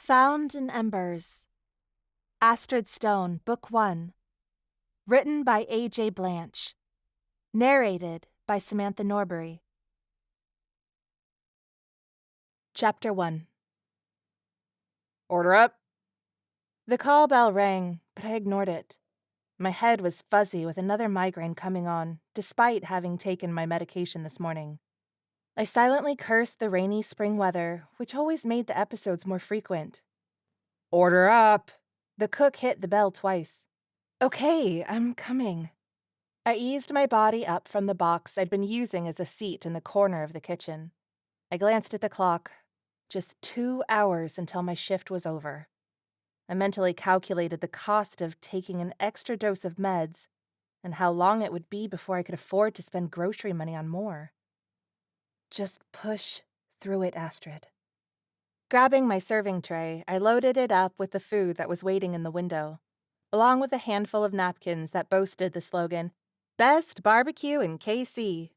Found in Embers. Astrid Stone, Book 1. Written by AJ Blanch. Narrated by Samantha Norbury. Chapter 1. Order up. The call bell rang, but I ignored it. My head was fuzzy with another migraine coming on, despite having taken my medication this morning. I silently cursed the rainy spring weather, which always made the episodes more frequent. Order up. The cook hit the bell twice. Okay, I'm coming. I eased my body up from the box I'd been using as a seat in the corner of the kitchen. I glanced at the clock. Just 2 hours until my shift was over. I mentally calculated the cost of taking an extra dose of meds and how long it would be before I could afford to spend grocery money on more. Just push through it, Astrid. Grabbing my serving tray, I loaded it up with the food that was waiting in the window, along with a handful of napkins that boasted the slogan, "Best Barbecue in KC."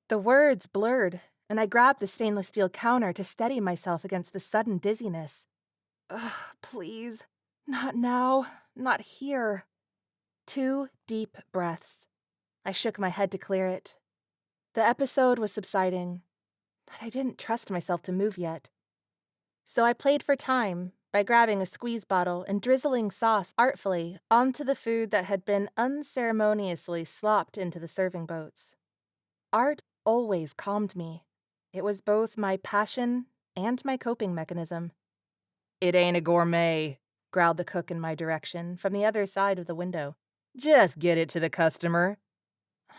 The words blurred, and I grabbed the stainless steel counter to steady myself against the sudden dizziness. Ugh, please. Not now. Not here. 2 deep breaths. I shook my head to clear it. The episode was subsiding, but I didn't trust myself to move yet. So I played for time by grabbing a squeeze bottle and drizzling sauce artfully onto the food that had been unceremoniously slopped into the serving boats. Art always calmed me. It was both my passion and my coping mechanism. It ain't a gourmet, growled the cook in my direction from the other side of the window. Just get it to the customer.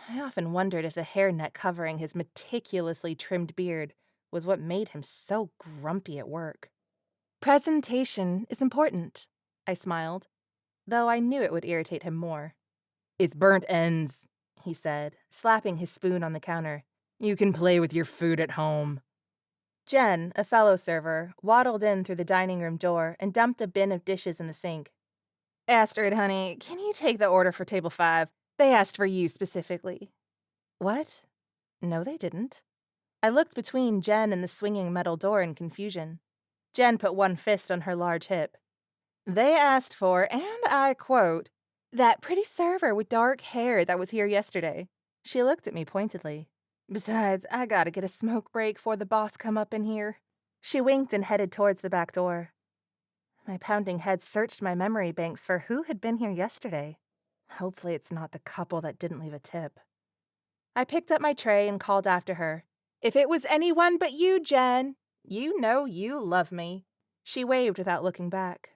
I often wondered if the hairnet covering his meticulously trimmed beard was what made him so grumpy at work. Presentation is important, I smiled, though I knew it would irritate him more. It's burnt ends, he said, slapping his spoon on the counter. You can play with your food at home. Jen, a fellow server, waddled in through the dining room door and dumped a bin of dishes in the sink. Astrid, honey, can you take the order for table 5? They asked for you specifically. What? No, they didn't. I looked between Jen and the swinging metal door in confusion. Jen put one fist on her large hip. They asked for, and I quote, that pretty server with dark hair that was here yesterday. She looked at me pointedly. Besides, I gotta get a smoke break before the boss come up in here. She winked and headed towards the back door. My pounding head searched my memory banks for who had been here yesterday. Hopefully it's not the couple that didn't leave a tip. I picked up my tray and called after her. If it was anyone but you, Jen, you know you love me. She waved without looking back.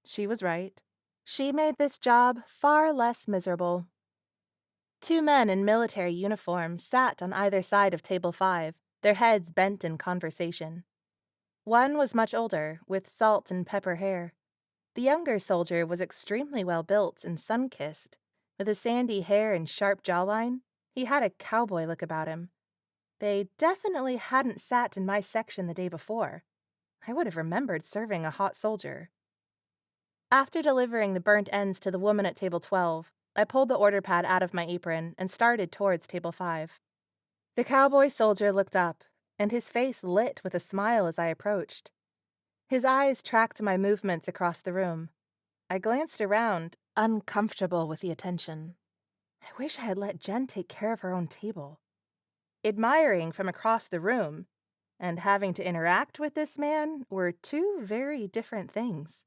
She was right. She made this job far less miserable. 2 men in military uniforms sat on either side of table 5, their heads bent in conversation. One was much older, with salt and pepper hair. The younger soldier was extremely well-built and sun-kissed. With his sandy hair and sharp jawline, he had a cowboy look about him. They definitely hadn't sat in my section the day before. I would have remembered serving a hot soldier. After delivering the burnt ends to the woman at table 12, I pulled the order pad out of my apron and started towards table 5. The cowboy soldier looked up, and his face lit with a smile as I approached. His eyes tracked my movements across the room. I glanced around, uncomfortable with the attention. I wish I had let Jen take care of her own table. Admiring from across the room and having to interact with this man were 2 very different things.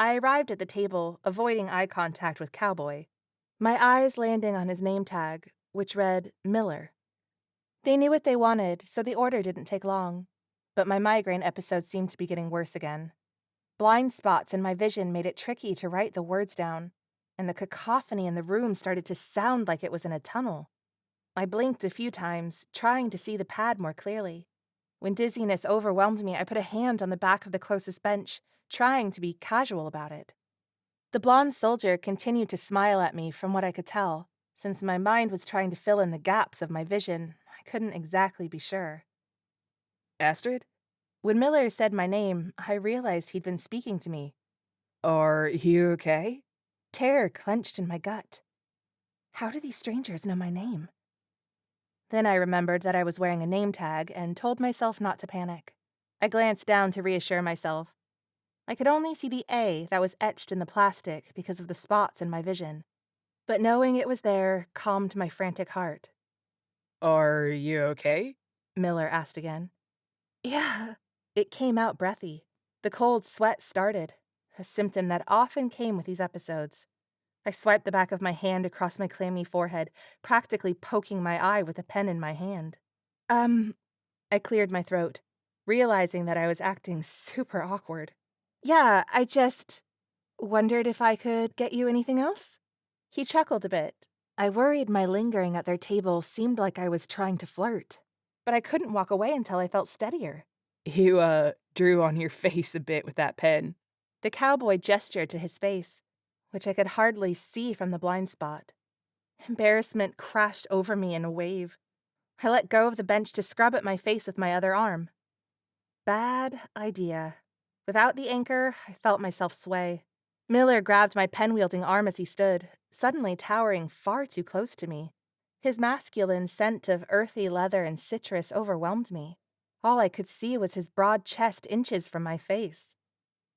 I arrived at the table, avoiding eye contact with Cowboy, my eyes landing on his name tag, which read Miller. They knew what they wanted, so the order didn't take long. But my migraine episode seemed to be getting worse again. Blind spots in my vision made it tricky to write the words down, and the cacophony in the room started to sound like it was in a tunnel. I blinked a few times, trying to see the pad more clearly. When dizziness overwhelmed me, I put a hand on the back of the closest bench, trying to be casual about it. The blonde soldier continued to smile at me from what I could tell. Since my mind was trying to fill in the gaps of my vision, I couldn't exactly be sure. Astrid? When Miller said my name, I realized he'd been speaking to me. Are you okay? Terror clenched in my gut. How do these strangers know my name? Then I remembered that I was wearing a name tag and told myself not to panic. I glanced down to reassure myself, I could only see the A that was etched in the plastic because of the spots in my vision. But knowing it was there calmed my frantic heart. Are you okay? Miller asked again. Yeah. It came out breathy. The cold sweat started, a symptom that often came with these episodes. I swiped the back of my hand across my clammy forehead, practically poking my eye with a pen in my hand. I cleared my throat, realizing that I was acting super awkward. Yeah, I just wondered if I could get you anything else? He chuckled a bit. I worried my lingering at their table seemed like I was trying to flirt, but I couldn't walk away until I felt steadier. You, drew on your face a bit with that pen. The cowboy gestured to his face, which I could hardly see from the blind spot. Embarrassment crashed over me in a wave. I let go of the bench to scrub at my face with my other arm. Bad idea. Without the anchor, I felt myself sway. Miller grabbed my pen-wielding arm as he stood, suddenly towering far too close to me. His masculine scent of earthy leather and citrus overwhelmed me. All I could see was his broad chest inches from my face.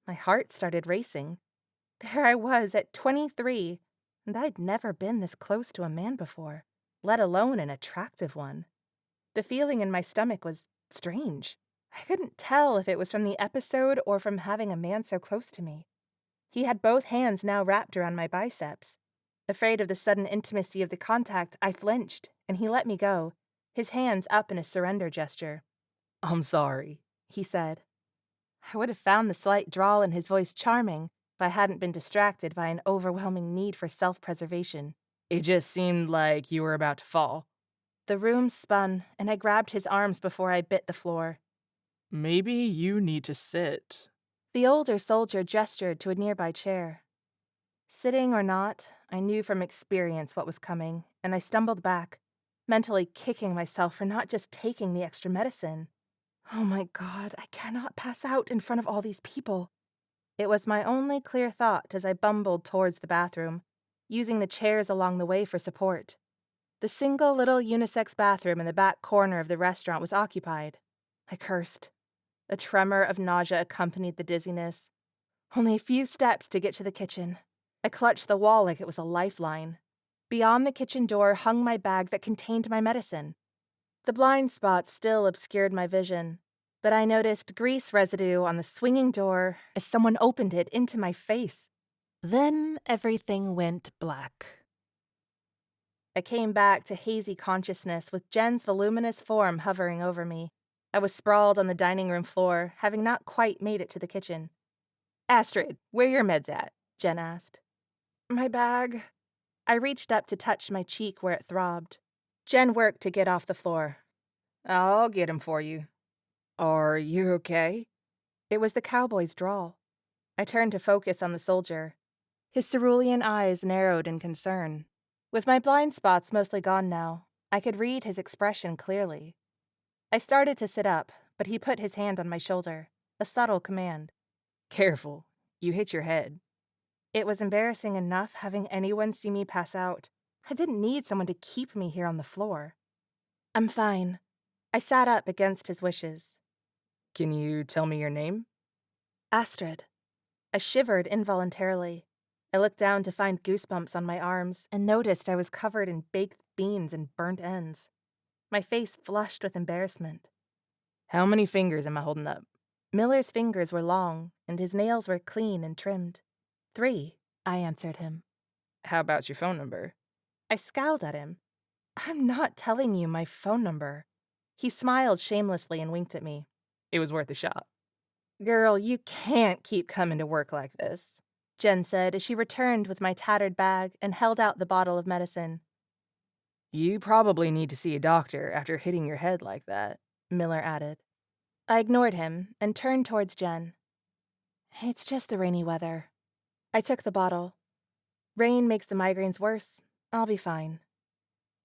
My heart started racing. There I was at 23, and I'd never been this close to a man before, let alone an attractive one. The feeling in my stomach was strange. I couldn't tell if it was from the episode or from having a man so close to me. He had both hands now wrapped around my biceps. Afraid of the sudden intimacy of the contact, I flinched, and he let me go, his hands up in a surrender gesture. I'm sorry, he said. I would have found the slight drawl in his voice charming if I hadn't been distracted by an overwhelming need for self-preservation. It just seemed like you were about to fall. The room spun, and I grabbed his arms before I bit the floor. Maybe you need to sit. The older soldier gestured to a nearby chair. Sitting or not, I knew from experience what was coming, and I stumbled back, mentally kicking myself for not just taking the extra medicine. Oh my God, I cannot pass out in front of all these people. It was my only clear thought as I bumbled towards the bathroom, using the chairs along the way for support. The single little unisex bathroom in the back corner of the restaurant was occupied. I cursed. A tremor of nausea accompanied the dizziness. Only a few steps to get to the kitchen. I clutched the wall like it was a lifeline. Beyond the kitchen door hung my bag that contained my medicine. The blind spot still obscured my vision, but I noticed grease residue on the swinging door as someone opened it into my face. Then everything went black. I came back to hazy consciousness with Jen's voluminous form hovering over me. I was sprawled on the dining room floor, having not quite made it to the kitchen. Astrid, where your meds at? Jen asked. My bag. I reached up to touch my cheek where it throbbed. Jen worked to get off the floor. I'll get him for you. Are you okay? It was the cowboy's drawl. I turned to focus on the soldier. His cerulean eyes narrowed in concern. With my blind spots mostly gone now, I could read his expression clearly. I started to sit up, but he put his hand on my shoulder, a subtle command. Careful, you hit your head. It was embarrassing enough having anyone see me pass out. I didn't need someone to keep me here on the floor. I'm fine. I sat up against his wishes. Can you tell me your name? Astrid. I shivered involuntarily. I looked down to find goosebumps on my arms and noticed I was covered in baked beans and burnt ends. My face flushed with embarrassment. How many fingers am I holding up? Miller's fingers were long, and his nails were clean and trimmed. 3, I answered him. How about your phone number? I scowled at him. I'm not telling you my phone number. He smiled shamelessly and winked at me. It was worth a shot. Girl, you can't keep coming to work like this, Jen said as she returned with my tattered bag and held out the bottle of medicine. You probably need to see a doctor after hitting your head like that, Miller added. I ignored him and turned towards Jen. It's just the rainy weather. I took the bottle. Rain makes the migraines worse. I'll be fine.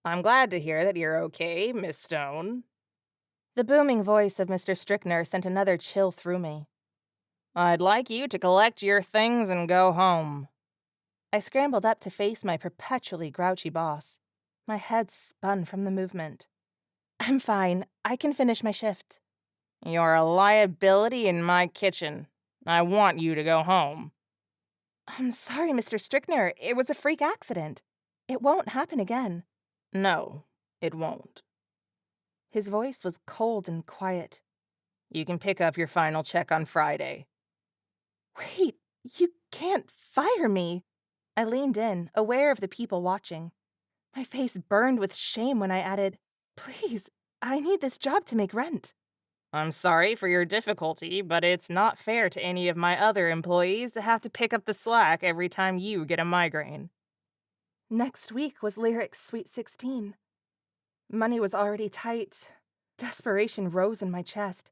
I'm glad to hear that you're okay, Miss Stone. The booming voice of Mr. Strickner sent another chill through me. I'd like you to collect your things and go home. I scrambled up to face my perpetually grouchy boss. My head spun from the movement. I'm fine. I can finish my shift. You're a liability in my kitchen. I want you to go home. I'm sorry, Mr. Strickner. It was a freak accident. It won't happen again. No, it won't. His voice was cold and quiet. You can pick up your final check on Friday. Wait, you can't fire me. I leaned in, aware of the people watching. My face burned with shame when I added, "Please, I need this job to make rent." I'm sorry for your difficulty, but it's not fair to any of my other employees to have to pick up the slack every time you get a migraine. Next week was Lyric's Sweet 16. Money was already tight. Desperation rose in my chest.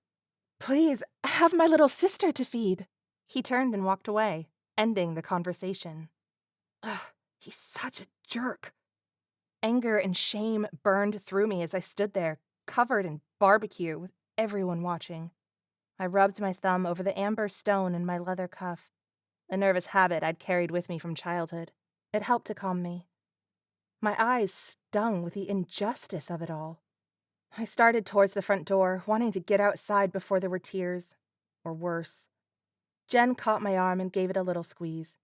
"Please, I have my little sister to feed." He turned and walked away, ending the conversation. Ugh, he's such a jerk. Anger and shame burned through me as I stood there, covered in barbecue, with everyone watching. I rubbed my thumb over the amber stone in my leather cuff, a nervous habit I'd carried with me from childhood. It helped to calm me. My eyes stung with the injustice of it all. I started towards the front door, wanting to get outside before there were tears, or worse. Jen caught my arm and gave it a little squeeze.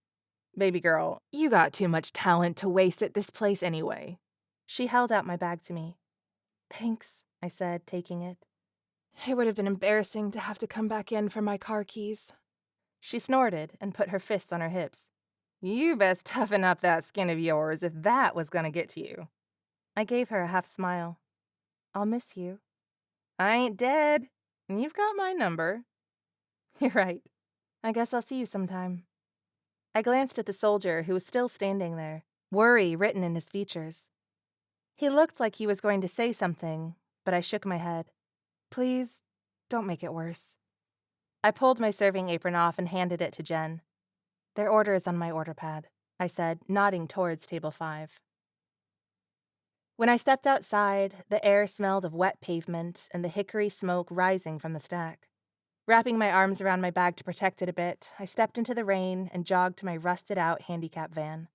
Baby girl, you got too much talent to waste at this place anyway. She held out my bag to me. "Thanks," I said, taking it. "It would have been embarrassing to have to come back in for my car keys." She snorted and put her fists on her hips. You best toughen up that skin of yours if that was gonna get to you. I gave her a half smile. "I'll miss you." I ain't dead, and you've got my number. "You're right. I guess I'll see you sometime." I glanced at the soldier who was still standing there, worry written in his features. He looked like he was going to say something, but I shook my head. "Please, don't make it worse." I pulled my serving apron off and handed it to Jen. "Their order is on my order pad," I said, nodding towards table 5. When I stepped outside, the air smelled of wet pavement and the hickory smoke rising from the stack. Wrapping my arms around my bag to protect it a bit, I stepped into the rain and jogged to my rusted-out handicap van.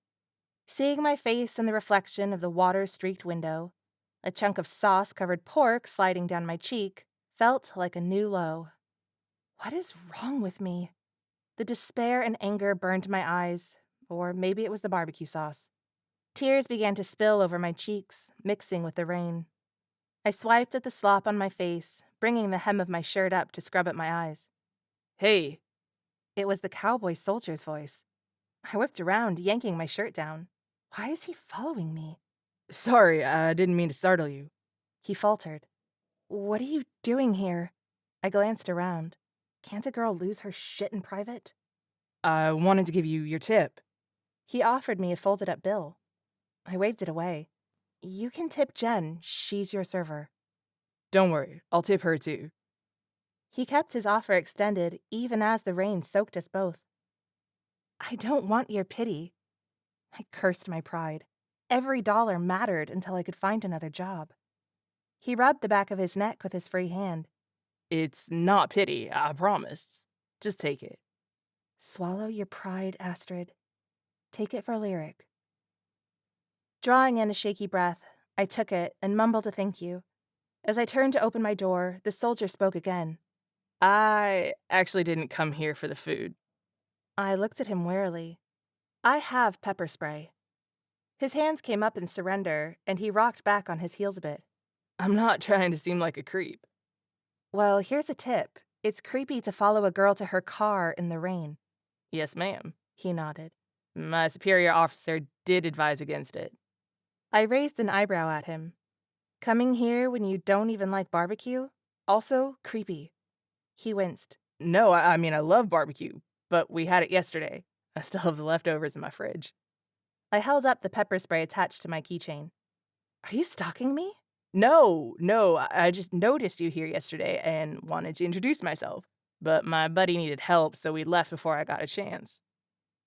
Seeing my face in the reflection of the water-streaked window, a chunk of sauce-covered pork sliding down my cheek, felt like a new low. What is wrong with me? The despair and anger burned my eyes, or maybe it was the barbecue sauce. Tears began to spill over my cheeks, mixing with the rain. I swiped at the slop on my face, bringing the hem of my shirt up to scrub at my eyes. Hey. It was the cowboy soldier's voice. I whipped around, yanking my shirt down. Why is he following me? Sorry, I didn't mean to startle you. He faltered. "What are you doing here?" I glanced around. Can't a girl lose her shit in private? I wanted to give you your tip. He offered me a folded-up bill. I waved it away. "You can tip Jen. She's your server." Don't worry, I'll tip her too. He kept his offer extended even as the rain soaked us both. "I don't want your pity." I cursed my pride. Every dollar mattered until I could find another job. He rubbed the back of his neck with his free hand. It's not pity, I promise. Just take it. "Swallow your pride, Astrid. Take it for Lyric." Drawing in a shaky breath, I took it and mumbled a thank you. As I turned to open my door, the soldier spoke again. I actually didn't come here for the food. I looked at him warily. "I have pepper spray." His hands came up in surrender, and he rocked back on his heels a bit. I'm not trying to seem like a creep. "Well, here's a tip. It's creepy to follow a girl to her car in the rain." Yes, ma'am. He nodded. My superior officer did advise against it. I raised an eyebrow at him. "Coming here when you don't even like barbecue? Also creepy." He winced. No, I mean, I love barbecue, but we had it yesterday. I still have the leftovers in my fridge. I held up the pepper spray attached to my keychain. "Are you stalking me?" No, I just noticed you here yesterday and wanted to introduce myself. But my buddy needed help, so we left before I got a chance.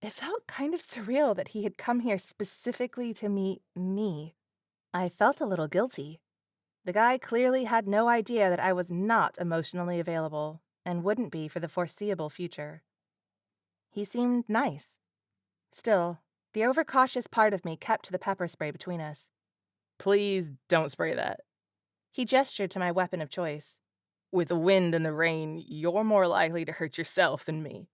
It felt kind of surreal that he had come here specifically to meet me. I felt a little guilty. The guy clearly had no idea that I was not emotionally available and wouldn't be for the foreseeable future. He seemed nice. Still, the overcautious part of me kept the pepper spray between us. Please don't spray that. He gestured to my weapon of choice. With the wind and the rain, you're more likely to hurt yourself than me.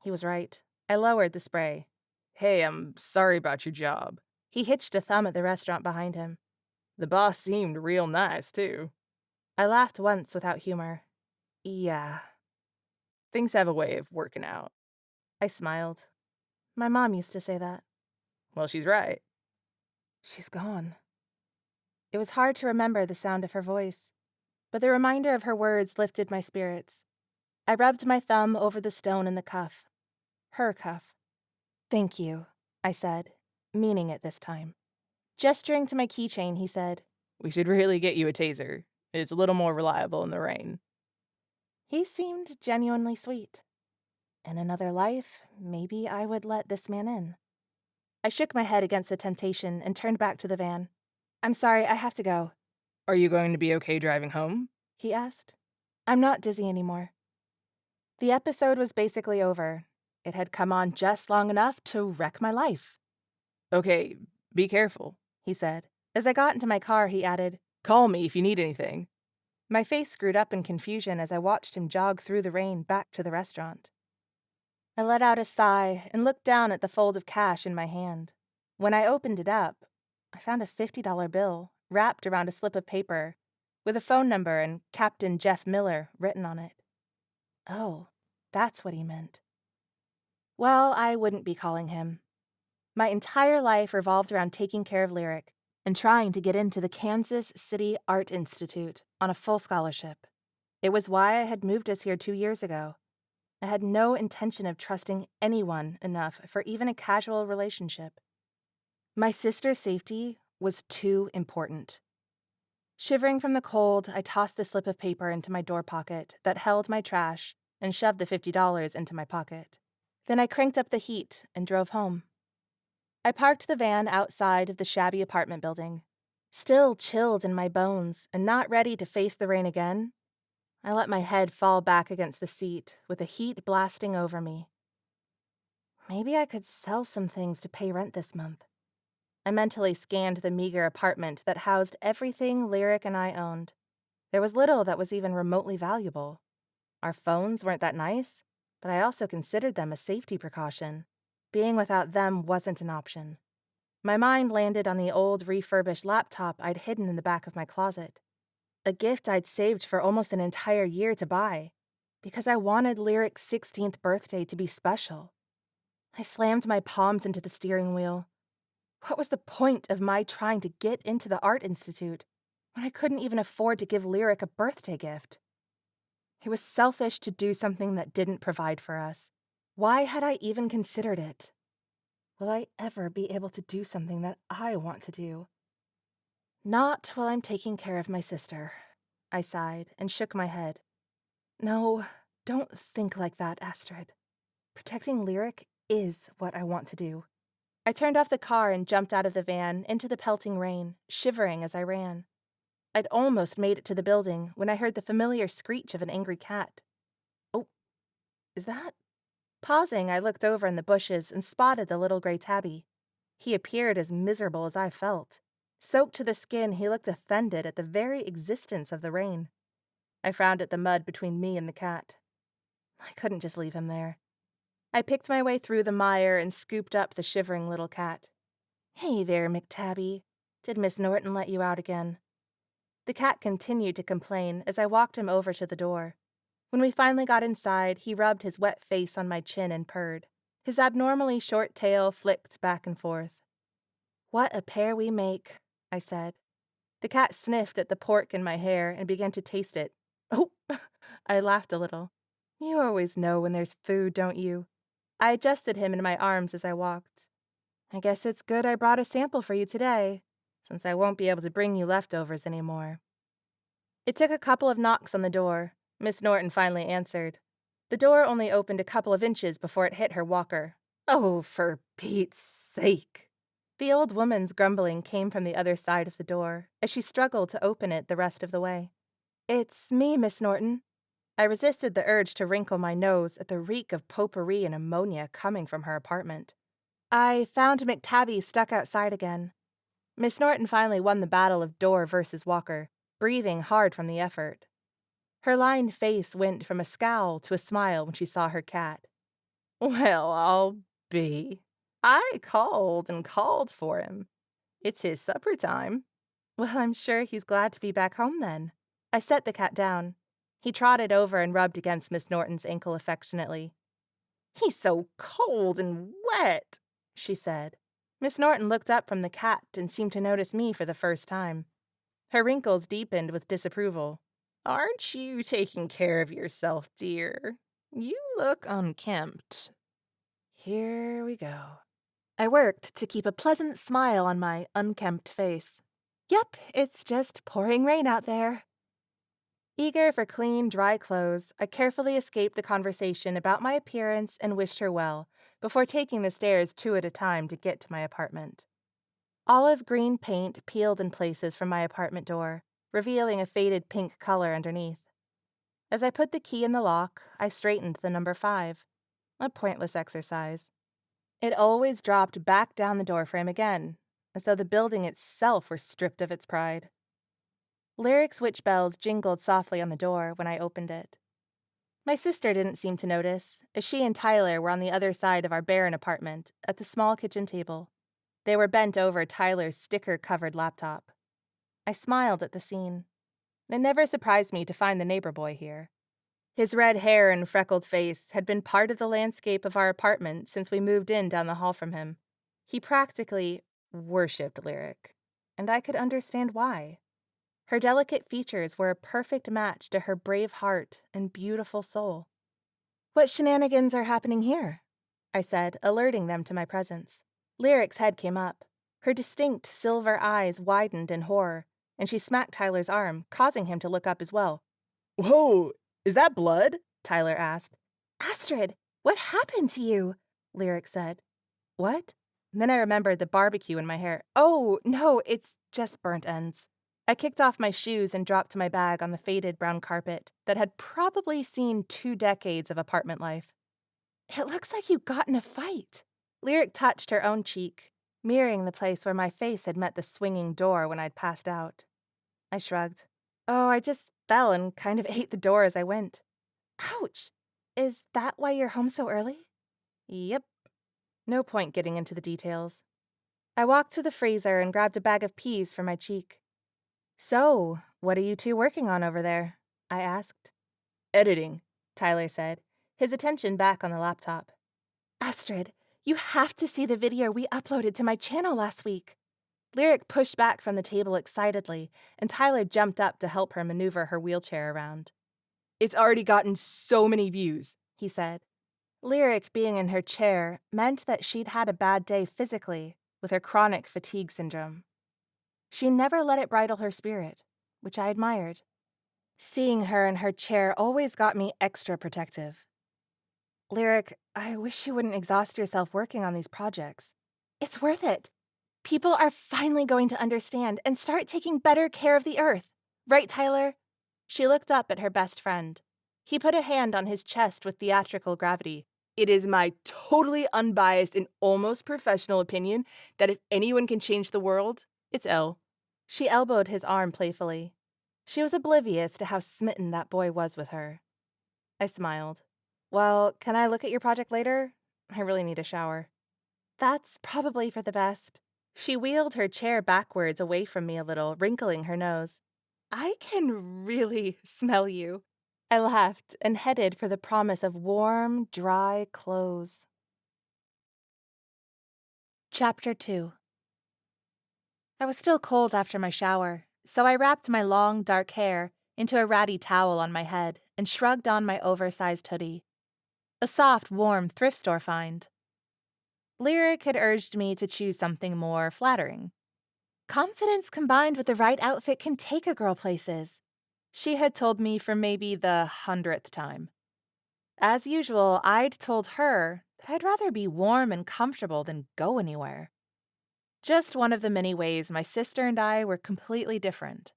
He was right. I lowered the spray. Hey, I'm sorry about your job. He hitched a thumb at the restaurant behind him. The boss seemed real nice, too. I laughed once without humor. Yeah. Things have a way of working out. I smiled. My mom used to say that. Well, she's right. She's gone. It was hard to remember the sound of her voice, but the reminder of her words lifted my spirits. I rubbed my thumb over the stone in the cuff. Her cuff. Thank you, I said, meaning it this time. Gesturing to my keychain, he said, We should really get you a taser. It's a little more reliable in the rain. He seemed genuinely sweet. In another life, maybe I would let this man in. I shook my head against the temptation and turned back to the van. I'm sorry, I have to go. Are you going to be okay driving home? He asked. I'm not dizzy anymore. The episode was basically over. It had come on just long enough to wreck my life. Okay, be careful, he said. As I got into my car, he added, Call me if you need anything. My face screwed up in confusion as I watched him jog through the rain back to the restaurant. I let out a sigh and looked down at the fold of cash in my hand. When I opened it up, I found a $50 bill wrapped around a slip of paper with a phone number and Captain Jeff Miller written on it. Oh, that's what he meant. Well, I wouldn't be calling him. My entire life revolved around taking care of Lyric and trying to get into the Kansas City Art Institute on a full scholarship. It was why I had moved us here 2 years ago. I had no intention of trusting anyone enough for even a casual relationship. My sister's safety was too important. Shivering from the cold, I tossed the slip of paper into my door pocket that held my trash and shoved the $50 into my pocket. Then I cranked up the heat and drove home. I parked the van outside of the shabby apartment building. Still chilled in my bones and not ready to face the rain again, I let my head fall back against the seat with the heat blasting over me. Maybe I could sell some things to pay rent this month. I mentally scanned the meager apartment that housed everything Lyric and I owned. There was little that was even remotely valuable. Our phones weren't that nice, but I also considered them a safety precaution. Being without them wasn't an option. My mind landed on the old refurbished laptop I'd hidden in the back of my closet. A gift I'd saved for almost an entire year to buy, because I wanted Lyric's 16th birthday to be special. I slammed my palms into the steering wheel. What was the point of my trying to get into the Art Institute when I couldn't even afford to give Lyric a birthday gift? It was selfish to do something that didn't provide for us. Why had I even considered it? Will I ever be able to do something that I want to do? Not while I'm taking care of my sister, I sighed and shook my head. No, don't think like that, Astrid. Protecting Lyric is what I want to do. I turned off the car and jumped out of the van into the pelting rain, shivering as I ran. I'd almost made it to the building when I heard the familiar screech of an angry cat. Oh, is that? Pausing, I looked over in the bushes and spotted the little gray tabby. He appeared as miserable as I felt. Soaked to the skin, he looked offended at the very existence of the rain. I frowned at the mud between me and the cat. I couldn't just leave him there. I picked my way through the mire and scooped up the shivering little cat. Hey there, McTabby. Did Miss Norton let you out again? The cat continued to complain as I walked him over to the door. When we finally got inside, he rubbed his wet face on my chin and purred. His abnormally short tail flicked back and forth. What a pair we make, I said. The cat sniffed at the pork in my hair and began to taste it. Oh, I laughed a little. You always know when there's food, don't you? I adjusted him in my arms as I walked. I guess it's good I brought a sample for you today, since I won't be able to bring you leftovers anymore. It took a couple of knocks on the door. Miss Norton finally answered. The door only opened a couple of inches before it hit her walker. Oh, for Pete's sake. The old woman's grumbling came from the other side of the door as she struggled to open it the rest of the way. It's me, Miss Norton. I resisted the urge to wrinkle my nose at the reek of potpourri and ammonia coming from her apartment. I found McTabby stuck outside again. Miss Norton finally won the battle of door versus walker, breathing hard from the effort. Her lined face went from a scowl to a smile when she saw her cat. Well, I'll be. I called and called for him. It's his supper time. Well, I'm sure he's glad to be back home then. I set the cat down. He trotted over and rubbed against Miss Norton's ankle affectionately. He's so cold and wet, she said. Miss Norton looked up from the cat and seemed to notice me for the first time. Her wrinkles deepened with disapproval. Aren't you taking care of yourself, dear? You look unkempt. Here we go. I worked to keep a pleasant smile on my unkempt face. Yep, it's just pouring rain out there. Eager for clean, dry clothes, I carefully escaped the conversation about my appearance and wished her well, before taking the stairs 2 at a time to get to my apartment. Olive green paint peeled in places from my apartment door, revealing a faded pink color underneath. As I put the key in the lock, I straightened the number 5. A pointless exercise. It always dropped back down the doorframe again, as though the building itself were stripped of its pride. Lyric switch bells jingled softly on the door when I opened it. My sister didn't seem to notice, as she and Tyler were on the other side of our barren apartment, at the small kitchen table. They were bent over Tyler's sticker-covered laptop. I smiled at the scene. It never surprised me to find the neighbor boy here. His red hair and freckled face had been part of the landscape of our apartment since we moved in down the hall from him. He practically worshipped Lyric, and I could understand why. Her delicate features were a perfect match to her brave heart and beautiful soul. "What shenanigans are happening here?" I said, alerting them to my presence. Lyric's head came up. Her distinct silver eyes widened in horror, and she smacked Tyler's arm, causing him to look up as well. Whoa, is that blood? Tyler asked. "Astrid, what happened to you?" Lyric said. "What?" Then I remembered the barbecue in my hair. "Oh, no, it's just burnt ends." I kicked off my shoes and dropped my bag on the faded brown carpet that had probably seen 2 decades of apartment life. "It looks like you got in a fight." Lyric touched her own cheek, mirroring the place where my face had met the swinging door when I'd passed out. I shrugged. "Oh, I just fell and kind of ate the door as I went." "Ouch! Is that why you're home so early?" "Yep." No point getting into the details. I walked to the freezer and grabbed a bag of peas for my cheek. "So, what are you two working on over there?" I asked. Editing, Tyler said, his attention back on the laptop. "Astrid, you have to see the video we uploaded to my channel last week." Lyric pushed back from the table excitedly, and Tyler jumped up to help her maneuver her wheelchair around. It's already gotten so many views, he said. Lyric being in her chair meant that she'd had a bad day physically with her chronic fatigue syndrome. She never let it bridle her spirit, which I admired. Seeing her in her chair always got me extra protective. "Lyric, I wish you wouldn't exhaust yourself working on these projects. It's worth it. People are finally going to understand and start taking better care of the earth. Right, Tyler?" She looked up at her best friend. He put a hand on his chest with theatrical gravity. It is my totally unbiased and almost professional opinion that if anyone can change the world, it's Elle. She elbowed his arm playfully. She was oblivious to how smitten that boy was with her. I smiled. "Well, can I look at your project later? I really need a shower." "That's probably for the best." She wheeled her chair backwards away from me a little, wrinkling her nose. "I can really smell you." I laughed and headed for the promise of warm, dry clothes. Chapter 2. I was still cold after my shower, so I wrapped my long, dark hair into a ratty towel on my head and shrugged on my oversized hoodie. A soft, warm thrift store find. Lyric had urged me to choose something more flattering. "Confidence combined with the right outfit can take a girl places," she had told me for maybe the 100th time. As usual, I'd told her that I'd rather be warm and comfortable than go anywhere. Just one of the many ways my sister and I were completely different.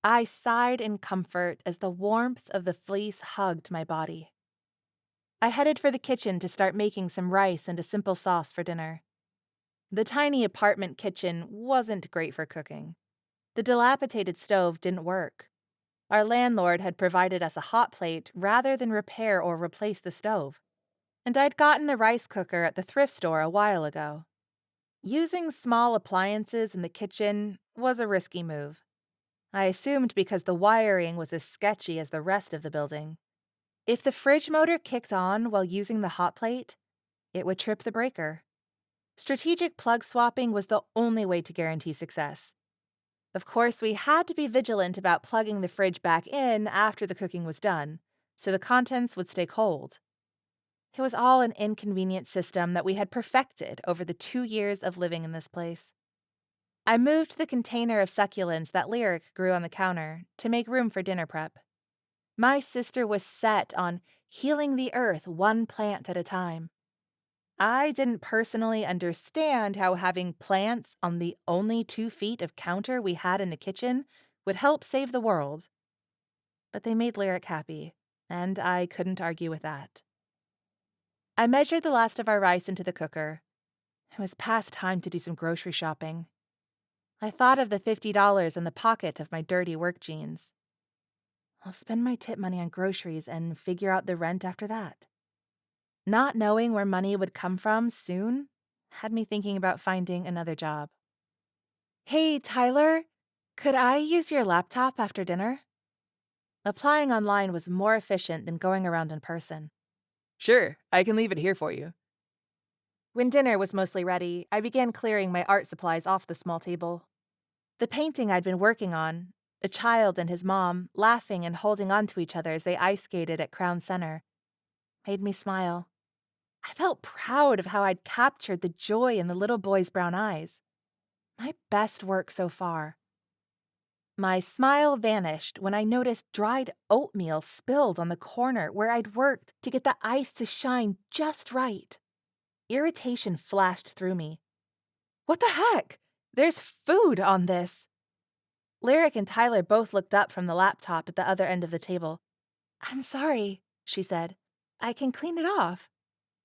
I sighed in comfort as the warmth of the fleece hugged my body. I headed for the kitchen to start making some rice and a simple sauce for dinner. The tiny apartment kitchen wasn't great for cooking. The dilapidated stove didn't work. Our landlord had provided us a hot plate rather than repair or replace the stove. and I'd gotten a rice cooker at the thrift store a while ago. Using small appliances in the kitchen was a risky move. I assumed because the wiring was as sketchy as the rest of the building. If the fridge motor kicked on while using the hot plate, it would trip the breaker. Strategic plug swapping was the only way to guarantee success. Of course, we had to be vigilant about plugging the fridge back in after the cooking was done, so the contents would stay cold. It was all an inconvenient system that we had perfected over the 2 years of living in this place. I moved the container of succulents that Lyric grew on the counter to make room for dinner prep. My sister was set on healing the earth one plant at a time. I didn't personally understand how having plants on the only 2 feet of counter we had in the kitchen would help save the world. But they made Lyric happy, and I couldn't argue with that. I measured the last of our rice into the cooker. It was past time to do some grocery shopping. I thought of the $50 in the pocket of my dirty work jeans. I'll spend my tip money on groceries and figure out the rent after that. Not knowing where money would come from soon had me thinking about finding another job. Hey, Tyler, could I use your laptop after dinner? Applying online was more efficient than going around in person. Sure, I can leave it here for you. When dinner was mostly ready, I began clearing my art supplies off the small table. The painting I'd been working on, a child and his mom laughing and holding on to each other as they ice skated at Crown Center, made me smile. I felt proud of how I'd captured the joy in the little boy's brown eyes. My best work so far. My smile vanished when I noticed dried oatmeal spilled on the corner where I'd worked to get the ice to shine just right. Irritation flashed through me. What the heck? There's food on this. Lyric and Tyler both looked up from the laptop at the other end of the table. I'm sorry, she said. I can clean it off.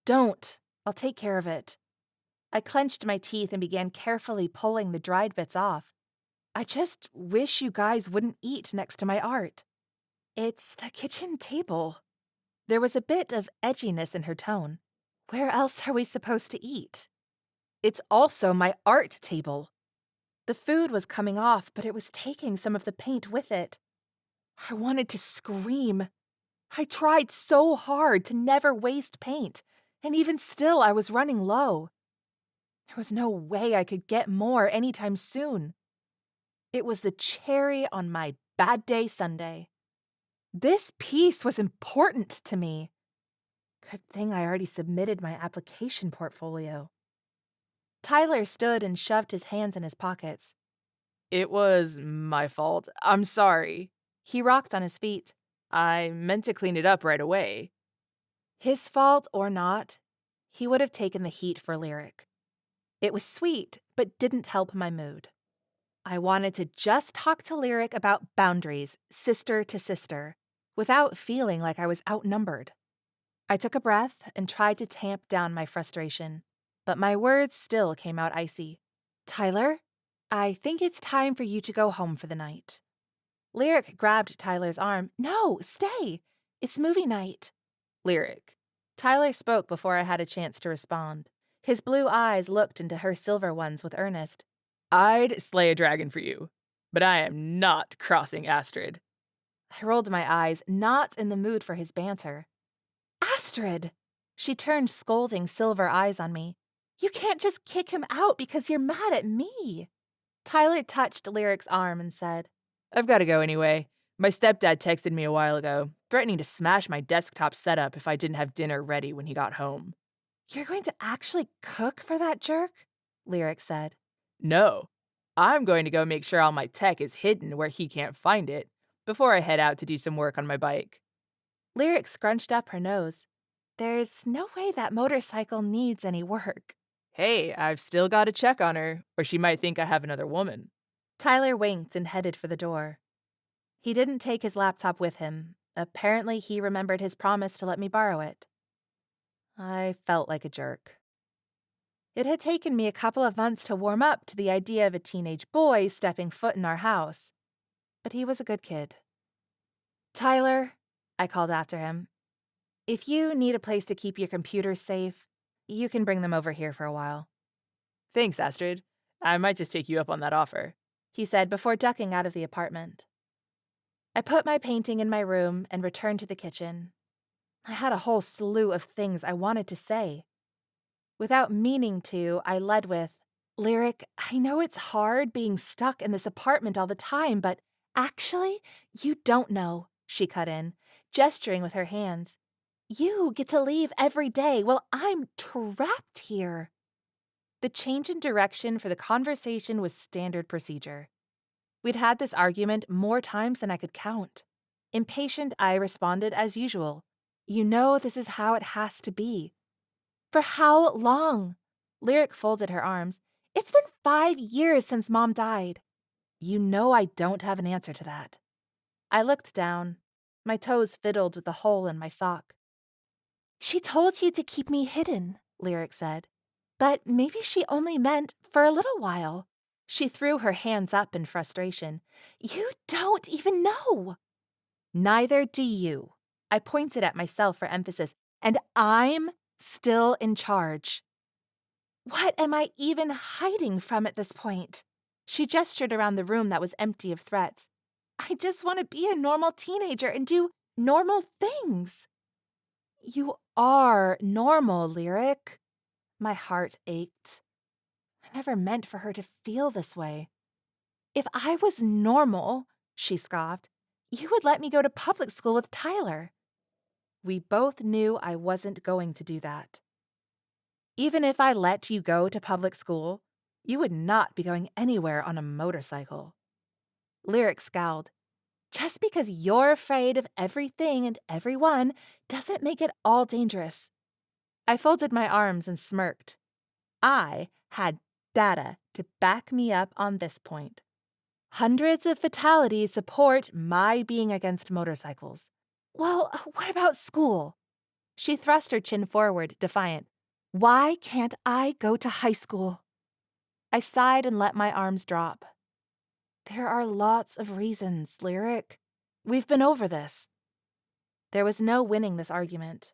Don't. I'll take care of it. I clenched my teeth and began carefully pulling the dried bits off. I just wish you guys wouldn't eat next to my art. It's the kitchen table. There was a bit of edginess in her tone. Where else are we supposed to eat? It's also my art table. The food was coming off, but it was taking some of the paint with it. I wanted to scream. I tried so hard to never waste paint, and even still I was running low. There was no way I could get more anytime soon. It was the cherry on my bad day Sunday. This piece was important to me. Good thing I already submitted my application portfolio. Tyler stood and shoved his hands in his pockets. It was my fault. I'm sorry. He rocked on his feet. I meant to clean it up right away. His fault or not, he would have taken the heat for Lyric. It was sweet, but didn't help my mood. I wanted to just talk to Lyric about boundaries, sister to sister, without feeling like I was outnumbered. I took a breath and tried to tamp down my frustration, but my words still came out icy. Tyler, I think it's time for you to go home for the night. Lyric grabbed Tyler's arm. No, stay. It's movie night. Lyric. Tyler spoke before I had a chance to respond. His blue eyes looked into her silver ones with earnest. I'd slay a dragon for you, but I am not crossing Astrid. I rolled my eyes, not in the mood for his banter. Astrid! She turned scolding silver eyes on me. You can't just kick him out because you're mad at me. Tyler touched Lyric's arm and said, I've got to go anyway. My stepdad texted me a while ago, threatening to smash my desktop setup if I didn't have dinner ready when he got home. You're going to actually cook for that jerk? Lyric said. No, I'm going to go make sure all my tech is hidden where he can't find it before I head out to do some work on my bike. Lyric scrunched up her nose. There's no way that motorcycle needs any work. Hey, I've still got to check on her, or she might think I have another woman. Tyler winked and headed for the door. He didn't take his laptop with him. Apparently, he remembered his promise to let me borrow it. I felt like a jerk. It had taken me a couple of months to warm up to the idea of a teenage boy stepping foot in our house. But he was a good kid. Tyler, I called after him. If you need a place to keep your computers safe, you can bring them over here for a while, Thanks, Astrid. I might just take you up on that offer. he said before ducking out of the apartment. I put my painting in my room and returned to the kitchen. I had a whole slew of things I wanted to say. Without meaning to, I led with, "Lyric, I know it's hard being stuck in this apartment all the time, but actually, you don't know," she cut in, gesturing with her hands. "You get to leave every day while I'm trapped here." The change in direction for the conversation was standard procedure. We'd had this argument more times than I could count. Impatient, I responded as usual. "You know this is how it has to be." "For how long?" Lyric folded her arms. "It's been 5 years since Mom died." "You know I don't have an answer to that." I looked down. My toes fiddled with the hole in my sock. "She told you to keep me hidden," Lyric said. "But maybe she only meant for a little while." She threw her hands up in frustration. "You don't even know." "Neither do you." I pointed at myself for emphasis. "And I'm still in charge." "What am I even hiding from at this point?" She gestured around the room that was empty of threats. "I just want to be a normal teenager and do normal things." "You are normal, Lyric." My heart ached. I never meant for her to feel this way. "If I was normal," she scoffed, "you would let me go to public school with Tyler." We both knew I wasn't going to do that. "Even if I let you go to public school, you would not be going anywhere on a motorcycle." Lyric scowled. "Just because you're afraid of everything and everyone doesn't make it all dangerous." I folded my arms and smirked. I had data to back me up on this point. Hundreds of fatalities support my being against motorcycles. "Well, what about school?" She thrust her chin forward, defiant. "Why can't I go to high school?" I sighed and let my arms drop. "There are lots of reasons, Lyric. We've been over this." There was no winning this argument.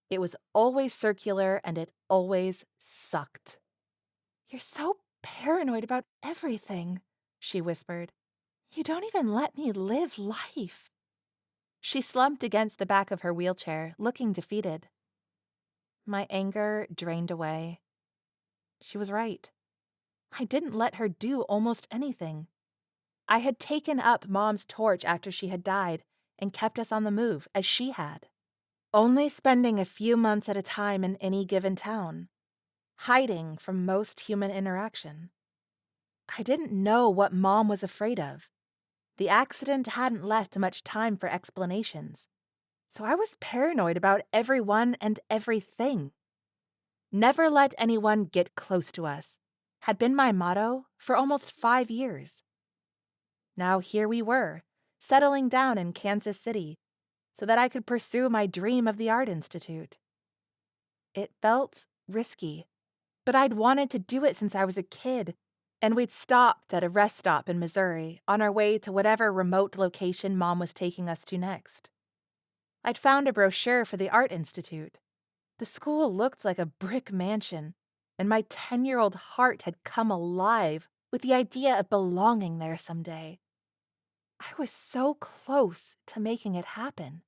It was always circular and it always sucked. "You're so paranoid about everything," she whispered. "You don't even let me live life." She slumped against the back of her wheelchair, looking defeated. My anger drained away. She was right. I didn't let her do almost anything. I had taken up Mom's torch after she had died and kept us on the move, as she had. Only spending a few months at a time in any given town. Hiding from most human interaction. I didn't know what Mom was afraid of. The accident hadn't left much time for explanations. So I was paranoid about everyone and everything. Never let anyone get close to us had been my motto for almost 5 years. Now here we were, settling down in Kansas City so that I could pursue my dream of the Art Institute. It felt risky, but I'd wanted to do it since I was a kid, and we'd stopped at a rest stop in Missouri on our way to whatever remote location Mom was taking us to next. I'd found a brochure for the Art Institute. The school looked like a brick mansion, and my 10-year-old heart had come alive with the idea of belonging there someday. I was so close to making it happen.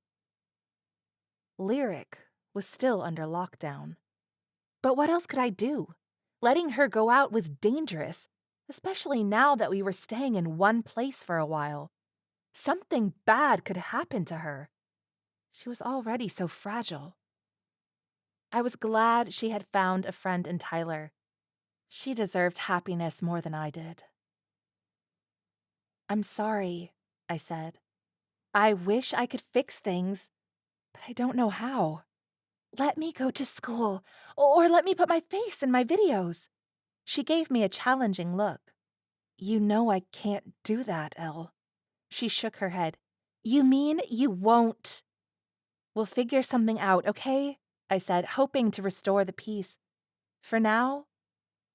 Lyric was still under lockdown. But what else could I do? Letting her go out was dangerous, especially now that we were staying in one place for a while. Something bad could happen to her. She was already so fragile. I was glad she had found a friend in Tyler. She deserved happiness more than I did. "I'm sorry," I said. "I wish I could fix things, but I don't know how. Let me go to school, or let me put my face in my videos." She gave me a challenging look. "You know I can't do that, Elle." She shook her head. "You mean you won't?" "We'll figure something out, okay?" I said, hoping to restore the peace. "For now,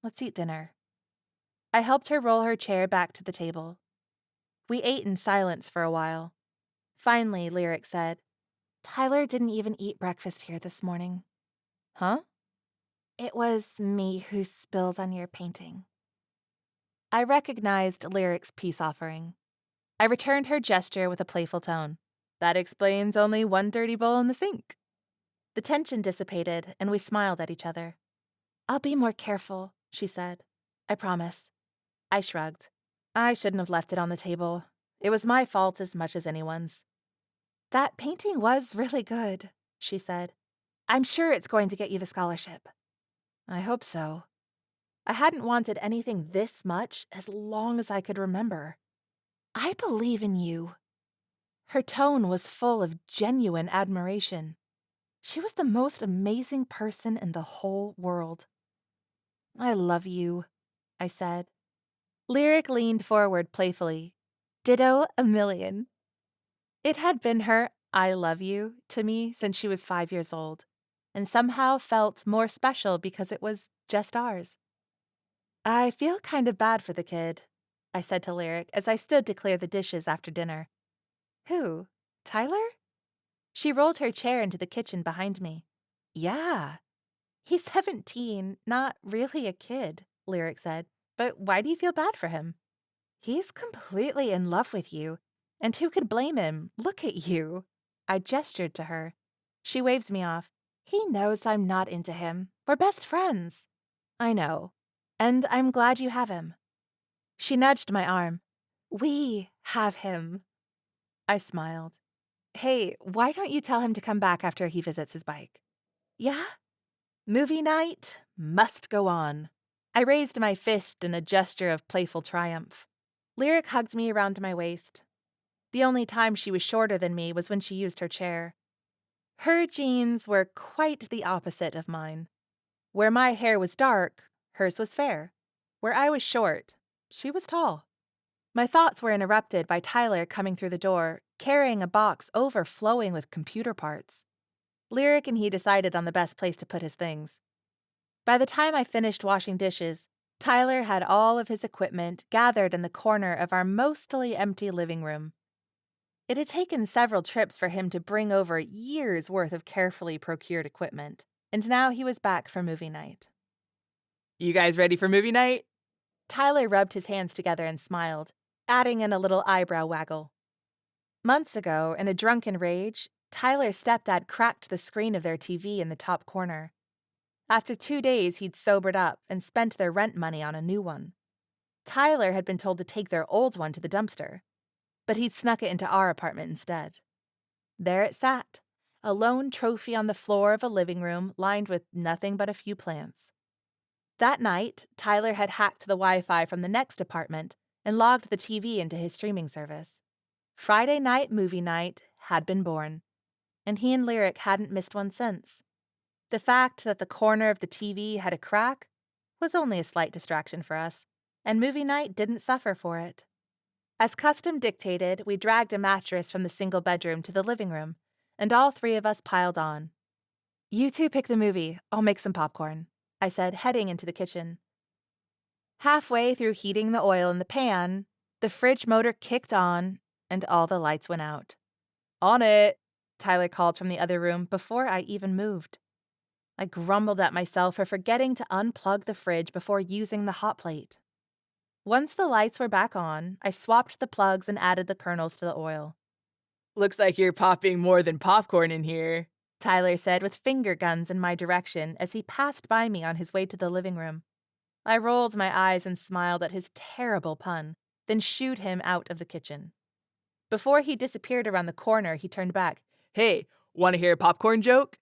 let's eat dinner." I helped her roll her chair back to the table. We ate in silence for a while. Finally, Lyric said, Tyler didn't even eat breakfast here this morning. Huh? It was me who spilled on your painting. I recognized Lyric's peace offering. I returned her gesture with a playful tone. That explains only one dirty bowl in the sink. The tension dissipated, and we smiled at each other. I'll be more careful, she said. I promise. I shrugged. I shouldn't have left it on the table. It was my fault as much as anyone's. That painting was really good, she said. I'm sure it's going to get you the scholarship. I hope so. I hadn't wanted anything this much as long as I could remember. I believe in you. Her tone was full of genuine admiration. She was the most amazing person in the whole world. I love you, I said. Lyric leaned forward playfully. Ditto a million. It had been her I love you to me since she was 5 years old, and somehow felt more special because it was just ours. I feel kind of bad for the kid, I said to Lyric as I stood to clear the dishes after dinner. Who? Tyler? She rolled her chair into the kitchen behind me. Yeah. He's 17, not really a kid, Lyric said. But why do you feel bad for him? He's completely in love with you. And who could blame him? Look at you. I gestured to her. She waved me off. He knows I'm not into him. We're best friends. I know. And I'm glad you have him. She nudged my arm. We have him. I smiled. Hey, why don't you tell him to come back after he visits his bike? Yeah? Movie night must go on. I raised my fist in a gesture of playful triumph. Lyric hugged me around my waist. The only time she was shorter than me was when she used her chair. Her jeans were quite the opposite of mine. Where my hair was dark, hers was fair. Where I was short, she was tall. My thoughts were interrupted by Tyler coming through the door, carrying a box overflowing with computer parts. Lyric and he decided on the best place to put his things. By the time I finished washing dishes, Tyler had all of his equipment gathered in the corner of our mostly empty living room. It had taken several trips for him to bring over years' worth of carefully procured equipment, and now he was back for movie night. You guys ready for movie night? Tyler rubbed his hands together and smiled, adding in a little eyebrow waggle. Months ago, in a drunken rage, Tyler's stepdad cracked the screen of their TV in the top corner. After 2 days, he'd sobered up and spent their rent money on a new one. Tyler had been told to take their old one to the dumpster, but he'd snuck it into our apartment instead. There it sat, a lone trophy on the floor of a living room lined with nothing but a few plants. That night, Tyler had hacked the Wi-Fi from the next apartment and logged the TV into his streaming service. Friday night movie night had been born, and he and Lyric hadn't missed one since. The fact that the corner of the TV had a crack was only a slight distraction for us, and movie night didn't suffer for it. As custom dictated, we dragged a mattress from the single bedroom to the living room, and all 3 of us piled on. You two pick the movie, I'll make some popcorn, I said, heading into the kitchen. Halfway through heating the oil in the pan, the fridge motor kicked on, and all the lights went out. On it, Tyler called from the other room before I even moved. I grumbled at myself for forgetting to unplug the fridge before using the hot plate. Once the lights were back on, I swapped the plugs and added the kernels to the oil. Looks like you're popping more than popcorn in here, Tyler said with finger guns in my direction as he passed by me on his way to the living room. I rolled my eyes and smiled at his terrible pun, then shooed him out of the kitchen. Before he disappeared around the corner, he turned back. Hey, want to hear a popcorn joke?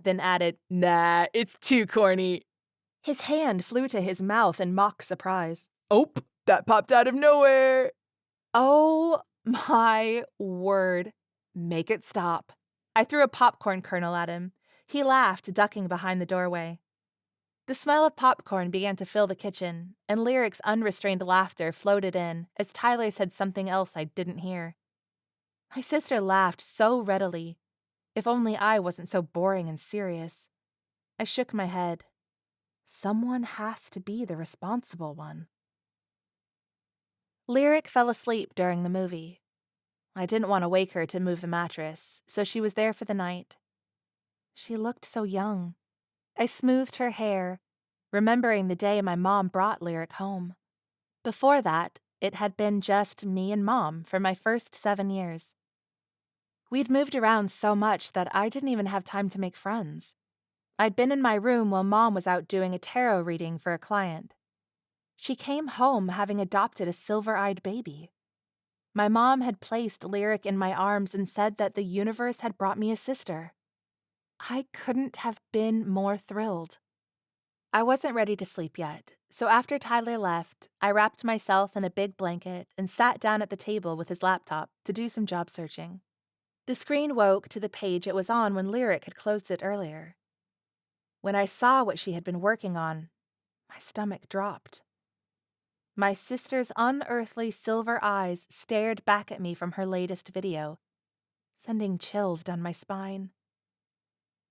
Then added, Nah, it's too corny. His hand flew to his mouth in mock surprise. Oh, that popped out of nowhere. Oh my word. Make it stop. I threw a popcorn kernel at him. He laughed, ducking behind the doorway. The smell of popcorn began to fill the kitchen, and Lyric's unrestrained laughter floated in as Tyler said something else I didn't hear. My sister laughed so readily. If only I wasn't so boring and serious. I shook my head. Someone has to be the responsible one. Lyric fell asleep during the movie. I didn't want to wake her to move the mattress, so she was there for the night. She looked so young. I smoothed her hair, remembering the day my mom brought Lyric home. Before that, it had been just me and Mom for my first 7 years. We'd moved around so much that I didn't even have time to make friends. I'd been in my room while Mom was out doing a tarot reading for a client. She came home having adopted a silver-eyed baby. My mom had placed Lyric in my arms and said that the universe had brought me a sister. I couldn't have been more thrilled. I wasn't ready to sleep yet, so after Tyler left, I wrapped myself in a big blanket and sat down at the table with his laptop to do some job searching. The screen woke to the page it was on when Lyric had closed it earlier. When I saw what she had been working on, my stomach dropped. My sister's unearthly silver eyes stared back at me from her latest video, sending chills down my spine.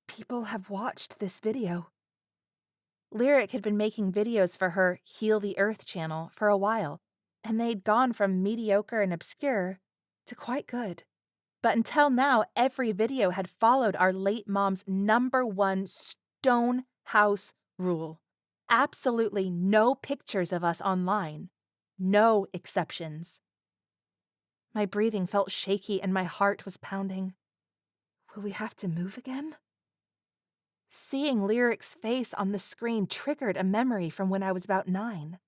People have watched this video. Lyric had been making videos for her Heal the Earth channel for a while, and they'd gone from mediocre and obscure to quite good. But until now, every video had followed our late mom's #1 stone house rule. Absolutely no pictures of us online. No exceptions. My breathing felt shaky and my heart was pounding. Will we have to move again? Seeing Lyric's face on the screen triggered a memory from when I was about 9.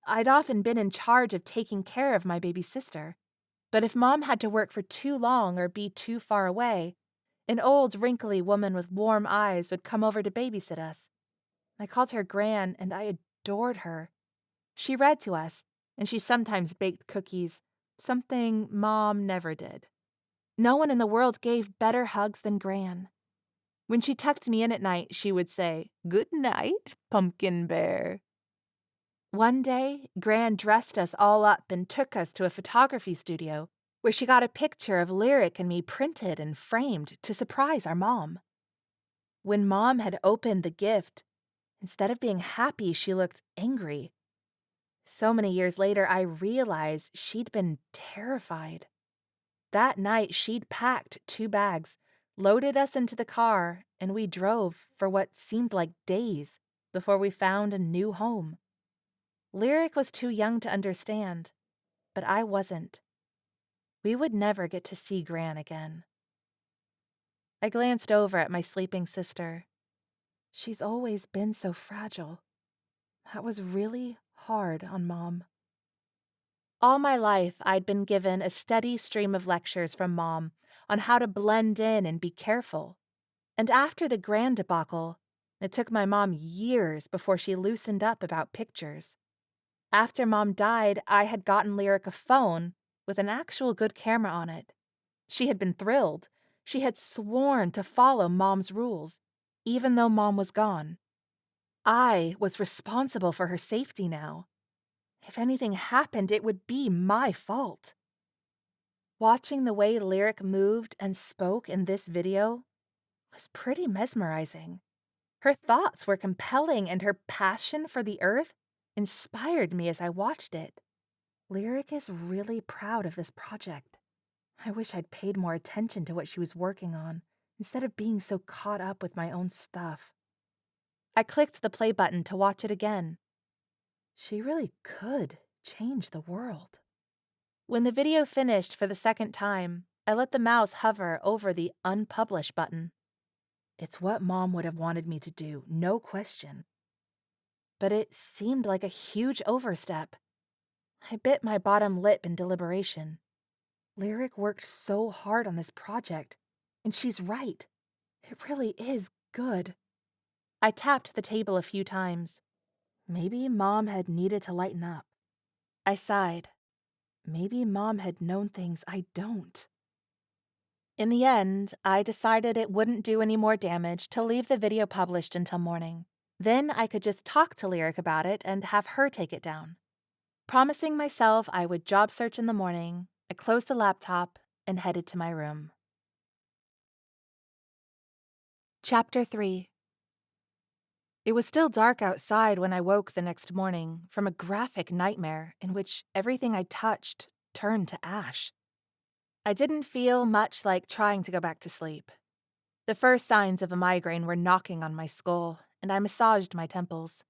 I'd often been in charge of taking care of my baby sister, but if Mom had to work for too long or be too far away, an old, wrinkly woman with warm eyes would come over to babysit us. I called her Gran, and I adored her. She read to us, and she sometimes baked cookies, something Mom never did. No one in the world gave better hugs than Gran. When she tucked me in at night, she would say, "Good night, pumpkin bear." One day, Gran dressed us all up and took us to a photography studio where she got a picture of Lyric and me printed and framed to surprise our mom. When Mom had opened the gift, instead of being happy, she looked angry. So many years later, I realized she'd been terrified. That night, she'd packed 2 bags, loaded us into the car, and we drove for what seemed like days before we found a new home. Lyric was too young to understand, but I wasn't. We would never get to see Gran again. I glanced over at my sleeping sister. She's always been so fragile. That was really hard on Mom. All my life, I'd been given a steady stream of lectures from Mom on how to blend in and be careful. And after the Gran debacle, it took my mom years before she loosened up about pictures. After Mom died, I had gotten Lyric a phone with an actual good camera on it. She had been thrilled. She had sworn to follow Mom's rules, even though Mom was gone. I was responsible for her safety now. If anything happened, it would be my fault. Watching the way Lyric moved and spoke in this video was pretty mesmerizing. Her thoughts were compelling, and her passion for the earth inspired me as I watched it. Lyric is really proud of this project. I wish I'd paid more attention to what she was working on, instead of being so caught up with my own stuff. I clicked the play button to watch it again. She really could change the world. When the video finished for the second time, I let the mouse hover over the Unpublish button. It's what Mom would have wanted me to do, no question. But it seemed like a huge overstep. I bit my bottom lip in deliberation. Lyric worked so hard on this project, and she's right. It really is good. I tapped the table a few times. Maybe Mom had needed to lighten up. I sighed. Maybe Mom had known things I don't. In the end, I decided it wouldn't do any more damage to leave the video published until morning. Then I could just talk to Lyric about it and have her take it down. Promising myself I would job search in the morning, I closed the laptop and headed to my room. Chapter 3. It was still dark outside when I woke the next morning from a graphic nightmare in which everything I touched turned to ash. I didn't feel much like trying to go back to sleep. The first signs of a migraine were knocking on my skull, and I massaged my temples.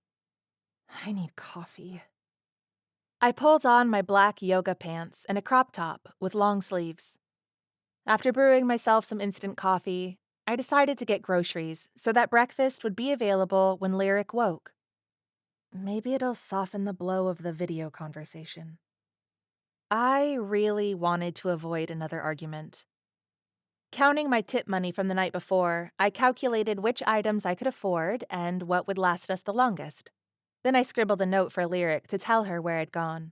I need coffee. I pulled on my black yoga pants and a crop top with long sleeves. After brewing myself some instant coffee, I decided to get groceries so that breakfast would be available when Lyric woke. Maybe it'll soften the blow of the video conversation. I really wanted to avoid another argument. Counting my tip money from the night before, I calculated which items I could afford and what would last us the longest. Then I scribbled a note for Lyric to tell her where I'd gone.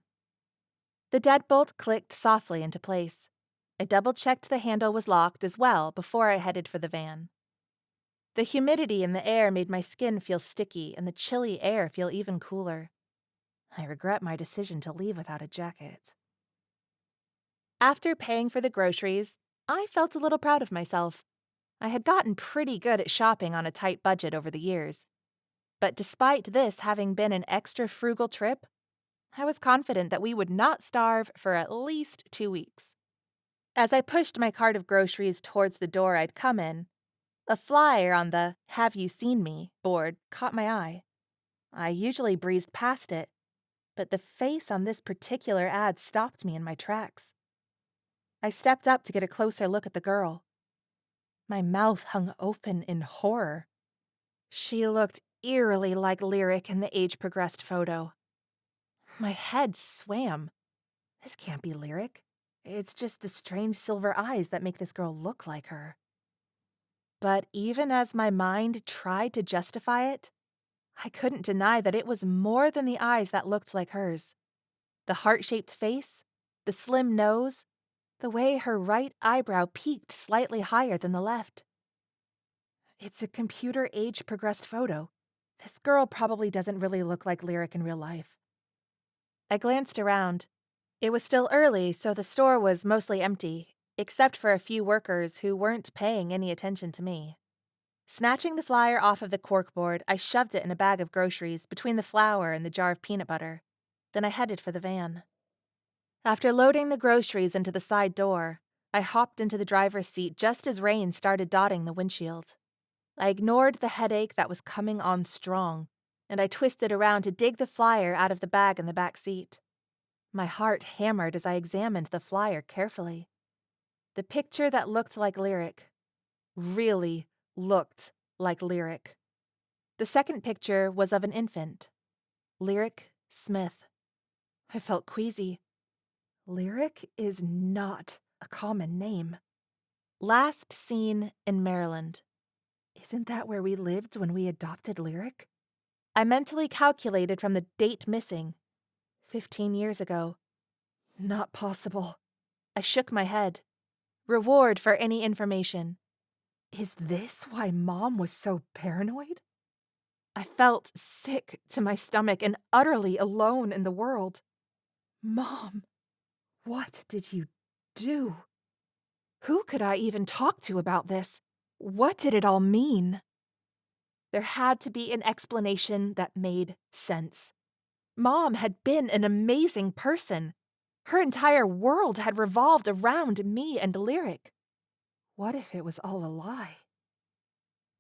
The deadbolt clicked softly into place. I double-checked the handle was locked as well before I headed for the van. The humidity in the air made my skin feel sticky and the chilly air feel even cooler. I regret my decision to leave without a jacket. After paying for the groceries, I felt a little proud of myself. I had gotten pretty good at shopping on a tight budget over the years. But despite this having been an extra frugal trip, I was confident that we would not starve for at least 2 weeks. As I pushed my cart of groceries towards the door I'd come in, a flyer on the "Have You Seen Me" board caught my eye. I usually breezed past it, but the face on this particular ad stopped me in my tracks. I stepped up to get a closer look at the girl. My mouth hung open in horror. She looked eerily like Lyric in the age-progressed photo. My head swam. This can't be Lyric. It's just the strange silver eyes that make this girl look like her. But even as my mind tried to justify it, I couldn't deny that it was more than the eyes that looked like hers. The heart-shaped face, the slim nose, the way her right eyebrow peaked slightly higher than the left. It's a computer age-progressed photo. This girl probably doesn't really look like Lyric in real life. I glanced around. It was still early, so the store was mostly empty, except for a few workers who weren't paying any attention to me. Snatching the flyer off of the corkboard, I shoved it in a bag of groceries between the flour and the jar of peanut butter. Then I headed for the van. After loading the groceries into the side door, I hopped into the driver's seat just as rain started dotting the windshield. I ignored the headache that was coming on strong, and I twisted around to dig the flyer out of the bag in the back seat. My heart hammered as I examined the flyer carefully. The picture that looked like Lyric really looked like Lyric. The second picture was of an infant. Lyric Smith. I felt queasy. Lyric is not a common name. Last seen in Maryland. Isn't that where we lived when we adopted Lyric? I mentally calculated from the date missing. 15 years ago. Not possible. I shook my head. Reward for any information. Is this why Mom was so paranoid? I felt sick to my stomach and utterly alone in the world. Mom, what did you do? Who could I even talk to about this? What did it all mean? There had to be an explanation that made sense. Mom had been an amazing person. Her entire world had revolved around me and Lyric. What if it was all a lie?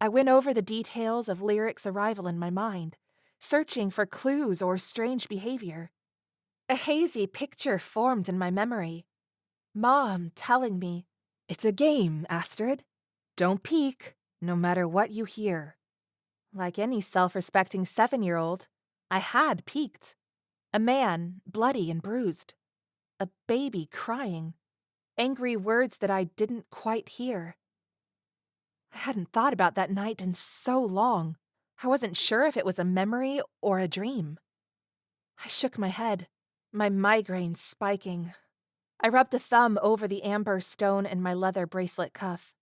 I went over the details of Lyric's arrival in my mind, searching for clues or strange behavior. A hazy picture formed in my memory. Mom telling me, "It's a game, Astrid. Don't peek, no matter what you hear." Like any self-respecting 7-year-old, I had peeked. A man, bloody and bruised. A baby crying. Angry words that I didn't quite hear. I hadn't thought about that night in so long. I wasn't sure if it was a memory or a dream. I shook my head, my migraine spiking. I rubbed a thumb over the amber stone in my leather bracelet cuff.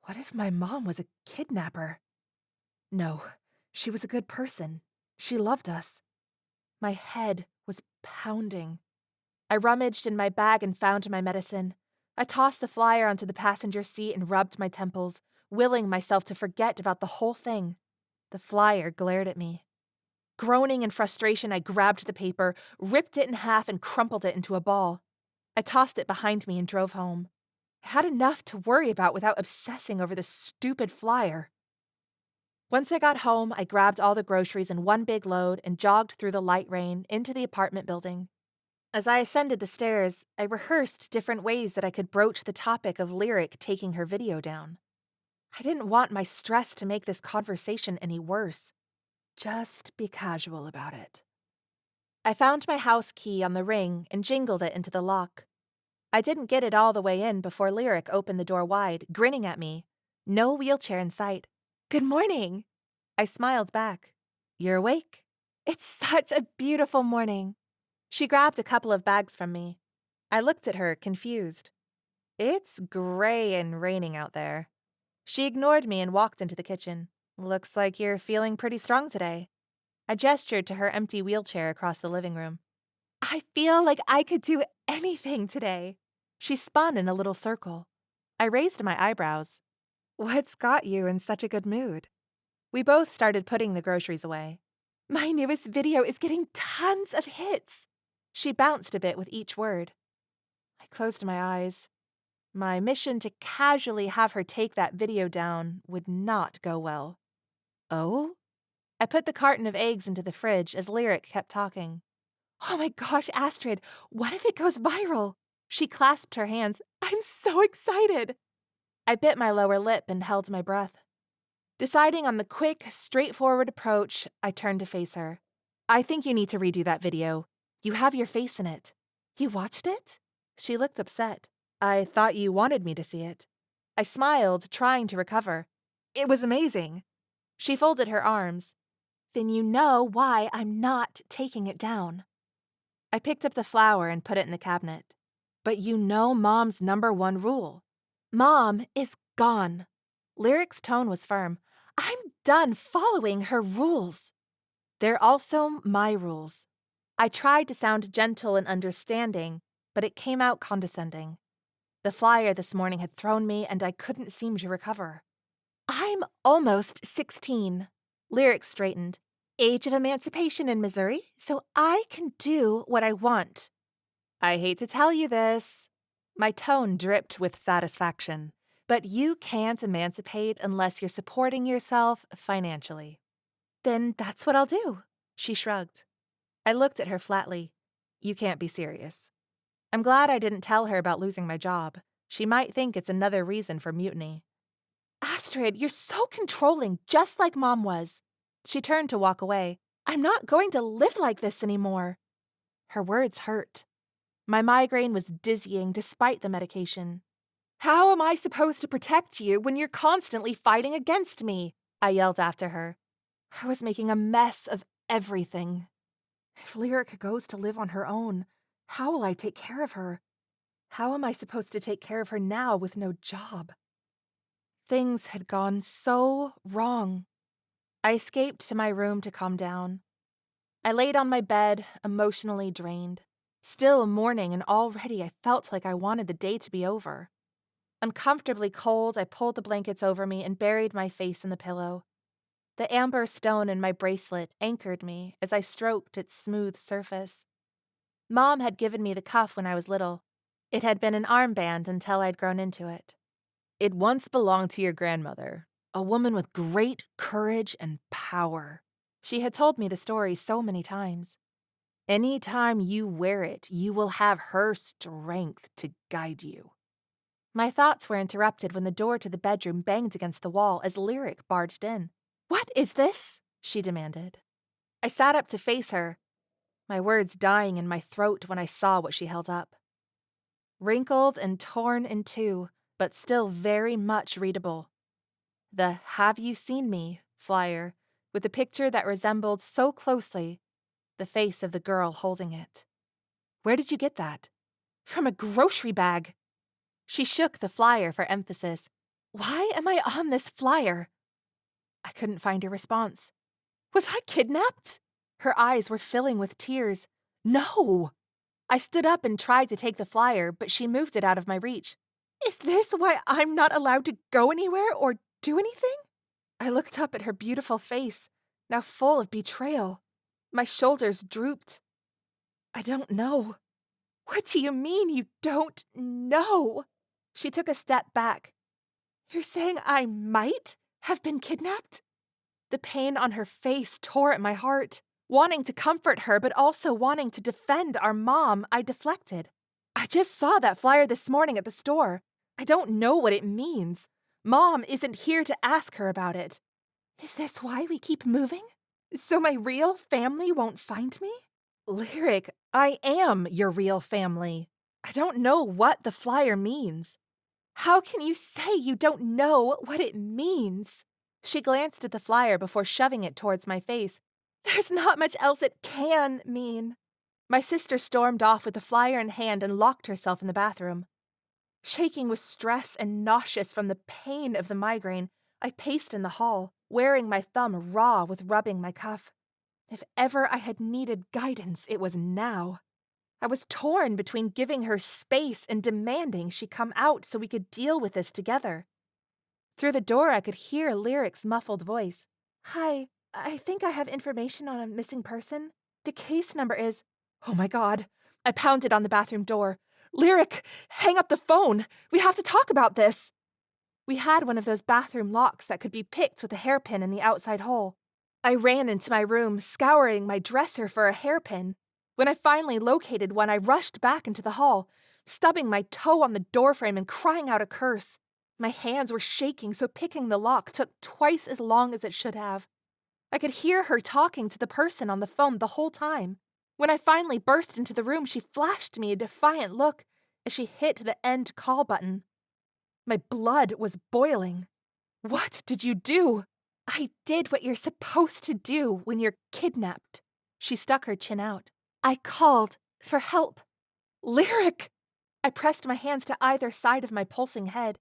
What if my mom was a kidnapper? No, she was a good person. She loved us. My head was pounding. I rummaged in my bag and found my medicine. I tossed the flyer onto the passenger seat and rubbed my temples, willing myself to forget about the whole thing. The flyer glared at me. Groaning in frustration, I grabbed the paper, ripped it in half, and crumpled it into a ball. I tossed it behind me and drove home. I had enough to worry about without obsessing over this stupid flyer. Once I got home, I grabbed all the groceries in one big load and jogged through the light rain into the apartment building. As I ascended the stairs, I rehearsed different ways that I could broach the topic of Lyric taking her video down. I didn't want my stress to make this conversation any worse. Just be casual about it. I found my house key on the ring and jingled it into the lock. I didn't get it all the way in before Lyric opened the door wide, grinning at me. No wheelchair in sight. "Good morning." I smiled back. "You're awake?" "It's such a beautiful morning." She grabbed a couple of bags from me. I looked at her, confused. "It's gray and raining out there." She ignored me and walked into the kitchen. "Looks like you're feeling pretty strong today." I gestured to her empty wheelchair across the living room. "I feel like I could do anything today." She spun in a little circle. I raised my eyebrows. "What's got you in such a good mood?" We both started putting the groceries away. "My newest video is getting tons of hits." She bounced a bit with each word. I closed my eyes. My mission to casually have her take that video down would not go well. "Oh?" I put the carton of eggs into the fridge as Lyric kept talking. "Oh my gosh, Astrid, what if it goes viral?" She clasped her hands. "I'm so excited." I bit my lower lip and held my breath. Deciding on the quick, straightforward approach, I turned to face her. "I think you need to redo that video. You have your face in it." "You watched it?" She looked upset. "I thought you wanted me to see it." I smiled, trying to recover. "It was amazing." She folded her arms. "Then you know why I'm not taking it down." I picked up the flower and put it in the cabinet. "But you know Mom's #1 rule. Mom is gone." Lyric's tone was firm. "I'm done following her rules." "They're also my rules." I tried to sound gentle and understanding, but it came out condescending. The flyer this morning had thrown me, and I couldn't seem to recover. "I'm almost 16. Lyric straightened. "Age of emancipation in Missouri, so I can do what I want." "I hate to tell you this." My tone dripped with satisfaction. "But you can't emancipate unless you're supporting yourself financially." "Then that's what I'll do." She shrugged. I looked at her flatly. "You can't be serious." I'm glad I didn't tell her about losing my job. She might think it's another reason for mutiny. "Astrid, you're so controlling, just like Mom was." She turned to walk away. "I'm not going to live like this anymore." Her words hurt. My migraine was dizzying despite the medication. "How am I supposed to protect you when you're constantly fighting against me?" I yelled after her. I was making a mess of everything. If Lyric goes to live on her own, how will I take care of her? How am I supposed to take care of her now with no job? Things had gone so wrong. I escaped to my room to calm down. I laid on my bed, emotionally drained. Still mourning, and already I felt like I wanted the day to be over. Uncomfortably cold, I pulled the blankets over me and buried my face in the pillow. The amber stone in my bracelet anchored me as I stroked its smooth surface. Mom had given me the cuff when I was little. It had been an armband until I'd grown into it. "It once belonged to your grandmother, a woman with great courage and power." She had told me the story so many times. "Any time you wear it, you will have her strength to guide you." My thoughts were interrupted when the door to the bedroom banged against the wall as Lyric barged in. "What is this?" she demanded. I sat up to face her, my words dying in my throat when I saw what she held up. Wrinkled and torn in two, but still very much readable. The "Have You Seen Me" flyer, with a picture that resembled so closely the face of the girl holding it. "Where did you get that?" "From a grocery bag." She shook the flyer for emphasis. "Why am I on this flyer?" I couldn't find a response. Was I kidnapped? Her eyes were filling with tears. "No!" I stood up and tried to take the flyer, but she moved it out of my reach. "Is this why I'm not allowed to go anywhere or do anything?" I looked up at her beautiful face, now full of betrayal. My shoulders drooped. "I don't know." What do you mean you don't know? She took a step back. You're saying I might have been kidnapped? The pain on her face tore at my heart. Wanting to comfort her, but also wanting to defend our mom, I deflected. I just saw that flyer this morning at the store. I don't know what it means. Mom isn't here to ask her about it. Is this why we keep moving? So my real family won't find me? Lyric, I am your real family. I don't know what the flyer means. How can you say you don't know what it means? She glanced at the flyer before shoving it towards my face. There's not much else it can mean. My sister stormed off with the flyer in hand and locked herself in the bathroom. Shaking with stress and nauseous from the pain of the migraine, I paced in the hall, wearing my thumb raw with rubbing my cuff. If ever I had needed guidance, it was now. I was torn between giving her space and demanding she come out so we could deal with this together. Through the door, I could hear Lyric's muffled voice. Hi, I think I have information on a missing person. The case number is... Oh my God. I pounded on the bathroom door. Lyric, hang up the phone. We have to talk about this. We had one of those bathroom locks that could be picked with a hairpin in the outside hole. I ran into my room, scouring my dresser for a hairpin. When I finally located one, I rushed back into the hall, stubbing my toe on the doorframe and crying out a curse. My hands were shaking, so picking the lock took twice as long as it should have. I could hear her talking to the person on the phone the whole time. When I finally burst into the room, she flashed me a defiant look as she hit the end call button. My blood was boiling. What did you do? I did what you're supposed to do when you're kidnapped. She stuck her chin out. I called for help. Lyric! I pressed my hands to either side of my pulsing head.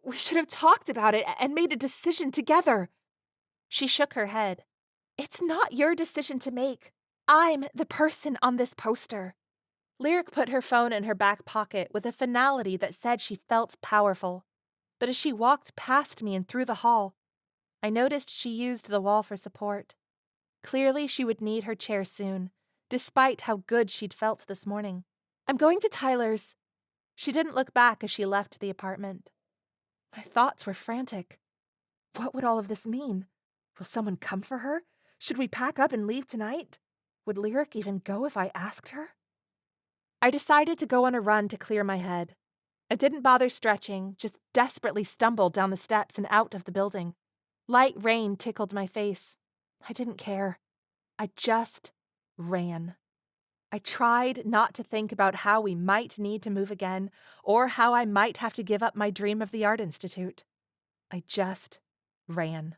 We should have talked about it and made a decision together. She shook her head. It's not your decision to make. I'm the person on this poster. Lyric put her phone in her back pocket with a finality that said she felt powerful. But as she walked past me and through the hall, I noticed she used the wall for support. Clearly, she would need her chair soon, despite how good she'd felt this morning. I'm going to Tyler's. She didn't look back as she left the apartment. My thoughts were frantic. What would all of this mean? Will someone come for her? Should we pack up and leave tonight? Would Lyric even go if I asked her? I decided to go on a run to clear my head. I didn't bother stretching, just desperately stumbled down the steps and out of the building. Light rain tickled my face. I didn't care. I just ran. I tried not to think about how we might need to move again, or how I might have to give up my dream of the Art Institute. I just ran.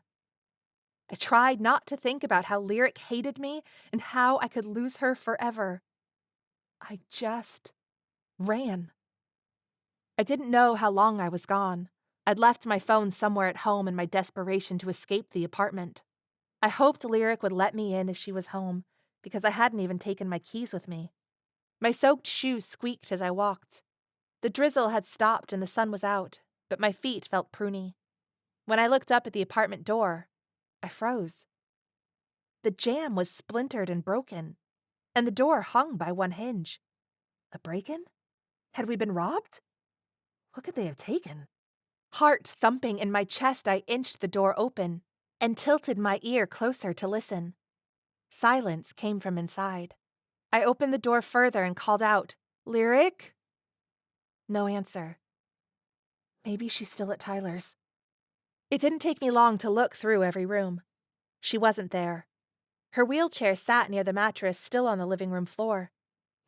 I tried not to think about how Lyric hated me and how I could lose her forever. I just ran. I didn't know how long I was gone. I'd left my phone somewhere at home in my desperation to escape the apartment. I hoped Lyric would let me in if she was home, because I hadn't even taken my keys with me. My soaked shoes squeaked as I walked. The drizzle had stopped and the sun was out, but my feet felt pruny. When I looked up at the apartment door, I froze. The jamb was splintered and broken, and the door hung by one hinge. A break-in? Had we been robbed? What could they have taken? Heart thumping in my chest, I inched the door open and tilted my ear closer to listen. Silence came from inside. I opened the door further and called out, Lyric? No answer. Maybe she's still at Tyler's. It didn't take me long to look through every room. She wasn't there. Her wheelchair sat near the mattress, still on the living room floor.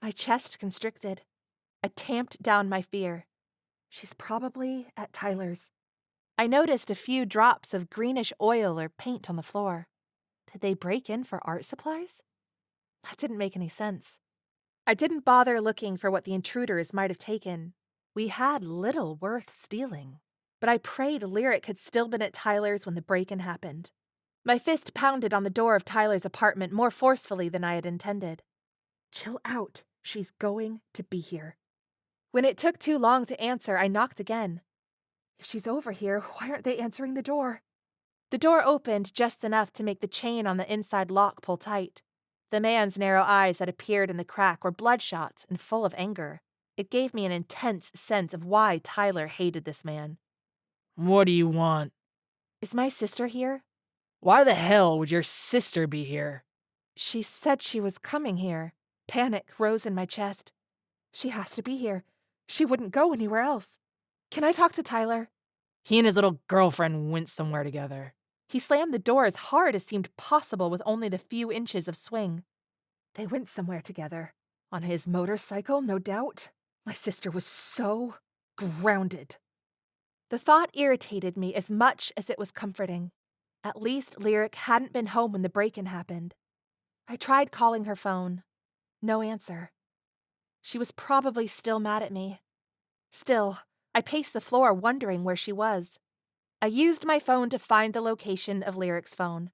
My chest constricted. I tamped down my fear. She's probably at Tyler's. I noticed a few drops of greenish oil or paint on the floor. Did they break in for art supplies? That didn't make any sense. I didn't bother looking for what the intruders might have taken. We had little worth stealing. But I prayed Lyric had still been at Tyler's when the break-in happened. My fist pounded on the door of Tyler's apartment more forcefully than I had intended. Chill out. She's going to be here. When it took too long to answer, I knocked again. If she's over here, why aren't they answering the door? The door opened just enough to make the chain on the inside lock pull tight. The man's narrow eyes that appeared in the crack were bloodshot and full of anger. It gave me an intense sense of why Tyler hated this man. What do you want? Is my sister here? Why the hell would your sister be here? She said she was coming here. Panic rose in my chest. She has to be here. She wouldn't go anywhere else. Can I talk to Tyler? He and his little girlfriend went somewhere together. He slammed the door as hard as seemed possible with only the few inches of swing. They went somewhere together. On his motorcycle, no doubt. My sister was so grounded. The thought irritated me as much as it was comforting. At least Lyric hadn't been home when the break-in happened. I tried calling her phone. No answer. She was probably still mad at me. Still, I paced the floor wondering where she was. I used my phone to find the location of Lyric's phone.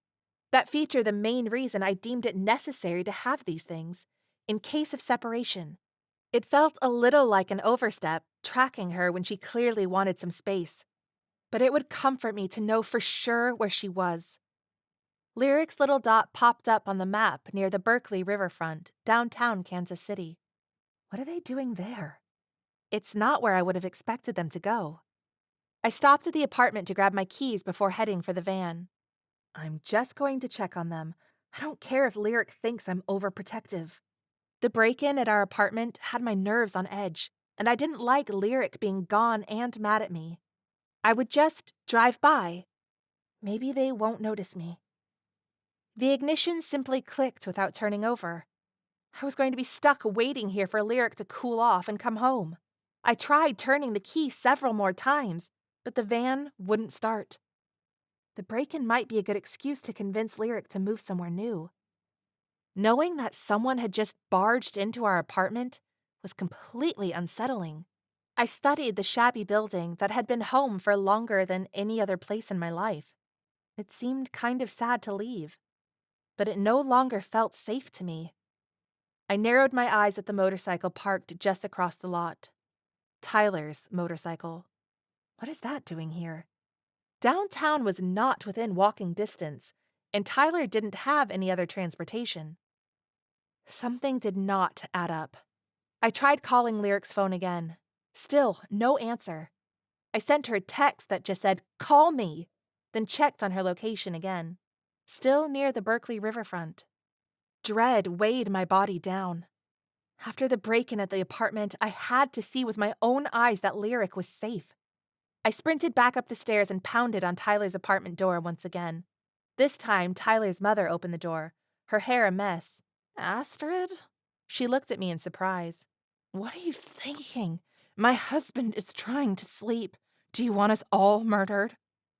That feature the main reason I deemed it necessary to have these things, in case of separation. It felt a little like an overstep, tracking her when she clearly wanted some space. But it would comfort me to know for sure where she was. Lyric's little dot popped up on the map near the Berkeley riverfront, downtown Kansas City. What are they doing there? It's not where I would have expected them to go. I stopped at the apartment to grab my keys before heading for the van. I'm just going to check on them. I don't care if Lyric thinks I'm overprotective. The break-in at our apartment had my nerves on edge, and I didn't like Lyric being gone and mad at me. I would just drive by. Maybe they won't notice me. The ignition simply clicked without turning over. I was going to be stuck waiting here for Lyric to cool off and come home. I tried turning the key several more times, but the van wouldn't start. The break-in might be a good excuse to convince Lyric to move somewhere new. Knowing that someone had just barged into our apartment was completely unsettling. I studied the shabby building that had been home for longer than any other place in my life. It seemed kind of sad to leave, but it no longer felt safe to me. I narrowed my eyes at the motorcycle parked just across the lot. Tyler's motorcycle. What is that doing here? Downtown was not within walking distance, and Tyler didn't have any other transportation. Something did not add up. I tried calling Lyric's phone again. Still, no answer. I sent her a text that just said, "Call me," then checked on her location again. Still near the Berkeley riverfront. Dread weighed my body down. After the break-in at the apartment, I had to see with my own eyes that Lyric was safe. I sprinted back up the stairs and pounded on Tyler's apartment door once again. This time, Tyler's mother opened the door, her hair a mess. "Astrid?" She looked at me in surprise. "What are you thinking? My husband is trying to sleep. Do you want us all murdered?"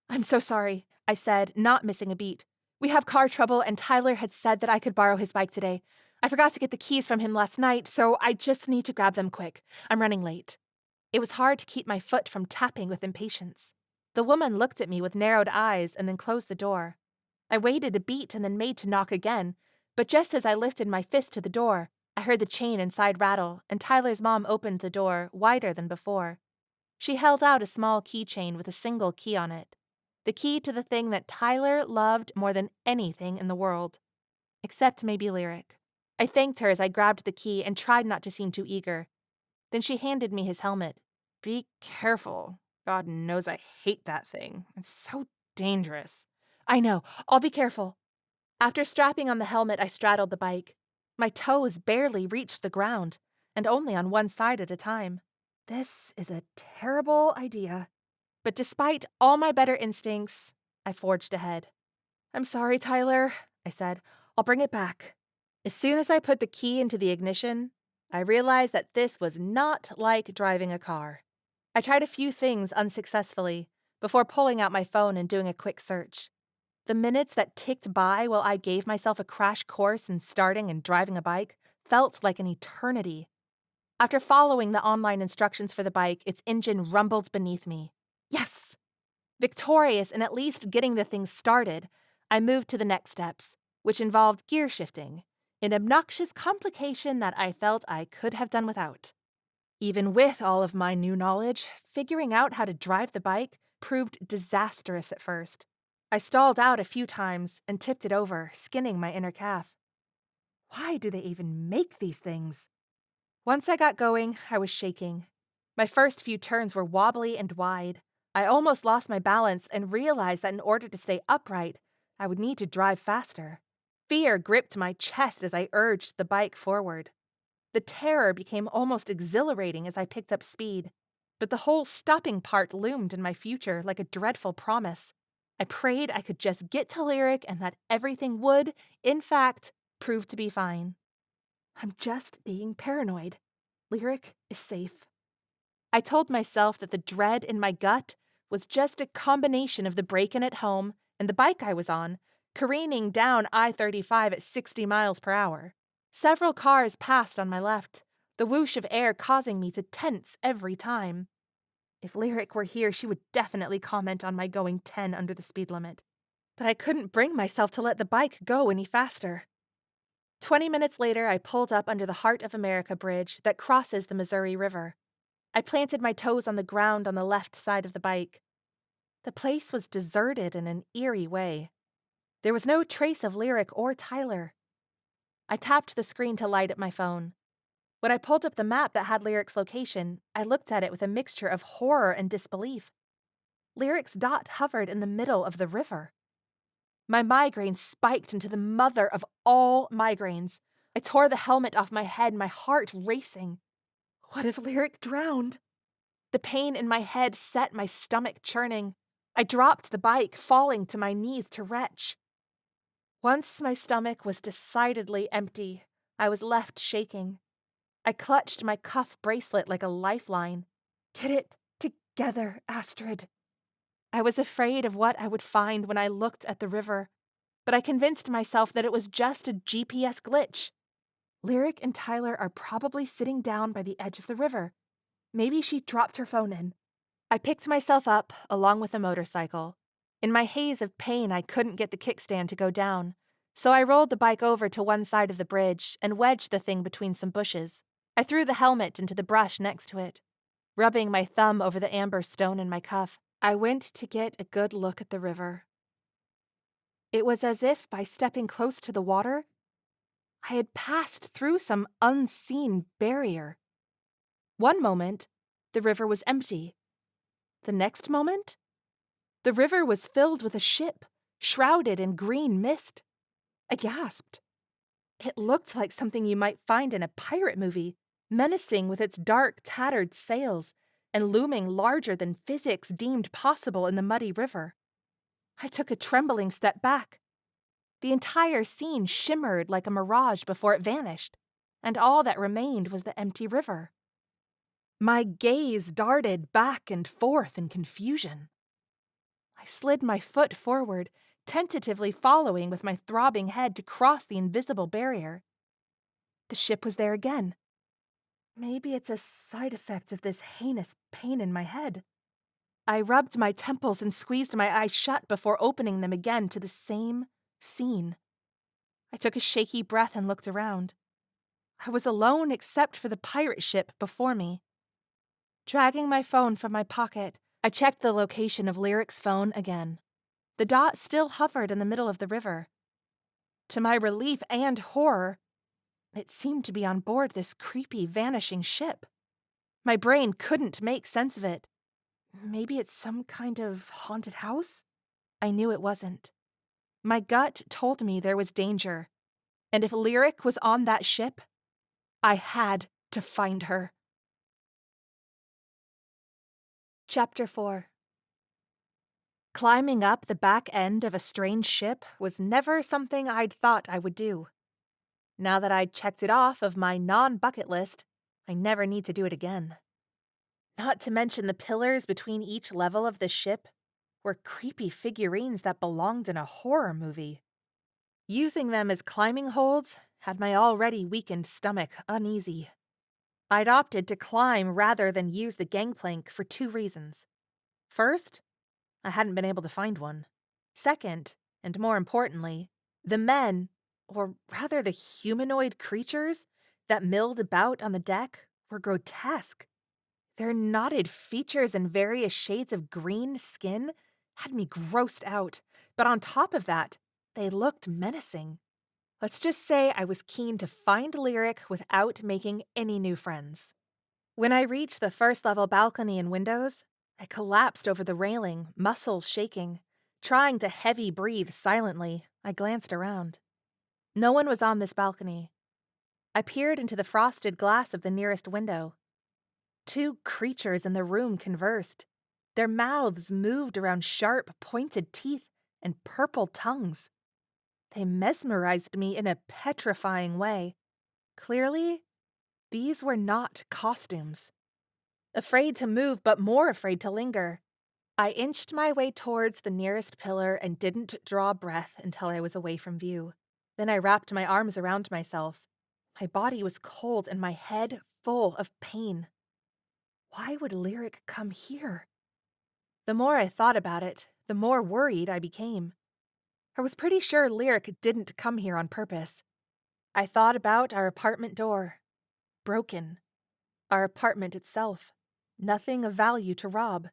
"I'm so sorry," I said, not missing a beat. "We have car trouble, and Tyler had said that I could borrow his bike today. I forgot to get the keys from him last night, so I just need to grab them quick. I'm running late." It was hard to keep my foot from tapping with impatience. The woman looked at me with narrowed eyes and then closed the door. I waited a beat and then made to knock again, but just as I lifted my fist to the door, I heard the chain inside rattle, and Tyler's mom opened the door wider than before. She held out a small keychain with a single key on it. The key to the thing that Tyler loved more than anything in the world. Except maybe Lyric. I thanked her as I grabbed the key and tried not to seem too eager. Then she handed me his helmet. "Be careful. God knows I hate that thing. It's so dangerous." "I know. I'll be careful." After strapping on the helmet, I straddled the bike. My toes barely reached the ground, and only on one side at a time. This is a terrible idea. But despite all my better instincts, I forged ahead. "I'm sorry, Tyler," I said. "I'll bring it back." As soon as I put the key into the ignition, I realized that this was not like driving a car. I tried a few things unsuccessfully before pulling out my phone and doing a quick search. The minutes that ticked by while I gave myself a crash course in starting and driving a bike felt like an eternity. After following the online instructions for the bike, its engine rumbled beneath me. Yes! Victorious in at least getting the thing started, I moved to the next steps, which involved gear shifting, an obnoxious complication that I felt I could have done without. Even with all of my new knowledge, figuring out how to drive the bike proved disastrous at first. I stalled out a few times and tipped it over, skinning my inner calf. Why do they even make these things? Once I got going, I was shaking. My first few turns were wobbly and wide. I almost lost my balance and realized that in order to stay upright, I would need to drive faster. Fear gripped my chest as I urged the bike forward. The terror became almost exhilarating as I picked up speed, but the whole stopping part loomed in my future like a dreadful promise. I prayed I could just get to Lyric and that everything would, in fact, prove to be fine. I'm just being paranoid. Lyric is safe. I told myself that the dread in my gut was just a combination of the break-in at home and the bike I was on, careening down I-35 at 60 miles per hour. Several cars passed on my left, the whoosh of air causing me to tense every time. If Lyric were here, she would definitely comment on my going 10 under the speed limit. But I couldn't bring myself to let the bike go any faster. 20 minutes later, I pulled up under the Heart of America bridge that crosses the Missouri River. I planted my toes on the ground on the left side of the bike. The place was deserted in an eerie way. There was no trace of Lyric or Tyler. I tapped the screen to light up my phone. When I pulled up the map that had Lyric's location, I looked at it with a mixture of horror and disbelief. Lyric's dot hovered in the middle of the river. My migraine spiked into the mother of all migraines. I tore the helmet off my head, my heart racing. What if Lyric drowned? The pain in my head set my stomach churning. I dropped the bike, falling to my knees to retch. Once my stomach was decidedly empty, I was left shaking. I clutched my cuff bracelet like a lifeline. Get it together, Astrid. I was afraid of what I would find when I looked at the river, but I convinced myself that it was just a GPS glitch. Lyric and Tyler are probably sitting down by the edge of the river. Maybe she dropped her phone in. I picked myself up, along with the motorcycle. In my haze of pain, I couldn't get the kickstand to go down, so I rolled the bike over to one side of the bridge and wedged the thing between some bushes. I threw the helmet into the brush next to it. Rubbing my thumb over the amber stone in my cuff, I went to get a good look at the river. It was as if, by stepping close to the water, I had passed through some unseen barrier. One moment, the river was empty. The next moment, the river was filled with a ship, shrouded in green mist. I gasped. It looked like something you might find in a pirate movie, menacing with its dark, tattered sails, and looming larger than physics deemed possible in the muddy river. I took a trembling step back. The entire scene shimmered like a mirage before it vanished, and all that remained was the empty river. My gaze darted back and forth in confusion. I slid my foot forward, tentatively following with my throbbing head to cross the invisible barrier. The ship was there again. Maybe it's a side effect of this heinous pain in my head. I rubbed my temples and squeezed my eyes shut before opening them again to the same scene. I took a shaky breath and looked around. I was alone except for the pirate ship before me. Dragging my phone from my pocket, I checked the location of Lyric's phone again. The dot still hovered in the middle of the river. To my relief and horror, it seemed to be on board this creepy, vanishing ship. My brain couldn't make sense of it. Maybe it's some kind of haunted house? I knew it wasn't. My gut told me there was danger, and if Lyric was on that ship, I had to find her. Chapter 4. Climbing up the back end of a strange ship was never something I'd thought I would do. Now that I'd checked it off of my non-bucket list, I never need to do it again. Not to mention the pillars between each level of the ship were creepy figurines that belonged in a horror movie. Using them as climbing holds had my already weakened stomach uneasy. I'd opted to climb rather than use the gangplank for 2 reasons. First, I hadn't been able to find one. Second, and more importantly, the men, or rather the humanoid creatures, that milled about on the deck were grotesque. Their knotted features and various shades of green skin had me grossed out, but on top of that, they looked menacing. Let's just say I was keen to find Lyric without making any new friends. When I reached the first-level balcony and windows, I collapsed over the railing, muscles shaking. Trying to heavy breathe silently, I glanced around. No one was on this balcony. I peered into the frosted glass of the nearest window. Two creatures in the room conversed. Their mouths moved around sharp, pointed teeth and purple tongues. They mesmerized me in a petrifying way. Clearly, these were not costumes. Afraid to move, but more afraid to linger, I inched my way towards the nearest pillar and didn't draw breath until I was away from view. Then I wrapped my arms around myself. My body was cold and my head full of pain. Why would Lyric come here? The more I thought about it, the more worried I became. I was pretty sure Lyric didn't come here on purpose. I thought about our apartment door. Broken. Our apartment itself. Nothing of value to rob.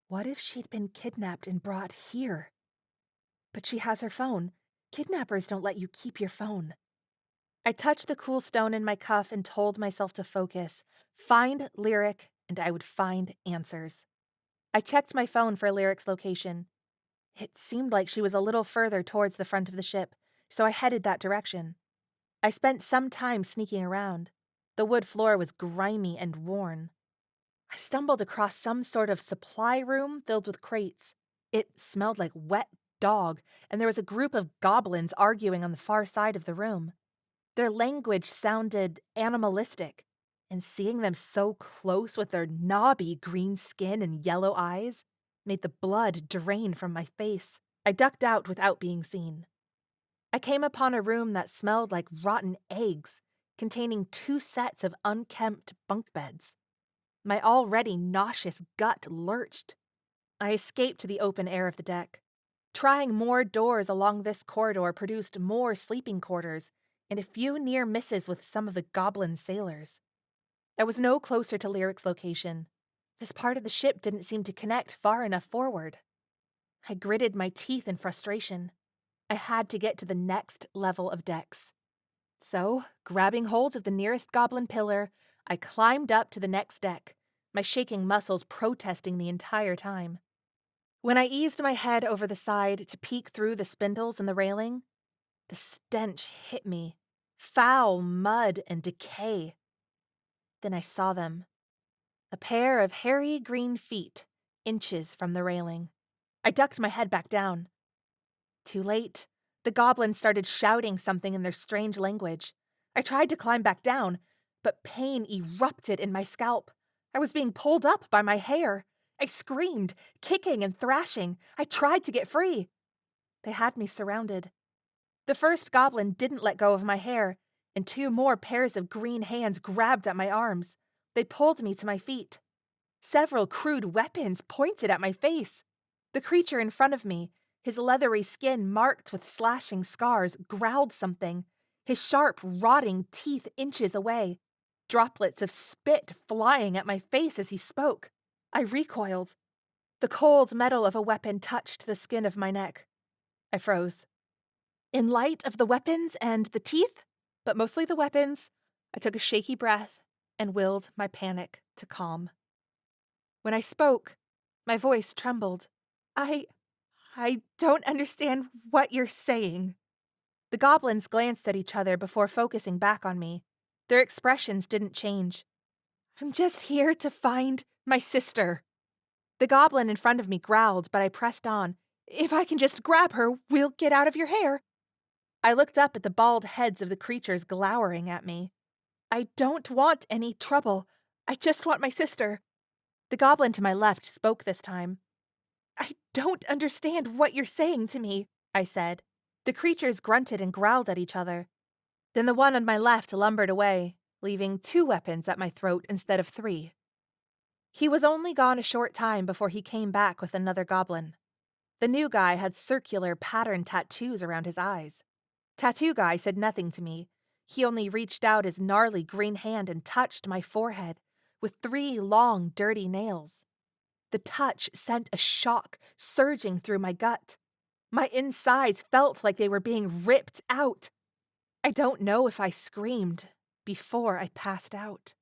What if she'd been kidnapped and brought here? But she has her phone. Kidnappers don't let you keep your phone. I touched the cool stone in my cuff and told myself to focus, find Lyric, and I would find answers. I checked my phone for Lyric's location. It seemed like she was a little further towards the front of the ship, so I headed that direction. I spent some time sneaking around. The wood floor was grimy and worn. I stumbled across some sort of supply room filled with crates. It smelled like wet dog, and there was a group of goblins arguing on the far side of the room. Their language sounded animalistic, and seeing them so close with their knobby green skin and yellow eyes made the blood drain from my face. I ducked out without being seen. I came upon a room that smelled like rotten eggs, containing 2 sets of unkempt bunk beds. My already nauseous gut lurched. I escaped to the open air of the deck. Trying more doors along this corridor produced more sleeping quarters and a few near misses with some of the goblin sailors. I was no closer to Lyric's location. This part of the ship didn't seem to connect far enough forward. I gritted my teeth in frustration. I had to get to the next level of decks. So, grabbing hold of the nearest goblin pillar, I climbed up to the next deck, my shaking muscles protesting the entire time. When I eased my head over the side to peek through the spindles in the railing, the stench hit me. Foul mud and decay. Then I saw them. A pair of hairy green feet, inches from the railing. I ducked my head back down. Too late. The goblins started shouting something in their strange language. I tried to climb back down, but pain erupted in my scalp. I was being pulled up by my hair. I screamed, kicking and thrashing. I tried to get free. They had me surrounded. The first goblin didn't let go of my hair, and 2 more pairs of green hands grabbed at my arms. They pulled me to my feet. Several crude weapons pointed at my face. The creature in front of me, his leathery skin marked with slashing scars, growled something, his sharp, rotting teeth inches away, droplets of spit flying at my face as he spoke. I recoiled. The cold metal of a weapon touched the skin of my neck. I froze. In light of the weapons and the teeth, but mostly the weapons, I took a shaky breath and willed my panic to calm. When I spoke, my voice trembled. I don't understand what you're saying. The goblins glanced at each other before focusing back on me. Their expressions didn't change. I'm just here to find my sister. The goblin in front of me growled, but I pressed on. If I can just grab her, we'll get out of your hair. I looked up at the bald heads of the creatures glowering at me. I don't want any trouble. I just want my sister. The goblin to my left spoke this time. I don't understand what you're saying to me, I said. The creatures grunted and growled at each other. Then the one on my left lumbered away, leaving 2 weapons at my throat instead of 3. He was only gone a short time before he came back with another goblin. The new guy had circular pattern tattoos around his eyes. Tattoo guy said nothing to me. He only reached out his gnarly green hand and touched my forehead with 3 long, dirty nails. The touch sent a shock surging through my gut. My insides felt like they were being ripped out. I don't know if I screamed before I passed out.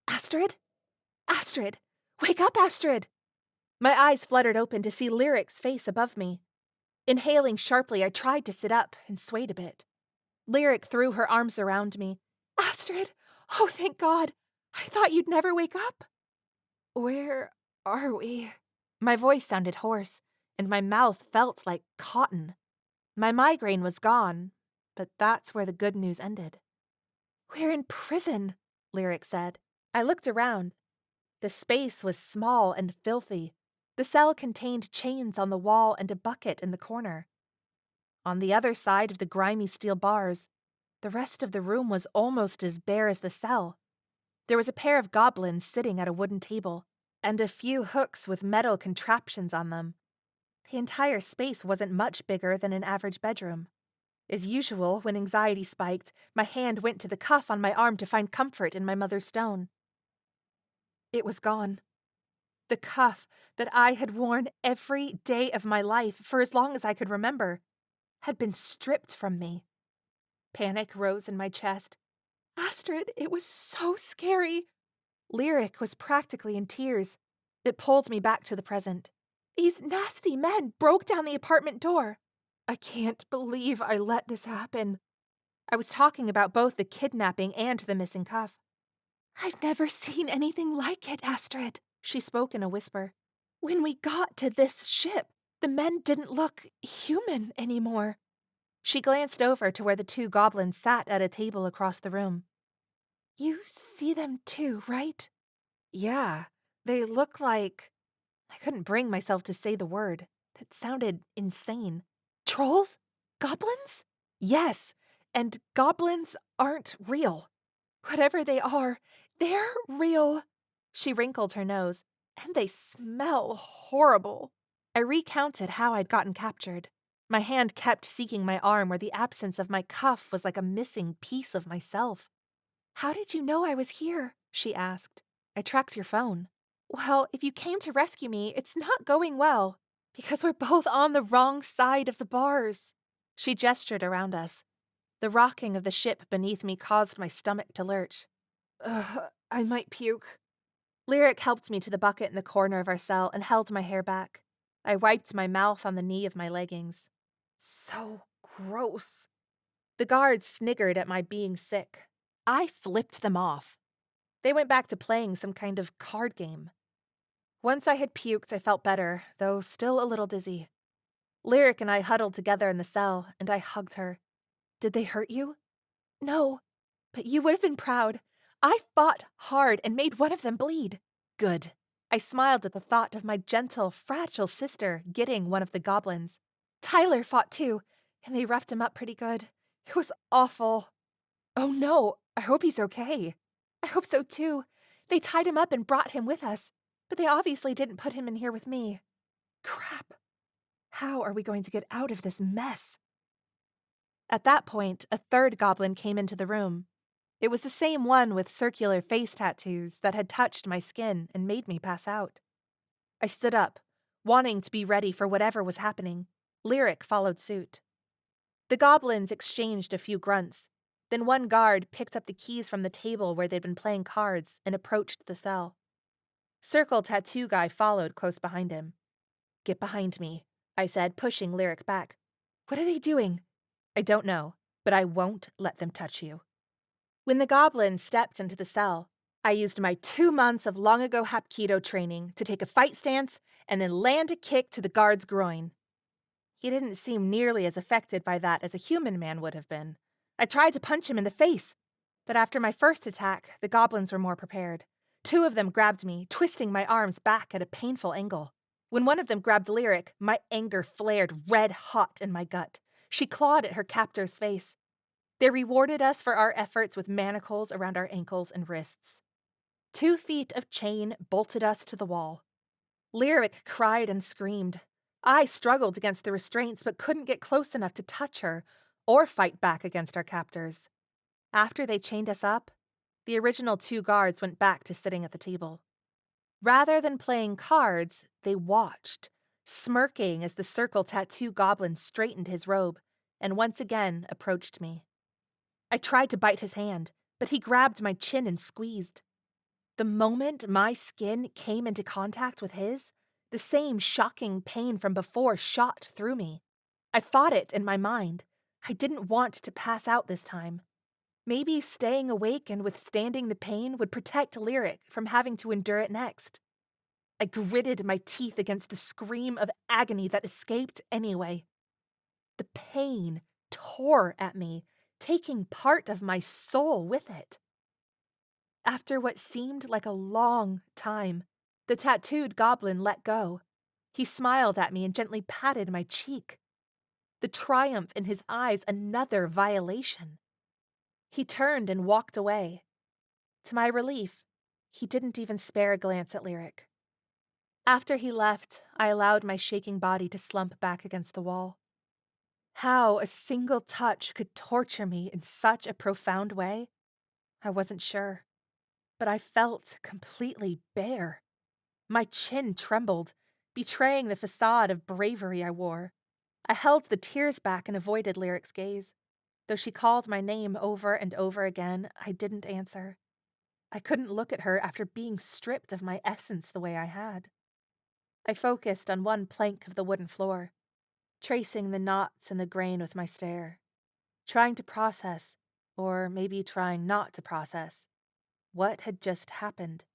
Astrid? Astrid! Wake up, Astrid! My eyes fluttered open to see Lyric's face above me. Inhaling sharply, I tried to sit up and swayed a bit. Lyric threw her arms around me. Astrid! Oh, thank God! I thought you'd never wake up. Where are we? My voice sounded hoarse, and my mouth felt like cotton. My migraine was gone, but that's where the good news ended. We're in prison, Lyric said. I looked around. The space was small and filthy. The cell contained chains on the wall and a bucket in the corner. On the other side of the grimy steel bars, the rest of the room was almost as bare as the cell. There was a pair of goblins sitting at a wooden table, and a few hooks with metal contraptions on them. The entire space wasn't much bigger than an average bedroom. As usual, when anxiety spiked, my hand went to the cuff on my arm to find comfort in my mother's stone. It was gone. The cuff that I had worn every day of my life for as long as I could remember had been stripped from me. Panic rose in my chest. Astrid, it was so scary. Lyric was practically in tears. It pulled me back to the present. These nasty men broke down the apartment door. I can't believe I let this happen. I was talking about both the kidnapping and the missing cuff. I've never seen anything like it, Astrid, she spoke in a whisper. When we got to this ship, the men didn't look human anymore. She glanced over to where the two goblins sat at a table across the room. You see them too, right? Yeah, they look like... I couldn't bring myself to say the word. That sounded insane. Trolls? Goblins? Yes, and goblins aren't real. Whatever they are, they're real. She wrinkled her nose, and they smell horrible. I recounted how I'd gotten captured. My hand kept seeking my arm where the absence of my cuff was like a missing piece of myself. How did you know I was here? She asked. I tracked your phone. Well, if you came to rescue me, it's not going well, because we're both on the wrong side of the bars. She gestured around us. The rocking of the ship beneath me caused my stomach to lurch. I might puke. Lyric helped me to the bucket in the corner of our cell and held my hair back. I wiped my mouth on the knee of my leggings. So gross. The guards sniggered at my being sick. I flipped them off. They went back to playing some kind of card game. Once I had puked, I felt better, though still a little dizzy. Lyric and I huddled together in the cell, and I hugged her. Did they hurt you? No, but you would have been proud. I fought hard and made one of them bleed. Good. I smiled at the thought of my gentle, fragile sister getting one of the goblins. Tyler fought too, and they roughed him up pretty good. It was awful. Oh no, I hope he's okay. I hope so too. They tied him up and brought him with us, but they obviously didn't put him in here with me. Crap. How are we going to get out of this mess? At that point, a third goblin came into the room. It was the same one with circular face tattoos that had touched my skin and made me pass out. I stood up, wanting to be ready for whatever was happening. Lyric followed suit. The goblins exchanged a few grunts. Then one guard picked up the keys from the table where they'd been playing cards and approached the cell. Circle Tattoo Guy followed close behind him. Get behind me, I said, pushing Lyric back. What are they doing? I don't know, but I won't let them touch you. When the goblin stepped into the cell, I used my 2 months of long-ago Hapkido training to take a fight stance and then land a kick to the guard's groin. He didn't seem nearly as affected by that as a human man would have been. I tried to punch him in the face, but after my first attack, the goblins were more prepared. 2 of them grabbed me, twisting my arms back at a painful angle. When one of them grabbed Lyric, my anger flared red hot in my gut. She clawed at her captor's face. They rewarded us for our efforts with manacles around our ankles and wrists. 2 feet of chain bolted us to the wall. Lyric cried and screamed. I struggled against the restraints but couldn't get close enough to touch her or fight back against our captors. After they chained us up, the original 2 guards went back to sitting at the table. Rather than playing cards, they watched, smirking as the circle tattoo goblin straightened his robe and once again approached me. I tried to bite his hand, but he grabbed my chin and squeezed. The moment my skin came into contact with his, the same shocking pain from before shot through me. I fought it in my mind. I didn't want to pass out this time. Maybe staying awake and withstanding the pain would protect Lyric from having to endure it next. I gritted my teeth against the scream of agony that escaped anyway. The pain tore at me, taking part of my soul with it. After what seemed like a long time, the tattooed goblin let go. He smiled at me and gently patted my cheek. The triumph in his eyes another violation. He turned and walked away. To my relief, he didn't even spare a glance at Lyric. After he left, I allowed my shaking body to slump back against the wall. How a single touch could torture me in such a profound way, I wasn't sure. But I felt completely bare. My chin trembled, betraying the facade of bravery I wore. I held the tears back and avoided Lyric's gaze. Though she called my name over and over again, I didn't answer. I couldn't look at her after being stripped of my essence the way I had. I focused on one plank of the wooden floor, tracing the knots in the grain with my stare, trying to process, or maybe trying not to process, what had just happened.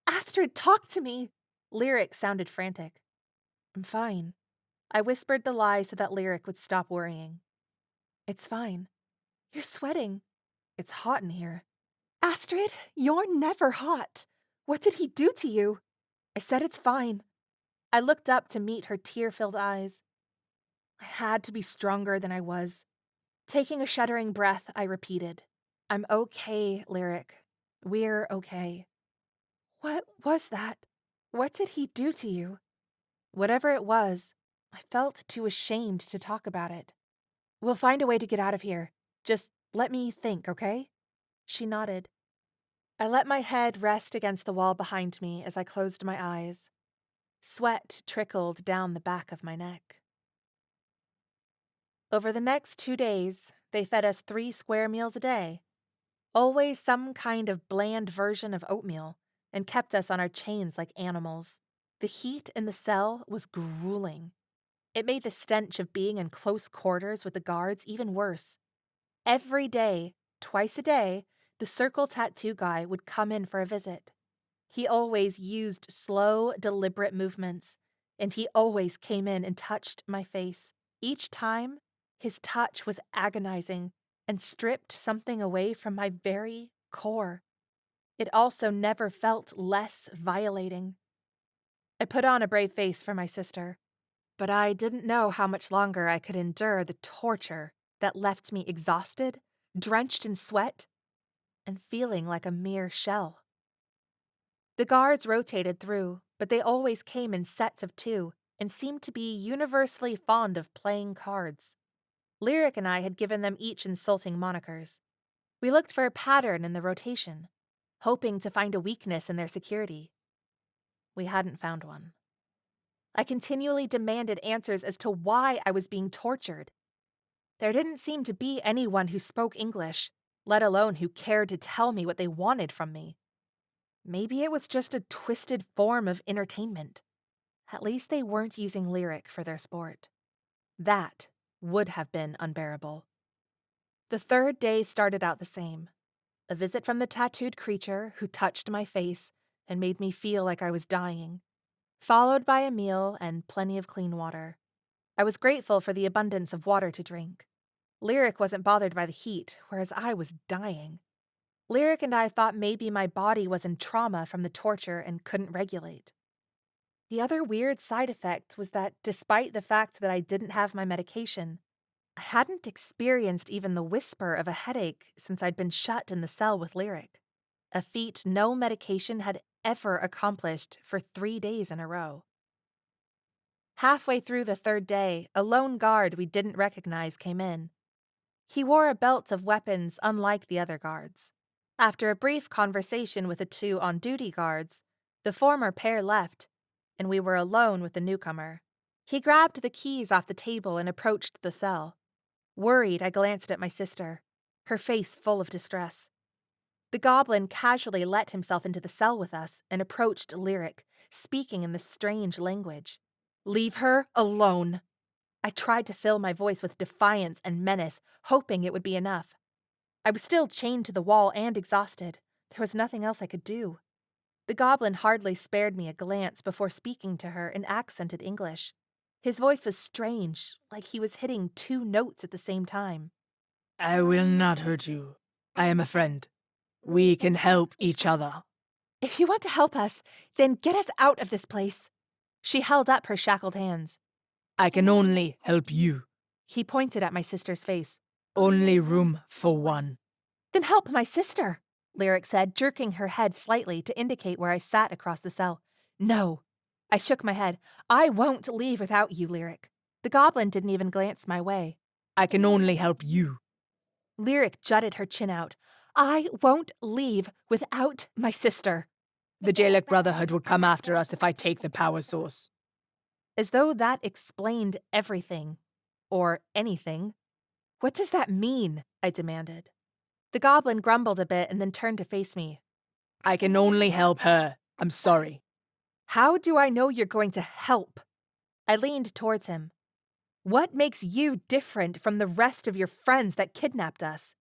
"Astrid, talk to me!" Lyric sounded frantic. "I'm fine." I whispered the lie so that Lyric would stop worrying. "It's fine." "You're sweating." "It's hot in here." "Astrid, you're never hot. What did he do to you?" I said it's fine. I looked up to meet her tear-filled eyes. I had to be stronger than I was. Taking a shuddering breath, I repeated, "I'm okay, Lyric. We're okay." "What was that? What did he do to you?" Whatever it was, I felt too ashamed to talk about it. "We'll find a way to get out of here. Just let me think, okay?" She nodded. I let my head rest against the wall behind me as I closed my eyes. Sweat trickled down the back of my neck. Over the next 2 days, they fed us 3 square meals a day. Always some kind of bland version of oatmeal, and kept us on our chains like animals. The heat in the cell was grueling. It made the stench of being in close quarters with the guards even worse. Every day, twice a day, the circle tattoo guy would come in for a visit. He always used slow, deliberate movements, and he always came in and touched my face. Each time, his touch was agonizing and stripped something away from my very core. It also never felt less violating. I put on a brave face for my sister, but I didn't know how much longer I could endure the torture that left me exhausted, drenched in sweat, and feeling like a mere shell. The guards rotated through, but they always came in sets of 2 and seemed to be universally fond of playing cards. Lyric and I had given them each insulting monikers. We looked for a pattern in the rotation, hoping to find a weakness in their security. We hadn't found one. I continually demanded answers as to why I was being tortured. There didn't seem to be anyone who spoke English, let alone who cared to tell me what they wanted from me. Maybe it was just a twisted form of entertainment. At least they weren't using Lyric for their sport. That would have been unbearable. The 3rd day started out the same. A visit from the tattooed creature who touched my face and made me feel like I was dying, followed by a meal and plenty of clean water. I was grateful for the abundance of water to drink. Lyric wasn't bothered by the heat, whereas I was dying. Lyric and I thought maybe my body was in trauma from the torture and couldn't regulate. The other weird side effect was that despite the fact that I didn't have my medication, I hadn't experienced even the whisper of a headache since I'd been shut in the cell with Lyric, a feat no medication had ever accomplished for 3 days in a row. Halfway through the 3rd day, a lone guard we didn't recognize came in. He wore a belt of weapons unlike the other guards. After a brief conversation with the 2 on-duty guards, the former pair left, and we were alone with the newcomer. He grabbed the keys off the table and approached the cell. Worried, I glanced at my sister, her face full of distress. The goblin casually let himself into the cell with us and approached Lyric, speaking in this strange language. "Leave her alone." I tried to fill my voice with defiance and menace, hoping it would be enough. I was still chained to the wall and exhausted. There was nothing else I could do. The goblin hardly spared me a glance before speaking to her in accented English. His voice was strange, like he was hitting two notes at the same time. I will not hurt you. I am a friend. We can help each other. "If you want to help us, then get us out of this place." She held up her shackled hands. I can only help you. He pointed at my sister's face. Only room for one. "Then help my sister," Lyric said, jerking her head slightly to indicate where I sat across the cell. "No." I shook my head. "I won't leave without you, Lyric." The goblin didn't even glance my way. I can only help you. Lyric jutted her chin out. "I won't leave without my sister." The Jalak Brotherhood will come after us if I take the power source. As though that explained everything. Or anything. "What does that mean?" I demanded. The goblin grumbled a bit and then turned to face me. I can only help her. I'm sorry. "How do I know you're going to help?" I leaned towards him. "What makes you different from the rest of your friends that kidnapped us?"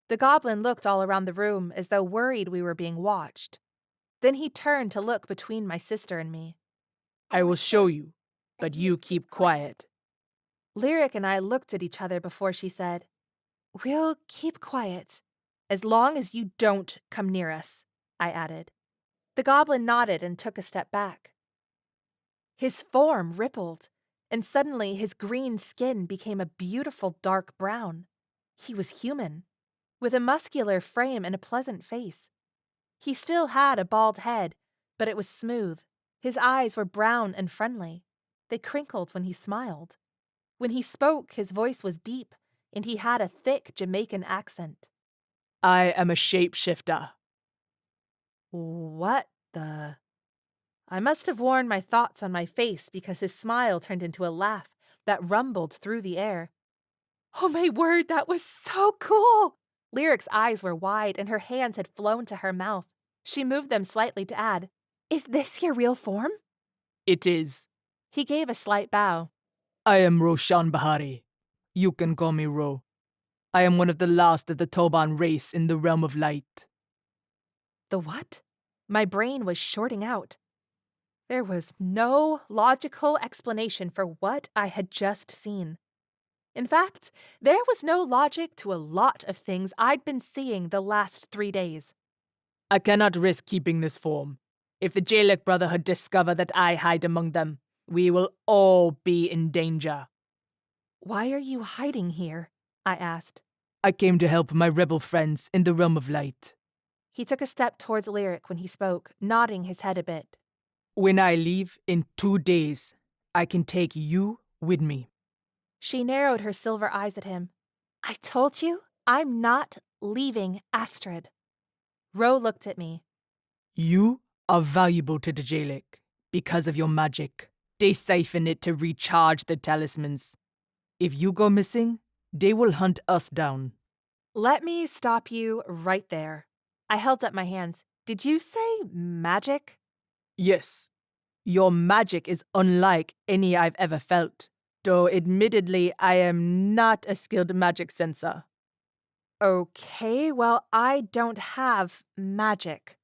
The goblin looked all around the room as though worried we were being watched. Then he turned to look between my sister and me. I will show you, but you keep quiet. Lyric and I looked at each other before she said, "We'll keep quiet, as long as you don't come near us," I added. The goblin nodded and took a step back. His form rippled, and suddenly his green skin became a beautiful dark brown. He was human, with a muscular frame and a pleasant face. He still had a bald head, but it was smooth. His eyes were brown and friendly. They crinkled when he smiled. When he spoke, his voice was deep, and he had a thick Jamaican accent. I am a shapeshifter. What the? I must have worn my thoughts on my face because his smile turned into a laugh that rumbled through the air. "Oh my word, that was so cool!" Lyric's eyes were wide and her hands had flown to her mouth. She moved them slightly to add, "Is this your real form?" It is. He gave a slight bow. I am Roshan Bahari. You can call me Ro. I am one of the last of the Toban race in the realm of light. The what? My brain was shorting out. There was no logical explanation for what I had just seen. In fact, there was no logic to a lot of things I'd been seeing the last 3 days. I cannot risk keeping this form. If the Jalak Brotherhood discover that I hide among them, we will all be in danger. "Why are you hiding here?" I asked. I came to help my rebel friends in the realm of light. He took a step towards Lyric when he spoke, nodding his head a bit. When I leave in 2 days, I can take you with me. She narrowed her silver eyes at him. "I told you, I'm not leaving Astrid." Ro looked at me. You are valuable to the Jalak because of your magic. They siphon it to recharge the talismans. If you go missing, they will hunt us down. "Let me stop you right there." I held up my hands. "Did you say magic?" Yes, your magic is unlike any I've ever felt, though admittedly I am not a skilled magic sensor. "Okay, well, I don't have magic."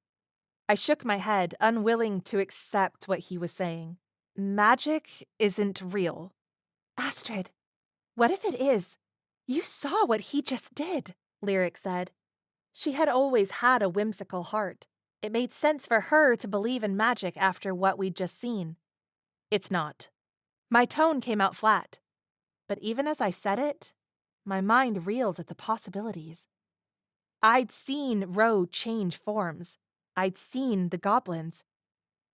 I shook my head, unwilling to accept what he was saying. "Magic isn't real." "Astrid, what if it is? You saw what he just did," Lyric said. She had always had a whimsical heart. It made sense for her to believe in magic after what we'd just seen. "It's not." My tone came out flat. But even as I said it, my mind reeled at the possibilities. I'd seen Ro change forms. I'd seen the goblins.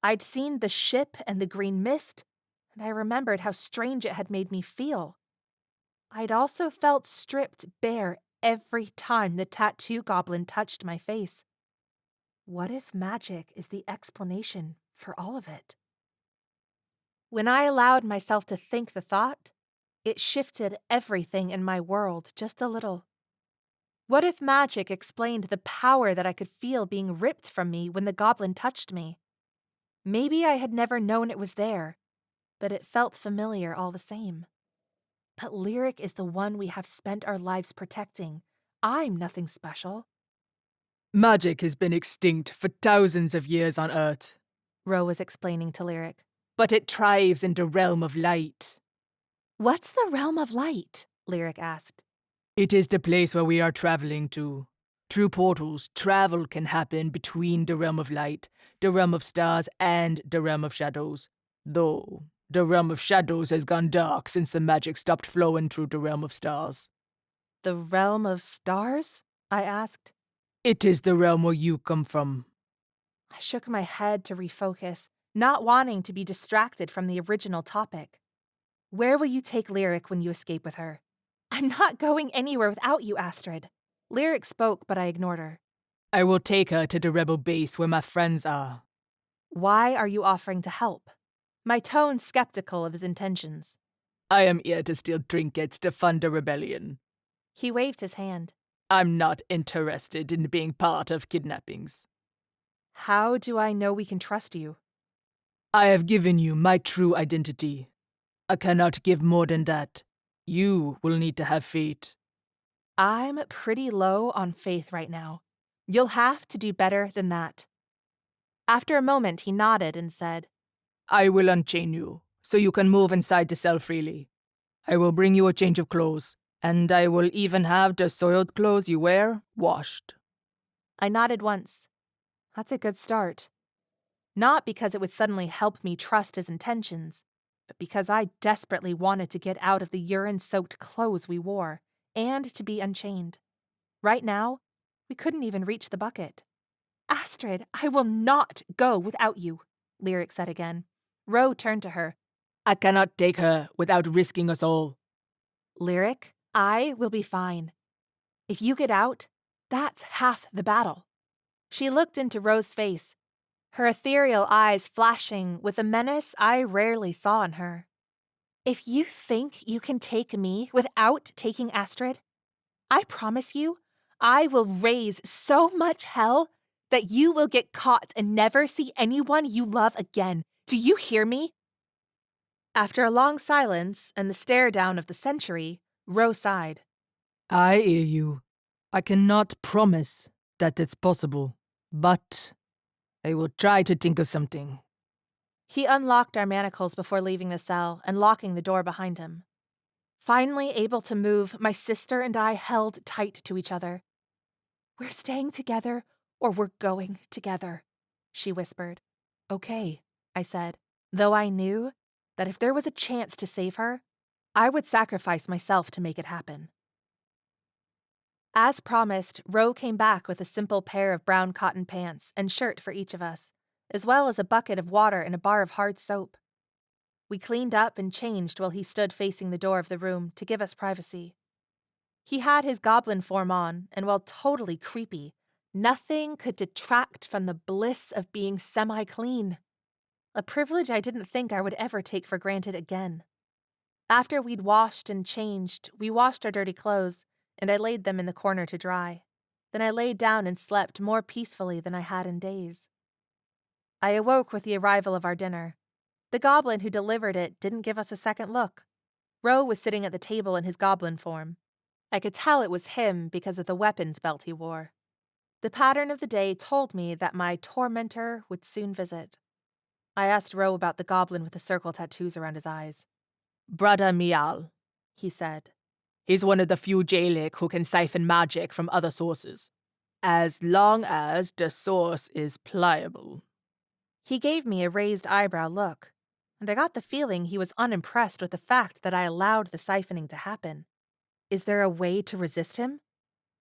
I'd seen the ship and the green mist, and I remembered how strange it had made me feel. I'd also felt stripped bare every time the tattoo goblin touched my face. What if magic is the explanation for all of it? When I allowed myself to think the thought, It shifted everything in my world just a little. What if magic explained the power that I could feel being ripped from me when the goblin touched me? Maybe I had never known it was there, but it felt familiar all the same. But Lyric is the one we have spent our lives protecting. I'm nothing special. Magic has been extinct for thousands of years on Earth, Ro was explaining to Lyric. but it thrives in the realm of light. What's the realm of light? Lyric asked. It is the place where we are traveling to. Through portals, travel can happen between the realm of light, the realm of stars, and the realm of shadows. Though, the realm of shadows has gone dark since the magic stopped flowing through the realm of stars. The realm of stars? I asked. It is the realm where you come from. I shook my head to refocus, not wanting to be distracted from the original topic. Where will you take Lyric when you escape with her? I'm not going anywhere without you, Astrid. Lyric spoke, but I ignored her. I will take her to the rebel base where my friends are. Why are you offering to help? My tone skeptical of his intentions. I am here to steal trinkets to fund the rebellion. He waved his hand. I'm not interested in being part of kidnappings. How do I know we can trust you? I have given you my true identity. I cannot give more than that. You will need to have faith. I'm pretty low on faith right now. You'll have to do better than that. After a moment, he nodded and said, I will unchain you, so you can move inside the cell freely. I will bring you a change of clothes, and I will even have the soiled clothes you wear washed. I nodded once. That's a good start. Not because it would suddenly help me trust his intentions, but because I desperately wanted to get out of the urine-soaked clothes we wore, and to be unchained. Right now, we couldn't even reach the bucket. Astrid, I will not go without you, Lyric said again. Ro turned to her. I cannot take her without risking us all. Lyric, I will be fine. If you get out, that's half the battle. She looked into Ro's face, her ethereal eyes flashing with a menace I rarely saw in her. If you think you can take me without taking Astrid, I promise you, I will raise so much hell that you will get caught and never see anyone you love again. Do you hear me? After a long silence and the stare down of the century, Ro sighed. I hear you. I cannot promise that it's possible, but I will try to think of something. He unlocked our manacles before leaving the cell and locking the door behind him. Finally able to move, my sister and I held tight to each other. We're staying together or we're going together, she whispered. Okay, I said, though I knew that if there was a chance to save her, I would sacrifice myself to make it happen. As promised, Ro came back with a simple pair of brown cotton pants and shirt for each of us, as well as a bucket of water and a bar of hard soap. We cleaned up and changed while he stood facing the door of the room to give us privacy. He had his goblin form on, and while totally creepy, nothing could detract from the bliss of being semi-clean. A privilege I didn't think I would ever take for granted again. After we'd washed and changed, we washed our dirty clothes, and I laid them in the corner to dry. Then I laid down and slept more peacefully than I had in days. I awoke with the arrival of our dinner. The goblin who delivered it didn't give us a second look. Ro was sitting at the table in his goblin form. I could tell it was him because of the weapons belt he wore. The pattern of the day told me that my tormentor would soon visit. I asked Ro about the goblin with the circle tattoos around his eyes. Brother Mial, He said. He's one of the few Jalak who can siphon magic from other sources, as long as the source is pliable. He gave me a raised eyebrow look, and I got the feeling he was unimpressed with the fact that I allowed the siphoning to happen. Is there a way to resist him?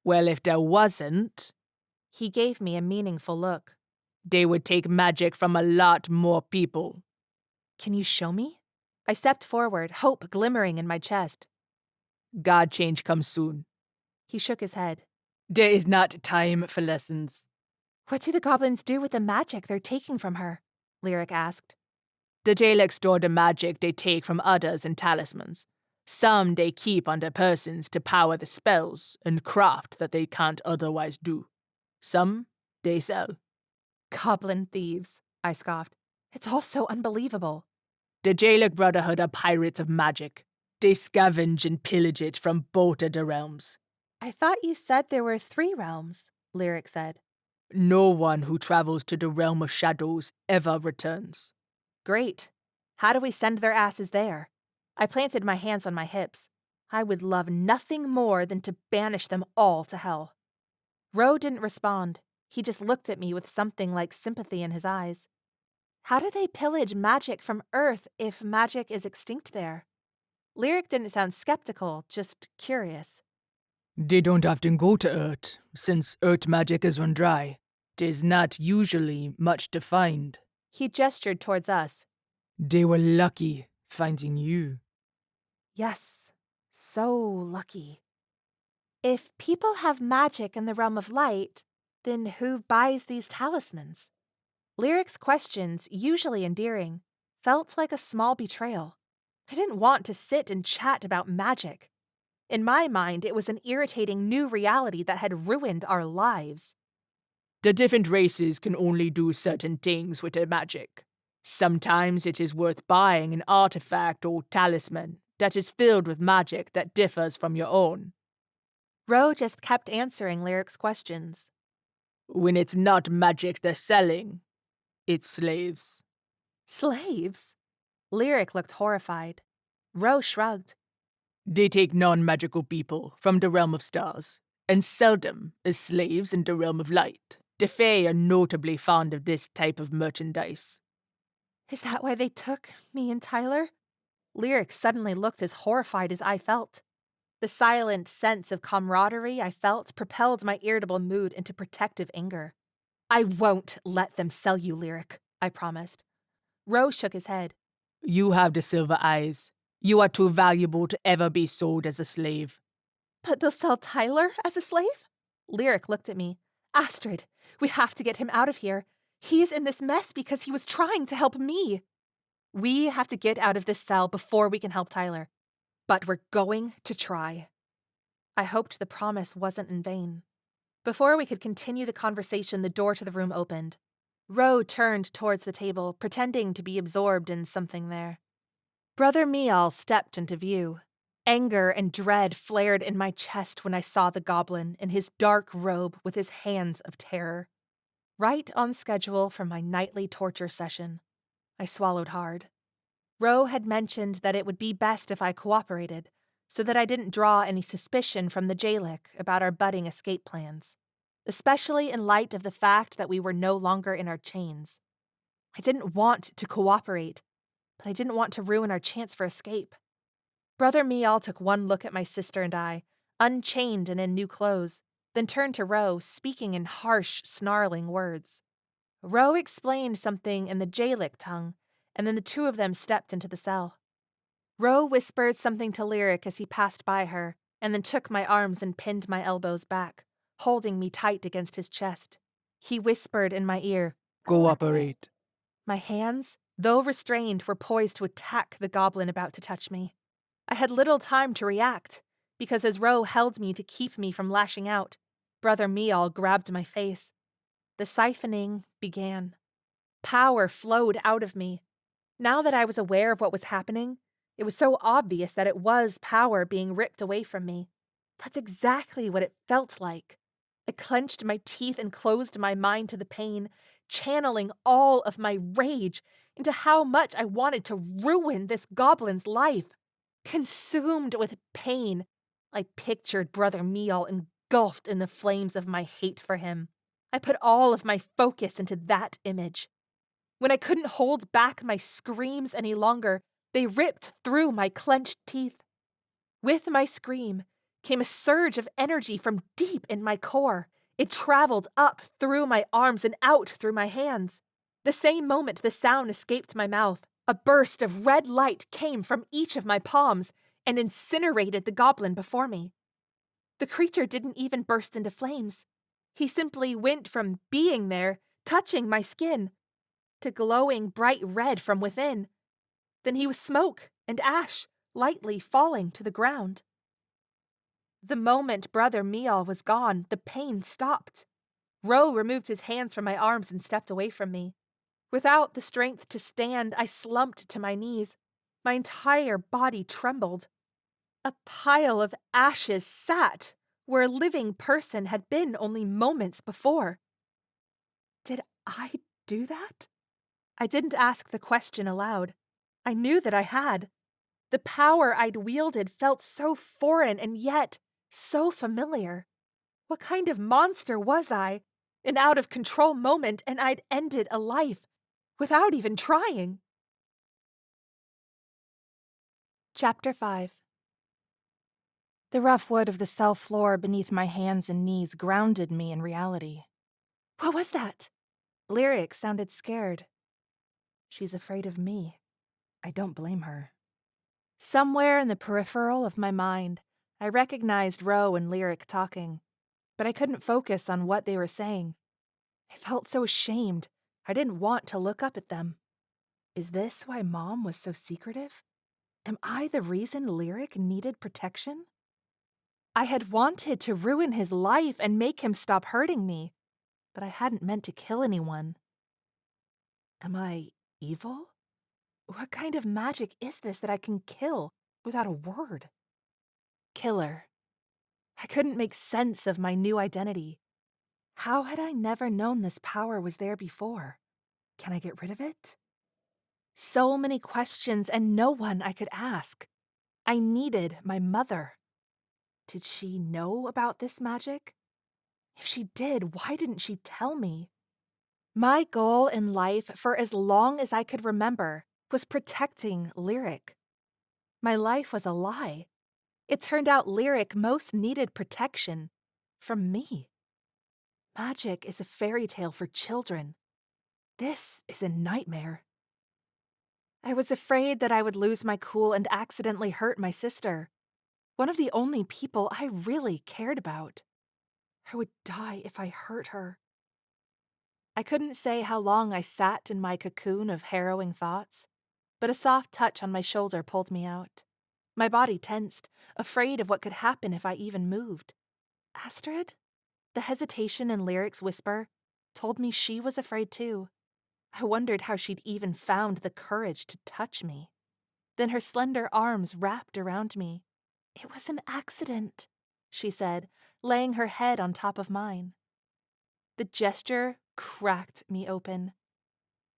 Well, if there wasn't, He gave me a meaningful look. they would take magic from a lot more people. Can you show me? I stepped forward, hope glimmering in my chest. God change comes soon. He shook his head. There is not time for lessons. What do the goblins do with the magic they're taking from her? Lyric asked. The Jalak store the magic they take from others in talismans. Some they keep on their persons to power the spells and craft that they can't otherwise do. Some they sell. Goblin thieves, I scoffed. It's all so unbelievable. The Jalak Brotherhood are pirates of magic. They scavenge and pillage it from both of the realms. I thought you said there were 3 realms, Lyric said. No one who travels to the realm of shadows ever returns. Great. How do we send their asses there? I planted my hands on my hips. I would love nothing more than to banish them all to hell. Ro didn't respond. He just looked at me with something like sympathy in his eyes. How do they pillage magic from Earth if magic is extinct there? Lyric didn't sound skeptical, just curious. They don't often go to Earth, since Earth magic is run dry. There's not usually much to find. He gestured towards us. They were lucky finding you. Yes, so lucky. If people have magic in the realm of light, then who buys these talismans? Lyric's questions, usually endearing, felt like a small betrayal. I didn't want to sit and chat about magic. In my mind, it was an irritating new reality that had ruined our lives. The different races can only do certain things with their magic. Sometimes it is worth buying an artifact or talisman that is filled with magic that differs from your own. Ro just kept answering Lyric's questions. When it's not magic they're selling, it's slaves. Slaves? Lyric looked horrified. Ro shrugged. They take non-magical people from the realm of stars and sell them as slaves in the realm of light. The Fae are notably fond of this type of merchandise. Is that why they took me and Tyler? Lyric suddenly looked as horrified as I felt. The silent sense of camaraderie I felt propelled my irritable mood into protective anger. I won't let them sell you, Lyric, I promised. Ro shook his head. You have the silver eyes. You are too valuable to ever be sold as a slave. But they'll sell Tyler as a slave? Lyric looked at me. Astrid, we have to get him out of here. He's in this mess because he was trying to help me. We have to get out of this cell before we can help Tyler. But we're going to try. I hoped the promise wasn't in vain. Before we could continue the conversation, the door to the room opened. Ro turned towards the table, pretending to be absorbed in something there. Brother Mial stepped into view. Anger and dread flared in my chest when I saw the goblin in his dark robe with his hands of terror. Right on schedule for my nightly torture session. I swallowed hard. Ro had mentioned that it would be best if I cooperated, so that I didn't draw any suspicion from the Jalak about our budding escape plans, especially in light of the fact that we were no longer in our chains. I didn't want to cooperate, but I didn't want to ruin our chance for escape. Brother Mial took one look at my sister and I, unchained and in new clothes, then turned to Ro, speaking in harsh, snarling words. Ro explained something in the Jalak tongue, and then the two of them stepped into the cell. Ro whispered something to Lyric as he passed by her, and then took my arms and pinned my elbows back, holding me tight against his chest. He whispered in my ear, Cooperate. My hands, though restrained, were poised to attack the goblin about to touch me. I had little time to react, because as Ro held me to keep me from lashing out, Brother Mial grabbed my face. The siphoning began. Power flowed out of me. Now that I was aware of what was happening, it was so obvious that it was power being ripped away from me. That's exactly what it felt like. I clenched my teeth and closed my mind to the pain, channeling all of my rage into how much I wanted to ruin this goblin's life. Consumed with pain, I pictured Brother Mial engulfed in the flames of my hate for him. I put all of my focus into that image. When I couldn't hold back my screams any longer, they ripped through my clenched teeth. With my scream came a surge of energy from deep in my core. It traveled up through my arms and out through my hands. The same moment the sound escaped my mouth, a burst of red light came from each of my palms and incinerated the goblin before me. The creature didn't even burst into flames. He simply went from being there, touching my skin, to glowing bright red from within. Then he was smoke and ash, lightly falling to the ground. The moment Brother Mial was gone, the pain stopped. Ro removed his hands from my arms and stepped away from me. Without the strength to stand, I slumped to my knees. My entire body trembled. A pile of ashes sat where a living person had been only moments before. Did I do that? I didn't ask the question aloud. I knew that I had. The power I'd wielded felt so foreign and yet so familiar. What kind of monster was I? An out-of-control moment and I'd ended a life without even trying. Chapter 5. The rough wood of the cell floor beneath my hands and knees grounded me in reality. What was that? Lyric sounded scared. She's afraid of me. I don't blame her. Somewhere in the peripheral of my mind, I recognized Ro and Lyric talking, but I couldn't focus on what they were saying. I felt so ashamed. I didn't want to look up at them. Is this why Mom was so secretive? Am I the reason Lyric needed protection? I had wanted to ruin his life and make him stop hurting me, but I hadn't meant to kill anyone. Am I evil? What kind of magic is this that I can kill without a word? Killer. I couldn't make sense of my new identity. How had I never known this power was there before? Can I get rid of it? So many questions and no one I could ask. I needed my mother. Did she know about this magic? If she did, why didn't she tell me? My goal in life, for as long as I could remember, was protecting Lyric. My life was a lie. It turned out Lyric most needed protection from me. Magic is a fairy tale for children. This is a nightmare. I was afraid that I would lose my cool and accidentally hurt my sister, one of the only people I really cared about. I would die if I hurt her. I couldn't say how long I sat in my cocoon of harrowing thoughts, but a soft touch on my shoulder pulled me out. My body tensed, afraid of what could happen if I even moved. Astrid? The hesitation in Lyric's whisper told me she was afraid too. I wondered how she'd even found the courage to touch me. Then her slender arms wrapped around me. It was an accident, she said, laying her head on top of mine. The gesture cracked me open.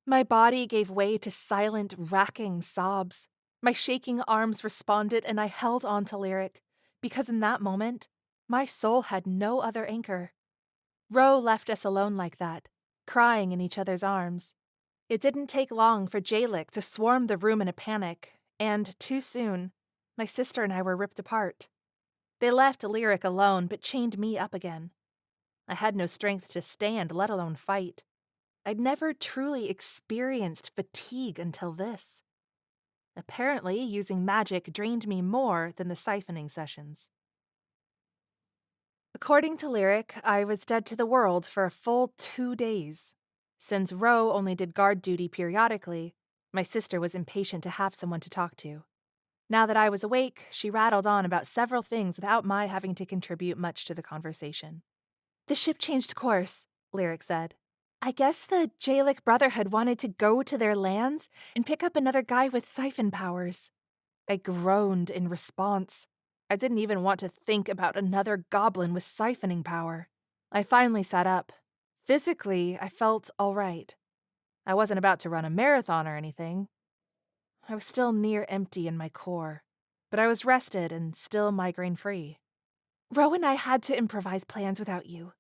My body gave way to silent, racking sobs. My shaking arms responded and I held on to Lyric, because in that moment, my soul had no other anchor. Ro left us alone like that, crying in each other's arms. It didn't take long for Jalak to swarm the room in a panic, and too soon, my sister and I were ripped apart. They left Lyric alone, but chained me up again. I had no strength to stand, let alone fight. I'd never truly experienced fatigue until this. Apparently, using magic drained me more than the siphoning sessions. According to Lyric, I was dead to the world for a full 2 days. Since Ro only did guard duty periodically, my sister was impatient to have someone to talk to. Now that I was awake, she rattled on about several things without my having to contribute much to the conversation. The ship changed course, Lyric said. I guess the Jalak Brotherhood wanted to go to their lands and pick up another guy with siphon powers. I groaned in response. I didn't even want to think about another goblin with siphoning power. I finally sat up. Physically, I felt all right. I wasn't about to run a marathon or anything. I was still near empty in my core, but I was rested and still migraine-free. Ro and I had to improvise plans without you.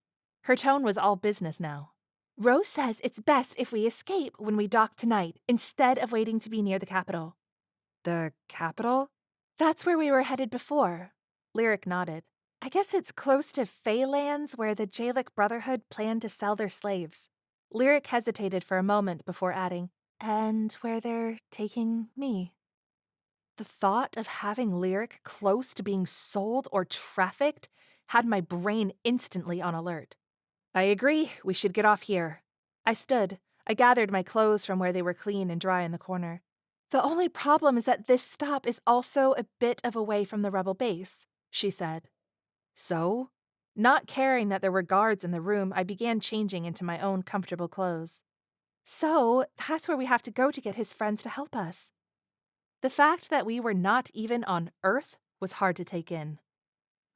Her tone was all business now. Ro says it's best if we escape when we dock tonight, instead of waiting to be near the capital. The capital? That's where we were headed before. Lyric nodded. I guess it's close to Feylands where the Jalak Brotherhood planned to sell their slaves. Lyric hesitated for a moment before adding, and where they're taking me. The thought of having Lyric close to being sold or trafficked had my brain instantly on alert. I agree, we should get off here. I stood. I gathered my clothes from where they were clean and dry in the corner. The only problem is that this stop is also a bit of a way from the rebel base, she said. So, not caring that there were guards in the room, I began changing into my own comfortable clothes. So, that's where we have to go to get his friends to help us. The fact that we were not even on Earth was hard to take in.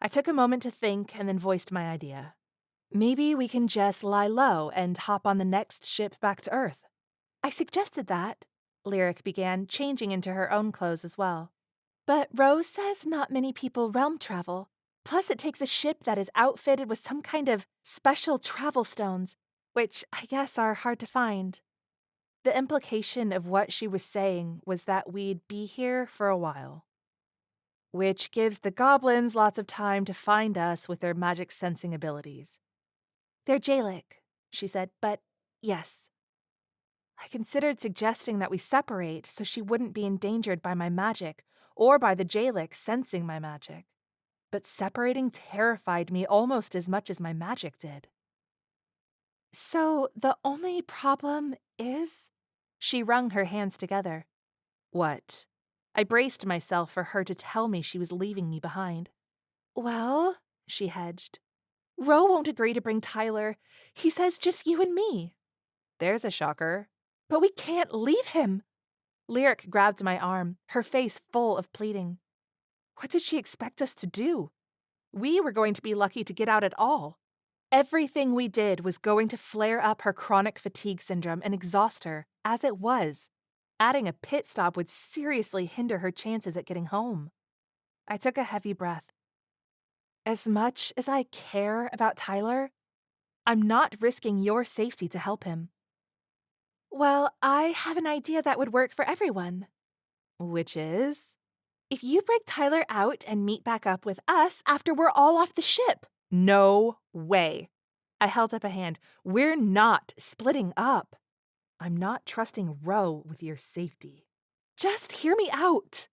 I took a moment to think and then voiced my idea. Maybe we can just lie low and hop on the next ship back to Earth. I suggested that. Lyric began, changing into her own clothes as well. But Rose says not many people realm travel. Plus, it takes a ship that is outfitted with some kind of special travel stones, which I guess are hard to find. The implication of what she was saying was that we'd be here for a while. Which gives the goblins lots of time to find us with their magic sensing abilities. They're Jalak, she said, but yes. I considered suggesting that we separate so she wouldn't be endangered by my magic or by the Jalak sensing my magic. But separating terrified me almost as much as my magic did. So the only problem is? She wrung her hands together. What? I braced myself for her to tell me she was leaving me behind. Well, she hedged. Ro won't agree to bring Tyler. He says just you and me. There's a shocker. But we can't leave him. Lyric grabbed my arm, her face full of pleading. What did she expect us to do? We were going to be lucky to get out at all. Everything we did was going to flare up her chronic fatigue syndrome and exhaust her, as it was. Adding a pit stop would seriously hinder her chances at getting home. I took a heavy breath. As much as I care about Tyler, I'm not risking your safety to help him. Well, I have an idea that would work for everyone. Which is? If you break Tyler out and meet back up with us after we're all off the ship. No way. I held up a hand. We're not splitting up. I'm not trusting Ro with your safety. Just hear me out.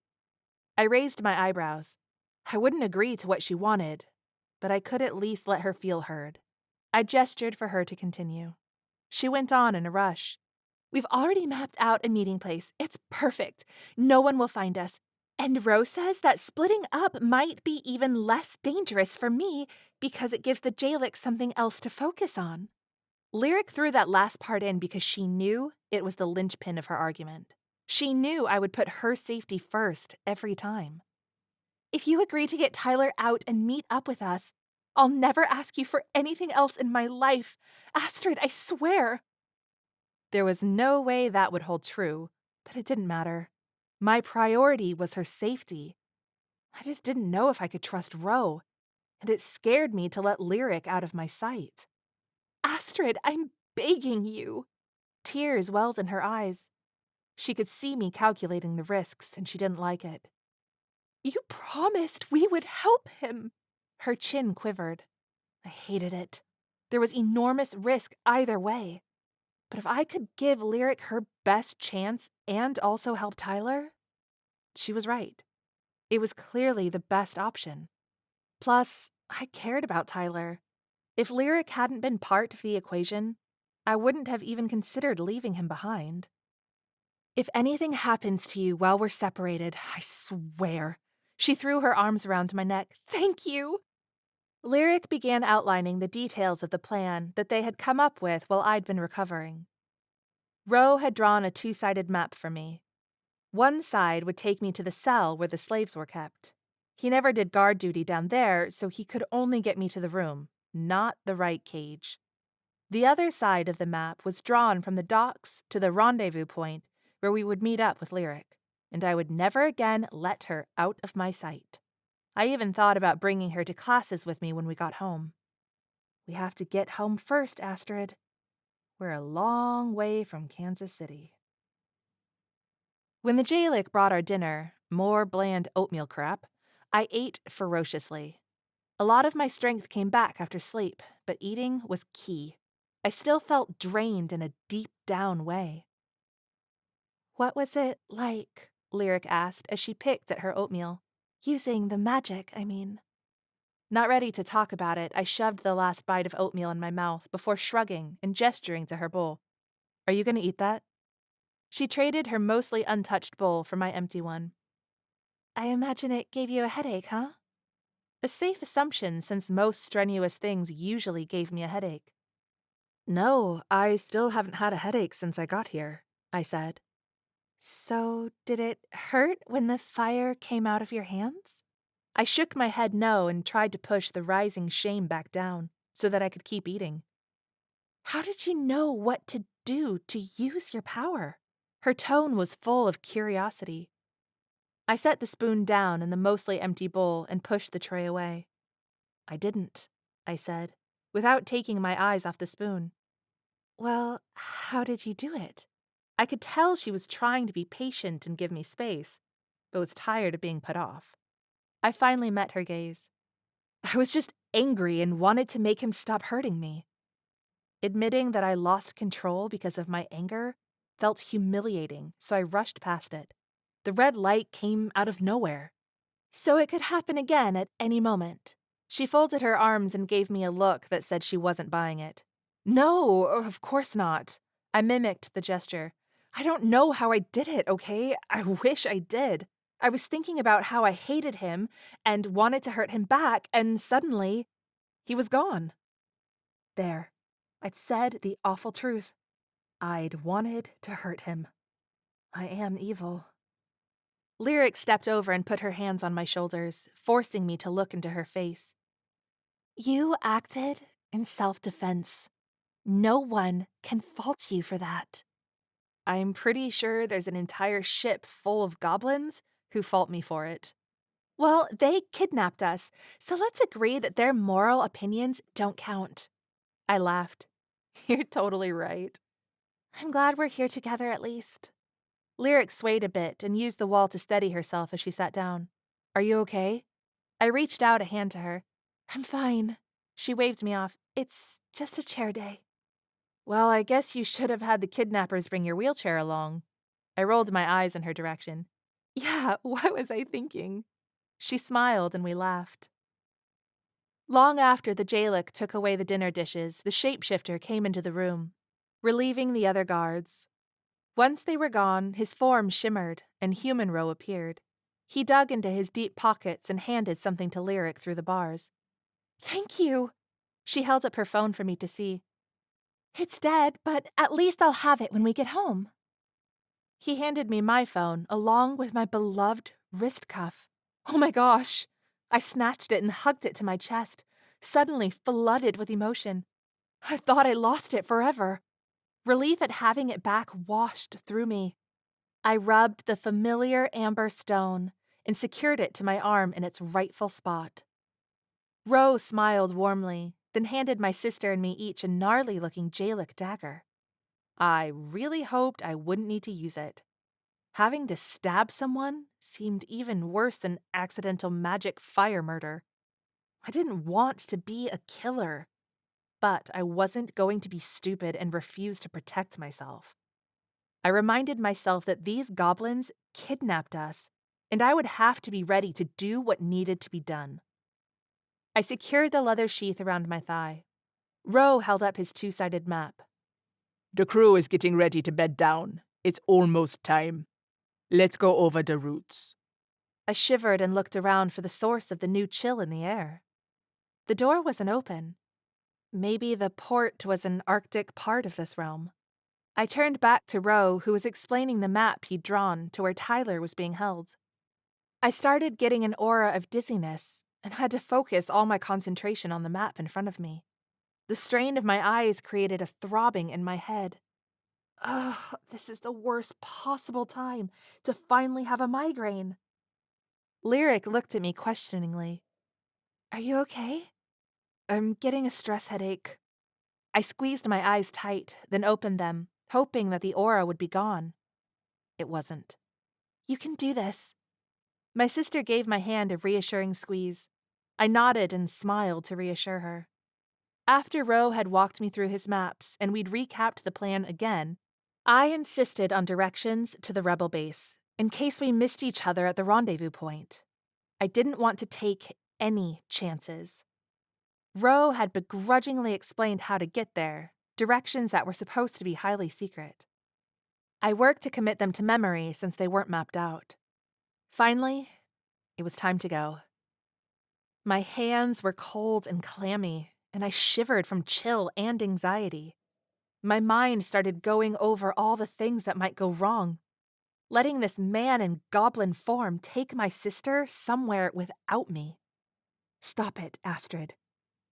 I raised my eyebrows. I wouldn't agree to what she wanted, but I could at least let her feel heard. I gestured for her to continue. She went on in a rush. We've already mapped out a meeting place. It's perfect. No one will find us. And Ro says that splitting up might be even less dangerous for me because it gives the Jalak something else to focus on. Lyric threw that last part in because she knew it was the linchpin of her argument. She knew I would put her safety first every time. If you agree to get Tyler out and meet up with us, I'll never ask you for anything else in my life. Astrid, I swear. There was no way that would hold true, but it didn't matter. My priority was her safety. I just didn't know if I could trust Ro, and it scared me to let Lyric out of my sight. Astrid, I'm begging you. Tears welled in her eyes. She could see me calculating the risks, and she didn't like it. You promised we would help him. Her chin quivered. I hated it. There was enormous risk either way. But if I could give Lyric her best chance and also help Tyler, she was right. It was clearly the best option. Plus, I cared about Tyler. If Lyric hadn't been part of the equation, I wouldn't have even considered leaving him behind. If anything happens to you while we're separated, I swear. She threw her arms around my neck. Thank you. Lyric began outlining the details of the plan that they had come up with while I'd been recovering. Ro had drawn a two-sided map for me. One side would take me to the cell where the slaves were kept. He never did guard duty down there, so he could only get me to the room, not the right cage. The other side of the map was drawn from the docks to the rendezvous point where we would meet up with Lyric, and I would never again let her out of my sight. I even thought about bringing her to classes with me when we got home. We have to get home first, Astrid. We're a long way from Kansas City. When the Jalak brought our dinner, more bland oatmeal crap, I ate ferociously. A lot of my strength came back after sleep, but eating was key. I still felt drained in a deep-down way. What was it like? Lyric asked as she picked at her oatmeal. Using the magic, I mean. Not ready to talk about it, I shoved the last bite of oatmeal in my mouth before shrugging and gesturing to her bowl. Are you going to eat that? She traded her mostly untouched bowl for my empty one. I imagine it gave you a headache, huh? A safe assumption since most strenuous things usually gave me a headache. No, I still haven't had a headache since I got here, I said. So, did it hurt when the fire came out of your hands? I shook my head no and tried to push the rising shame back down so that I could keep eating. How did you know what to do to use your power? Her tone was full of curiosity. I set the spoon down in the mostly empty bowl and pushed the tray away. I didn't, I said, without taking my eyes off the spoon. Well, how did you do it? I could tell she was trying to be patient and give me space, but was tired of being put off. I finally met her gaze. I was just angry and wanted to make him stop hurting me. Admitting that I lost control because of my anger felt humiliating, so I rushed past it. The red light came out of nowhere. So it could happen again at any moment. She folded her arms and gave me a look that said she wasn't buying it. No, of course not. I mimicked the gesture. I don't know how I did it, okay? I wish I did. I was thinking about how I hated him and wanted to hurt him back, and suddenly, he was gone. There. I'd said the awful truth. I'd wanted to hurt him. I am evil. Lyric stepped over and put her hands on my shoulders, forcing me to look into her face. You acted in self-defense. No one can fault you for that. I'm pretty sure there's an entire ship full of goblins who fault me for it. Well, they kidnapped us, so let's agree that their moral opinions don't count. I laughed. You're totally right. I'm glad we're here together at least. Lyric swayed a bit and used the wall to steady herself as she sat down. Are you okay? I reached out a hand to her. I'm fine. She waved me off. It's just a chair day. Well, I guess you should have had the kidnappers bring your wheelchair along. I rolled my eyes in her direction. Yeah, what was I thinking? She smiled and we laughed. Long after the Jalak took away the dinner dishes, the shapeshifter came into the room, relieving the other guards. Once they were gone, his form shimmered, and Human Row appeared. He dug into his deep pockets and handed something to Lyric through the bars. Thank you. She held up her phone for me to see. It's dead, but at least I'll have it when we get home. He handed me my phone, along with my beloved wrist cuff. Oh my gosh! I snatched it and hugged it to my chest, suddenly flooded with emotion. I thought I lost it forever. Relief at having it back washed through me. I rubbed the familiar amber stone and secured it to my arm in its rightful spot. Rose smiled warmly, then handed my sister and me each a gnarly-looking Jalak dagger. I really hoped I wouldn't need to use it. Having to stab someone seemed even worse than accidental magic fire murder. I didn't want to be a killer, but I wasn't going to be stupid and refuse to protect myself. I reminded myself that these goblins kidnapped us, and I would have to be ready to do what needed to be done. I secured the leather sheath around my thigh. Ro held up his two-sided map. The crew is getting ready to bed down. It's almost time. Let's go over the routes. I shivered and looked around for the source of the new chill in the air. The door wasn't open. Maybe the port was an Arctic part of this realm. I turned back to Ro, who was explaining the map he'd drawn to where Tyler was being held. I started getting an aura of dizziness and had to focus all my concentration on the map in front of me. The strain of my eyes created a throbbing in my head. Ugh, this is the worst possible time to finally have a migraine. Lyric looked at me questioningly. Are you okay? I'm getting a stress headache. I squeezed my eyes tight, then opened them, hoping that the aura would be gone. It wasn't. You can do this. My sister gave my hand a reassuring squeeze. I nodded and smiled to reassure her. After Ro had walked me through his maps and we'd recapped the plan again, I insisted on directions to the rebel base, in case we missed each other at the rendezvous point. I didn't want to take any chances. Ro had begrudgingly explained how to get there, directions that were supposed to be highly secret. I worked to commit them to memory since they weren't mapped out. Finally, it was time to go. My hands were cold and clammy, and I shivered from chill and anxiety. My mind started going over all the things that might go wrong. Letting this man in goblin form take my sister somewhere without me. Stop it, Astrid.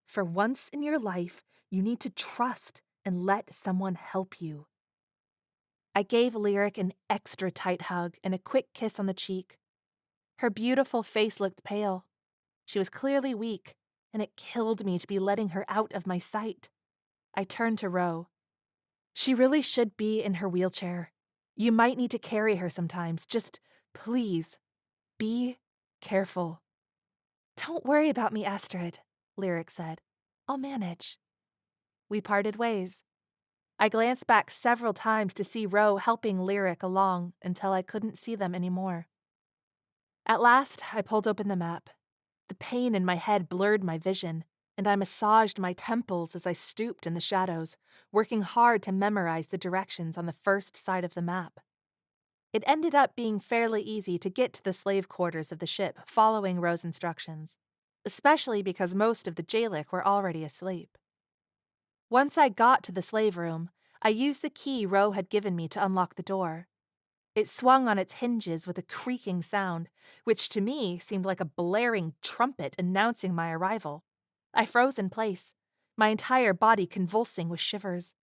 For once in your life, you need to trust and let someone help you. I gave Lyric an extra tight hug and a quick kiss on the cheek. Her beautiful face looked pale. She was clearly weak, and it killed me to be letting her out of my sight. I turned to Ro. She really should be in her wheelchair. You might need to carry her sometimes. Just, please, be careful. Don't worry about me, Astrid, Lyric said. I'll manage. We parted ways. I glanced back several times to see Ro helping Lyric along until I couldn't see them anymore. At last, I pulled open the map. The pain in my head blurred my vision, and I massaged my temples as I stooped in the shadows, working hard to memorize the directions on the first side of the map. It ended up being fairly easy to get to the slave quarters of the ship following Ro's instructions, especially because most of the Jalak were already asleep. Once I got to the slave room, I used the key Ro had given me to unlock the door. It swung on its hinges with a creaking sound, which to me seemed like a blaring trumpet announcing my arrival. I froze in place, my entire body convulsing with shivers.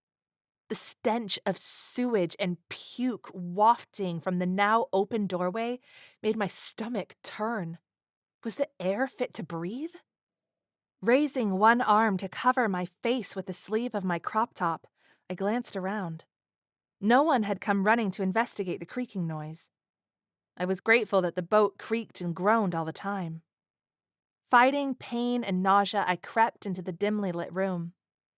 The stench of sewage and puke wafting from the now open doorway made my stomach turn. Was the air fit to breathe? Raising one arm to cover my face with the sleeve of my crop top, I glanced around. No one had come running to investigate the creaking noise. I was grateful that the boat creaked and groaned all the time. Fighting pain and nausea, I crept into the dimly lit room.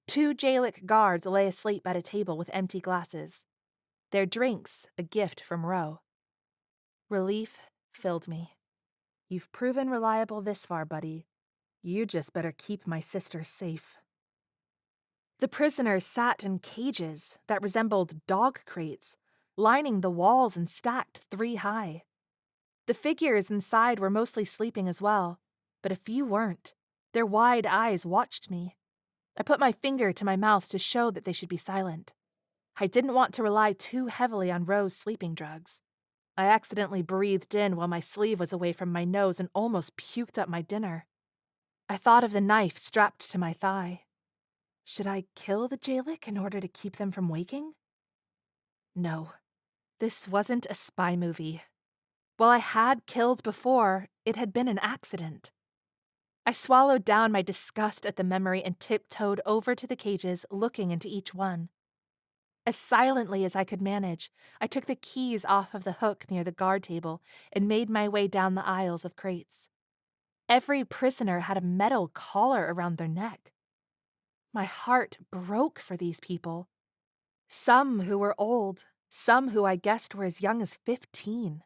2 Jalak guards lay asleep at a table with empty glasses. Their drinks, a gift from Ro. Relief filled me. You've proven reliable this far, buddy. You just better keep my sister safe. The prisoners sat in cages that resembled dog crates, lining the walls and stacked 3 high. The figures inside were mostly sleeping as well, but a few weren't. Their wide eyes watched me. I put my finger to my mouth to show that they should be silent. I didn't want to rely too heavily on Ro's sleeping drugs. I accidentally breathed in while my sleeve was away from my nose and almost puked up my dinner. I thought of the knife strapped to my thigh. Should I kill the Jalak in order to keep them from waking? No, this wasn't a spy movie. While I had killed before, it had been an accident. I swallowed down my disgust at the memory and tiptoed over to the cages, looking into each one. As silently as I could manage, I took the keys off of the hook near the guard table and made my way down the aisles of crates. Every prisoner had a metal collar around their neck. My heart broke for these people. Some who were old, some who I guessed were as young as 15.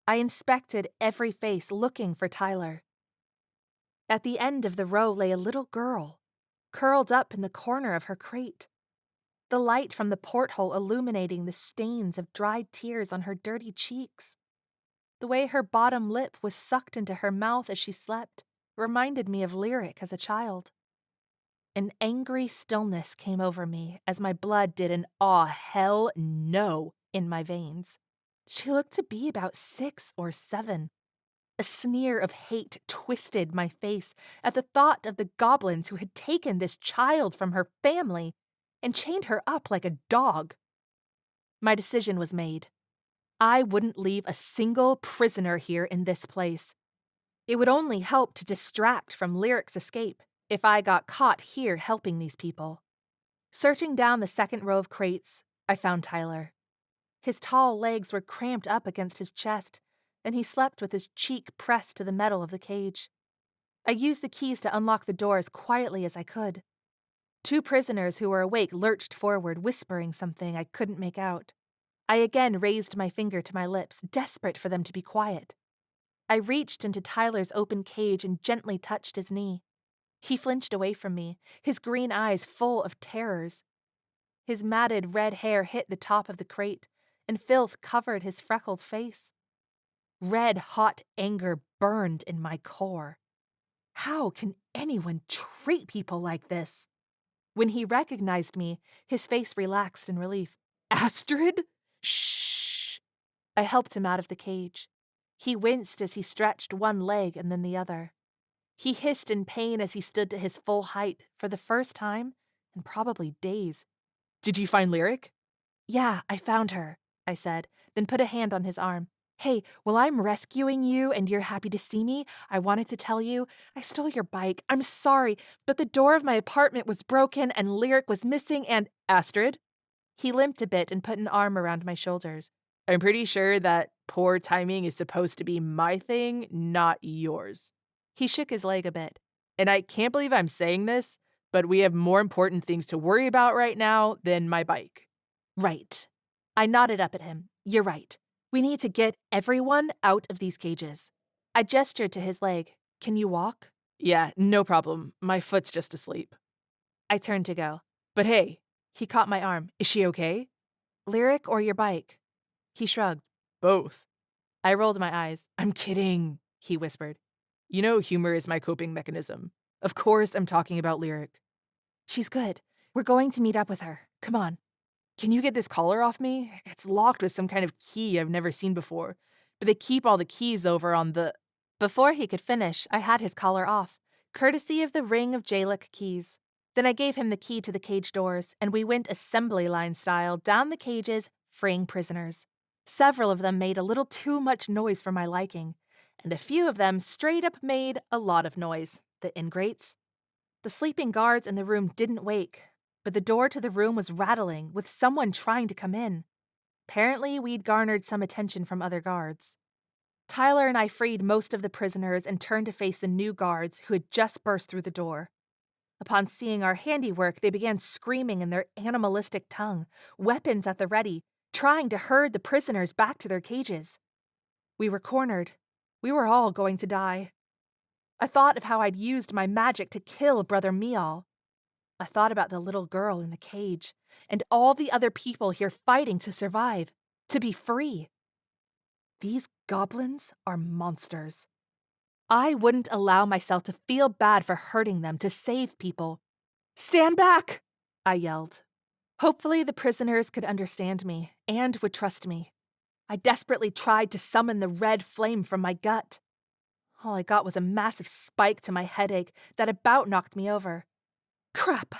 I inspected every face looking for Tyler. At the end of the row lay a little girl, curled up in the corner of her crate. The light from the porthole illuminating the stains of dried tears on her dirty cheeks. The way her bottom lip was sucked into her mouth as she slept reminded me of Lyric as a child. An angry stillness came over me as my blood did an "aw, hell no" in my veins. She looked to be about 6 or 7. A sneer of hate twisted my face at the thought of the goblins who had taken this child from her family and chained her up like a dog. My decision was made. I wouldn't leave a single prisoner here in this place. It would only help to distract from Lyric's escape if I got caught here helping these people. Searching down the second row of crates, I found Tyler. His tall legs were cramped up against his chest, and he slept with his cheek pressed to the metal of the cage. I used the keys to unlock the door as quietly as I could. 2 prisoners who were awake lurched forward, whispering something I couldn't make out. I again raised my finger to my lips, desperate for them to be quiet. I reached into Tyler's open cage and gently touched his knee. He flinched away from me, his green eyes full of terrors. His matted red hair hit the top of the crate, and filth covered his freckled face. Red-hot anger burned in my core. How can anyone treat people like this? When he recognized me, his face relaxed in relief. Astrid? Shh! I helped him out of the cage. He winced as he stretched one leg and then the other. He hissed in pain as he stood to his full height for the first time in probably days. Did you find Lyric? Yeah, I found her, I said, then put a hand on his arm. Hey, while I'm rescuing you and you're happy to see me, I wanted to tell you, I stole your bike. I'm sorry, but the door of my apartment was broken and Lyric was missing and— Astrid? He limped a bit and put an arm around my shoulders. I'm pretty sure that poor timing is supposed to be my thing, not yours. He shook his leg a bit. And I can't believe I'm saying this, but we have more important things to worry about right now than my bike. Right. I nodded up at him. You're right. We need to get everyone out of these cages. I gestured to his leg. Can you walk? Yeah, no problem. My foot's just asleep. I turned to go. But hey, he caught my arm. Is she okay? Lyric or your bike? He shrugged. Both. I rolled my eyes. I'm kidding, he whispered. You know humor is my coping mechanism. Of course I'm talking about Lyric. She's good. We're going to meet up with her. Come on. Can you get this collar off me? It's locked with some kind of key I've never seen before, but they keep all the keys over on the— Before he could finish, I had his collar off, courtesy of the ring of Jalak keys. Then I gave him the key to the cage doors, and we went assembly line style down the cages, freeing prisoners. Several of them made a little too much noise for my liking, and a few of them straight up made a lot of noise, the ingrates. The sleeping guards in the room didn't wake, but the door to the room was rattling with someone trying to come in. Apparently, we'd garnered some attention from other guards. Tyler and I freed most of the prisoners and turned to face the new guards who had just burst through the door. Upon seeing our handiwork, they began screaming in their animalistic tongue, weapons at the ready, trying to herd the prisoners back to their cages. We were cornered. We were all going to die. I thought of how I'd used my magic to kill Brother Mial. I thought about the little girl in the cage, and all the other people here fighting to survive, to be free. These goblins are monsters. I wouldn't allow myself to feel bad for hurting them to save people. Stand back! I yelled. Hopefully the prisoners could understand me and would trust me. I desperately tried to summon the red flame from my gut. All I got was a massive spike to my headache that about knocked me over. Crap!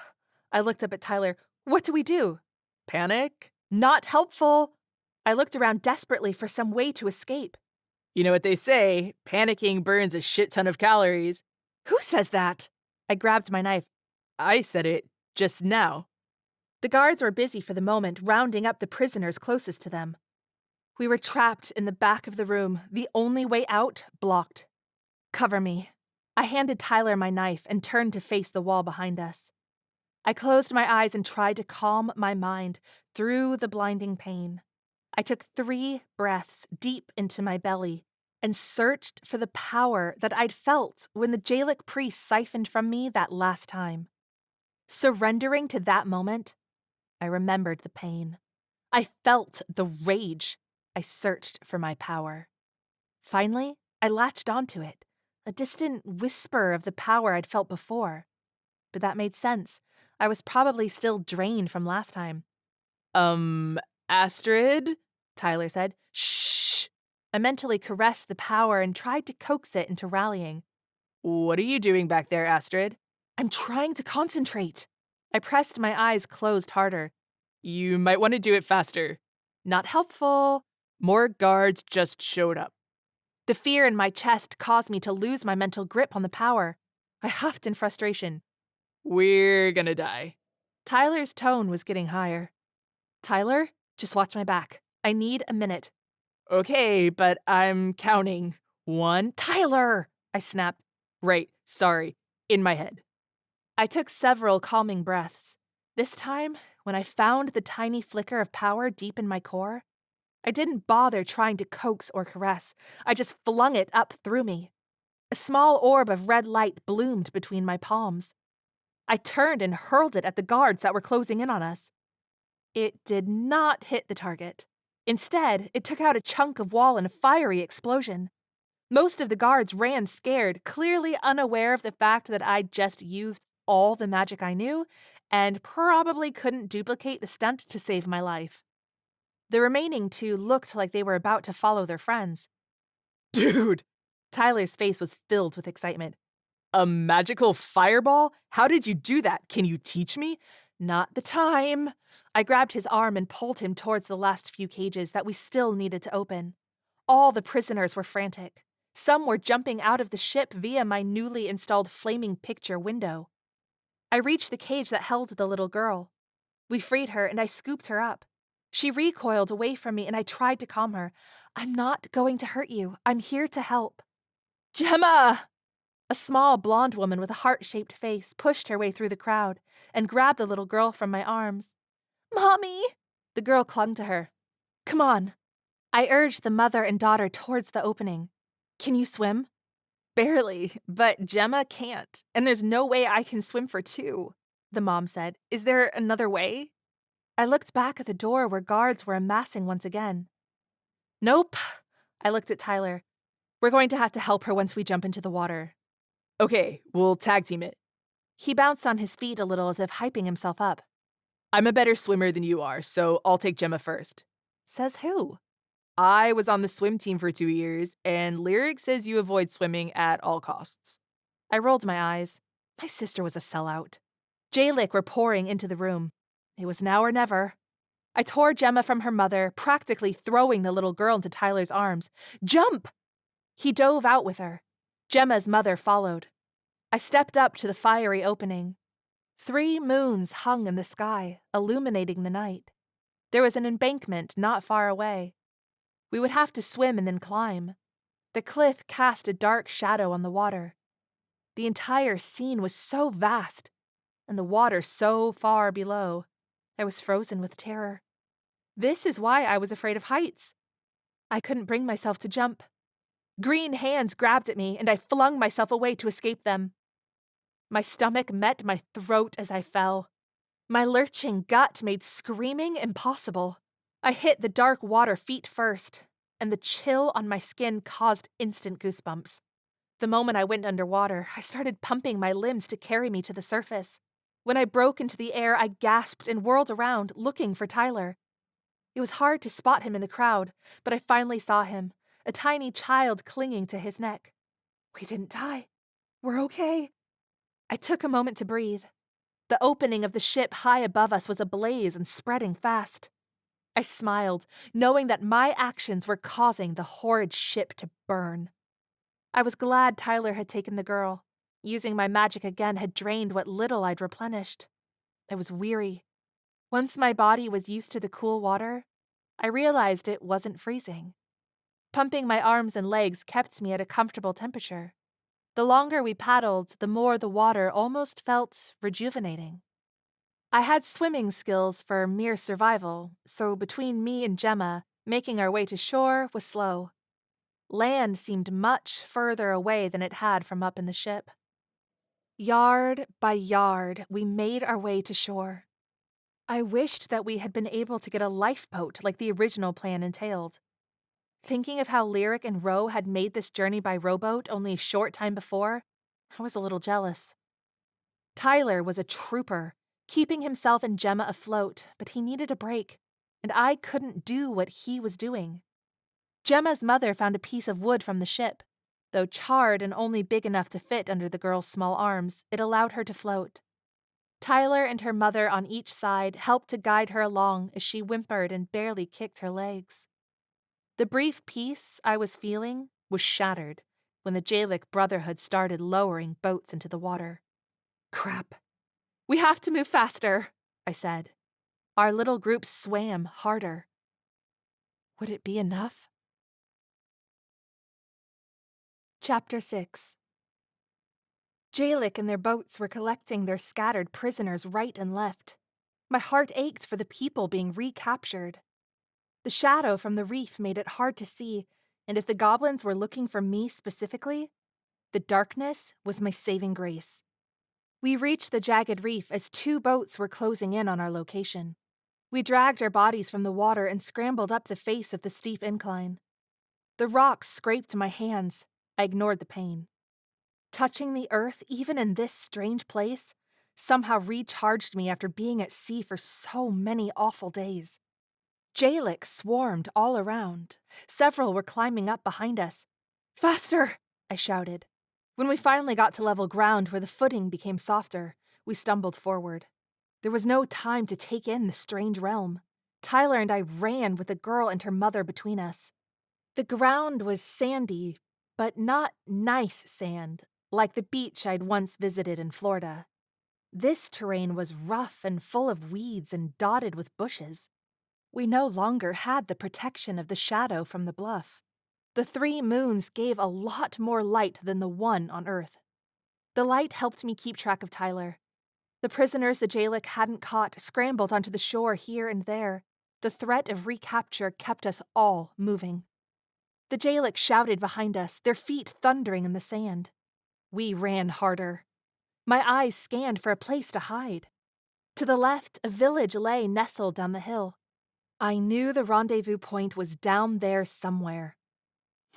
I looked up at Tyler. What do we do? Panic? Not helpful! I looked around desperately for some way to escape. You know what they say, panicking burns a shit ton of calories. Who says that? I grabbed my knife. I said it just now. The guards were busy for the moment, rounding up the prisoners closest to them. We were trapped in the back of the room, the only way out blocked. Cover me. I handed Tyler my knife and turned to face the wall behind us. I closed my eyes and tried to calm my mind through the blinding pain. I took 3 breaths deep into my belly and searched for the power that I'd felt when the Jalak priest siphoned from me that last time. Surrendering to that moment, I remembered the pain. I felt the rage. I searched for my power. Finally, I latched onto it, a distant whisper of the power I'd felt before. But that made sense. I was probably still drained from last time. Astrid? Tyler said. Shh! I mentally caressed the power and tried to coax it into rallying. What are you doing back there, Astrid? I'm trying to concentrate. I pressed my eyes closed harder. You might want to do it faster. Not helpful. More guards just showed up. The fear in my chest caused me to lose my mental grip on the power. I huffed in frustration. We're gonna die. Tyler's tone was getting higher. Tyler, just watch my back. I need a minute. Okay, but I'm counting. 1. Tyler! I snapped. Right, sorry. In my head. I took several calming breaths. This time, when I found the tiny flicker of power deep in my core, I didn't bother trying to coax or caress. I just flung it up through me. A small orb of red light bloomed between my palms. I turned and hurled it at the guards that were closing in on us. It did not hit the target. Instead, it took out a chunk of wall in a fiery explosion. Most of the guards ran scared, clearly unaware of the fact that I'd just used all the magic I knew and probably couldn't duplicate the stunt to save my life. The remaining two looked like they were about to follow their friends. Dude! Tyler's face was filled with excitement. A magical fireball? How did you do that? Can you teach me? Not the time. I grabbed his arm and pulled him towards the last few cages that we still needed to open. All the prisoners were frantic. Some were jumping out of the ship via my newly installed flaming picture window. I reached the cage that held the little girl. We freed her and I scooped her up. She recoiled away from me and I tried to calm her. I'm not going to hurt you. I'm here to help. Gemma! A small blonde woman with a heart-shaped face pushed her way through the crowd and grabbed the little girl from my arms. Mommy! The girl clung to her. Come on. I urged the mother and daughter towards the opening. Can you swim? Barely, but Gemma can't, and there's no way I can swim for two, the mom said. Is there another way? I looked back at the door where guards were amassing once again. Nope. I looked at Tyler. We're going to have to help her once we jump into the water. Okay, we'll tag team it. He bounced on his feet a little as if hyping himself up. I'm a better swimmer than you are, so I'll take Gemma first. Says who? I was on the swim team for 2 years, and Lyric says you avoid swimming at all costs. I rolled my eyes. My sister was a sellout. Jalak were pouring into the room. It was now or never. I tore Gemma from her mother, practically throwing the little girl into Tyler's arms. Jump! He dove out with her. Gemma's mother followed. I stepped up to the fiery opening. 3 moons hung in the sky, illuminating the night. There was an embankment not far away. We would have to swim and then climb. The cliff cast a dark shadow on the water. The entire scene was so vast, and the water so far below. I was frozen with terror. This is why I was afraid of heights. I couldn't bring myself to jump. Green hands grabbed at me, and I flung myself away to escape them. My stomach met my throat as I fell. My lurching gut made screaming impossible. I hit the dark water feet first, and the chill on my skin caused instant goosebumps. The moment I went underwater, I started pumping my limbs to carry me to the surface. When I broke into the air, I gasped and whirled around, looking for Tyler. It was hard to spot him in the crowd, but I finally saw him, a tiny child clinging to his neck. We didn't die. We're okay. I took a moment to breathe. The opening of the ship high above us was ablaze and spreading fast. I smiled, knowing that my actions were causing the horrid ship to burn. I was glad Tyler had taken the girl. Using my magic again had drained what little I'd replenished. I was weary. Once my body was used to the cool water, I realized it wasn't freezing. Pumping my arms and legs kept me at a comfortable temperature. The longer we paddled, the more the water almost felt rejuvenating. I had swimming skills for mere survival, so between me and Gemma, making our way to shore was slow. Land seemed much further away than it had from up in the ship. Yard by yard, we made our way to shore. I wished that we had been able to get a lifeboat like the original plan entailed. Thinking of how Lyric and Ro had made this journey by rowboat only a short time before, I was a little jealous. Tyler was a trooper, keeping himself and Gemma afloat, but he needed a break, and I couldn't do what he was doing. Gemma's mother found a piece of wood from the ship. Though charred and only big enough to fit under the girl's small arms, it allowed her to float. Tyler and her mother on each side helped to guide her along as she whimpered and barely kicked her legs. The brief peace I was feeling was shattered when the Jalak Brotherhood started lowering boats into the water. Crap. We have to move faster, I said. Our little group swam harder. Would it be enough? Chapter 6. Jalak and their boats were collecting their scattered prisoners right and left. My heart ached for the people being recaptured. The shadow from the reef made it hard to see, and if the goblins were looking for me specifically, the darkness was my saving grace. We reached the jagged reef as 2 boats were closing in on our location. We dragged our bodies from the water and scrambled up the face of the steep incline. The rocks scraped my hands. I ignored the pain. Touching the earth, even in this strange place, somehow recharged me after being at sea for so many awful days. Jalak swarmed all around. Several were climbing up behind us. "Faster!" I shouted. When we finally got to level ground where the footing became softer, we stumbled forward. There was no time to take in the strange realm. Tyler and I ran with the girl and her mother between us. The ground was sandy, but not nice sand, like the beach I'd once visited in Florida. This terrain was rough and full of weeds and dotted with bushes. We no longer had the protection of the shadow from the bluff. The 3 moons gave a lot more light than the one on Earth. The light helped me keep track of Tyler. The prisoners the Jalak hadn't caught scrambled onto the shore here and there. The threat of recapture kept us all moving. The Jalak shouted behind us, their feet thundering in the sand. We ran harder. My eyes scanned for a place to hide. To the left, a village lay nestled down the hill. I knew the rendezvous point was down there somewhere.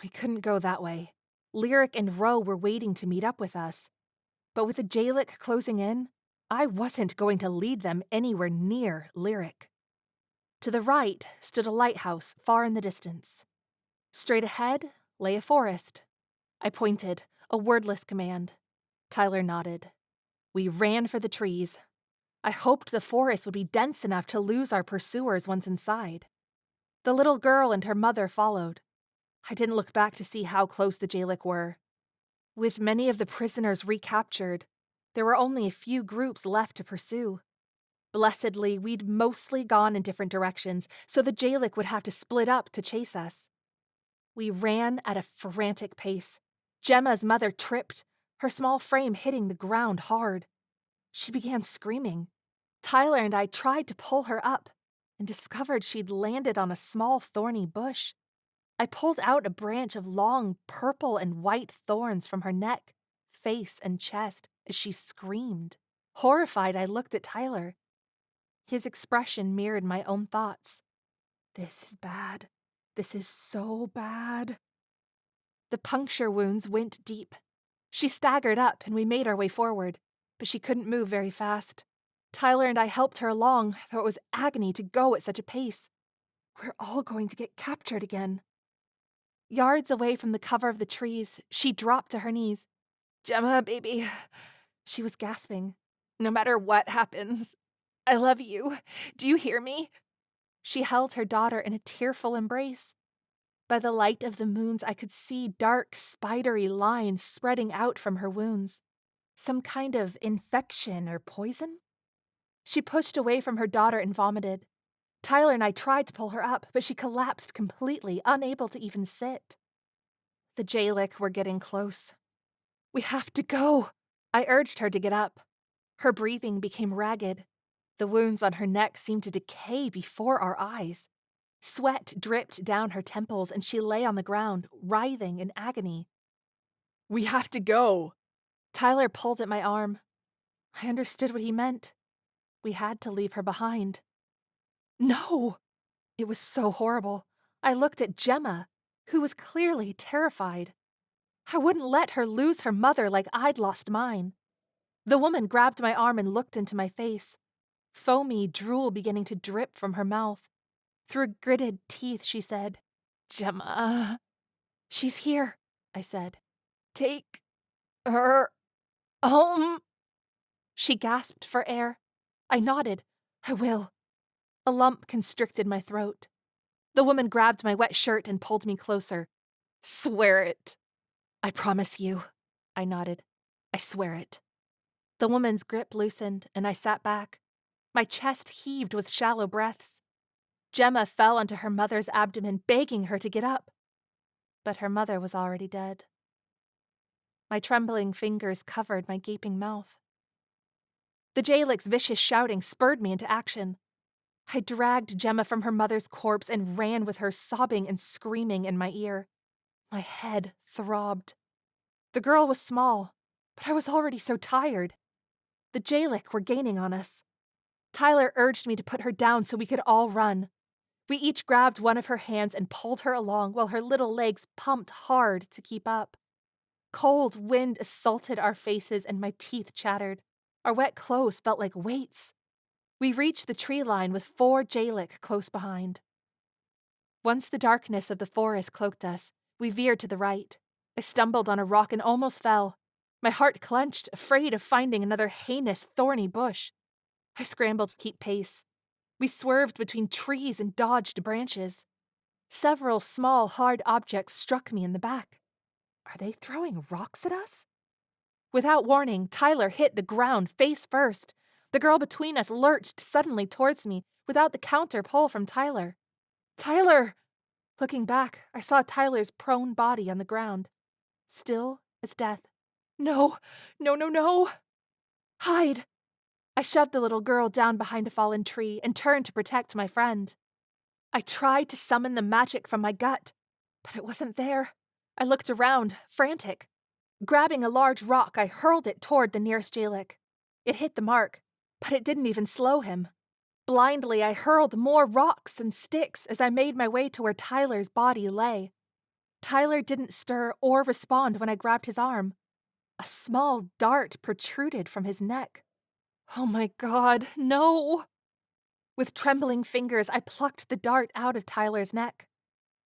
We couldn't go that way. Lyric and Ro were waiting to meet up with us. But with the Jalak closing in, I wasn't going to lead them anywhere near Lyric. To the right stood a lighthouse far in the distance. Straight ahead lay a forest. I pointed, a wordless command. Tyler nodded. We ran for the trees. I hoped the forest would be dense enough to lose our pursuers once inside. The little girl and her mother followed. I didn't look back to see how close the Jalak were. With many of the prisoners recaptured, there were only a few groups left to pursue. Blessedly, we'd mostly gone in different directions, so the Jalak would have to split up to chase us. We ran at a frantic pace. Gemma's mother tripped, her small frame hitting the ground hard. She began screaming. Tyler and I tried to pull her up and discovered she'd landed on a small thorny bush. I pulled out a branch of long purple and white thorns from her neck, face, and chest as she screamed. Horrified, I looked at Tyler. His expression mirrored my own thoughts. This is bad. This is so bad. The puncture wounds went deep. She staggered up and we made our way forward, but she couldn't move very fast. Tyler and I helped her along, though it was agony to go at such a pace. We're all going to get captured again. Yards away from the cover of the trees, she dropped to her knees. "Gemma, baby," she was gasping. "No matter what happens, I love you. Do you hear me?" She held her daughter in a tearful embrace. By the light of the moons, I could see dark, spidery lines spreading out from her wounds. Some kind of infection or poison? She pushed away from her daughter and vomited. Tyler and I tried to pull her up, but she collapsed completely, unable to even sit. The Jalak were getting close. "We have to go." I urged her to get up. Her breathing became ragged. The wounds on her neck seemed to decay before our eyes. Sweat dripped down her temples and she lay on the ground, writhing in agony. "We have to go." Tyler pulled at my arm. I understood what he meant. We had to leave her behind. No! It was so horrible. I looked at Gemma, who was clearly terrified. I wouldn't let her lose her mother like I'd lost mine. The woman grabbed my arm and looked into my face. Foamy drool beginning to drip from her mouth. Through gritted teeth, she said, "Gemma." "She's here," I said. "Take her home." She gasped for air. I nodded. "I will." A lump constricted my throat. The woman grabbed my wet shirt and pulled me closer. "Swear it." "I promise you." I nodded. "I swear it." The woman's grip loosened, and I sat back. My chest heaved with shallow breaths. Gemma fell onto her mother's abdomen, begging her to get up. But her mother was already dead. My trembling fingers covered my gaping mouth. The Jalak's vicious shouting spurred me into action. I dragged Gemma from her mother's corpse and ran with her sobbing and screaming in my ear. My head throbbed. The girl was small, but I was already so tired. The Jalak were gaining on us. Tyler urged me to put her down so we could all run. We each grabbed one of her hands and pulled her along while her little legs pumped hard to keep up. Cold wind assaulted our faces and my teeth chattered. Our wet clothes felt like weights. We reached the tree line with 4 Jalak close behind. Once the darkness of the forest cloaked us, we veered to the right. I stumbled on a rock and almost fell. My heart clenched, afraid of finding another heinous, thorny bush. I scrambled to keep pace. We swerved between trees and dodged branches. Several small, hard objects struck me in the back. Are they throwing rocks at us? Without warning, Tyler hit the ground face first. The girl between us lurched suddenly towards me without the counter pull from Tyler. Tyler! Looking back, I saw Tyler's prone body on the ground, still as death. No, no, no, no! Hide! I shoved the little girl down behind a fallen tree and turned to protect my friend. I tried to summon the magic from my gut, but it wasn't there. I looked around, frantic. Grabbing a large rock, I hurled it toward the nearest Jalak. It hit the mark, but it didn't even slow him. Blindly, I hurled more rocks and sticks as I made my way to where Tyler's body lay. Tyler didn't stir or respond when I grabbed his arm. A small dart protruded from his neck. Oh my God, no! With trembling fingers, I plucked the dart out of Tyler's neck.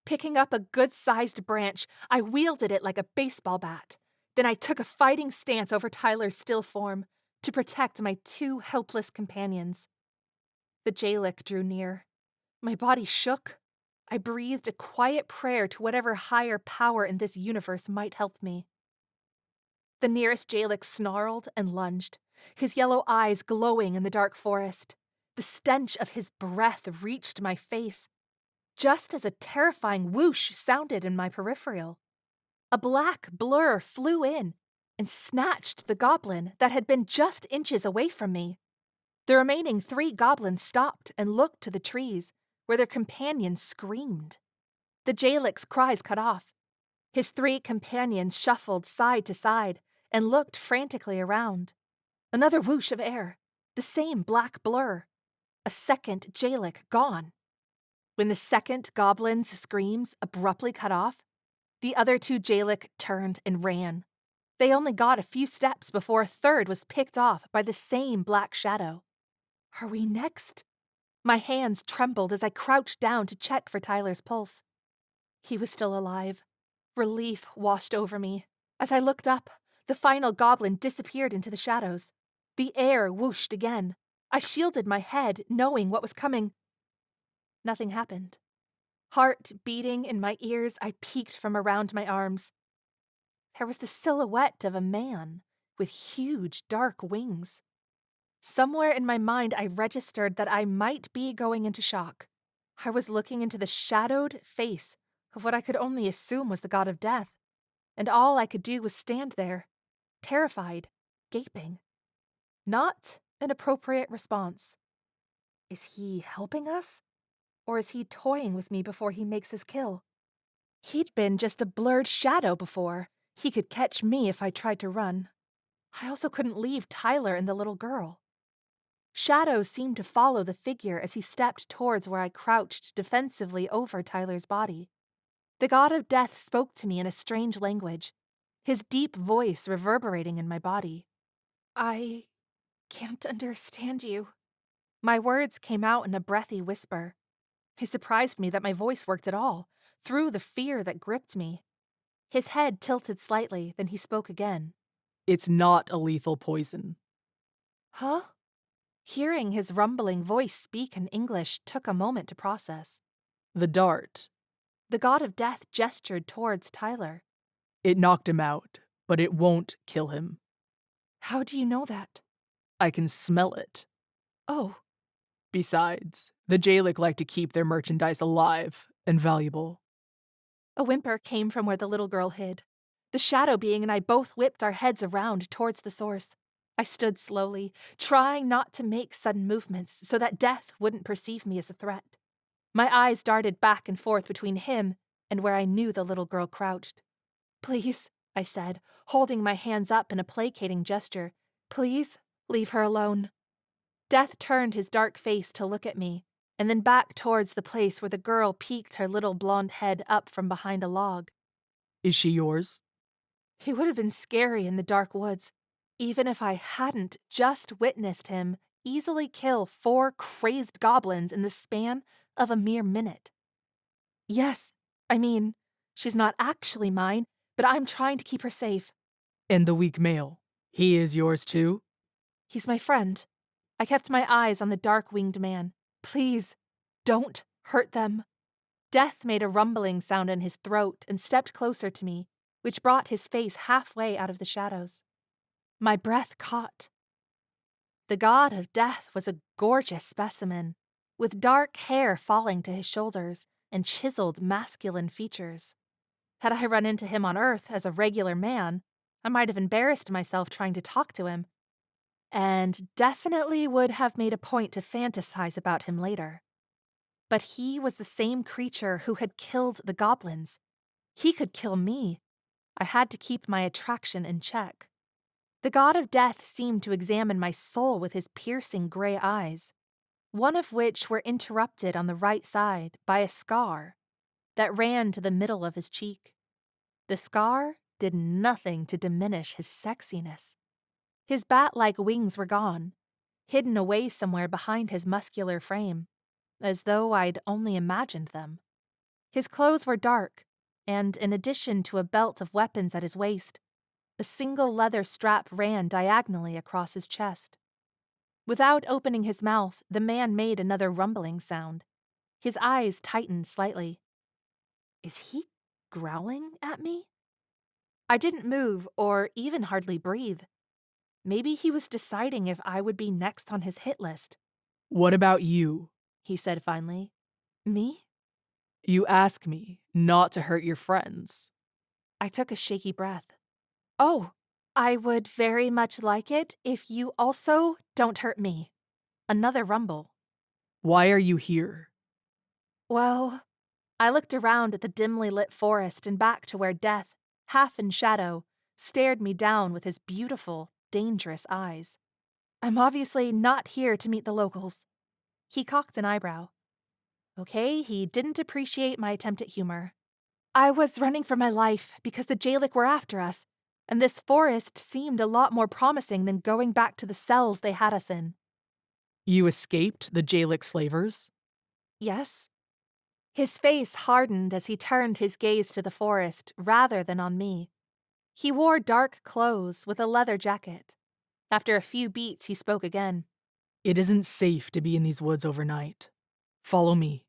Picking up a good-sized branch, I wielded it like a baseball bat. Then I took a fighting stance over Tyler's still form to protect my 2 helpless companions. The Jalak drew near. My body shook. I breathed a quiet prayer to whatever higher power in this universe might help me. The nearest Jalak snarled and lunged, his yellow eyes glowing in the dark forest. The stench of his breath reached my face, just as a terrifying whoosh sounded in my peripheral. A black blur flew in and snatched the goblin that had been just inches away from me. The remaining 3 goblins stopped and looked to the trees, where their companions screamed. The Jalak's cries cut off. His 3 companions shuffled side to side and looked frantically around. Another whoosh of air, the same black blur. A second Jalak gone. When the second goblin's screams abruptly cut off, the other 2 Jalak turned and ran. They only got a few steps before a third was picked off by the same black shadow. Are we next? My hands trembled as I crouched down to check for Tyler's pulse. He was still alive. Relief washed over me. As I looked up, the final goblin disappeared into the shadows. The air whooshed again. I shielded my head, knowing what was coming. Nothing happened. Heart beating in my ears, I peeked from around my arms. There was the silhouette of a man with huge dark wings. Somewhere in my mind, I registered that I might be going into shock. I was looking into the shadowed face of what I could only assume was the god of death, and all I could do was stand there, terrified, gaping. Not an appropriate response. Is he helping us? Or is he toying with me before he makes his kill? He'd been just a blurred shadow before. He could catch me if I tried to run. I also couldn't leave Tyler and the little girl. Shadows seemed to follow the figure as he stepped towards where I crouched defensively over Tyler's body. The god of death spoke to me in a strange language, his deep voice reverberating in my body. I can't understand you. My words came out in a breathy whisper. It surprised me that my voice worked at all, through the fear that gripped me. His head tilted slightly, then he spoke again. It's not a lethal poison. Huh? Hearing his rumbling voice speak in English took a moment to process. The dart. The god of death gestured towards Tyler. It knocked him out, but it won't kill him. How do you know that? I can smell it. Oh. Besides, the Jalak like to keep their merchandise alive and valuable. A whimper came from where the little girl hid. The shadow being and I both whipped our heads around towards the source. I stood slowly, trying not to make sudden movements so that death wouldn't perceive me as a threat. My eyes darted back and forth between him and where I knew the little girl crouched. Please, I said, holding my hands up in a placating gesture. Please, leave her alone. Death turned his dark face to look at me, and then back towards the place where the girl peeked her little blonde head up from behind a log. Is she yours? He would have been scary in the dark woods, even if I hadn't just witnessed him easily kill 4 crazed goblins in the span of a mere minute. Yes, I mean, she's not actually mine, but I'm trying to keep her safe. And the weak male, he is yours too? He's my friend. I kept my eyes on the dark-winged man. Please, don't hurt them. Death made a rumbling sound in his throat and stepped closer to me, which brought his face halfway out of the shadows. My breath caught. The god of death was a gorgeous specimen, with dark hair falling to his shoulders and chiseled masculine features. Had I run into him on Earth as a regular man, I might have embarrassed myself trying to talk to him, and definitely would have made a point to fantasize about him later. But he was the same creature who had killed the goblins. He could kill me. I had to keep my attraction in check. The god of death seemed to examine my soul with his piercing gray eyes, one of which were interrupted on the right side by a scar that ran to the middle of his cheek. The scar did nothing to diminish his sexiness. His bat-like wings were gone, hidden away somewhere behind his muscular frame, as though I'd only imagined them. His clothes were dark, and in addition to a belt of weapons at his waist, a single leather strap ran diagonally across his chest. Without opening his mouth, the man made another rumbling sound. His eyes tightened slightly. Is he growling at me? I didn't move or even hardly breathe. Maybe he was deciding if I would be next on his hit list. What about you? He said finally. Me? You ask me not to hurt your friends. I took a shaky breath. Oh, I would very much like it if you also don't hurt me. Another rumble. Why are you here? Well, I looked around at the dimly lit forest and back to where Death, half in shadow, stared me down with his beautiful, dangerous eyes. I'm obviously not here to meet the locals. He cocked an eyebrow. Okay, he didn't appreciate my attempt at humor. I was running for my life because the Jalak were after us, and this forest seemed a lot more promising than going back to the cells they had us in. You escaped the Jalak slavers? Yes. His face hardened as he turned his gaze to the forest rather than on me. He wore dark clothes with a leather jacket. After a few beats, he spoke again. It isn't safe to be in these woods overnight. Follow me.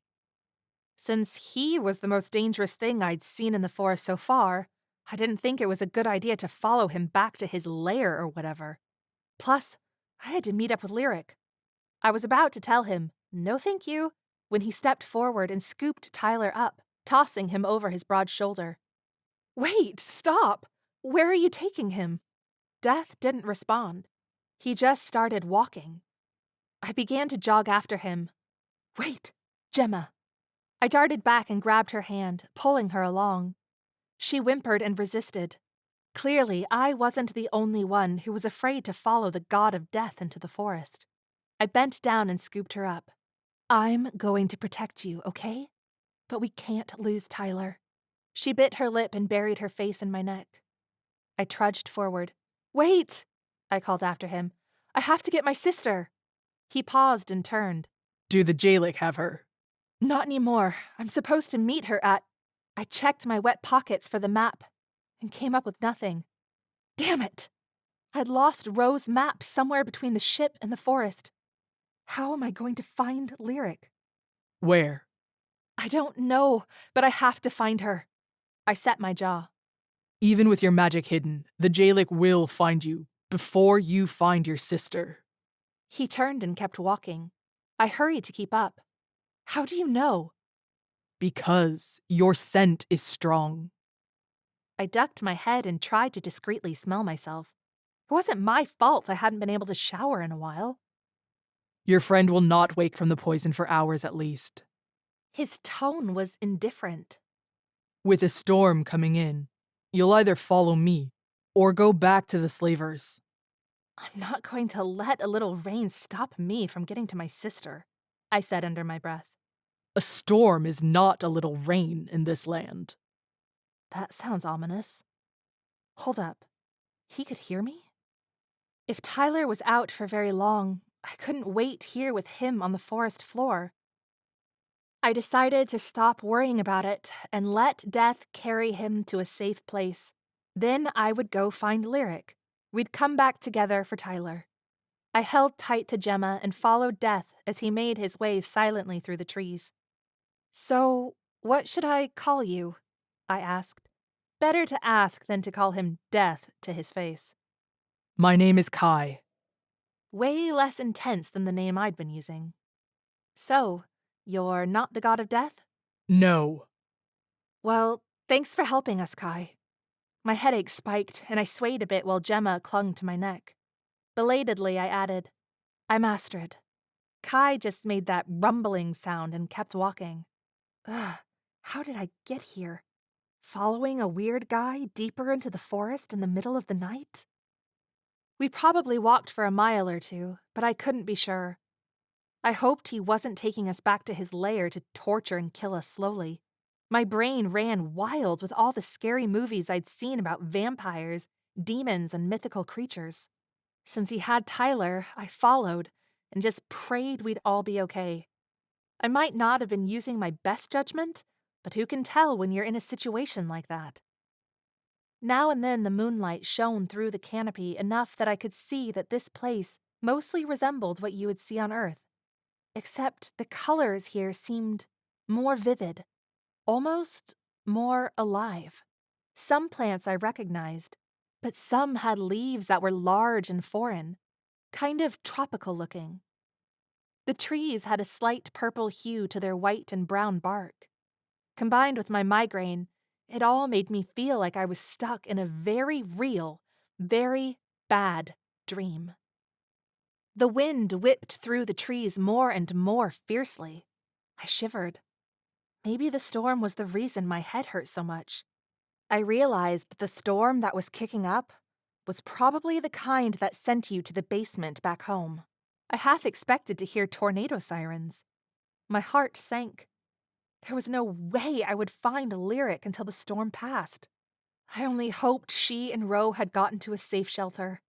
Since he was the most dangerous thing I'd seen in the forest so far, I didn't think it was a good idea to follow him back to his lair or whatever. Plus, I had to meet up with Lyric. I was about to tell him, no thank you, when he stepped forward and scooped Tyler up, tossing him over his broad shoulder. Wait, stop! Where are you taking him? Death didn't respond. He just started walking. I began to jog after him. Wait, Gemma. I darted back and grabbed her hand, pulling her along. She whimpered and resisted. Clearly, I wasn't the only one who was afraid to follow the god of death into the forest. I bent down and scooped her up. I'm going to protect you, okay? But we can't lose Tyler. She bit her lip and buried her face in my neck. I trudged forward. Wait! I called after him. I have to get my sister. He paused and turned. Do the Jalak have her? Not anymore. I'm supposed to meet her at... I checked my wet pockets for the map and came up with nothing. Damn it! I'd lost Rose's map somewhere between the ship and the forest. How am I going to find Lyric? Where? I don't know, but I have to find her. I set my jaw. Even with your magic hidden, the Jalak will find you before you find your sister. He turned and kept walking. I hurried to keep up. How do you know? Because your scent is strong. I ducked my head and tried to discreetly smell myself. It wasn't my fault I hadn't been able to shower in a while. Your friend will not wake from the poison for hours at least. His tone was indifferent. With a storm coming in, you'll either follow me or go back to the slavers. I'm not going to let a little rain stop me from getting to my sister, I said under my breath. A storm is not a little rain in this land. That sounds ominous. Hold up. He could hear me? If Tyler was out for very long, I couldn't wait here with him on the forest floor. I decided to stop worrying about it and let death carry him to a safe place. Then I would go find Lyric. We'd come back together for Tyler. I held tight to Gemma and followed Death as he made his way silently through the trees. So, what should I call you? I asked. Better to ask than to call him Death to his face. My name is Kai. Way less intense than the name I'd been using. So, you're not the god of death? No. Well, thanks for helping us, Kai. My headache spiked, and I swayed a bit while Gemma clung to my neck. Belatedly, I added, I'm Astrid. Kai just made that rumbling sound and kept walking. Ugh, how did I get here? Following a weird guy deeper into the forest in the middle of the night? We probably walked for a mile or two, but I couldn't be sure. I hoped he wasn't taking us back to his lair to torture and kill us slowly. My brain ran wild with all the scary movies I'd seen about vampires, demons, and mythical creatures. Since he had Tyler, I followed and just prayed we'd all be okay. I might not have been using my best judgment, but who can tell when you're in a situation like that? Now and then the moonlight shone through the canopy enough that I could see that this place mostly resembled what you would see on Earth. Except the colors here seemed more vivid, almost more alive. Some plants I recognized, but some had leaves that were large and foreign, kind of tropical looking. The trees had a slight purple hue to their white and brown bark. Combined with my migraine, it all made me feel like I was stuck in a very real, very bad dream. The wind whipped through the trees more and more fiercely. I shivered. Maybe the storm was the reason my head hurt so much. I realized the storm that was kicking up was probably the kind that sent you to the basement back home. I half expected to hear tornado sirens. My heart sank. There was no way I would find Lyric until the storm passed. I only hoped she and Ro had gotten to a safe shelter.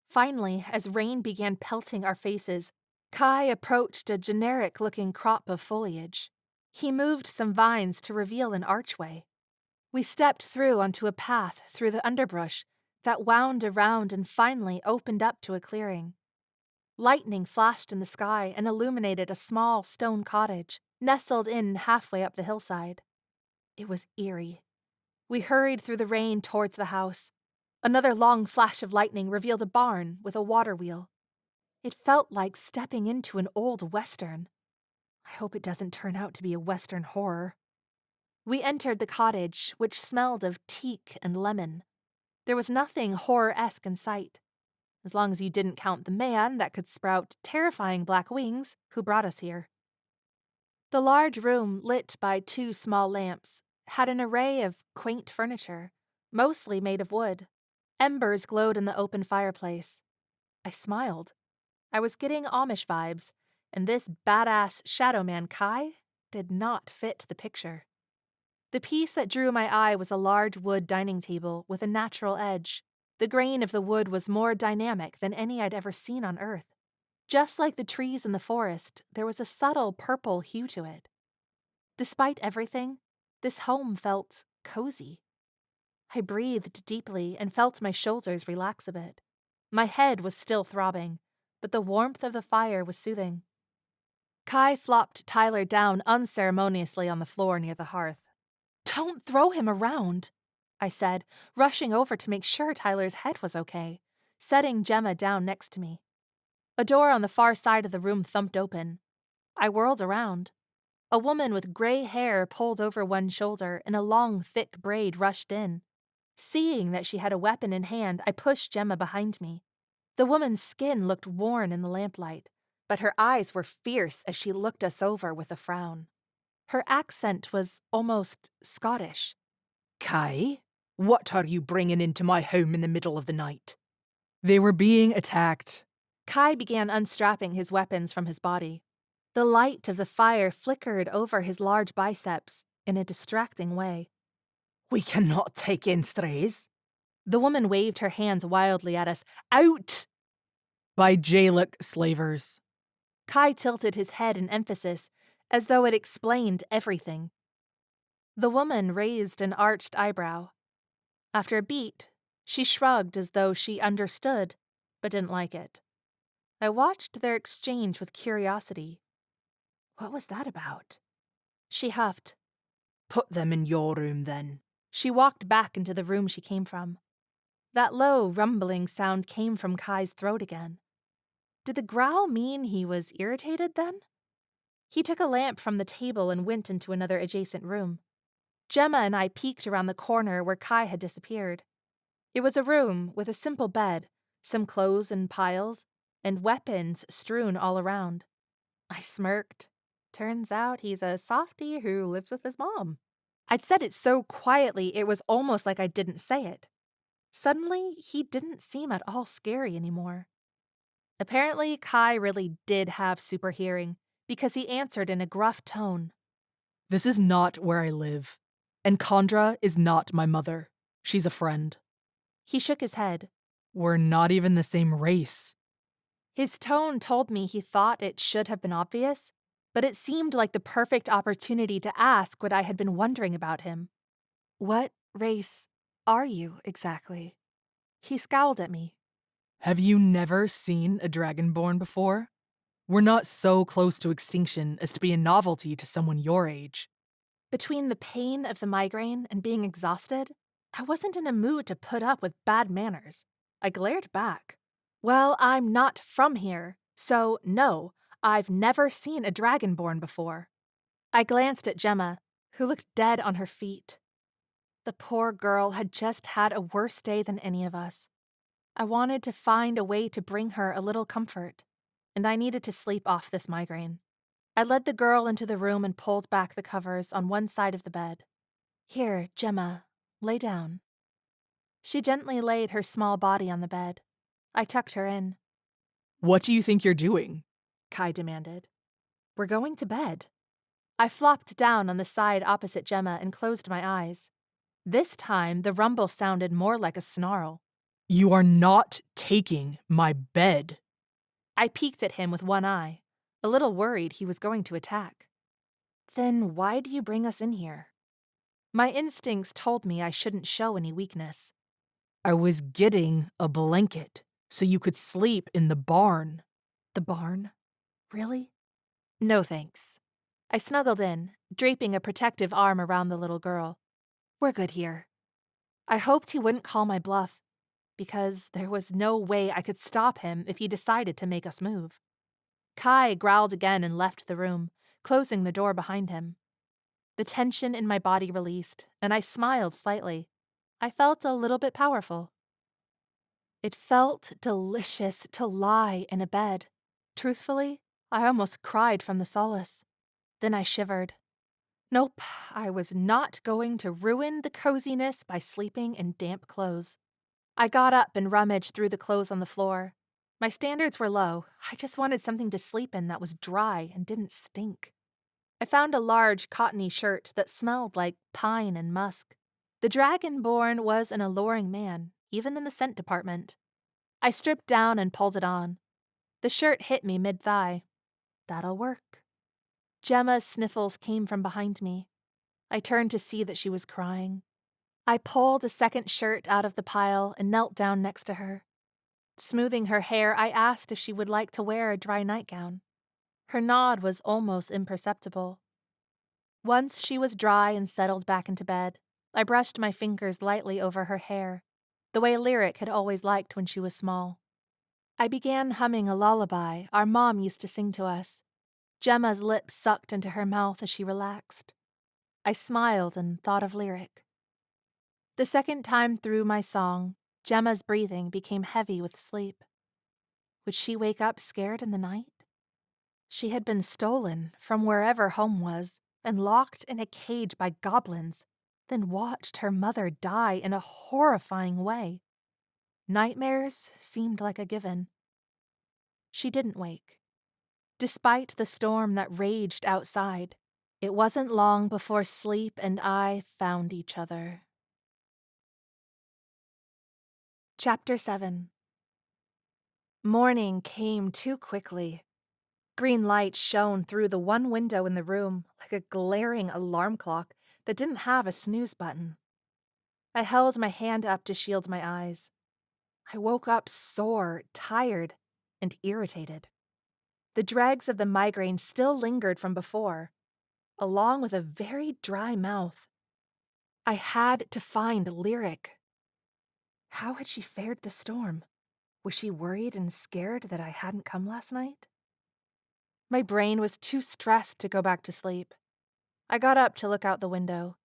Finally, as rain began pelting our faces, Kai approached a generic-looking crop of foliage. He moved some vines to reveal an archway. We stepped through onto a path through the underbrush that wound around and finally opened up to a clearing. Lightning flashed in the sky and illuminated a small stone cottage, nestled in halfway up the hillside. It was eerie. We hurried through the rain towards the house. Another long flash of lightning revealed a barn with a water wheel. It felt like stepping into an old western. I hope it doesn't turn out to be a western horror. We entered the cottage, which smelled of teak and lemon. There was nothing horror-esque in sight, as long as you didn't count the man that could sprout terrifying black wings who brought us here. The large room, lit by 2 small lamps, had an array of quaint furniture, mostly made of wood. Embers glowed in the open fireplace. I smiled. I was getting Amish vibes, and this badass shadow man Kai did not fit the picture. The piece that drew my eye was a large wood dining table with a natural edge. The grain of the wood was more dynamic than any I'd ever seen on Earth. Just like the trees in the forest, there was a subtle purple hue to it. Despite everything, this home felt cozy. I breathed deeply and felt my shoulders relax a bit. My head was still throbbing, but the warmth of the fire was soothing. Kai flopped Tyler down unceremoniously on the floor near the hearth. Don't throw him around, I said, rushing over to make sure Tyler's head was okay, setting Gemma down next to me. A door on the far side of the room thumped open. I whirled around. A woman with gray hair pulled over one shoulder and a long, thick braid rushed in. Seeing that she had a weapon in hand, I pushed Gemma behind me. The woman's skin looked worn in the lamplight, but her eyes were fierce as she looked us over with a frown. Her accent was almost Scottish. Kai, what are you bringing into my home in the middle of the night? They were being attacked. Kai began unstrapping his weapons from his body. The light of the fire flickered over his large biceps in a distracting way. We cannot take in strays. The woman waved her hands wildly at us. Out! By Jalak slavers. Kai tilted his head in emphasis, as though it explained everything. The woman raised an arched eyebrow. After a beat, she shrugged as though she understood, but didn't like it. I watched their exchange with curiosity. What was that about? She huffed. Put them in your room, then. She walked back into the room she came from. That low, rumbling sound came from Kai's throat again. Did the growl mean he was irritated then? He took a lamp from the table and went into another adjacent room. Gemma and I peeked around the corner where Kai had disappeared. It was a room with a simple bed, some clothes in piles, and weapons strewn all around. I smirked. Turns out he's a softie who lives with his mom. I'd said it so quietly it was almost like I didn't say it. Suddenly, he didn't seem at all scary anymore. Apparently, Kai really did have super hearing, because he answered in a gruff tone. This is not where I live, and Kandra is not my mother. She's a friend. He shook his head. We're not even the same race. His tone told me he thought it should have been obvious, but it seemed like the perfect opportunity to ask what I had been wondering about him. What race are you, exactly? He scowled at me. Have you never seen a dragonborn before? We're not so close to extinction as to be a novelty to someone your age. Between the pain of the migraine and being exhausted, I wasn't in a mood to put up with bad manners. I glared back. Well, I'm not from here, so no, I've never seen a dragonborn before. I glanced at Gemma, who looked dead on her feet. The poor girl had just had a worse day than any of us. I wanted to find a way to bring her a little comfort, and I needed to sleep off this migraine. I led the girl into the room and pulled back the covers on one side of the bed. Here, Gemma, lay down. She gently laid her small body on the bed. I tucked her in. What do you think you're doing? Kai demanded. We're going to bed. I flopped down on the side opposite Gemma and closed my eyes. This time, the rumble sounded more like a snarl. You are not taking my bed. I peeked at him with one eye, a little worried he was going to attack. Then why do you bring us in here? My instincts told me I shouldn't show any weakness. I was getting a blanket so you could sleep in the barn. The barn? Really? No thanks. I snuggled in, draping a protective arm around the little girl. We're good here. I hoped he wouldn't call my bluff, because there was no way I could stop him if he decided to make us move. Kai growled again and left the room, closing the door behind him. The tension in my body released, and I smiled slightly. I felt a little bit powerful. It felt delicious to lie in a bed. Truthfully, I almost cried from the solace. Then I shivered. Nope, I was not going to ruin the coziness by sleeping in damp clothes. I got up and rummaged through the clothes on the floor. My standards were low. I just wanted something to sleep in that was dry and didn't stink. I found a large cottony shirt that smelled like pine and musk. The dragonborn was an alluring man, even in the scent department. I stripped down and pulled it on. The shirt hit me mid-thigh. That'll work. Gemma's sniffles came from behind me. I turned to see that she was crying. I pulled a second shirt out of the pile and knelt down next to her. Smoothing her hair, I asked if she would like to wear a dry nightgown. Her nod was almost imperceptible. Once she was dry and settled back into bed, I brushed my fingers lightly over her hair, the way Lyric had always liked when she was small. I began humming a lullaby our mom used to sing to us. Gemma's lips sucked into her mouth as she relaxed. I smiled and thought of Lyric. The second time through my song, Gemma's breathing became heavy with sleep. Would she wake up scared in the night? She had been stolen from wherever home was and locked in a cage by goblins, then watched her mother die in a horrifying way. Nightmares seemed like a given. She didn't wake. Despite the storm that raged outside, it wasn't long before sleep and I found each other. Chapter 7. Morning came too quickly. Green light shone through the one window in the room like a glaring alarm clock that didn't have a snooze button. I held my hand up to shield my eyes. I woke up sore, tired, and irritated. The dregs of the migraine still lingered from before, along with a very dry mouth. I had to find Lyric. How had she fared the storm? Was she worried and scared that I hadn't come last night? My brain was too stressed to go back to sleep. I got up to look out the window.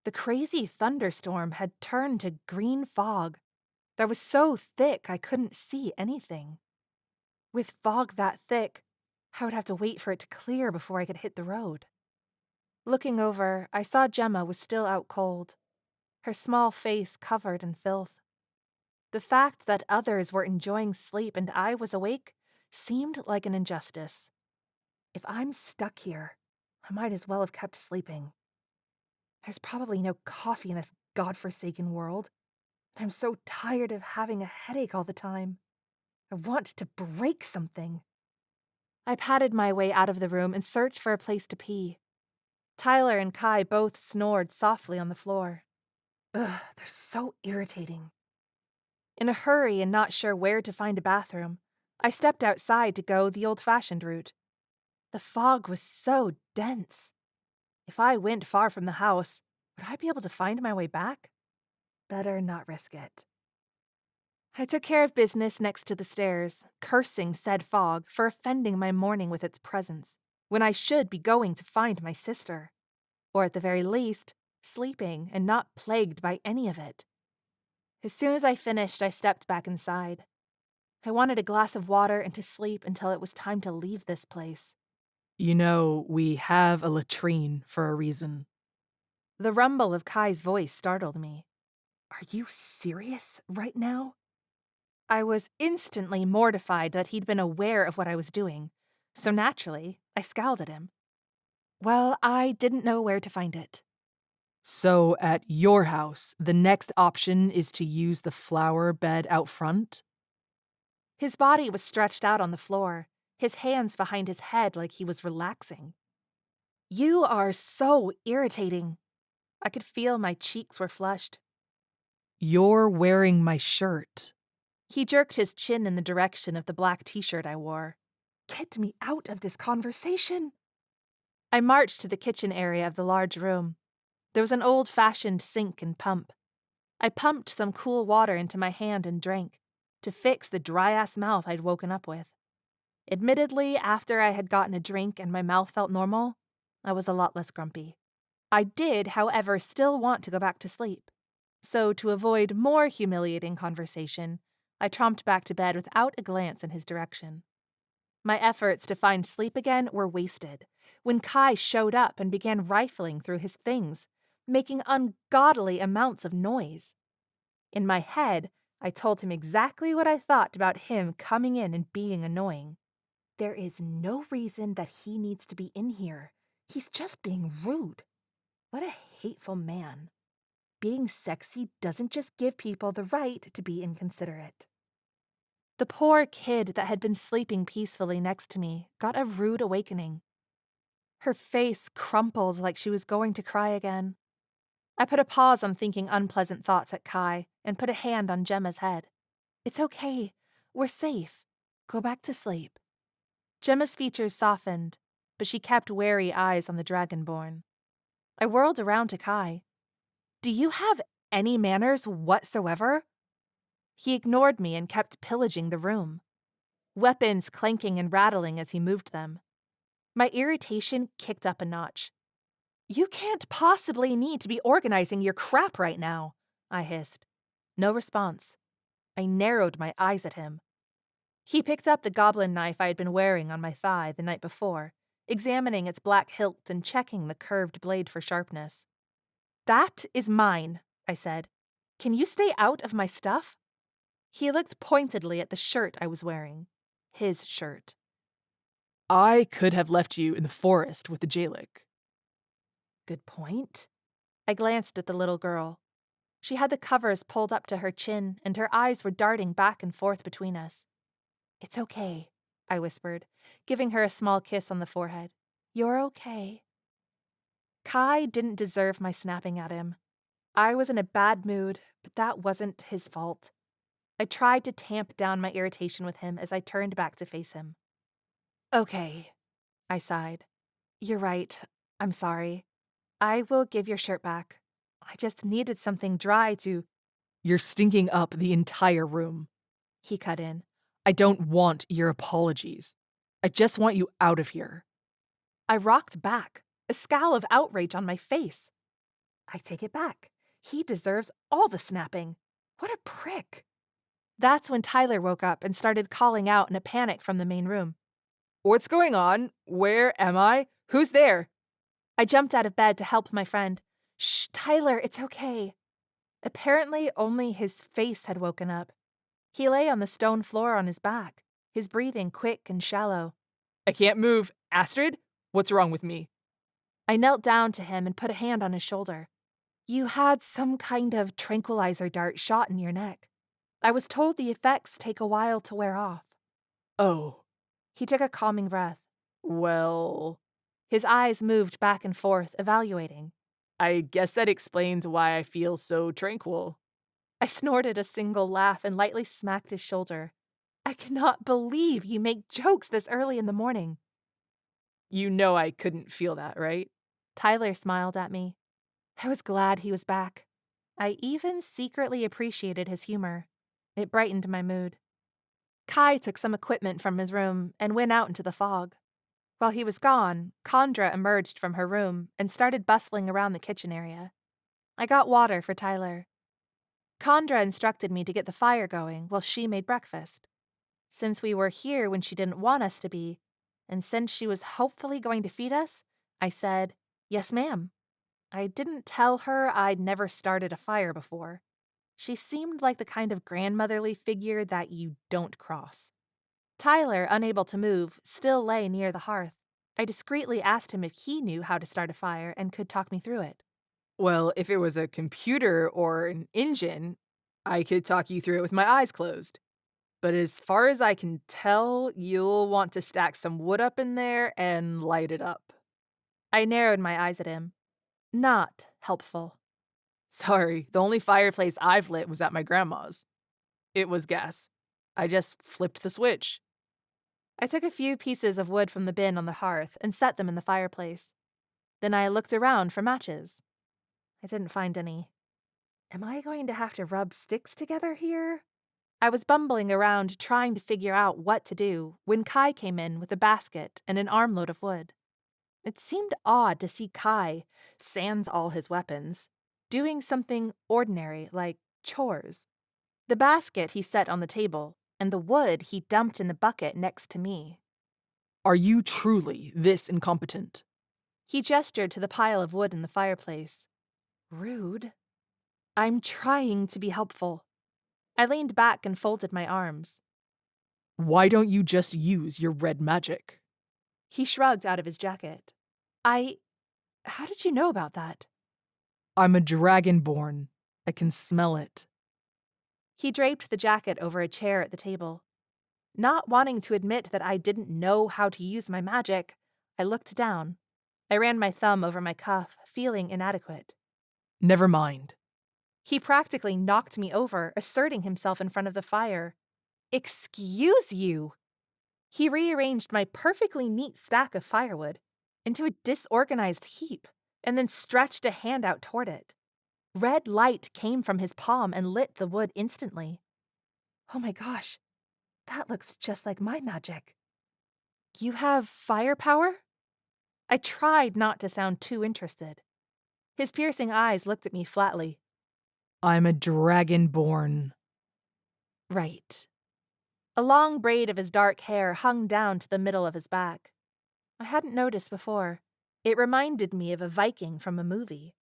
The crazy thunderstorm had turned to green fog that was so thick I couldn't see anything. With fog that thick, I would have to wait for it to clear before I could hit the road. Looking over, I saw Gemma was still out cold, her small face covered in filth. The fact that others were enjoying sleep and I was awake seemed like an injustice. If I'm stuck here, I might as well have kept sleeping. There's probably no coffee in this godforsaken world, and I'm so tired of having a headache all the time. I want to break something. I padded my way out of the room and searched for a place to pee. Tyler and Kai both snored softly on the floor. Ugh, they're so irritating. In a hurry and not sure where to find a bathroom, I stepped outside to go the old-fashioned route. The fog was so dense. If I went far from the house, would I be able to find my way back? Better not risk it. I took care of business next to the stairs, cursing said fog for offending my morning with its presence, when I should be going to find my sister. Or at the very least, sleeping and not plagued by any of it. As soon as I finished, I stepped back inside. I wanted a glass of water and to sleep until it was time to leave this place. You know, we have a latrine for a reason. The rumble of Kai's voice startled me. Are you serious right now? I was instantly mortified that he'd been aware of what I was doing, so naturally, I scowled at him. Well, I didn't know where to find it. So at your house, the next option is to use the flower bed out front? His body was stretched out on the floor, his hands behind his head like he was relaxing. You are so irritating. I could feel my cheeks were flushed. You're wearing my shirt. He jerked his chin in the direction of the black t-shirt I wore. Get me out of this conversation. I marched to the kitchen area of the large room. There was an old-fashioned sink and pump. I pumped some cool water into my hand and drank, to fix the dry-ass mouth I'd woken up with. Admittedly, after I had gotten a drink and my mouth felt normal, I was a lot less grumpy. I did, however, still want to go back to sleep. So, to avoid more humiliating conversation, I tromped back to bed without a glance in his direction. My efforts to find sleep again were wasted when Kai showed up and began rifling through his things, making ungodly amounts of noise. In my head, I told him exactly what I thought about him coming in and being annoying. There is no reason that he needs to be in here. He's just being rude. What a hateful man. Being sexy doesn't just give people the right to be inconsiderate. The poor kid that had been sleeping peacefully next to me got a rude awakening. Her face crumpled like she was going to cry again. I put a pause on thinking unpleasant thoughts at Kai and put a hand on Gemma's head. It's okay. We're safe. Go back to sleep. Gemma's features softened, but she kept wary eyes on the dragonborn. I whirled around to Kai. Do you have any manners whatsoever? He ignored me and kept pillaging the room, weapons clanking and rattling as he moved them. My irritation kicked up a notch. You can't possibly need to be organizing your crap right now, I hissed. No response. I narrowed my eyes at him. He picked up the goblin knife I had been wearing on my thigh the night before, examining its black hilt and checking the curved blade for sharpness. That is mine, I said. Can you stay out of my stuff? He looked pointedly at the shirt I was wearing. His shirt. I could have left you in the forest with the Jalak. Good point. I glanced at the little girl. She had the covers pulled up to her chin, and her eyes were darting back and forth between us. It's okay, I whispered, giving her a small kiss on the forehead. You're okay. Kai didn't deserve my snapping at him. I was in a bad mood, but that wasn't his fault. I tried to tamp down my irritation with him as I turned back to face him. Okay, I sighed. You're right. I'm sorry. I will give your shirt back. I just needed something dry to... You're stinking up the entire room. He cut in. I don't want your apologies. I just want you out of here. I rocked back, a scowl of outrage on my face. I take it back. He deserves all the snapping. What a prick. That's when Tyler woke up and started calling out in a panic from the main room. What's going on? Where am I? Who's there? I jumped out of bed to help my friend. Shh, Tyler, it's okay. Apparently, only his face had woken up. He lay on the stone floor on his back, his breathing quick and shallow. I can't move. Astrid, what's wrong with me? I knelt down to him and put a hand on his shoulder. You had some kind of tranquilizer dart shot in your neck. I was told the effects take a while to wear off. Oh. He took a calming breath. Well... His eyes moved back and forth, evaluating. I guess that explains why I feel so tranquil. I snorted a single laugh and lightly smacked his shoulder. I cannot believe you make jokes this early in the morning. You know I couldn't feel that, right? Tyler smiled at me. I was glad he was back. I even secretly appreciated his humor. It brightened my mood. Kai took some equipment from his room and went out into the fog. While he was gone, Condra emerged from her room and started bustling around the kitchen area. I got water for Tyler. Condra instructed me to get the fire going while she made breakfast. Since we were here when she didn't want us to be, and since she was hopefully going to feed us, I said, "Yes, ma'am." I didn't tell her I'd never started a fire before. She seemed like the kind of grandmotherly figure that you don't cross. Tyler, unable to move, still lay near the hearth. I discreetly asked him if he knew how to start a fire and could talk me through it. Well, if it was a computer or an engine, I could talk you through it with my eyes closed. But as far as I can tell, you'll want to stack some wood up in there and light it up. I narrowed my eyes at him. Not helpful. Sorry, the only fireplace I've lit was at my grandma's. It was gas. I just flipped the switch. I took a few pieces of wood from the bin on the hearth and set them in the fireplace. Then I looked around for matches. I didn't find any. Am I going to have to rub sticks together here? I was bumbling around trying to figure out what to do when Kai came in with a basket and an armload of wood. It seemed odd to see Kai, sans all his weapons, doing something ordinary like chores. The basket he set on the table, and the wood he dumped in the bucket next to me. Are you truly this incompetent? He gestured to the pile of wood in the fireplace. Rude. I'm trying to be helpful. I leaned back and folded my arms. Why don't you just use your red magic? He shrugged out of his jacket. How did you know about that? I'm a dragonborn. I can smell it. He draped the jacket over a chair at the table. Not wanting to admit that I didn't know how to use my magic, I looked down. I ran my thumb over my cuff, feeling inadequate. Never mind. He practically knocked me over, asserting himself in front of the fire. Excuse you! He rearranged my perfectly neat stack of firewood into a disorganized heap, and then stretched a hand out toward it. Red light came from his palm and lit the wood instantly. Oh my gosh, that looks just like my magic. You have firepower? I tried not to sound too interested. His piercing eyes looked at me flatly. I'm a dragonborn. Right. A long braid of his dark hair hung down to the middle of his back. I hadn't noticed before. It reminded me of a Viking from a movie.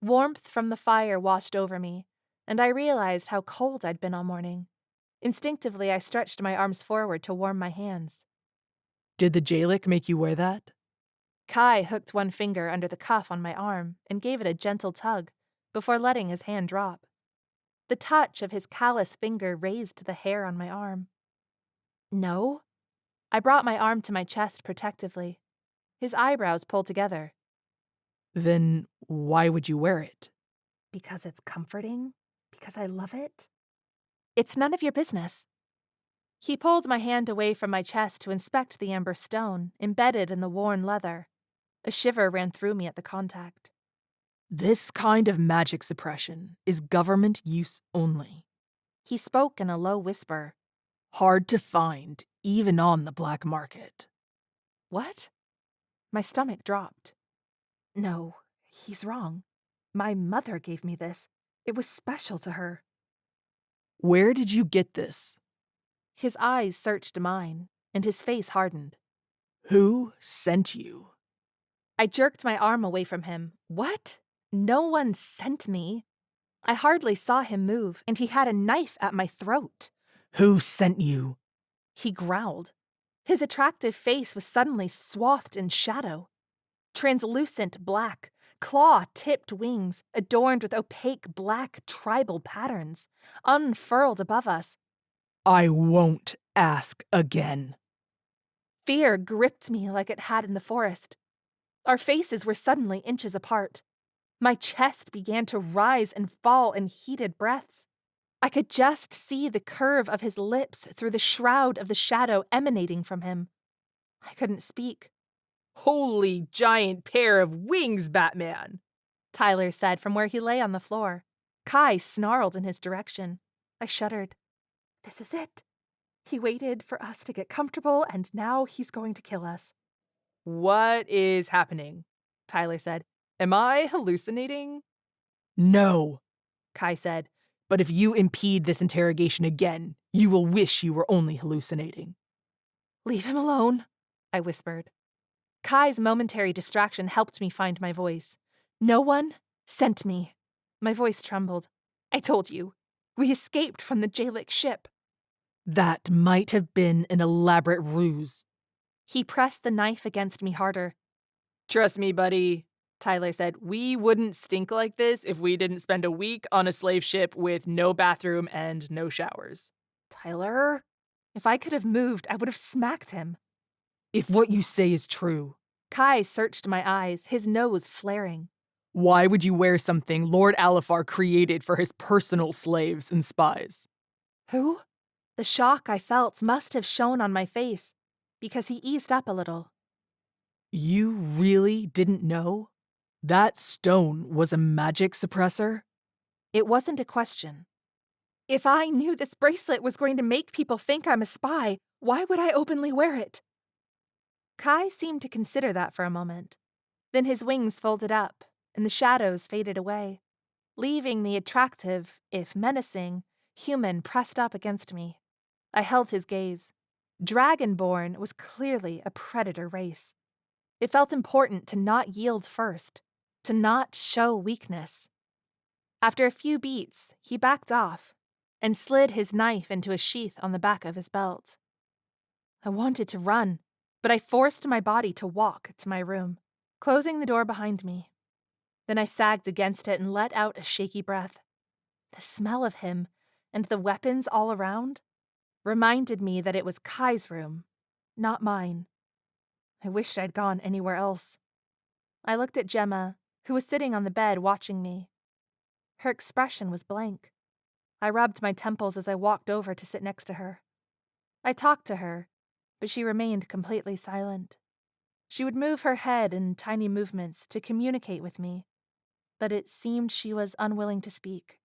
Warmth from the fire washed over me, and I realized how cold I'd been all morning, Instinctively, I stretched my arms forward to warm my hands. Did the Jalak make you wear that? Kai hooked one finger under the cuff on my arm and gave it a gentle tug before letting his hand drop. The touch of his callous finger raised the hair on my arm. No. I brought my arm to my chest protectively. His eyebrows pulled together. Then why would you wear it? Because it's comforting? Because I love it? It's none of your business. He pulled my hand away from my chest to inspect the amber stone embedded in the worn leather. A shiver ran through me at the contact. This kind of magic suppression is government use only. He spoke in a low whisper. Hard to find, even on the black market. What? My stomach dropped. No, he's wrong. My mother gave me this. It was special to her. Where did you get this? His eyes searched mine, and his face hardened. Who sent you? I jerked my arm away from him. What? No one sent me. I hardly saw him move, and he had a knife at my throat. Who sent you? He growled. His attractive face was suddenly swathed in shadow. Translucent black, claw-tipped wings adorned with opaque black tribal patterns, unfurled above us. I won't ask again. Fear gripped me like it had in the forest. Our faces were suddenly inches apart. My chest began to rise and fall in heated breaths. I could just see the curve of his lips through the shroud of the shadow emanating from him. I couldn't speak. Holy giant pair of wings, Batman! Tyler said from where he lay on the floor. Kai snarled in his direction. I shuddered. This is it. He waited for us to get comfortable, and now he's going to kill us. What is happening? Tyler said. Am I hallucinating? No, Kai said. But if you impede this interrogation again, you will wish you were only hallucinating. Leave him alone, I whispered. Kai's momentary distraction helped me find my voice. No one sent me. My voice trembled. I told you. We escaped from the Jalak ship. That might have been an elaborate ruse. He pressed the knife against me harder. Trust me, buddy, Tyler said. We wouldn't stink like this if we didn't spend a week on a slave ship with no bathroom and no showers. Tyler? If I could have moved, I would have smacked him. If what you say is true. Kai searched my eyes, his nose flaring. Why would you wear something Lord Alifar created for his personal slaves and spies? Who? The shock I felt must have shown on my face, because he eased up a little. You really didn't know? That stone was a magic suppressor? It wasn't a question. If I knew this bracelet was going to make people think I'm a spy, why would I openly wear it? Kai seemed to consider that for a moment. Then his wings folded up, and the shadows faded away, leaving the attractive, if menacing, human pressed up against me. I held his gaze. Dragonborn was clearly a predator race. It felt important to not yield first, to not show weakness. After a few beats, he backed off and slid his knife into a sheath on the back of his belt. I wanted to run, but I forced my body to walk to my room, closing the door behind me. Then I sagged against it and let out a shaky breath. The smell of him and the weapons all around reminded me that it was Kai's room, not mine. I wished I'd gone anywhere else. I looked at Gemma, who was sitting on the bed watching me. Her expression was blank. I rubbed my temples as I walked over to sit next to her. I talked to her, but she remained completely silent. She would move her head in tiny movements to communicate with me, but it seemed she was unwilling to speak.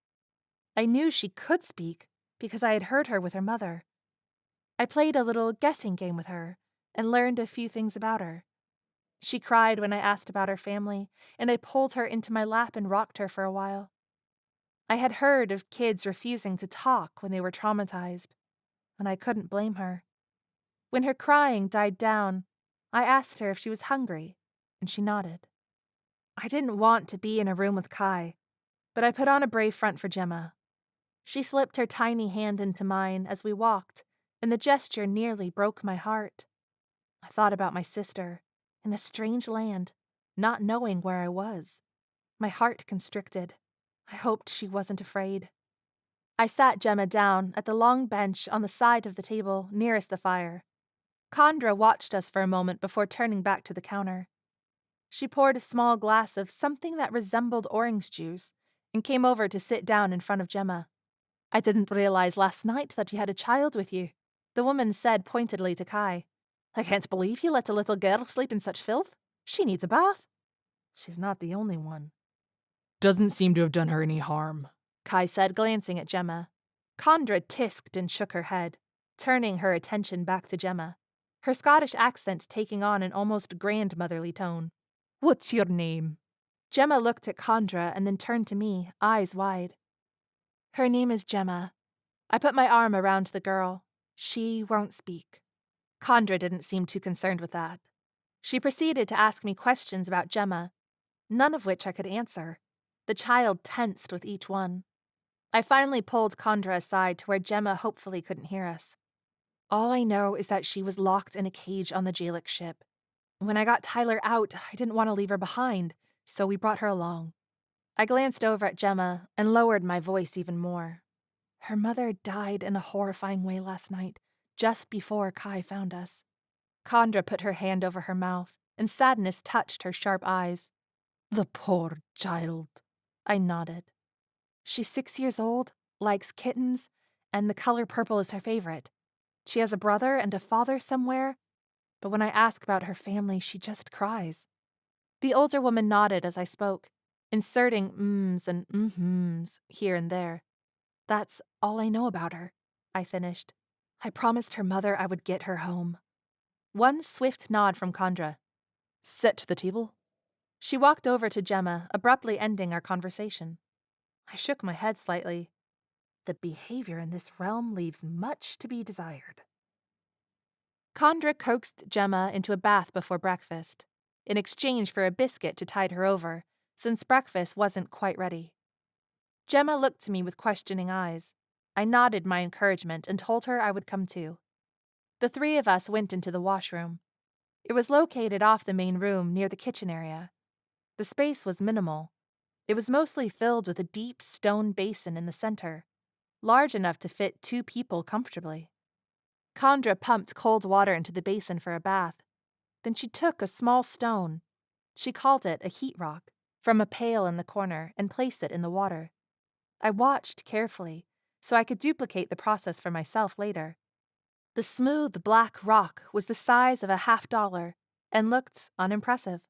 I knew she could speak because I had heard her with her mother. I played a little guessing game with her and learned a few things about her. She cried when I asked about her family, and I pulled her into my lap and rocked her for a while. I had heard of kids refusing to talk when they were traumatized, and I couldn't blame her. When her crying died down, I asked her if she was hungry, and she nodded. I didn't want to be in a room with Kai, but I put on a brave front for Gemma. She slipped her tiny hand into mine as we walked, and the gesture nearly broke my heart. I thought about my sister, in a strange land, not knowing where I was. My heart constricted. I hoped she wasn't afraid. I sat Gemma down at the long bench on the side of the table nearest the fire. Condra watched us for a moment before turning back to the counter. She poured a small glass of something that resembled orange juice and came over to sit down in front of Gemma. "I didn't realize last night that you had a child with you," the woman said pointedly to Kai. "I can't believe you let a little girl sleep in such filth. She needs a bath." "She's not the only one." Doesn't seem to have done her any harm, Kai said, glancing at Gemma. Condra tisked and shook her head, turning her attention back to Gemma, her Scottish accent taking on an almost grandmotherly tone. "What's your name?" Gemma looked at Condra and then turned to me, eyes wide. "Her name is Gemma." I put my arm around the girl. "She won't speak." Condra didn't seem too concerned with that. She proceeded to ask me questions about Gemma, none of which I could answer. The child tensed with each one. I finally pulled Condra aside to where Gemma hopefully couldn't hear us. "All I know is that she was locked in a cage on the Jalak ship. When I got Tyler out, I didn't want to leave her behind, so we brought her along." I glanced over at Gemma and lowered my voice even more. "Her mother died in a horrifying way last night, just before Kai found us." Condra put her hand over her mouth, and sadness touched her sharp eyes. "The poor child." I nodded. "She's 6 years old, likes kittens, and the color purple is her favorite. She has a brother and a father somewhere, but when I ask about her family, she just cries." The older woman nodded as I spoke, inserting mms and mhms here and there. "That's all I know about her," I finished. "I promised her mother I would get her home." One swift nod from Condra. "Set to the table." She walked over to Gemma, abruptly ending our conversation. I shook my head slightly. The behavior in this realm leaves much to be desired. Condra coaxed Gemma into a bath before breakfast, in exchange for a biscuit to tide her over, since breakfast wasn't quite ready. Gemma looked to me with questioning eyes. I nodded my encouragement and told her I would come too. The three of us went into the washroom. It was located off the main room near the kitchen area. The space was minimal. It was mostly filled with a deep stone basin in the center, large enough to fit 2 people comfortably. Condra pumped cold water into the basin for a bath. Then she took a small stone, she called it a heat rock, from a pail in the corner and placed it in the water. I watched carefully, so I could duplicate the process for myself later. The smooth black rock was the size of a $50 and looked unimpressive.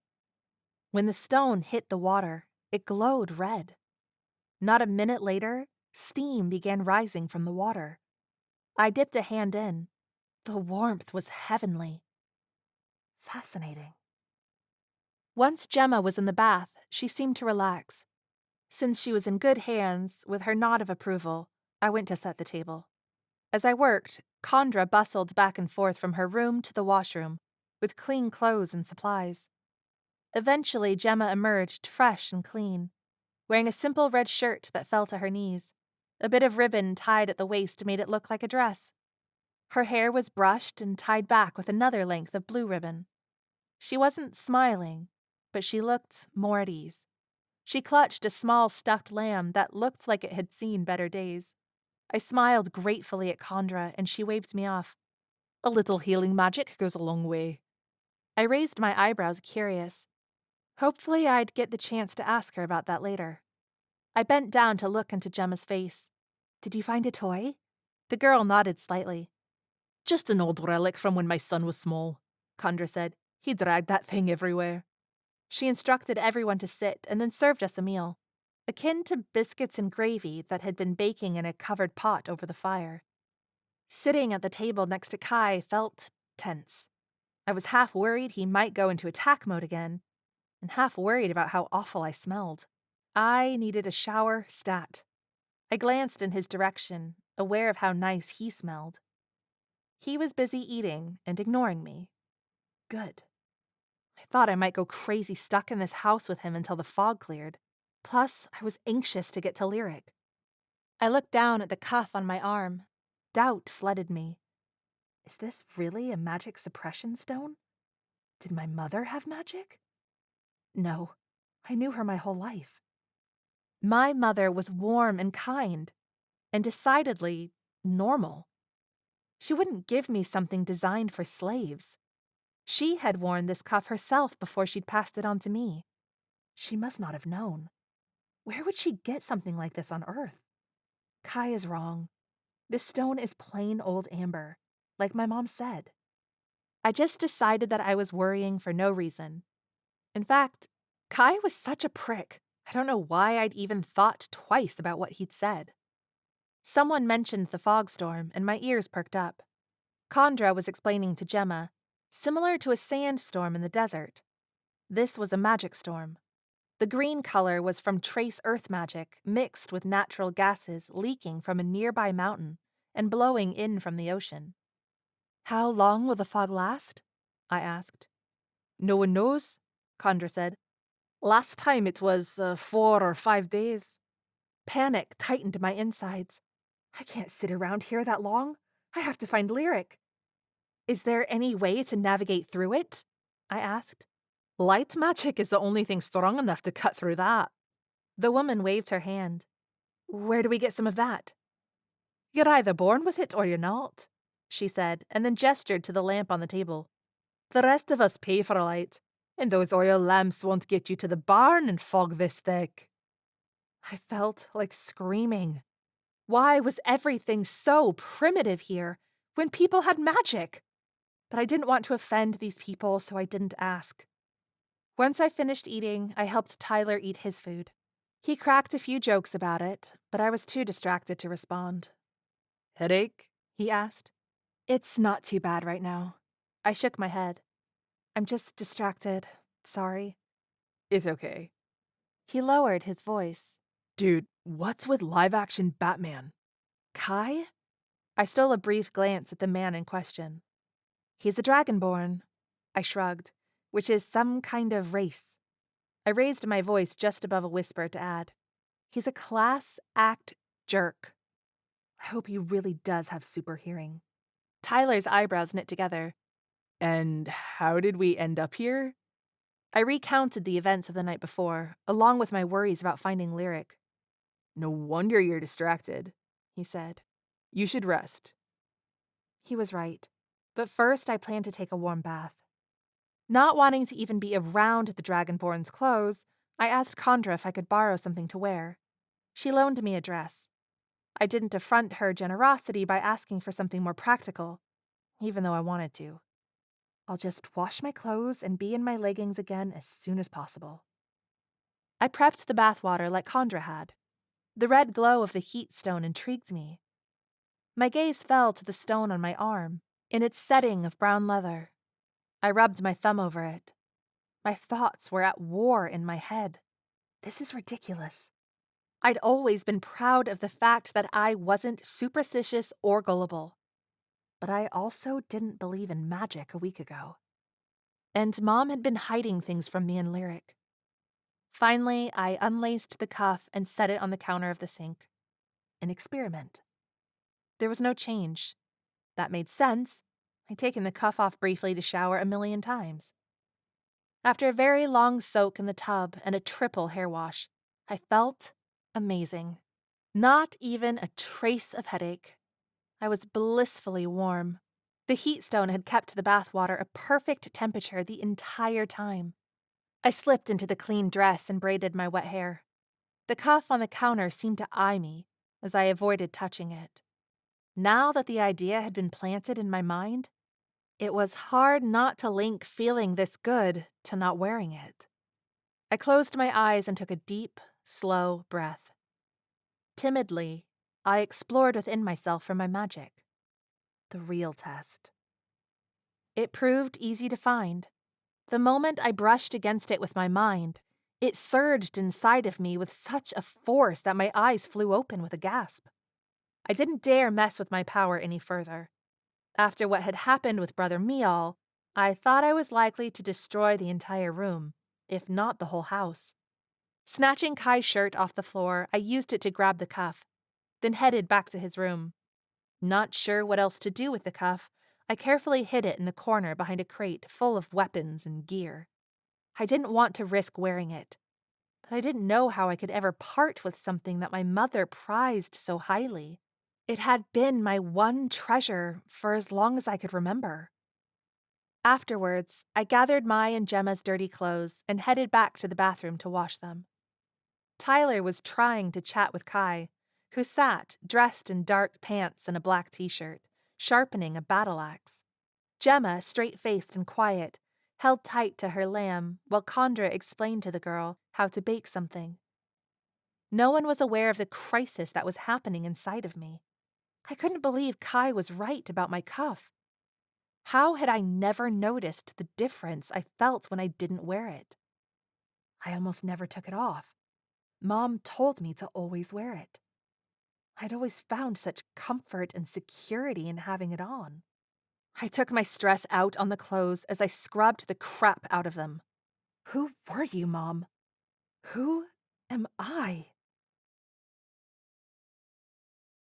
When the stone hit the water, it glowed red. Not a minute later, steam began rising from the water. I dipped a hand in. The warmth was heavenly. Fascinating. Once Gemma was in the bath, she seemed to relax. Since she was in good hands, with her nod of approval, I went to set the table. As I worked, Condra bustled back and forth from her room to the washroom, with clean clothes and supplies. Eventually, Gemma emerged fresh and clean, wearing a simple red shirt that fell to her knees. A bit of ribbon tied at the waist made it look like a dress. Her hair was brushed and tied back with another length of blue ribbon. She wasn't smiling, but she looked more at ease. She clutched a small stuffed lamb that looked like it had seen better days. I smiled gratefully at Condra, and she waved me off. "A little healing magic goes a long way." I raised my eyebrows, curious. Hopefully I'd get the chance to ask her about that later. I bent down to look into Gemma's face. "Did you find a toy?" The girl nodded slightly. "Just an old relic from when my son was small," Condra said. "He dragged that thing everywhere." She instructed everyone to sit and then served us a meal, akin to biscuits and gravy that had been baking in a covered pot over the fire. Sitting at the table next to Kai felt tense. I was half worried he might go into attack mode again, and half worried about how awful I smelled. I needed a shower stat. I glanced in his direction, aware of how nice he smelled. He was busy eating and ignoring me. Good. I thought I might go crazy stuck in this house with him until the fog cleared. Plus, I was anxious to get to Lyric. I looked down at the cuff on my arm. Doubt flooded me. Is this really a magic suppression stone? Did my mother have magic? No, I knew her my whole life. My mother was warm and kind, and decidedly normal. She wouldn't give me something designed for slaves. She had worn this cuff herself before she'd passed it on to me. She must not have known. Where would she get something like this on Earth? Kai is wrong. This stone is plain old amber, like my mom said. I just decided that I was worrying for no reason. In fact, Kai was such a prick. I don't know why I'd even thought twice about what he'd said. Someone mentioned the fog storm, and my ears perked up. Condra was explaining to Gemma, similar to a sandstorm in the desert. This was a magic storm. The green color was from trace earth magic mixed with natural gases leaking from a nearby mountain and blowing in from the ocean. How long will the fog last? I asked. No one knows, Condra said. Last time it was 4 or 5 days. Panic tightened my insides. I can't sit around here that long. I have to find Lyric. Is there any way to navigate through it? I asked. Light magic is the only thing strong enough to cut through that. The woman waved her hand. Where do we get some of that? You're either born with it or you're not, she said, and then gestured to the lamp on the table. The rest of us pay for a light, and those oil lamps won't get you to the barn in fog this thick. I felt like screaming. Why was everything so primitive here when people had magic? But I didn't want to offend these people, so I didn't ask. Once I finished eating, I helped Tyler eat his food. He cracked a few jokes about it, but I was too distracted to respond. Headache? He asked. It's not too bad right now. I shook my head. I'm just distracted. Sorry. It's okay. He lowered his voice. Dude, what's with live-action Batman? Kai? I stole a brief glance at the man in question. He's a dragonborn. I shrugged, which is some kind of race. I raised my voice just above a whisper to add, he's a class act jerk. I hope he really does have super hearing. Tyler's eyebrows knit together. And how did we end up here? I recounted the events of the night before, along with my worries about finding Lyric. No wonder you're distracted, he said. You should rest. He was right, but first I planned to take a warm bath. Not wanting to even be around the Dragonborn's clothes, I asked Condra if I could borrow something to wear. She loaned me a dress. I didn't affront her generosity by asking for something more practical, even though I wanted to. I'll just wash my clothes and be in my leggings again as soon as possible. I prepped the bathwater like Condra had. The red glow of the heat stone intrigued me. My gaze fell to the stone on my arm, in its setting of brown leather. I rubbed my thumb over it. My thoughts were at war in my head. This is ridiculous. I'd always been proud of the fact that I wasn't superstitious or gullible. But I also didn't believe in magic a week ago. And Mom had been hiding things from me and Lyric. Finally, I unlaced the cuff and set it on the counter of the sink. An experiment. There was no change. That made sense. I'd taken the cuff off briefly to shower a million times. After a very long soak in the tub and a triple hair wash, I felt amazing. Not even a trace of headache. I was blissfully warm. The heat stone had kept the bathwater a perfect temperature the entire time. I slipped into the clean dress and braided my wet hair. The cuff on the counter seemed to eye me as I avoided touching it. Now that the idea had been planted in my mind, it was hard not to link feeling this good to not wearing it. I closed my eyes and took a deep, slow breath. Timidly, I explored within myself for my magic. The real test. It proved easy to find. The moment I brushed against it with my mind, it surged inside of me with such a force that my eyes flew open with a gasp. I didn't dare mess with my power any further. After what had happened with Brother Mial, I thought I was likely to destroy the entire room, if not the whole house. Snatching Kai's shirt off the floor, I used it to grab the cuff. then headed back to his room. Not sure what else to do with the cuff, I carefully hid it in the corner behind a crate full of weapons and gear. I didn't want to risk wearing it, but I didn't know how I could ever part with something that my mother prized so highly. It had been my one treasure for as long as I could remember. Afterwards, I gathered my and Gemma's dirty clothes and headed back to the bathroom to wash them. Tyler was trying to chat with Kai, who sat, dressed in dark pants and a black t-shirt, sharpening a battle axe. Gemma, straight-faced and quiet, held tight to her lamb while Condra explained to the girl how to bake something. No one was aware of the crisis that was happening inside of me. I couldn't believe Kai was right about my cuff. How had I never noticed the difference I felt when I didn't wear it? I almost never took it off. Mom told me to always wear it. I'd always found such comfort and security in having it on. I took my stress out on the clothes as I scrubbed the crap out of them. Who were you, Mom? Who am I?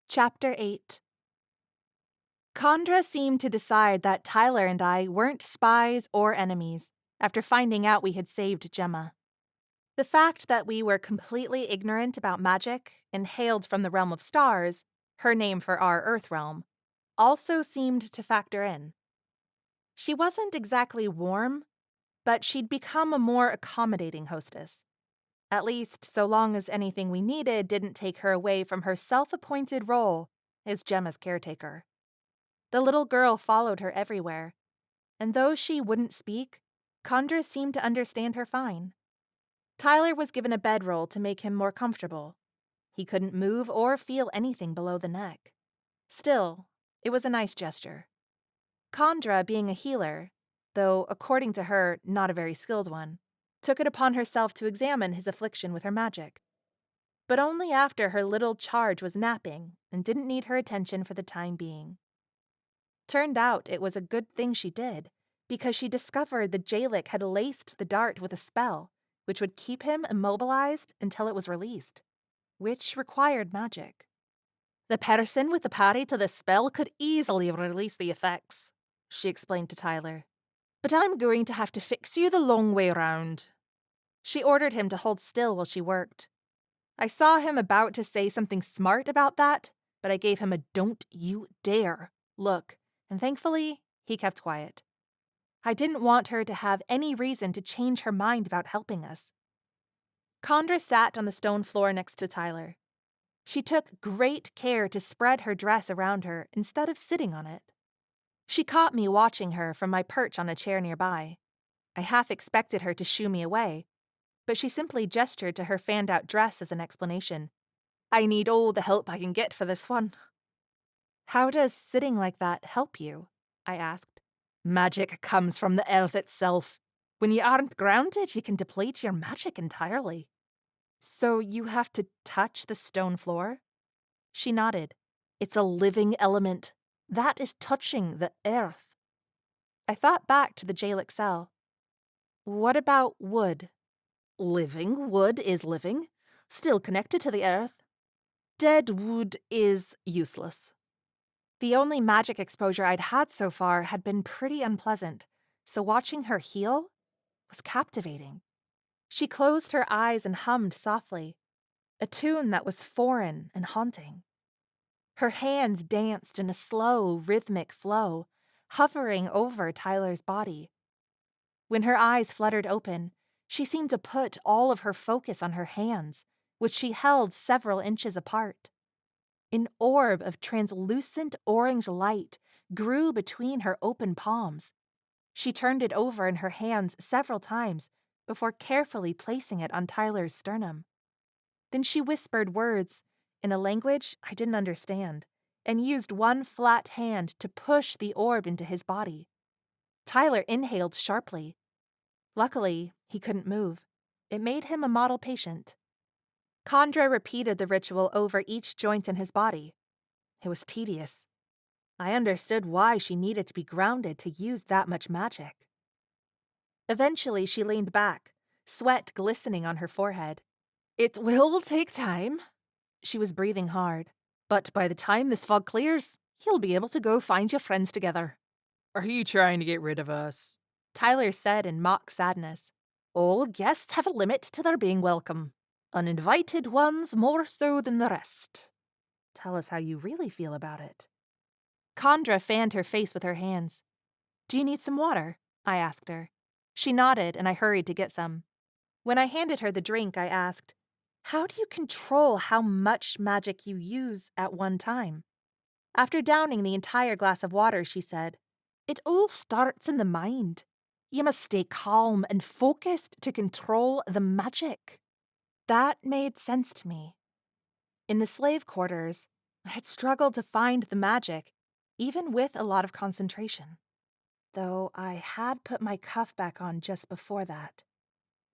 Chapter 8. Condra seemed to decide that Tyler and I weren't spies or enemies after finding out we had saved Gemma. The fact that we were completely ignorant about magic and hailed from the realm of stars, her name for our Earth realm, also seemed to factor in. She wasn't exactly warm, but she'd become a more accommodating hostess. At least so long as anything we needed didn't take her away from her self-appointed role as Gemma's caretaker. The little girl followed her everywhere, and though she wouldn't speak, Condra seemed to understand her fine. Tyler was given a bedroll to make him more comfortable. He couldn't move or feel anything below the neck. Still, it was a nice gesture. Condra, being a healer, though according to her not a very skilled one, took it upon herself to examine his affliction with her magic. But only after her little charge was napping and didn't need her attention for the time being. Turned out it was a good thing she did, because she discovered the Jalak had laced the dart with a spell, which would keep him immobilized until it was released, which required magic. The person with the parry to the spell could easily release the effects, she explained to Tyler. But I'm going to have to fix you the long way round. She ordered him to hold still while she worked. I saw him about to say something smart about that, but I gave him a don't you dare look, and thankfully, he kept quiet. I didn't want her to have any reason to change her mind about helping us. Condra sat on the stone floor next to Tyler. She took great care to spread her dress around her instead of sitting on it. She caught me watching her from my perch on a chair nearby. I half expected her to shoo me away, but she simply gestured to her fanned-out dress as an explanation. I need all the help I can get for this one. How does sitting like that help you? I asked. Magic comes from the earth itself. When you aren't grounded, you can deplete your magic entirely. So you have to touch the stone floor? She nodded. It's a living element. That is touching the earth. I thought back to the Jalak cell. What about wood? Living wood is living, still connected to the earth. Dead wood is useless. The only magic exposure I'd had so far had been pretty unpleasant, so watching her heal was captivating. She closed her eyes and hummed softly, a tune that was foreign and haunting. Her hands danced in a slow, rhythmic flow, hovering over Tyler's body. When her eyes fluttered open, she seemed to put all of her focus on her hands, which she held several inches apart. An orb of translucent orange light grew between her open palms. She turned it over in her hands several times before carefully placing it on Tyler's sternum. Then she whispered words in a language I didn't understand and used one flat hand to push the orb into his body. Tyler inhaled sharply. Luckily, he couldn't move. It made him a model patient. Condra repeated the ritual over each joint in his body. It was tedious. I understood why she needed to be grounded to use that much magic. Eventually, she leaned back, sweat glistening on her forehead. It will take time. She was breathing hard. But by the time this fog clears, you'll be able to go find your friends together. Are you trying to get rid of us? Tyler said in mock sadness. All guests have a limit to their being welcome. Uninvited ones more so than the rest. Tell us how you really feel about it. Condra fanned her face with her hands. Do you need some water? I asked her. She nodded, and I hurried to get some. When I handed her the drink, I asked, how do you control how much magic you use at one time? After downing the entire glass of water, she said, it all starts in the mind. You must stay calm and focused to control the magic. That made sense to me. In the slave quarters, I had struggled to find the magic, even with a lot of concentration. Though I had put my cuff back on just before that.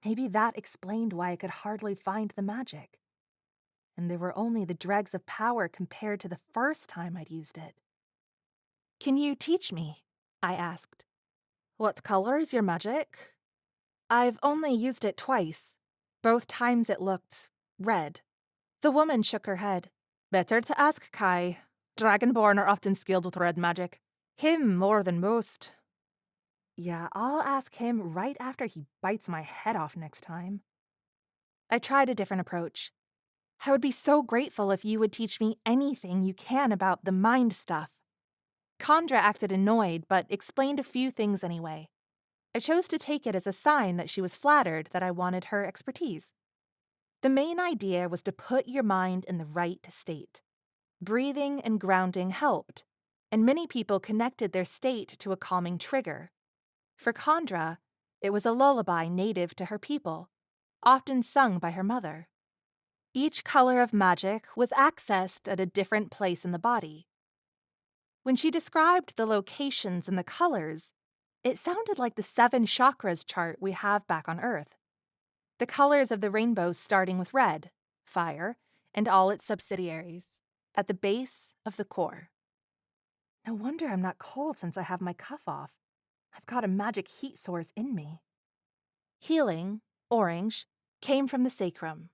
Maybe that explained why I could hardly find the magic. And there were only the dregs of power compared to the first time I'd used it. Can you teach me? I asked. What color is your magic? I've only used it twice. Both times it looked red. The woman shook her head. Better to ask Kai. Dragonborn are often skilled with red magic. Him more than most. Yeah, I'll ask him right after he bites my head off next time. I tried a different approach. I would be so grateful if you would teach me anything you can about the mind stuff. Condra acted annoyed, but explained a few things anyway. I chose to take it as a sign that she was flattered that I wanted her expertise. The main idea was to put your mind in the right state. Breathing and grounding helped, and many people connected their state to a calming trigger. For Condra, it was a lullaby native to her people, often sung by her mother. Each color of magic was accessed at a different place in the body. When she described the locations and the colors, it sounded like the 7 chakras chart we have back on Earth. The colors of the rainbow starting with red, fire, and all its subsidiaries, at the base of the core. No wonder I'm not cold since I have my cuff off. I've got a magic heat source in me. Healing, orange, came from the sacrum.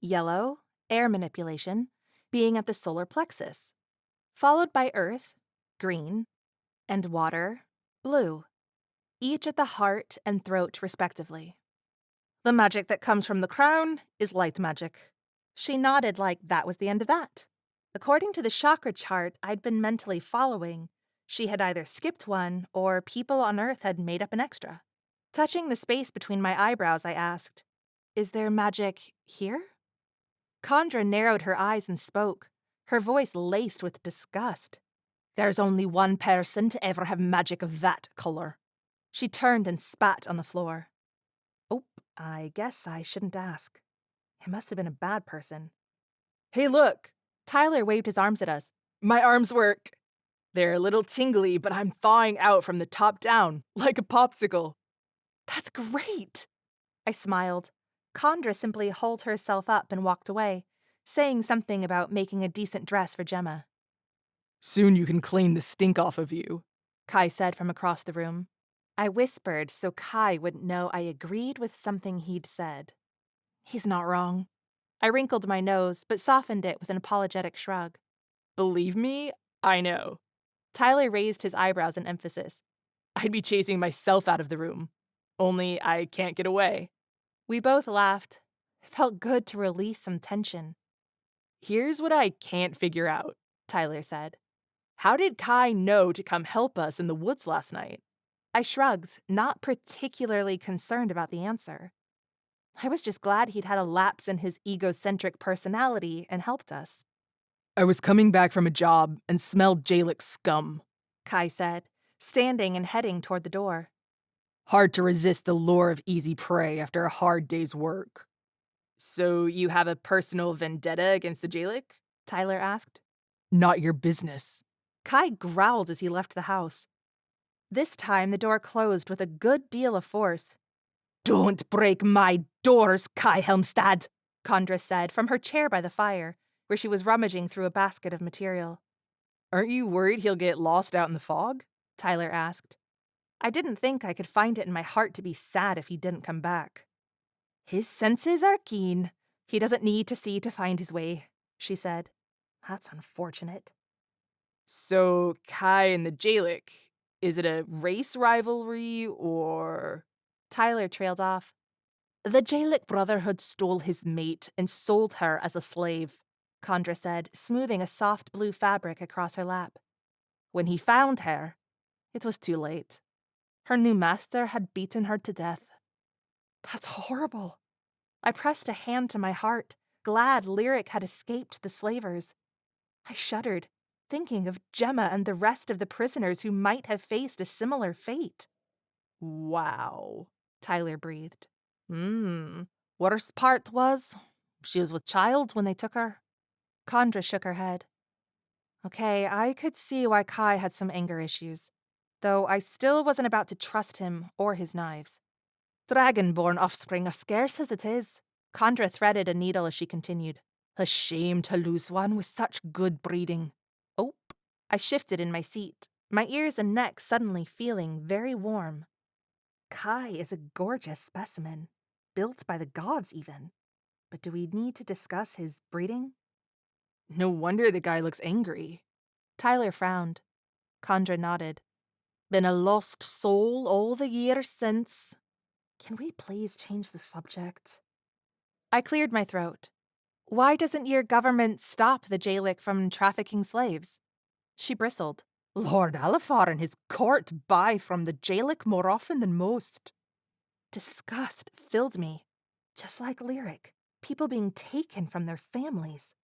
Yellow, air manipulation, being at the solar plexus. Followed by earth, green, and water, blue. Each at the heart and throat respectively. The magic that comes from the crown is light magic. She nodded like that was the end of that. According to the chakra chart I'd been mentally following, she had either skipped one or people on Earth had made up an extra. Touching the space between my eyebrows, I asked, is there magic here? Condra narrowed her eyes and spoke, her voice laced with disgust. There's only one person to ever have magic of that color. She turned and spat on the floor. Oh, I guess I shouldn't ask. It must have been a bad person. Hey, look! Tyler waved his arms at us. My arms work. They're a little tingly, but I'm thawing out from the top down, like a popsicle. That's great! I smiled. Condra simply hauled herself up and walked away, saying something about making a decent dress for Gemma. Soon you can clean the stink off of you, Kai said from across the room. I whispered so Kai wouldn't know I agreed with something he'd said. He's not wrong. I wrinkled my nose, but softened it with an apologetic shrug. Believe me, I know. Tyler raised his eyebrows in emphasis. I'd be chasing myself out of the room. Only I can't get away. We both laughed. It felt good to release some tension. Here's what I can't figure out, Tyler said. How did Kai know to come help us in the woods last night? I shrugged, not particularly concerned about the answer. I was just glad he'd had a lapse in his egocentric personality and helped us. I was coming back from a job and smelled Jalak's scum, Kai said, standing and heading toward the door. Hard to resist the lure of easy prey after a hard day's work. So you have a personal vendetta against the Jalak? Tyler asked. Not your business. Kai growled as he left the house. This time the door closed with a good deal of force. Don't break my doors, Kai Helmstad, Condra said from her chair by the fire, where she was rummaging through a basket of material. Aren't you worried he'll get lost out in the fog? Tyler asked. I didn't think I could find it in my heart to be sad if he didn't come back. His senses are keen. He doesn't need to see to find his way, she said. That's unfortunate. So, Kai and the Jalak, is it a race rivalry or... Tyler trailed off. The Jalak Brotherhood stole his mate and sold her as a slave, Condra said, smoothing a soft blue fabric across her lap. When he found her, it was too late. Her new master had beaten her to death. That's horrible. I pressed a hand to my heart, glad Lyric had escaped the slavers. I shuddered, thinking of Gemma and the rest of the prisoners who might have faced a similar fate. Wow, Tyler breathed. Worst part was, she was with child when they took her. Condra shook her head. Okay, I could see why Kai had some anger issues, though I still wasn't about to trust him or his knives. Dragonborn offspring are scarce as it is. Condra threaded a needle as she continued. A shame to lose one with such good breeding. Oh, I shifted in my seat, my ears and neck suddenly feeling very warm. Kai is a gorgeous specimen, built by the gods even. But do we need to discuss his breeding? no wonder the guy looks angry. Tyler frowned. Condra nodded. Been a lost soul all the years since. Can we please change the subject? I cleared my throat. Why doesn't your government stop the Jalak from trafficking slaves? She bristled. Lord Alifar and his court buy from the Jalak more often than most. Disgust filled me. Just like Lyric, people being taken from their families.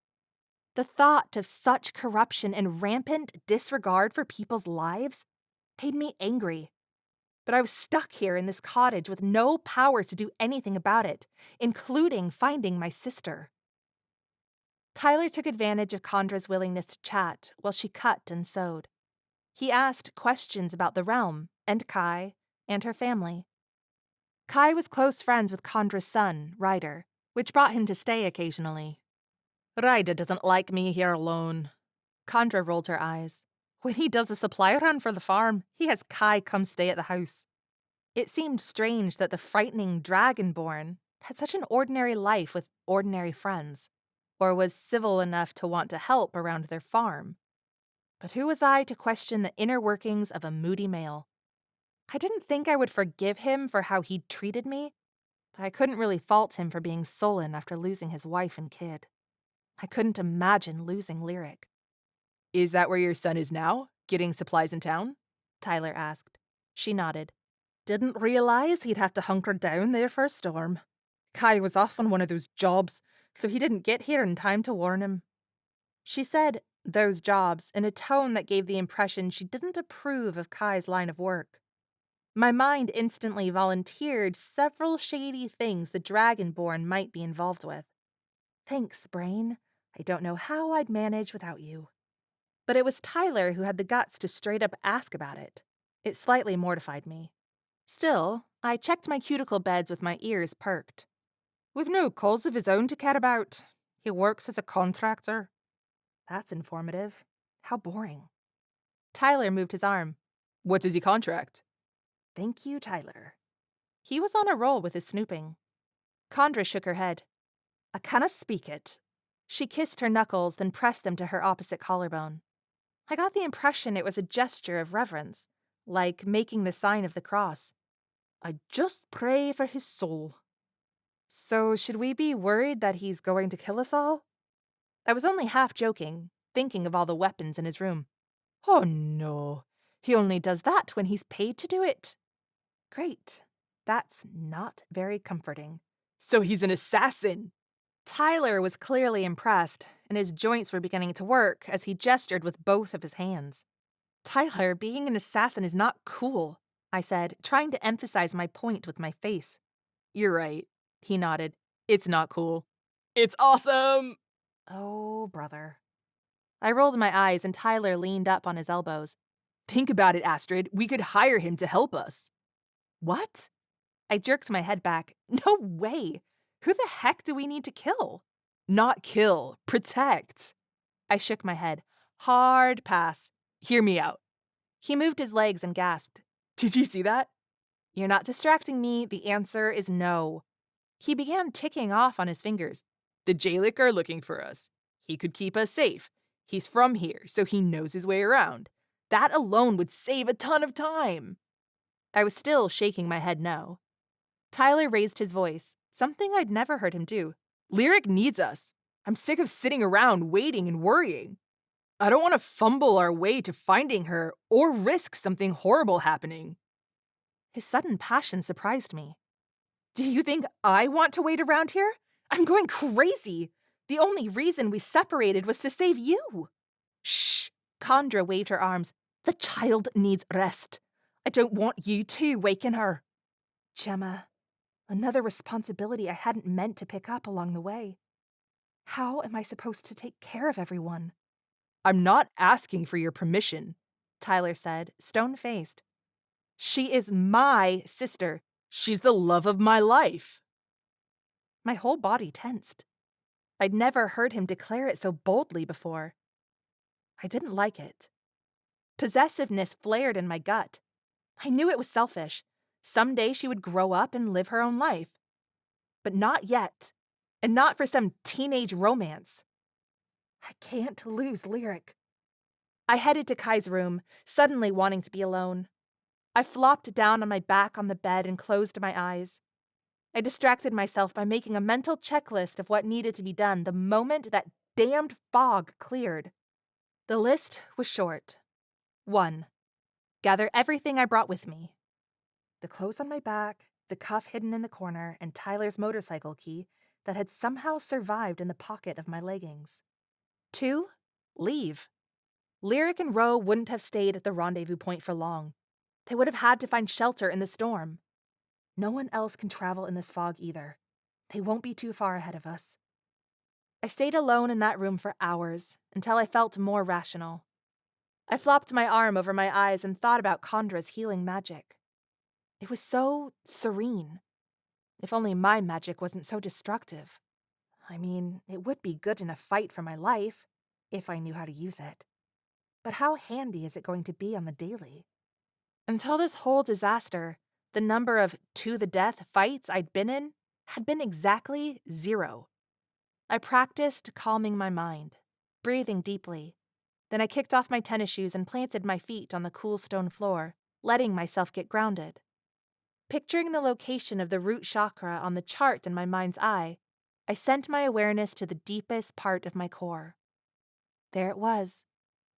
The thought of such corruption and rampant disregard for people's lives made me angry. But I was stuck here in this cottage with no power to do anything about it, including finding my sister. Tyler took advantage of Condra's willingness to chat while she cut and sewed. He asked questions about the realm, and Kai, and her family. Kai was close friends with Condra's son, Ryder, which brought him to stay occasionally. Ryder doesn't like me here alone. Condra rolled her eyes. When he does a supply run for the farm, he has Kai come stay at the house. It seemed strange that the frightening dragonborn had such an ordinary life with ordinary friends, or was civil enough to want to help around their farm. But who was I to question the inner workings of a moody male? I didn't think I would forgive him for how he'd treated me, but I couldn't really fault him for being sullen after losing his wife and kid. I couldn't imagine losing Lyric. Is that where your son is now, getting supplies in town? Tyler asked. She nodded. Didn't realize he'd have to hunker down there for a storm. Kai was off on one of those jobs, so he didn't get here in time to warn him. She said those jobs in a tone that gave the impression she didn't approve of Kai's line of work. My mind instantly volunteered several shady things the Dragonborn might be involved with. Thanks, brain. I don't know how I'd manage without you. But it was Tyler who had the guts to straight up ask about it. It slightly mortified me. Still, I checked my cuticle beds with my ears perked. With no calls of his own to care about. He works as a contractor. That's informative. How boring. Tyler moved his arm. What does he contract? Thank you, Tyler. He was on a roll with his snooping. Condra shook her head. I canna speak it. She kissed her knuckles, then pressed them to her opposite collarbone. I got the impression it was a gesture of reverence, like making the sign of the cross. I just pray for his soul. So should we be worried that he's going to kill us all? I was only half joking, thinking of all the weapons in his room. Oh no, he only does that when he's paid to do it. Great. That's not very comforting. So he's an assassin! Tyler was clearly impressed, and his joints were beginning to work as he gestured with both of his hands. Tyler, being an assassin is not cool, I said, trying to emphasize my point with my face. You're right, He nodded. it's not cool. It's awesome! Oh, brother. I rolled my eyes and Tyler leaned up on his elbows. Think about it, Astrid. We could hire him to help us. What? I jerked my head back. No way! Who the heck do we need to kill? Not kill, protect. I shook my head. Hard pass. Hear me out. He moved his legs and gasped. Did you see that? You're not distracting me. The answer is no. He began ticking off on his fingers. The Jalak are looking for us. He could keep us safe. He's from here, so he knows his way around. That alone would save a ton of time. I was still shaking my head no. Tyler raised his voice, something I'd never heard him do. Lyric needs us. I'm sick of sitting around waiting and worrying. I don't want to fumble our way to finding her or risk something horrible happening. His sudden passion surprised me. Do you think I want to wait around here? I'm going crazy. The only reason we separated was to save you. Shh. Condra waved her arms. The child needs rest. I don't want you to waken her. Gemma, another responsibility I hadn't meant to pick up along the way. How am I supposed to take care of everyone? I'm not asking for your permission, Tyler said, stone-faced. She is my sister. She's the love of my life. My whole body tensed. I'd never heard him declare it so boldly before. I didn't like it. Possessiveness flared in my gut. I knew it was selfish. Someday she would grow up and live her own life. But not yet. And not for some teenage romance. I can't lose Lyric. I headed to Kai's room, suddenly wanting to be alone. I flopped down on my back on the bed and closed my eyes. I distracted myself by making a mental checklist of what needed to be done the moment that damned fog cleared. The list was short. 1. Gather everything I brought with me. The clothes on my back, the cuff hidden in the corner, and Tyler's motorcycle key that had somehow survived in the pocket of my leggings. 2. Leave. Lyric and Ro wouldn't have stayed at the rendezvous point for long. They would have had to find shelter in the storm. No one else can travel in this fog either. They won't be too far ahead of us. I stayed alone in that room for hours, until I felt more rational. I flopped my arm over my eyes and thought about Kondra's healing magic. It was so serene. If only my magic wasn't so destructive. I mean, it would be good in a fight for my life, if I knew how to use it. But how handy is it going to be on the daily? Until this whole disaster, the number of to-the-death fights I'd been in had been exactly 0. I practiced calming my mind, breathing deeply. Then I kicked off my tennis shoes and planted my feet on the cool stone floor, letting myself get grounded. Picturing the location of the root chakra on the chart in my mind's eye, I sent my awareness to the deepest part of my core. There it was,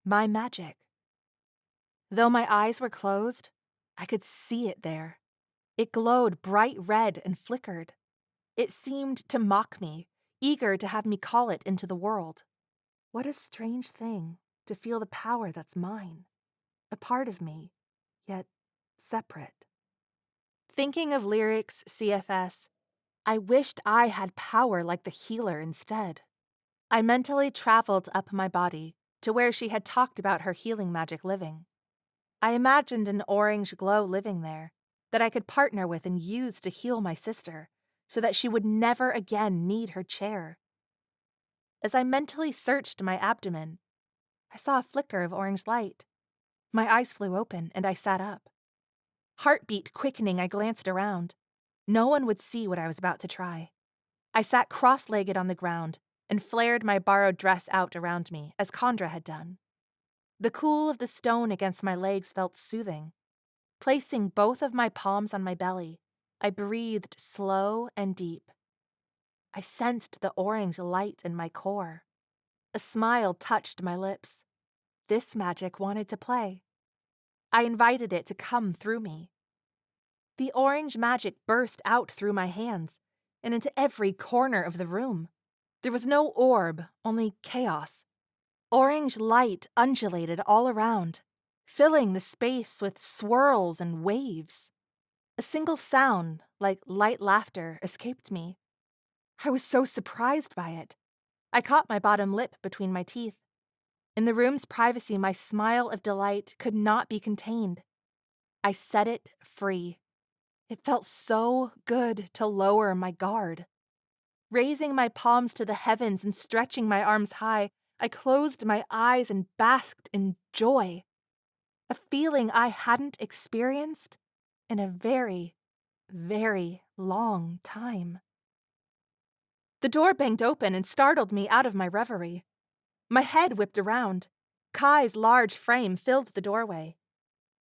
my magic. Though my eyes were closed, I could see it there. It glowed bright red and flickered. It seemed to mock me, eager to have me call it into the world. What a strange thing to feel the power that's mine, a part of me, yet separate. Thinking of Lyric's CFS, I wished I had power like the healer instead. I mentally traveled up my body to where she had talked about her healing magic living. I imagined an orange glow living there that I could partner with and use to heal my sister so that she would never again need her chair. As I mentally searched my abdomen, I saw a flicker of orange light. My eyes flew open and I sat up. Heartbeat quickening, I glanced around. No one would see what I was about to try. I sat cross-legged on the ground and flared my borrowed dress out around me, as Kondra had done. The cool of the stone against my legs felt soothing. Placing both of my palms on my belly, I breathed slow and deep. I sensed the orange light in my core. A smile touched my lips. This magic wanted to play. I invited it to come through me. The orange magic burst out through my hands and into every corner of the room. There was no orb, only chaos. Orange light undulated all around, filling the space with swirls and waves. A single sound, like light laughter, escaped me. I was so surprised by it. I caught my bottom lip between my teeth. In the room's privacy, my smile of delight could not be contained. I set it free. It felt so good to lower my guard. Raising my palms to the heavens and stretching my arms high, I closed my eyes and basked in joy. A feeling I hadn't experienced in a very, very long time. The door banged open and startled me out of my reverie. My head whipped around. Kai's large frame filled the doorway.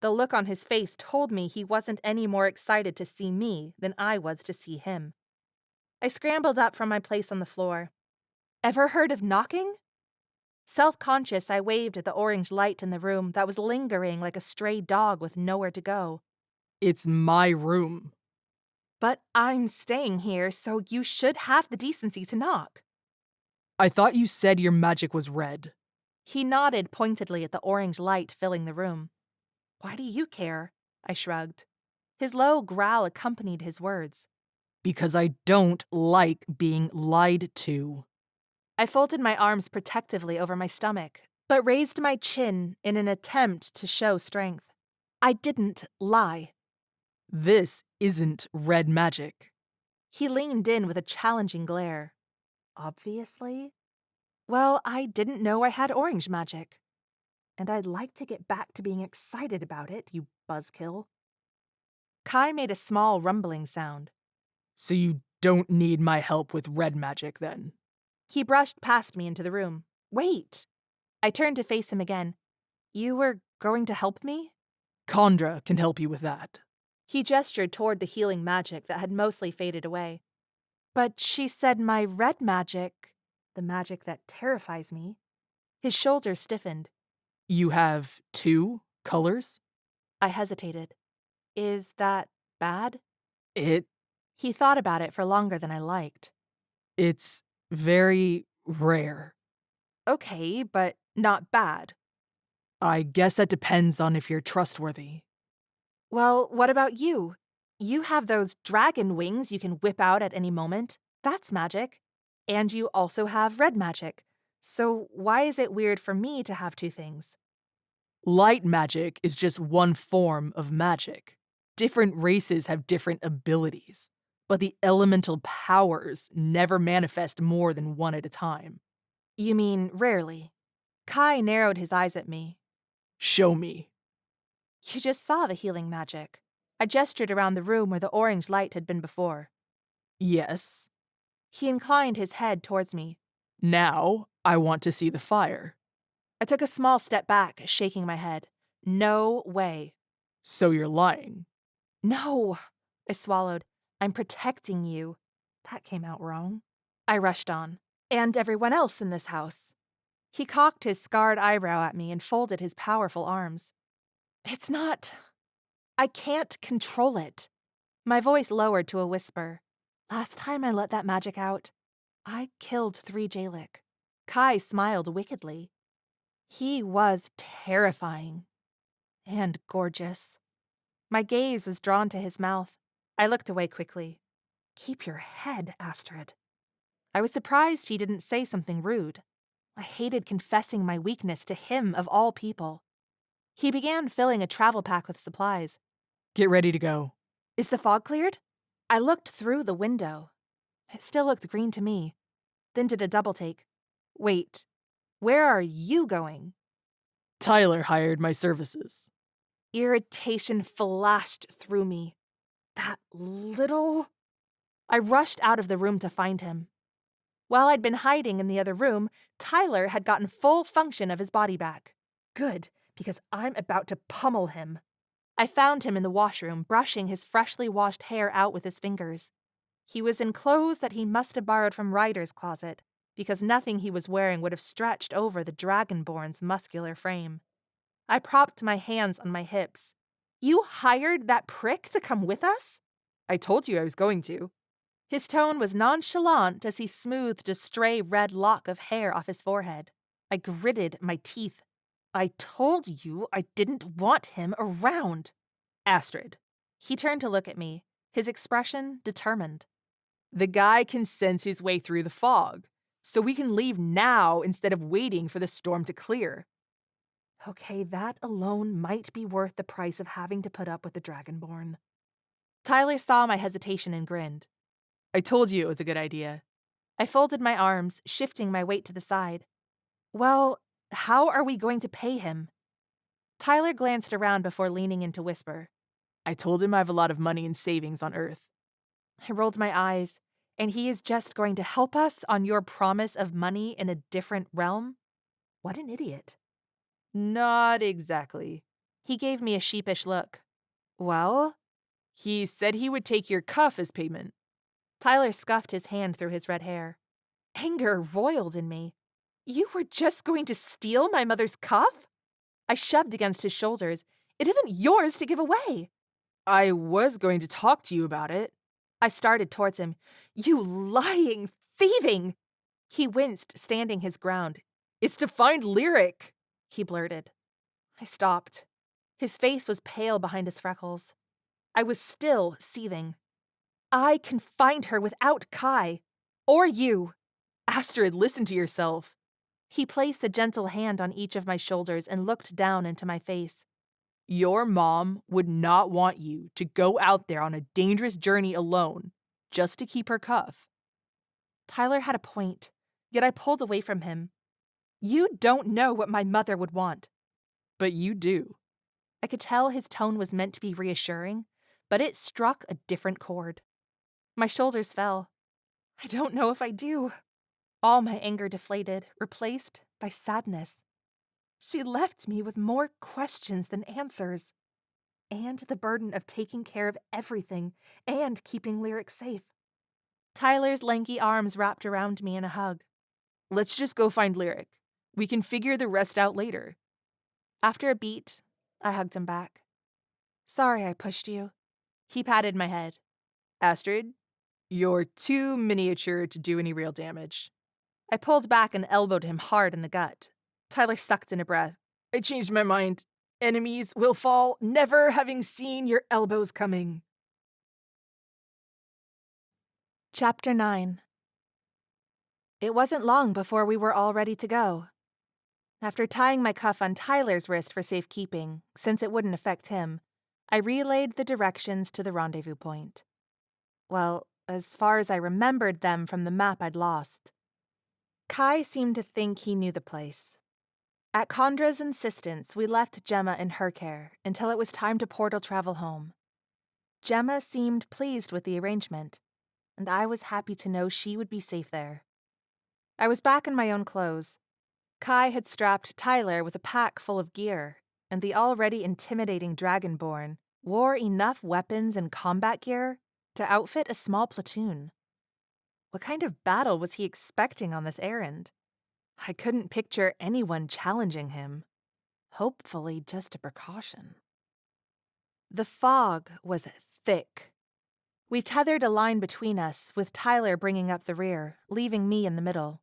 The look on his face told me he wasn't any more excited to see me than I was to see him. I scrambled up from my place on the floor. Ever heard of knocking? Self-conscious, I waved at the orange light in the room that was lingering like a stray dog with nowhere to go. It's my room. But I'm staying here, so you should have the decency to knock. I thought you said your magic was red. He nodded pointedly at the orange light filling the room. Why do you care? I shrugged. His low growl accompanied his words. Because I don't like being lied to. I folded my arms protectively over my stomach, but raised my chin in an attempt to show strength. I didn't lie. This isn't red magic. He leaned in with a challenging glare. Obviously? Well, I didn't know I had orange magic. And I'd like to get back to being excited about it, you buzzkill. Kai made a small rumbling sound. So you don't need my help with red magic, then? He brushed past me into the room. Wait! I turned to face him again. You were going to help me? Kandra can help you with that. He gestured toward the healing magic that had mostly faded away. But she said my red magic, the magic that terrifies me. His shoulders stiffened. You have 2 colors? I hesitated. Is that bad? It He thought about it for longer than I liked. It's very rare. Okay, but not bad. I guess that depends on if you're trustworthy. Well, what about you? You have those dragon wings you can whip out at any moment. That's magic. And you also have red magic. So why is it weird for me to have 2 things? Light magic is just one form of magic. Different races have different abilities, but the elemental powers never manifest more than one at a time. You mean rarely? Kai narrowed his eyes at me. Show me. You just saw the healing magic. I gestured around the room where the orange light had been before. Yes. He inclined his head towards me. Now I want to see the fire. I took a small step back, shaking my head. No way. So you're lying. No, I swallowed. I'm protecting you. That came out wrong. I rushed on. And everyone else in this house. He cocked his scarred eyebrow at me and folded his powerful arms. It's not. I can't control it. My voice lowered to a whisper. Last time I let that magic out, I killed 3 Jalak. Kai smiled wickedly. He was terrifying. And gorgeous. My gaze was drawn to his mouth. I looked away quickly. Keep your head, Astrid. I was surprised he didn't say something rude. I hated confessing my weakness to him of all people. He began filling a travel pack with supplies. Get ready to go. Is the fog cleared? I looked through the window. It still looked green to me. Then did a double take. Wait, where are you going? Tyler hired my services. Irritation flashed through me. That little... I rushed out of the room to find him. While I'd been hiding in the other room, Tyler had gotten full function of his body back. Good, because I'm about to pummel him. I found him in the washroom, brushing his freshly washed hair out with his fingers. He was in clothes that he must have borrowed from Ryder's closet, because nothing he was wearing would have stretched over the dragonborn's muscular frame. I propped my hands on my hips. You hired that prick to come with us? I told you I was going to. His tone was nonchalant as he smoothed a stray red lock of hair off his forehead. I gritted my teeth. I told you I didn't want him around. Astrid. He turned to look at me, his expression determined. The guy can sense his way through the fog, so we can leave now instead of waiting for the storm to clear. Okay, that alone might be worth the price of having to put up with the dragonborn. Tyler saw my hesitation and grinned. I told you it was a good idea. I folded my arms, shifting my weight to the side. Well, how are we going to pay him? Tyler glanced around before leaning in to whisper. I told him I have a lot of money in savings on Earth. I rolled my eyes. And he is just going to help us on your promise of money in a different realm? What an idiot. Not exactly. He gave me a sheepish look. Well? He said he would take your cuff as payment. Tyler scuffed his hand through his red hair. Anger roiled in me. You were just going to steal my mother's cuff? I shoved against his shoulders. It isn't yours to give away. I was going to talk to you about it. I started towards him. You lying, thieving! He winced, standing his ground. It's to find Lyric, he blurted. I stopped. His face was pale behind his freckles. I was still seething. I can find her without Kai. Or you. Astrid, listen to yourself. He placed a gentle hand on each of my shoulders and looked down into my face. Your mom would not want you to go out there on a dangerous journey alone just to keep her cuff. Tyler had a point, yet I pulled away from him. You don't know what my mother would want. But you do. I could tell his tone was meant to be reassuring, but it struck a different chord. My shoulders fell. I don't know if I do. All my anger deflated, replaced by sadness. She left me with more questions than answers, and the burden of taking care of everything and keeping Lyric safe. Tyler's lanky arms wrapped around me in a hug. Let's just go find Lyric. We can figure the rest out later. After a beat, I hugged him back. Sorry I pushed you. He patted my head. Astrid, you're too miniature to do any real damage. I pulled back and elbowed him hard in the gut. Tyler sucked in a breath. I changed my mind. Enemies will fall, never having seen your elbows coming. Chapter 9. It wasn't long before we were all ready to go. After tying my cuff on Tyler's wrist for safekeeping, since it wouldn't affect him, I relayed the directions to the rendezvous point. Well, as far as I remembered them from the map I'd lost. Kai seemed to think he knew the place. At Kondra's insistence, we left Gemma in her care until it was time to portal travel home. Gemma seemed pleased with the arrangement, and I was happy to know she would be safe there. I was back in my own clothes. Kai had strapped Tyler with a pack full of gear, and the already intimidating dragonborn wore enough weapons and combat gear to outfit a small platoon. What kind of battle was he expecting on this errand? I couldn't picture anyone challenging him. Hopefully just a precaution. The fog was thick. We tethered a line between us, with Tyler bringing up the rear, leaving me in the middle.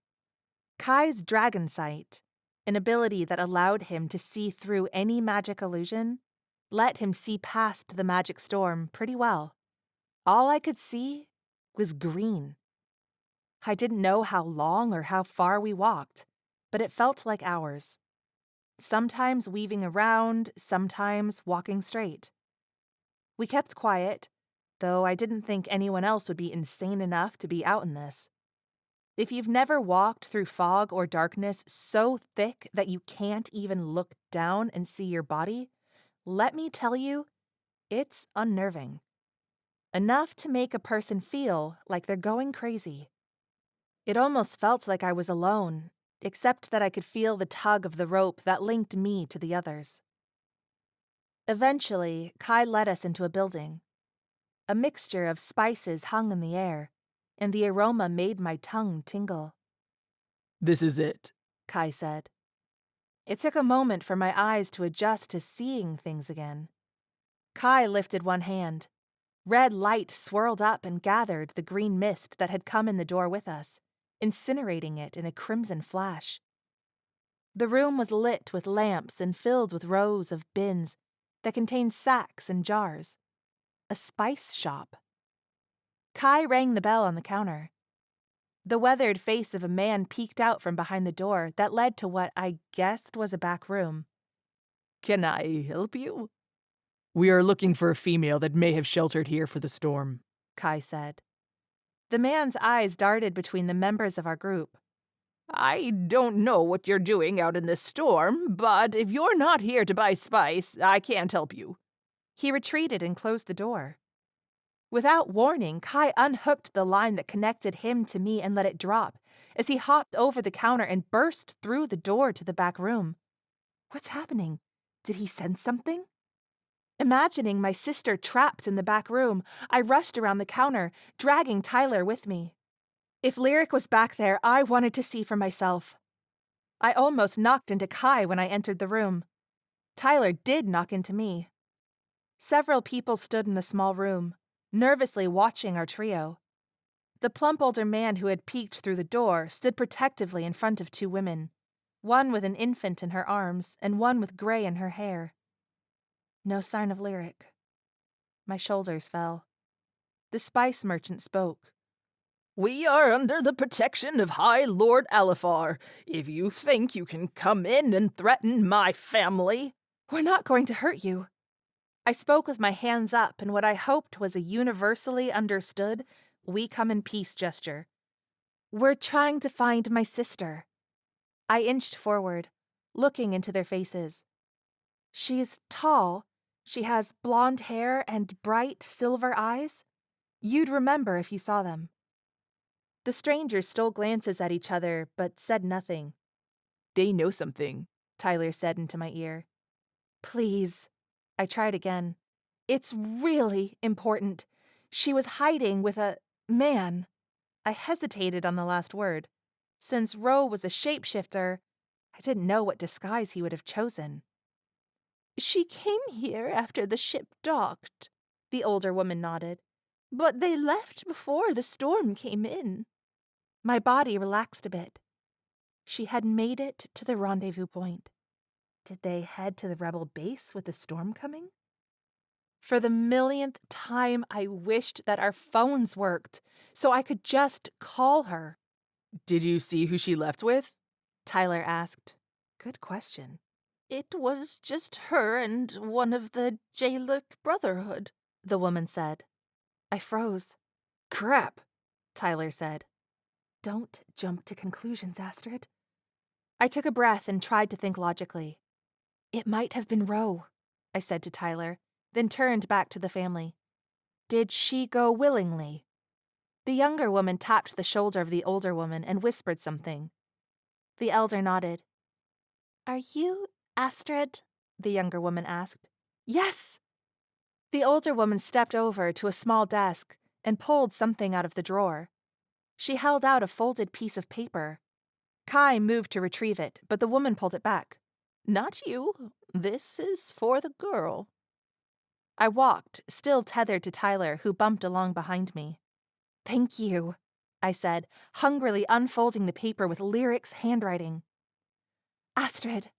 Kai's dragon sight, an ability that allowed him to see through any magic illusion, let him see past the magic storm pretty well. All I could see was green. I didn't know how long or how far we walked, but it felt like hours. Sometimes weaving around, sometimes walking straight. We kept quiet, though I didn't think anyone else would be insane enough to be out in this. If you've never walked through fog or darkness so thick that you can't even look down and see your body, let me tell you, it's unnerving. Enough to make a person feel like they're going crazy. It almost felt like I was alone, except that I could feel the tug of the rope that linked me to the others. Eventually, Kai led us into a building. A mixture of spices hung in the air, and the aroma made my tongue tingle. This is it, Kai said. It took a moment for my eyes to adjust to seeing things again. Kai lifted one hand. Red light swirled up and gathered the green mist that had come in the door with us, incinerating it in a crimson flash. The room was lit with lamps and filled with rows of bins that contained sacks and jars. A spice shop. Kai rang the bell on the counter. The weathered face of a man peeked out from behind the door that led to what I guessed was a back room. Can I help you? We are looking for a female that may have sheltered here for the storm, Kai said. The man's eyes darted between the members of our group. I don't know what you're doing out in this storm, but if you're not here to buy spice, I can't help you. He retreated and closed the door. Without warning, Kai unhooked the line that connected him to me and let it drop as he hopped over the counter and burst through the door to the back room. What's happening? Did he sense something? Imagining my sister trapped in the back room, I rushed around the counter, dragging Tyler with me. If Lyric was back there, I wanted to see for myself. I almost knocked into Kai when I entered the room. Tyler did knock into me. Several people stood in the small room, nervously watching our trio. The plump older man who had peeked through the door stood protectively in front of two women, one with an infant in her arms and one with gray in her hair. No sign of Lyric. My shoulders fell. The spice merchant spoke. We are under the protection of High Lord Alifar. If you think you can come in and threaten my family... We're not going to hurt you. I spoke with my hands up in what I hoped was a universally understood, we come in peace gesture. We're trying to find my sister. I inched forward, looking into their faces. She's tall. She has blonde hair and bright silver eyes. You'd remember if you saw them. The strangers stole glances at each other, but said nothing. They know something, Tyler said into my ear. Please. I tried again. It's really important. She was hiding with a man. I hesitated on the last word. Since Ro was a shapeshifter, I didn't know what disguise he would have chosen. She came here after the ship docked, the older woman nodded. But they left before the storm came in. My body relaxed a bit. She had made it to the rendezvous point. Did they head to the rebel base with the storm coming? For the millionth time, I wished that our phones worked, so I could just call her. Did you see who she left with? Tyler asked. Good question. It was just her and one of the Jalak Brotherhood, the woman said. I froze. Crap, Tyler said. Don't jump to conclusions, Astrid. I took a breath and tried to think logically. It might have been Ro, I said to Tyler, then turned back to the family. Did she go willingly? The younger woman tapped the shoulder of the older woman and whispered something. The elder nodded. Are you Astrid? The younger woman asked. Yes! The older woman stepped over to a small desk and pulled something out of the drawer. She held out a folded piece of paper. Kai moved to retrieve it, but the woman pulled it back. Not you. This is for the girl. I walked, still tethered to Tyler, who bumped along behind me. Thank you, I said, hungrily unfolding the paper with Lyric's handwriting. Astrid,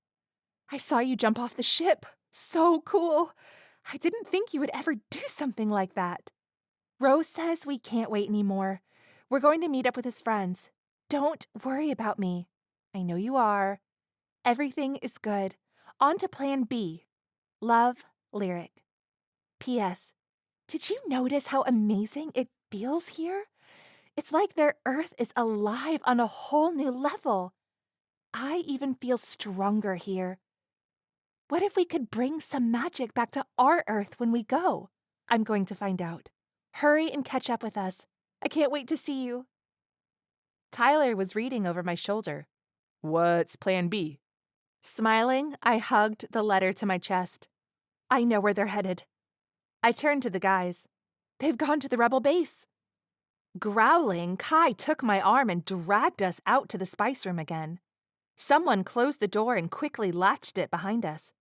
I saw you jump off the ship. So cool. I didn't think you would ever do something like that. Rose says we can't wait anymore. We're going to meet up with his friends. Don't worry about me. I know you are. Everything is good. On to plan B. Love, Lyric. P.S. Did you notice how amazing it feels here? It's like their Earth is alive on a whole new level. I even feel stronger here. What if we could bring some magic back to our Earth when we go? I'm going to find out. Hurry and catch up with us. I can't wait to see you. Tyler was reading over my shoulder. What's plan B? Smiling, I hugged the letter to my chest. I know where they're headed. I turned to the guys. They've gone to the rebel base. Growling, Kai took my arm and dragged us out to the spice room again. Someone closed the door and quickly latched it behind us.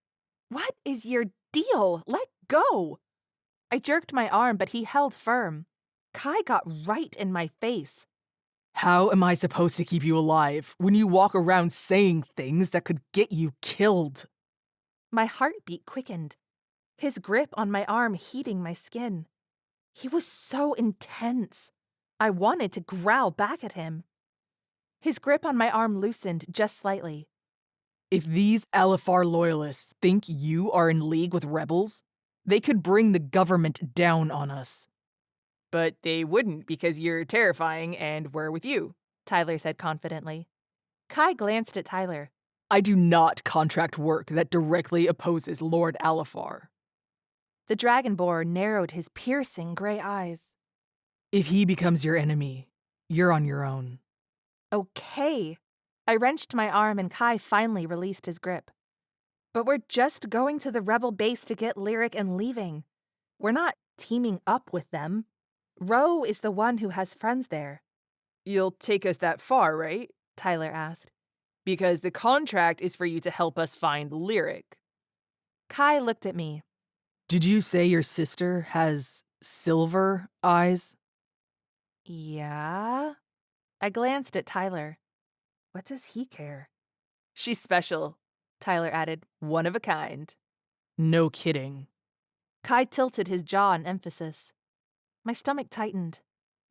What is your deal? Let go! I jerked my arm, but he held firm. Kai got right in my face. How am I supposed to keep you alive when you walk around saying things that could get you killed? My heartbeat quickened, his grip on my arm heating my skin. He was so intense. I wanted to growl back at him. His grip on my arm loosened just slightly. If these Alifar loyalists think you are in league with rebels, they could bring the government down on us. But they wouldn't because you're terrifying and we're with you, Tyler said confidently. Kai glanced at Tyler. I do not contract work that directly opposes Lord Alifar. The dragonborn narrowed his piercing gray eyes. If he becomes your enemy, you're on your own. Okay. I wrenched my arm and Kai finally released his grip. But we're just going to the rebel base to get Lyric and leaving. We're not teaming up with them. Ro is the one who has friends there. You'll take us that far, right? Tyler asked. Because the contract is for you to help us find Lyric. Kai looked at me. Did you say your sister has silver eyes? Yeah? I glanced at Tyler. What does he care? She's special, Tyler added. one of a kind. No kidding. Kai tilted his jaw in emphasis. My stomach tightened.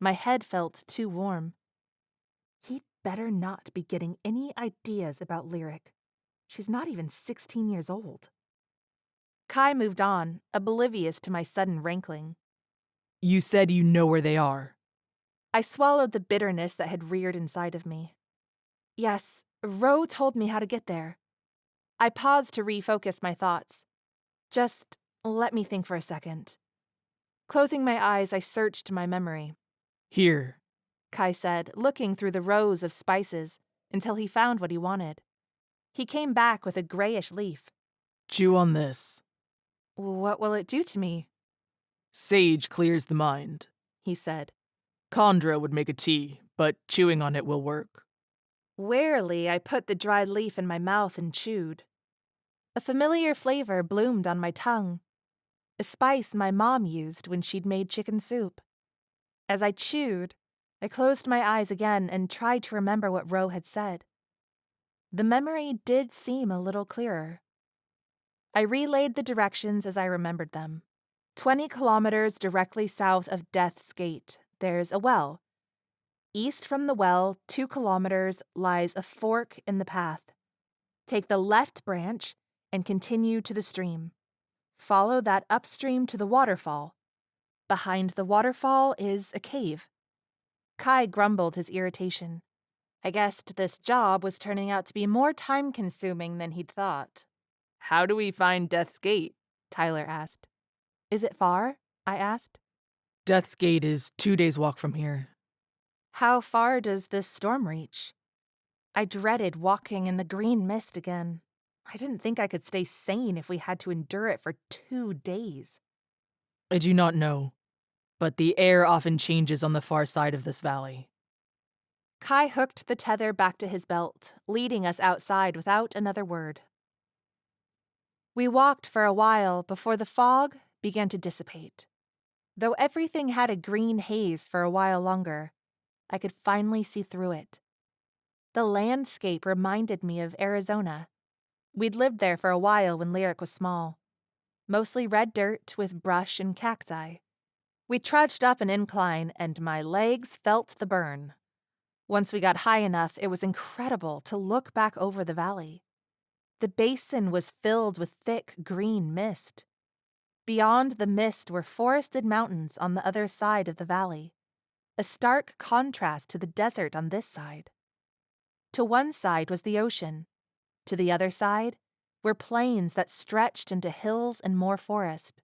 My head felt too warm. He'd better not be getting any ideas about Lyric. She's not even 16 years old. Kai moved on, oblivious to my sudden rankling. You said you know where they are. I swallowed the bitterness that had reared inside of me. Yes, Ro told me how to get there. I paused to refocus my thoughts. Just let me think for a second. Closing my eyes, I searched my memory. Here. Kai said, looking through the rows of spices until he found what he wanted. He came back with a grayish leaf. Chew on this. What will it do to me? Sage clears the mind, He said. Chondra would make a tea, but chewing on it will work. Warily, I put the dried leaf in my mouth and chewed. A familiar flavor bloomed on my tongue, a spice my mom used when she'd made chicken soup. As I chewed, I closed my eyes again and tried to remember what Ro had said. The memory did seem a little clearer. I relayed the directions as I remembered them. 20 kilometers directly south of Death's Gate, there's a well. East from the well, 2 kilometers, lies a fork in the path. Take the left branch and continue to the stream. Follow that upstream to the waterfall. Behind the waterfall is a cave. Kai grumbled his irritation. I guessed this job was turning out to be more time-consuming than he'd thought. How do we find Death's Gate? Tyler asked. Is it far? I asked. Death's Gate is 2 days' walk from here. How far does this storm reach? I dreaded walking in the green mist again. I didn't think I could stay sane if we had to endure it for 2 days. I do not know, but the air often changes on the far side of this valley. Kai hooked the tether back to his belt, leading us outside without another word. We walked for a while before the fog began to dissipate. Though everything had a green haze for a while longer, I could finally see through it. The landscape reminded me of Arizona. We'd lived there for a while when Lyric was small. Mostly red dirt with brush and cacti. We trudged up an incline and my legs felt the burn. Once we got high enough, it was incredible to look back over the valley. The basin was filled with thick green mist. Beyond the mist were forested mountains on the other side of the valley, a stark contrast to the desert on this side. To one side was the ocean. To the other side were plains that stretched into hills and more forest.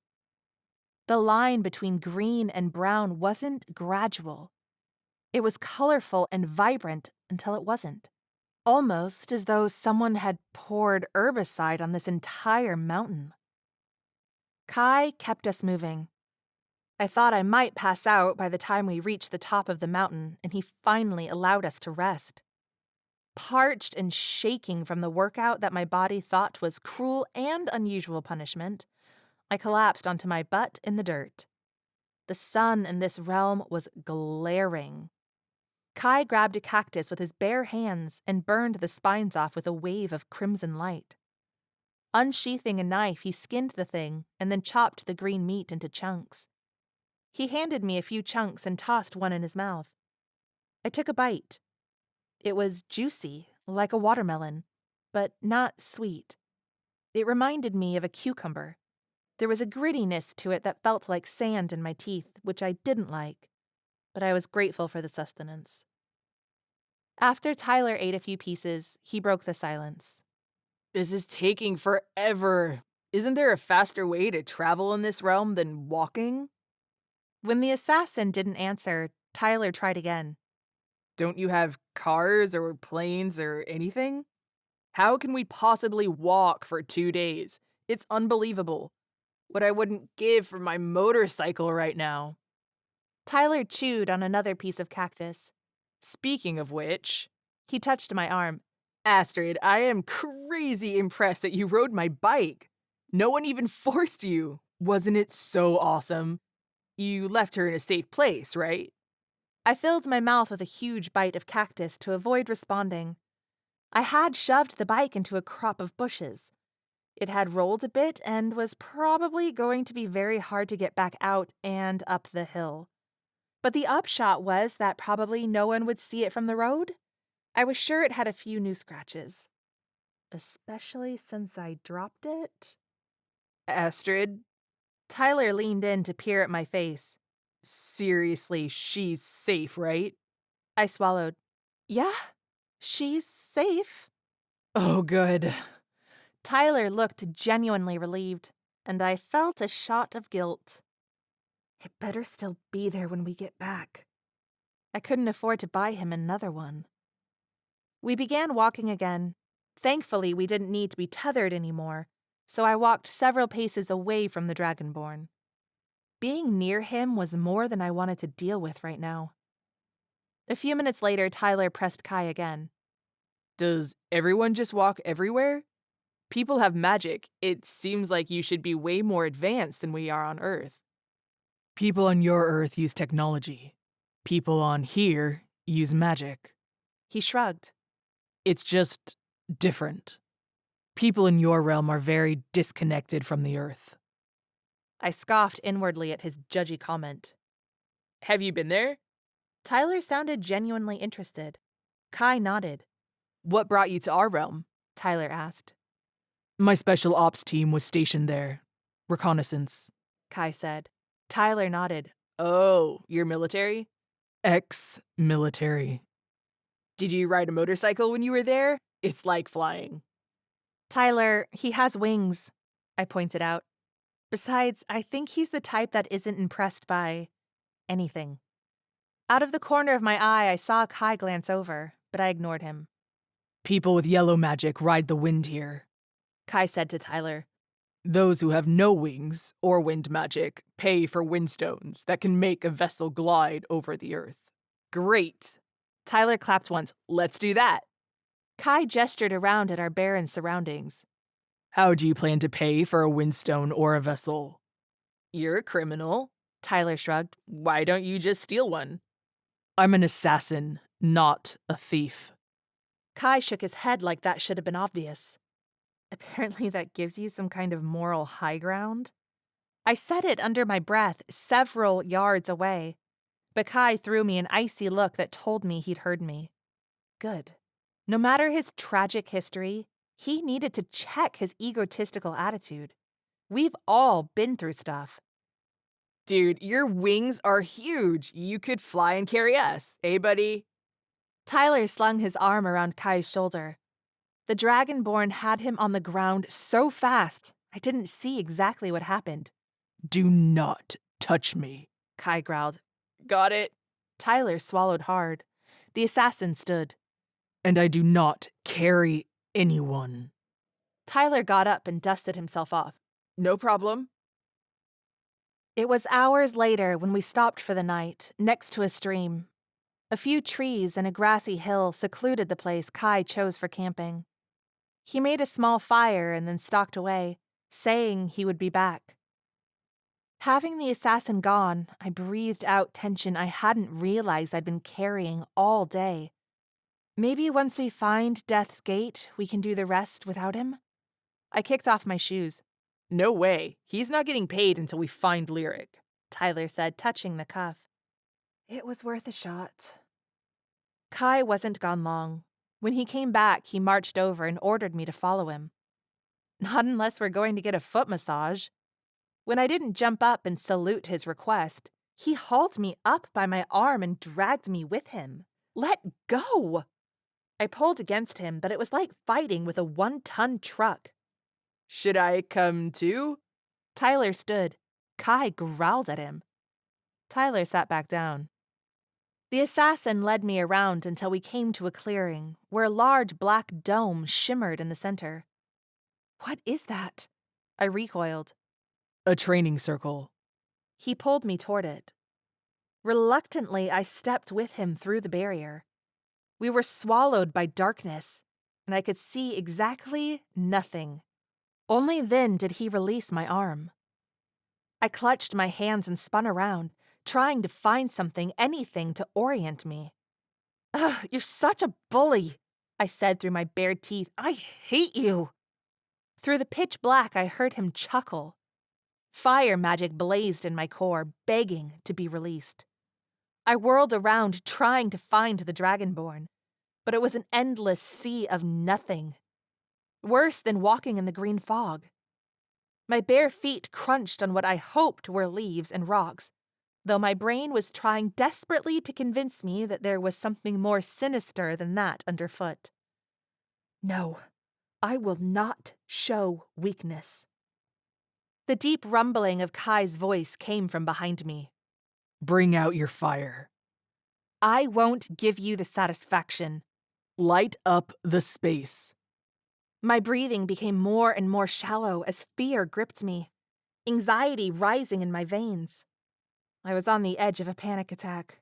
The line between green and brown wasn't gradual. It was colorful and vibrant until it wasn't. Almost as though someone had poured herbicide on this entire mountain. Kai kept us moving. I thought I might pass out by the time we reached the top of the mountain, and he finally allowed us to rest. Parched and shaking from the workout that my body thought was cruel and unusual punishment, I collapsed onto my butt in the dirt. The sun in this realm was glaring. Kai grabbed a cactus with his bare hands and burned the spines off with a wave of crimson light. Unsheathing a knife, he skinned the thing and then chopped the green meat into chunks. He handed me a few chunks and tossed one in his mouth. I took a bite. It was juicy, like a watermelon, but not sweet. It reminded me of a cucumber. There was a grittiness to it that felt like sand in my teeth, which I didn't like, but I was grateful for the sustenance. After Tyler ate a few pieces, he broke the silence. This is taking forever. Isn't there a faster way to travel in this realm than walking? When the assassin didn't answer, Tyler tried again. Don't you have cars or planes or anything? How can we possibly walk for 2 days? It's unbelievable. What I wouldn't give for my motorcycle right now. Tyler chewed on another piece of cactus. Speaking of which, He touched my arm. Astrid, I am crazy impressed that you rode my bike. No one even forced you. Wasn't it so awesome? You left her in a safe place, right? I filled my mouth with a huge bite of cactus to avoid responding. I had shoved the bike into a crop of bushes. It had rolled a bit and was probably going to be very hard to get back out and up the hill. But the upshot was that probably no one would see it from the road. I was sure it had a few new scratches. Especially since I dropped it. Astrid, Tyler leaned in to peer at my face. seriously, she's safe, right? I swallowed. Yeah, she's safe. Oh, good. Tyler looked genuinely relieved, and I felt a shot of guilt. It better still be there when we get back. I couldn't afford to buy him another one. We began walking again. Thankfully, we didn't need to be tethered anymore, so I walked several paces away from the dragonborn. Being near him was more than I wanted to deal with right now. A few minutes later, Tyler pressed Kai again. Does everyone just walk everywhere? People have magic. It seems like you should be way more advanced than we are on Earth. People on your Earth use technology. People on here use magic. He shrugged. It's just different. People in your realm are very disconnected from the Earth. I scoffed inwardly at his judgy comment. Have you been there? Tyler sounded genuinely interested. Kai nodded. What brought you to our realm? Tyler asked. My special ops team was stationed there. Reconnaissance. Kai said. Tyler nodded. Oh, you're military? Ex-military. Did you ride a motorcycle when you were there? It's like flying. Tyler, he has wings, I pointed out. Besides, I think he's the type that isn't impressed by anything. Out of the corner of my eye, I saw Kai glance over, but I ignored him. People with yellow magic ride the wind here. Kai said to Tyler. Those who have no wings or wind magic pay for windstones that can make a vessel glide over the earth. Great! Tyler clapped once. Let's do that. Kai gestured around at our barren surroundings. How do you plan to pay for a windstone or a vessel? You're a criminal. Tyler shrugged. Why don't you just steal one? I'm an assassin, not a thief. Kai shook his head like that should have been obvious. Apparently that gives you some kind of moral high ground. I said it under my breath, several yards away, but Kai threw me an icy look that told me he'd heard me. Good. No matter his tragic history, he needed to check his egotistical attitude. We've all been through stuff. Dude, your wings are huge. You could fly and carry us, eh, buddy? Tyler slung his arm around Kai's shoulder. The dragonborn had him on the ground so fast, I didn't see exactly what happened. Do not touch me, Kai growled. Got it? Tyler swallowed hard. The assassin stood. And I do not carry anyone. Tyler got up and dusted himself off. No problem. It was hours later when we stopped for the night, next to a stream. A few trees and a grassy hill secluded the place Kai chose for camping. He made a small fire and then stalked away, saying he would be back. Having the assassin gone, I breathed out tension I hadn't realized I'd been carrying all day. Maybe once we find Death's Gate, we can do the rest without him? I kicked off my shoes. No way. He's not getting paid until we find Lyric, Tyler said, touching the cuff. It was worth a shot. Kai wasn't gone long. When he came back, he marched over and ordered me to follow him. Not unless we're going to get a foot massage. When I didn't jump up and salute his request, he hauled me up by my arm and dragged me with him. Let go! I pulled against him, but it was like fighting with a 1-ton truck. Should I come too? Tyler stood. Kai growled at him. Tyler sat back down. The assassin led me around until we came to a clearing where a large black dome shimmered in the center. What is that? I recoiled. A training circle. He pulled me toward it. Reluctantly, I stepped with him through the barrier. We were swallowed by darkness, and I could see exactly nothing. Only then did he release my arm. I clutched my hands and spun around, trying to find something, anything to orient me. Ugh, you're such a bully, I said through my bared teeth. I hate you. Through the pitch black, I heard him chuckle. Fire magic blazed in my core, begging to be released. I whirled around, trying to find the dragonborn, but it was an endless sea of nothing. Worse than walking in the green fog. My bare feet crunched on what I hoped were leaves and rocks, though my brain was trying desperately to convince me that there was something more sinister than that underfoot. No, I will not show weakness. The deep rumbling of Kai's voice came from behind me. Bring out your fire. I won't give you the satisfaction. Light up the space. My breathing became more and more shallow as fear gripped me, anxiety rising in my veins. I was on the edge of a panic attack.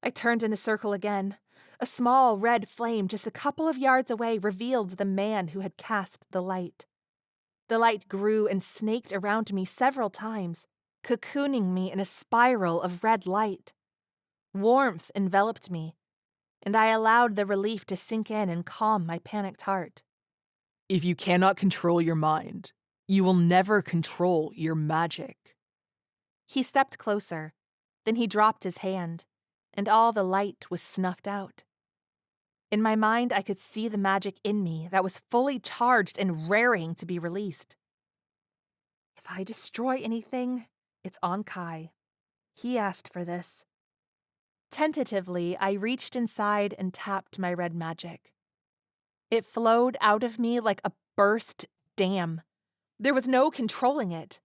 I turned in a circle again. A small red flame just a couple of yards away revealed the man who had cast the light. The light grew and snaked around me several times, cocooning me in a spiral of red light. Warmth enveloped me, and I allowed the relief to sink in and calm my panicked heart. If you cannot control your mind, you will never control your magic. He stepped closer, then he dropped his hand, and all the light was snuffed out. In my mind, I could see the magic in me that was fully charged and raring to be released. If I destroy anything, it's on Kai. He asked for this. Tentatively, I reached inside and tapped my red magic. It flowed out of me like a burst dam. There was no controlling it.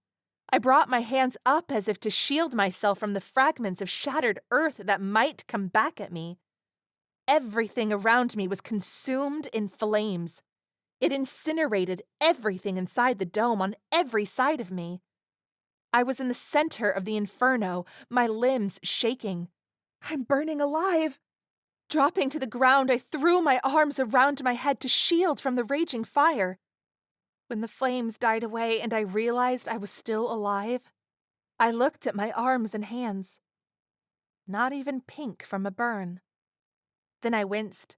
I brought my hands up as if to shield myself from the fragments of shattered earth that might come back at me. Everything around me was consumed in flames. It incinerated everything inside the dome on every side of me. I was in the center of the inferno, my limbs shaking. I'm burning alive. Dropping to the ground, I threw my arms around my head to shield from the raging fire. When the flames died away and I realized I was still alive, I looked at my arms and hands. Not even pink from a burn. Then I winced.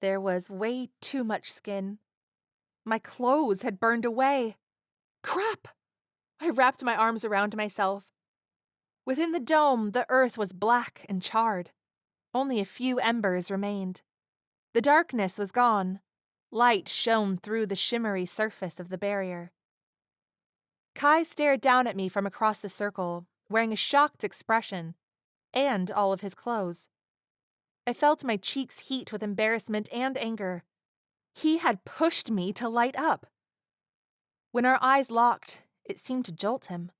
There was way too much skin. My clothes had burned away. Crap! I wrapped my arms around myself. Within the dome, the earth was black and charred. Only a few embers remained. The darkness was gone. Light shone through the shimmery surface of the barrier. Kai stared down at me from across the circle, wearing a shocked expression, and all of his clothes. I felt my cheeks heat with embarrassment and anger. He had pushed me to light up. When our eyes locked, it seemed to jolt him.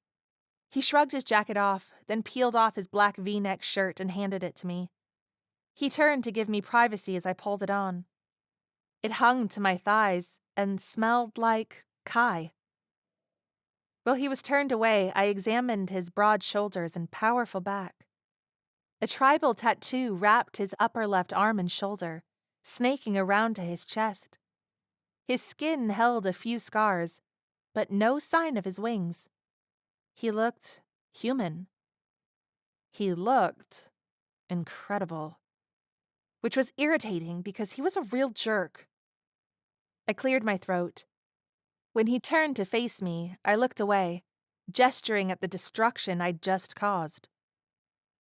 He shrugged his jacket off, then peeled off his black V-neck shirt and handed it to me. He turned to give me privacy as I pulled it on. It hung to my thighs and smelled like Kai. While he was turned away, I examined his broad shoulders and powerful back. A tribal tattoo wrapped his upper left arm and shoulder, snaking around to his chest. His skin held a few scars, but no sign of his wings. He looked human. He looked incredible. Which was irritating because he was a real jerk. I cleared my throat. When he turned to face me, I looked away, gesturing at the destruction I'd just caused.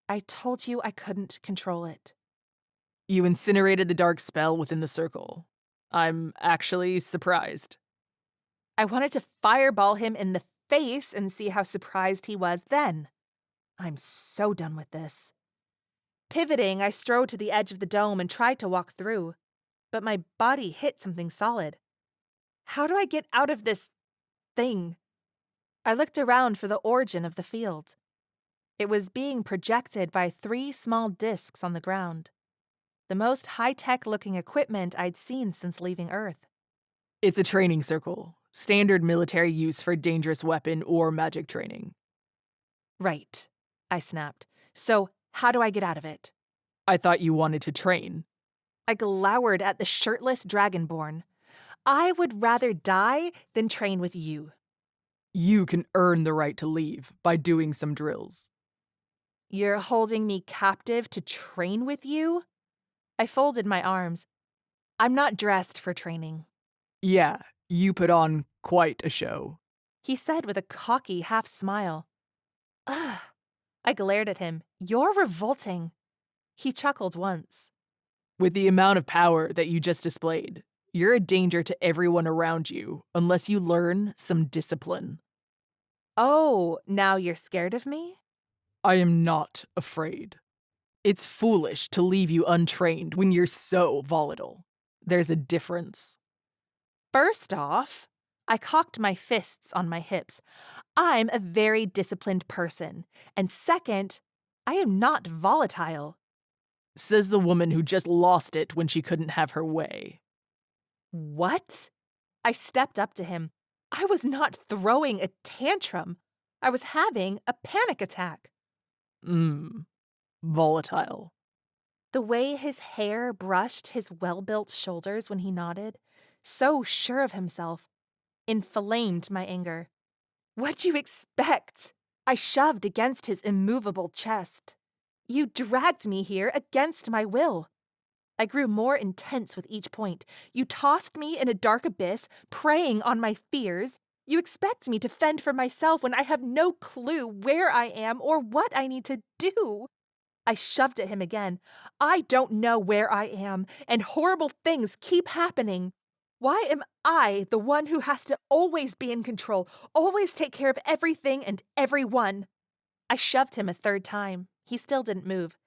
I told you I couldn't control it. You incinerated the dark spell within the circle. I'm actually surprised. I wanted to fireball him in the face and see how surprised he was then. I'm so done with this. Pivoting, I strode to the edge of the dome and tried to walk through, but my body hit something solid. How do I get out of this thing? I looked around for the origin of the field. It was being projected by 3 small discs on the ground. The most high-tech looking equipment I'd seen since leaving Earth. It's a training circle, standard military use for dangerous weapon or magic training. Right, I snapped. So, how do I get out of it? I thought you wanted to train. I glowered at the shirtless dragonborn. I would rather die than train with you. You can earn the right to leave by doing some drills. You're holding me captive to train with you? I folded my arms. I'm not dressed for training. Yeah, you put on quite a show. He said with a cocky half smile. Ugh. I glared at him. You're revolting. He chuckled once. With the amount of power that you just displayed, you're a danger to everyone around you unless you learn some discipline. Oh, now you're scared of me? I am not afraid. It's foolish to leave you untrained when you're so volatile. There's a difference. First off, I cocked my fists on my hips. I'm a very disciplined person. And second, I am not volatile. Says the woman who just lost it when she couldn't have her way. What? I stepped up to him. I was not throwing a tantrum. I was having a panic attack. Volatile. The way his hair brushed his well-built shoulders when he nodded, so sure of himself, inflamed my anger. What'd you expect? I shoved against his immovable chest. You dragged me here against my will. I grew more intense with each point. You tossed me in a dark abyss, preying on my fears. You expect me to fend for myself when I have no clue where I am or what I need to do. I shoved at him again. I don't know where I am, and horrible things keep happening. Why am I the one who has to always be in control, always take care of everything and everyone? I shoved him a third time. He still didn't move.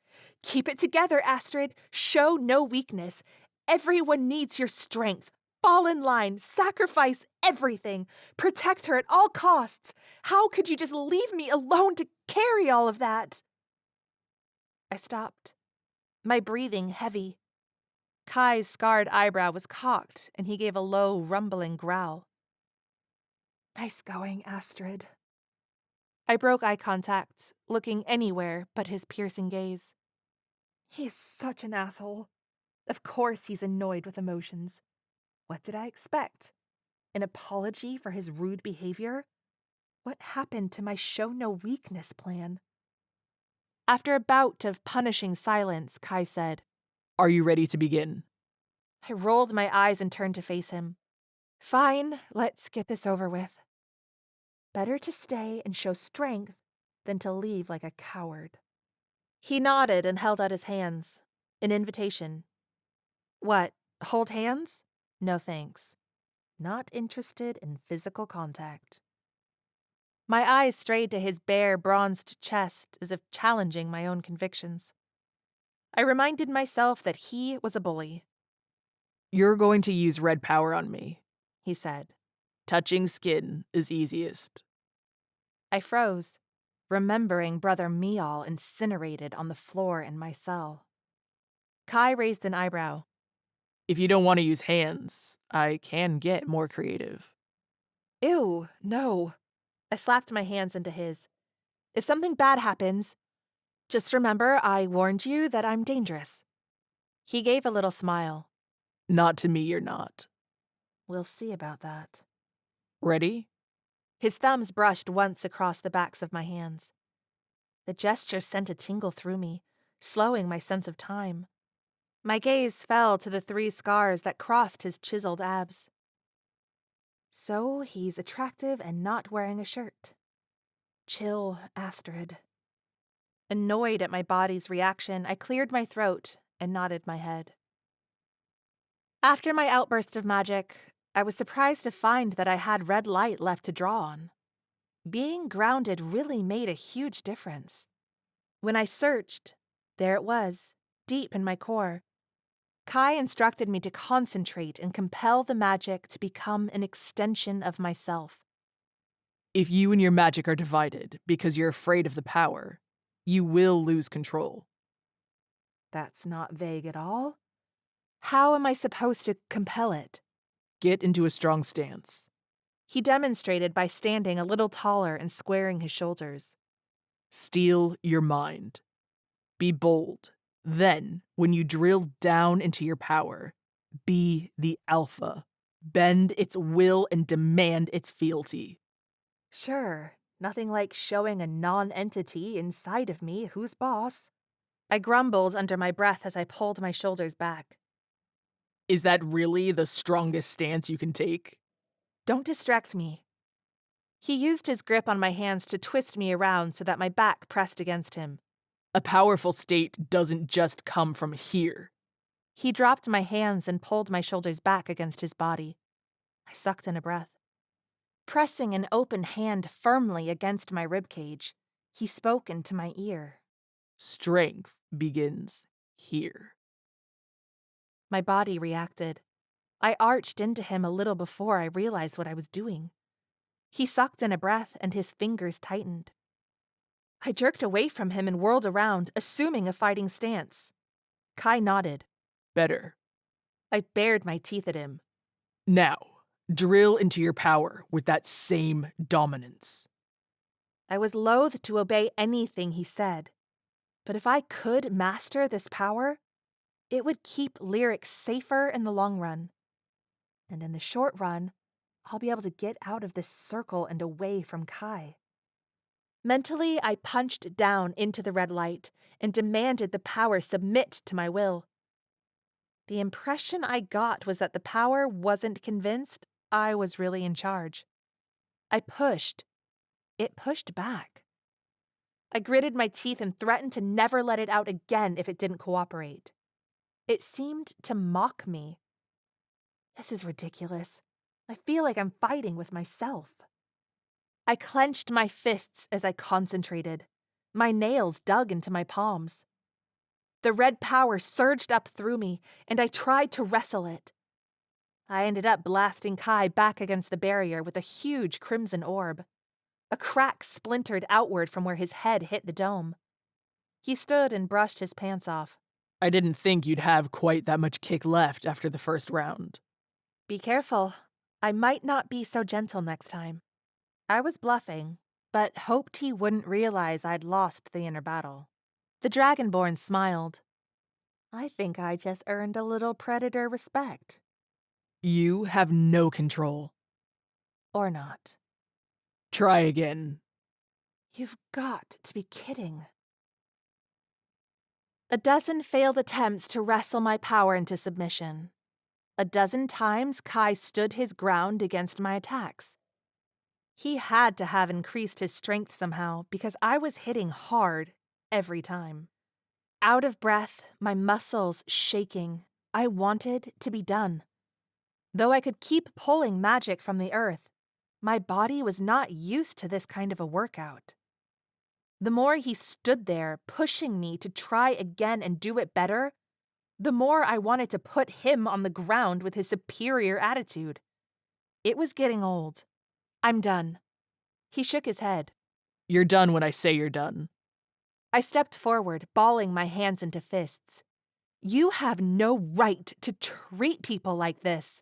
Keep it together, Astrid. Show no weakness. Everyone needs your strength. Fall in line. Sacrifice everything. Protect her at all costs. How could you just leave me alone to carry all of that? I stopped, my breathing heavy. Kai's scarred eyebrow was cocked, and he gave a low, rumbling growl. Nice going, Astrid. I broke eye contact, looking anywhere but his piercing gaze. He is such an asshole. Of course he's annoyed with emotions. What did I expect? An apology for his rude behavior? What happened to my show no weakness plan? After a bout of punishing silence, Kai said, Are you ready to begin? I rolled my eyes and turned to face him. Fine, let's get this over with. Better to stay and show strength than to leave like a coward. He nodded and held out his hands. An invitation. What, hold hands? No thanks. Not interested in physical contact. My eyes strayed to his bare, bronzed chest as if challenging my own convictions. I reminded myself that he was a bully. You're going to use red power on me, he said. Touching skin is easiest. I froze, remembering Brother Mial incinerated on the floor in my cell. Kai raised an eyebrow. If you don't want to use hands, I can get more creative. Ew, no. I slapped my hands into his. If something bad happens, just remember I warned you that I'm dangerous. He gave a little smile. Not to me, you're not. We'll see about that. Ready? His thumbs brushed once across the backs of my hands. The gesture sent a tingle through me, slowing my sense of time. My gaze fell to the 3 scars that crossed his chiseled abs. So he's attractive and not wearing a shirt. Chill, Astrid. Annoyed at my body's reaction, I cleared my throat and nodded my head. After my outburst of magic, I was surprised to find that I had red light left to draw on. Being grounded really made a huge difference. When I searched, there it was, deep in my core. Kai instructed me to concentrate and compel the magic to become an extension of myself. If you and your magic are divided because you're afraid of the power, you will lose control. That's not vague at all. How am I supposed to compel it? Get into a strong stance. He demonstrated by standing a little taller and squaring his shoulders. Steel your mind. Be bold. Then, when you drill down into your power, be the alpha. Bend its will and demand its fealty. Sure, nothing like showing a non-entity inside of me who's boss. I grumbled under my breath as I pulled my shoulders back. Is that really the strongest stance you can take? Don't distract me. He used his grip on my hands to twist me around so that my back pressed against him. A powerful state doesn't just come from here. He dropped my hands and pulled my shoulders back against his body. I sucked in a breath. Pressing an open hand firmly against my ribcage, he spoke into my ear. Strength begins here. My body reacted. I arched into him a little before I realized what I was doing. He sucked in a breath and his fingers tightened. I jerked away from him and whirled around, assuming a fighting stance. Kai nodded. Better. I bared my teeth at him. Now, drill into your power with that same dominance. I was loath to obey anything he said. But if I could master this power, it would keep Lyric safer in the long run. And in the short run, I'll be able to get out of this circle and away from Kai. Mentally, I punched down into the red light and demanded the power submit to my will. The impression I got was that the power wasn't convinced I was really in charge. I pushed. It pushed back. I gritted my teeth and threatened to never let it out again if it didn't cooperate. It seemed to mock me. This is ridiculous. I feel like I'm fighting with myself. I clenched my fists as I concentrated. My nails dug into my palms. The red power surged up through me, and I tried to wrestle it. I ended up blasting Kai back against the barrier with a huge crimson orb. A crack splintered outward from where his head hit the dome. He stood and brushed his pants off. I didn't think you'd have quite that much kick left after the first round. Be careful. I might not be so gentle next time. I was bluffing, but hoped he wouldn't realize I'd lost the inner battle. The dragonborn smiled. I think I just earned a little predator respect. You have no control. Or not. Try again. You've got to be kidding. A dozen failed attempts to wrestle my power into submission. A dozen times Kai stood his ground against my attacks. He had to have increased his strength somehow because I was hitting hard every time. Out of breath, my muscles shaking, I wanted to be done. Though I could keep pulling magic from the earth, my body was not used to this kind of a workout. The more he stood there, pushing me to try again and do it better, the more I wanted to put him on the ground with his superior attitude. It was getting old. I'm done. He shook his head. You're done when I say you're done. I stepped forward, balling my hands into fists. You have no right to treat people like this.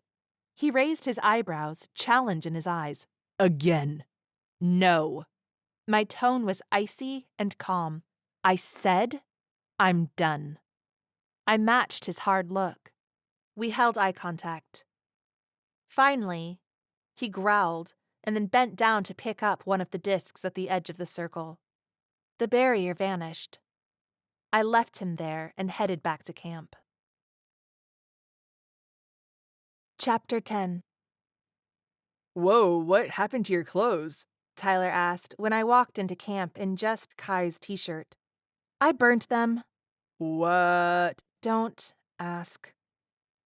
He raised his eyebrows, challenge in his eyes. Again. No. My tone was icy and calm. I said, I'm done. I matched his hard look. We held eye contact. Finally, he growled and then bent down to pick up one of the discs at the edge of the circle. The barrier vanished. I left him there and headed back to camp. Chapter 10. Whoa, what happened to your clothes? Tyler asked when I walked into camp in just Kai's t-shirt. I burnt them. What? Don't ask.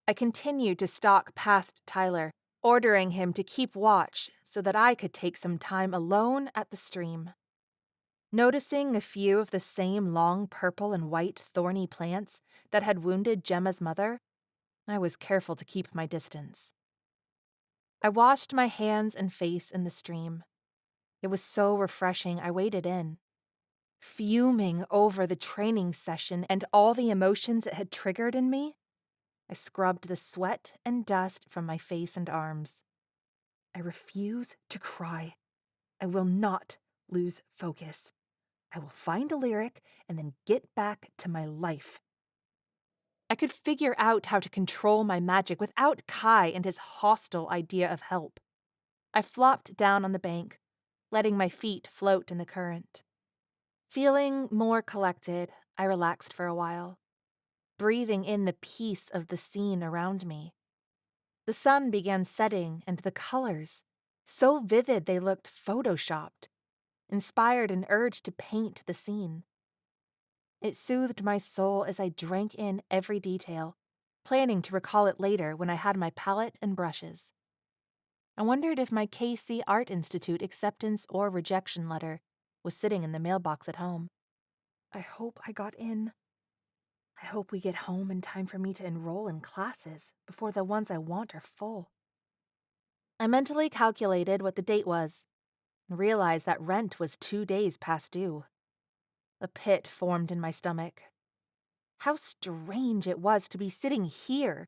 I continued to stalk past Tyler, ordering him to keep watch so that I could take some time alone at the stream. Noticing a few of the same long purple and white thorny plants that had wounded Gemma's mother, I was careful to keep my distance. I washed my hands and face in the stream. It was so refreshing I waded in, fuming over the training session and all the emotions it had triggered in me. I scrubbed the sweat and dust from my face and arms. I refuse to cry. I will not lose focus. I will find a lyric and then get back to my life. I could figure out how to control my magic without Kai and his hostile idea of help. I flopped down on the bank, letting my feet float in the current. Feeling more collected, I relaxed for a while, breathing in the peace of the scene around me. The sun began setting, and the colors, so vivid they looked photoshopped, inspired an urge to paint the scene. It soothed my soul as I drank in every detail, planning to recall it later when I had my palette and brushes. I wondered if my KC Art Institute acceptance or rejection letter was sitting in the mailbox at home. I hope I got in. I hope we get home in time for me to enroll in classes before the ones I want are full. I mentally calculated what the date was and realized that rent was 2 days past due. A pit formed in my stomach. How strange it was to be sitting here,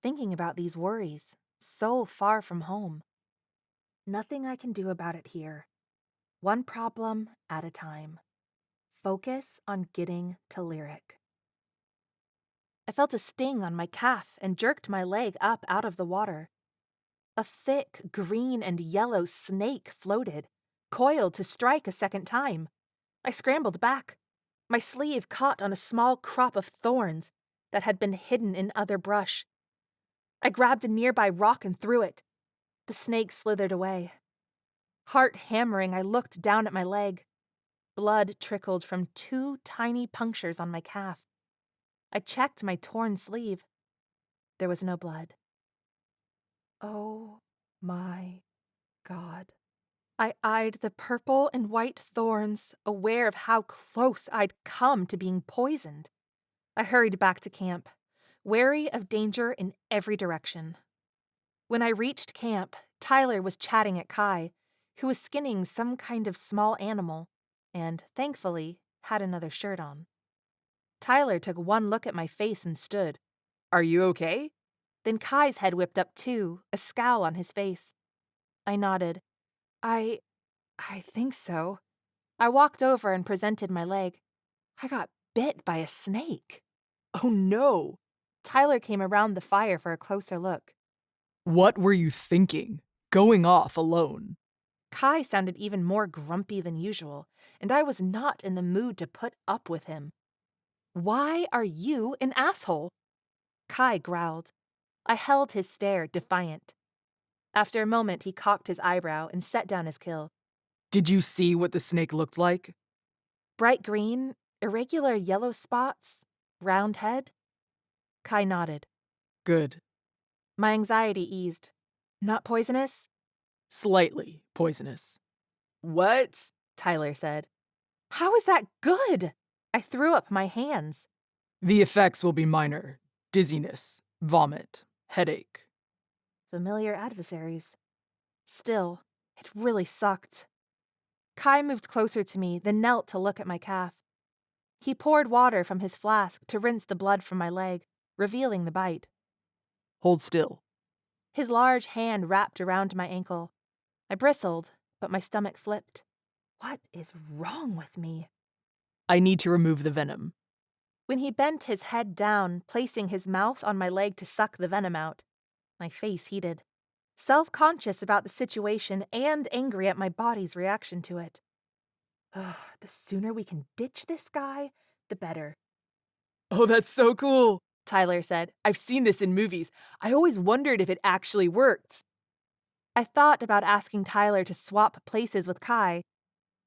thinking about these worries, so far from home. Nothing I can do about it here. One problem at a time. Focus on getting to lyric. I felt a sting on my calf and jerked my leg up out of the water. A thick green and yellow snake floated, coiled to strike a second time. I scrambled back. My sleeve caught on a small crop of thorns that had been hidden in other brush. I grabbed a nearby rock and threw it. The snake slithered away. Heart hammering, I looked down at my leg. Blood trickled from 2 tiny punctures on my calf. I checked my torn sleeve. There was no blood. Oh my God. I eyed the purple and white thorns, aware of how close I'd come to being poisoned. I hurried back to camp, wary of danger in every direction. When I reached camp, Tyler was chatting at Kai, who was skinning some kind of small animal, and, thankfully, had another shirt on. Tyler took one look at my face and stood. "Are you okay?" Then Kai's head whipped up too, a scowl on his face. I nodded. I think so. I walked over and presented my leg. I got bit by a snake. Oh no! Tyler came around the fire for a closer look. What were you thinking? Going off alone? Kai sounded even more grumpy than usual, and I was not in the mood to put up with him. Why are you an asshole? Kai growled. I held his stare defiant. After a moment, he cocked his eyebrow and set down his kill. Did you see what the snake looked like? Bright green, irregular yellow spots, round head. Kai nodded. Good. My anxiety eased. Not poisonous? Slightly poisonous. What? Tyler said. How is that good? I threw up my hands. The effects will be minor. Dizziness, vomit, headache. Familiar adversaries. Still, it really sucked. Kai moved closer to me, then knelt to look at my calf. He poured water from his flask to rinse the blood from my leg, revealing the bite. Hold still. His large hand wrapped around my ankle. I bristled, but my stomach flipped. What is wrong with me? I need to remove the venom. When he bent his head down, placing his mouth on my leg to suck the venom out, my face heated, self-conscious about the situation and angry at my body's reaction to it. Ugh, the sooner we can ditch this guy, the better. Oh, that's so cool! Tyler said. I've seen this in movies. I always wondered if it actually worked. I thought about asking Tyler to swap places with Kai,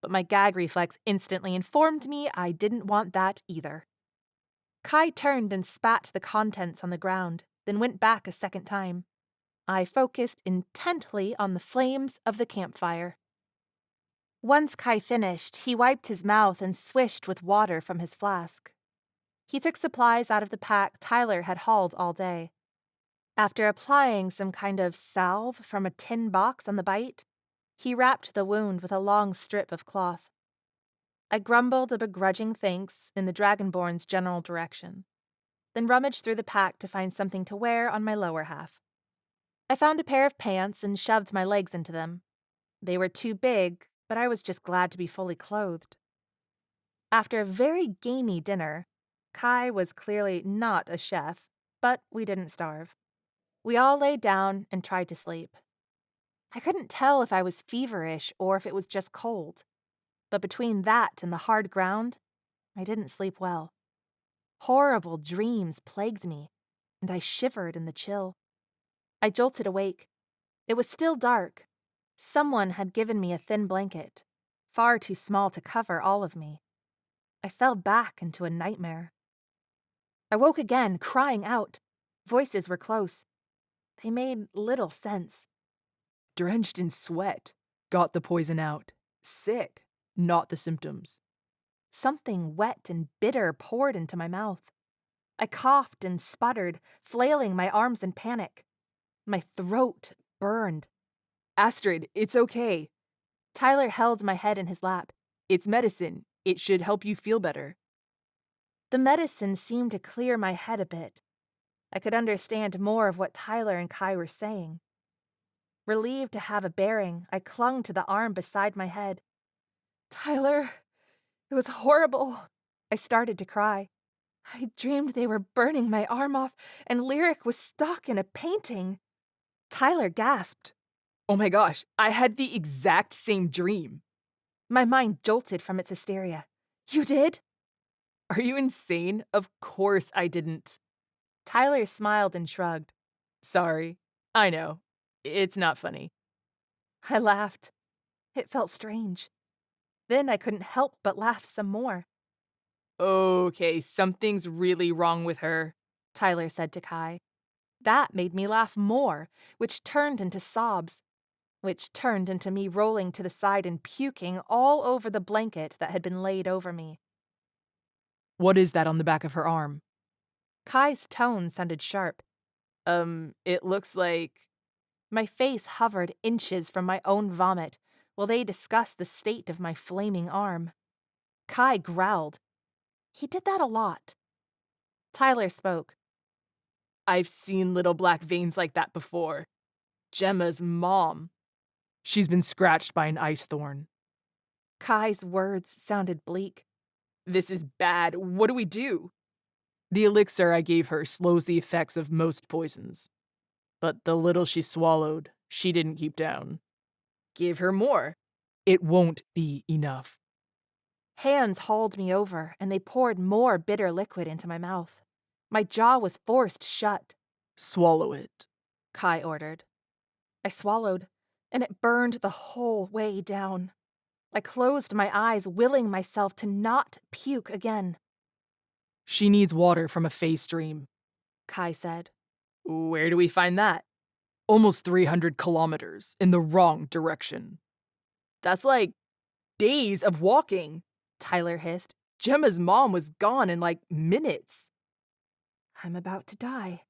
but my gag reflex instantly informed me I didn't want that either. Kai turned and spat the contents on the ground, then went back a second time. I focused intently on the flames of the campfire. Once Kai finished, he wiped his mouth and swished with water from his flask. He took supplies out of the pack Tyler had hauled all day. After applying some kind of salve from a tin box on the bite, He wrapped the wound with a long strip of cloth. I grumbled a begrudging thanks in the dragonborn's general direction, then rummaged through the pack to find something to wear on my lower half. I found a pair of pants and shoved my legs into them. They were too big, but I was just glad to be fully clothed. After a very gamey dinner, Kai was clearly not a chef, but we didn't starve. We all lay down and tried to sleep. I couldn't tell if I was feverish or if it was just cold, but between that and the hard ground, I didn't sleep well. Horrible dreams plagued me, and I shivered in the chill. I jolted awake. It was still dark. Someone had given me a thin blanket, far too small to cover all of me. I fell back into a nightmare. I woke again, crying out. Voices were close. They made little sense. Drenched in sweat. Got the poison out. Sick. Not the symptoms. Something wet and bitter poured into my mouth. I coughed and sputtered, flailing my arms in panic. My throat burned. Astrid, it's okay. Tyler held my head in his lap. It's medicine. It should help you feel better. The medicine seemed to clear my head a bit. I could understand more of what Tyler and Kai were saying. Relieved to have a bearing, I clung to the arm beside my head. Tyler, it was horrible. I started to cry. I dreamed they were burning my arm off, and Lyric was stuck in a painting. Tyler gasped. Oh my gosh, I had the exact same dream. My mind jolted from its hysteria. You did? Are you insane? Of course I didn't. Tyler smiled and shrugged. Sorry. I know. It's not funny. I laughed. It felt strange. Then I couldn't help but laugh some more. Okay, something's really wrong with her, Tyler said to Kai. That made me laugh more, which turned into sobs, which turned into me rolling to the side and puking all over the blanket that had been laid over me. What is that on the back of her arm? Kai's tone sounded sharp. It looks like... My face hovered inches from my own vomit while they discussed the state of my flaming arm. Kai growled. He did that a lot. Tyler spoke. I've seen little black veins like that before. Gemma's mom. She's been scratched by an ice thorn. Kai's words sounded bleak. This is bad. What do we do? The elixir I gave her slows the effects of most poisons. But the little she swallowed, she didn't keep down. Give her more. It won't be enough. Hands hauled me over, and they poured more bitter liquid into my mouth. My jaw was forced shut. Swallow it, Kai ordered. I swallowed, and it burned the whole way down. I closed my eyes, willing myself to not puke again. She needs water from a Fey stream, Kai said. Where do we find that? Almost 300 kilometers in the wrong direction. That's like days of walking, Tyler hissed. Gemma's mom was gone in like minutes. I'm about to die.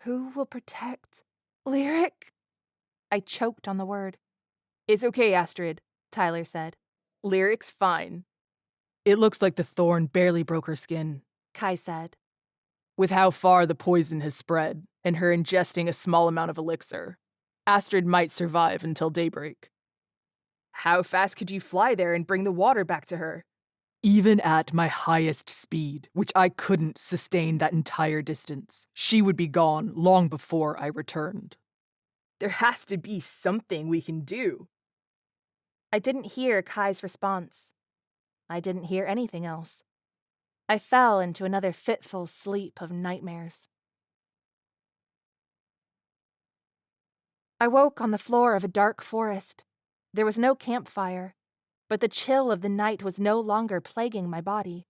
Who will protect Lyric? I choked on the word. It's okay, Astrid, Tyler said. Lyric's fine. It looks like the thorn barely broke her skin, Kai said. With how far the poison has spread, and her ingesting a small amount of elixir, Astrid might survive until daybreak. How fast could you fly there and bring the water back to her? Even at my highest speed, which I couldn't sustain that entire distance, she would be gone long before I returned. There has to be something we can do. I didn't hear Kai's response. I didn't hear anything else. I fell into another fitful sleep of nightmares. I woke on the floor of a dark forest. There was no campfire, but the chill of the night was no longer plaguing my body.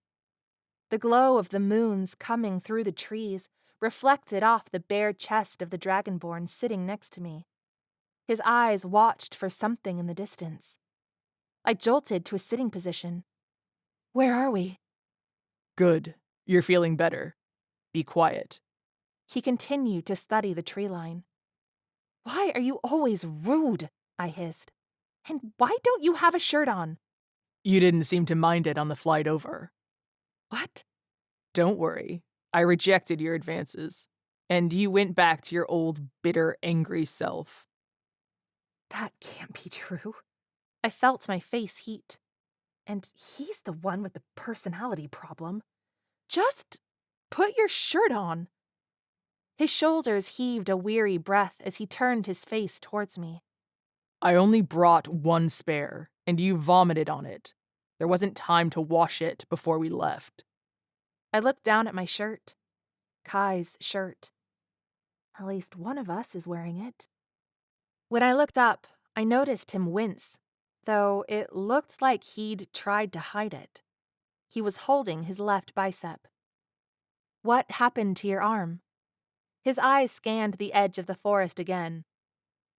The glow of the moons coming through the trees reflected off the bare chest of the dragonborn sitting next to me. His eyes watched for something in the distance. I jolted to a sitting position. Where are we? Good. You're feeling better. Be quiet. He continued to study the tree line. Why are you always rude? I hissed. And why don't you have a shirt on? You didn't seem to mind it on the flight over. What? Don't worry. I rejected your advances. And you went back to your old, bitter, angry self. That can't be true. I felt my face heat. And he's the one with the personality problem. Just put your shirt on. His shoulders heaved a weary breath as he turned his face towards me. I only brought one spare, and you vomited on it. There wasn't time to wash it before we left. I looked down at my shirt. Kai's shirt. At least one of us is wearing it. When I looked up, I noticed him wince, though it looked like he'd tried to hide it. He was holding his left bicep. What happened to your arm? His eyes scanned the edge of the forest again.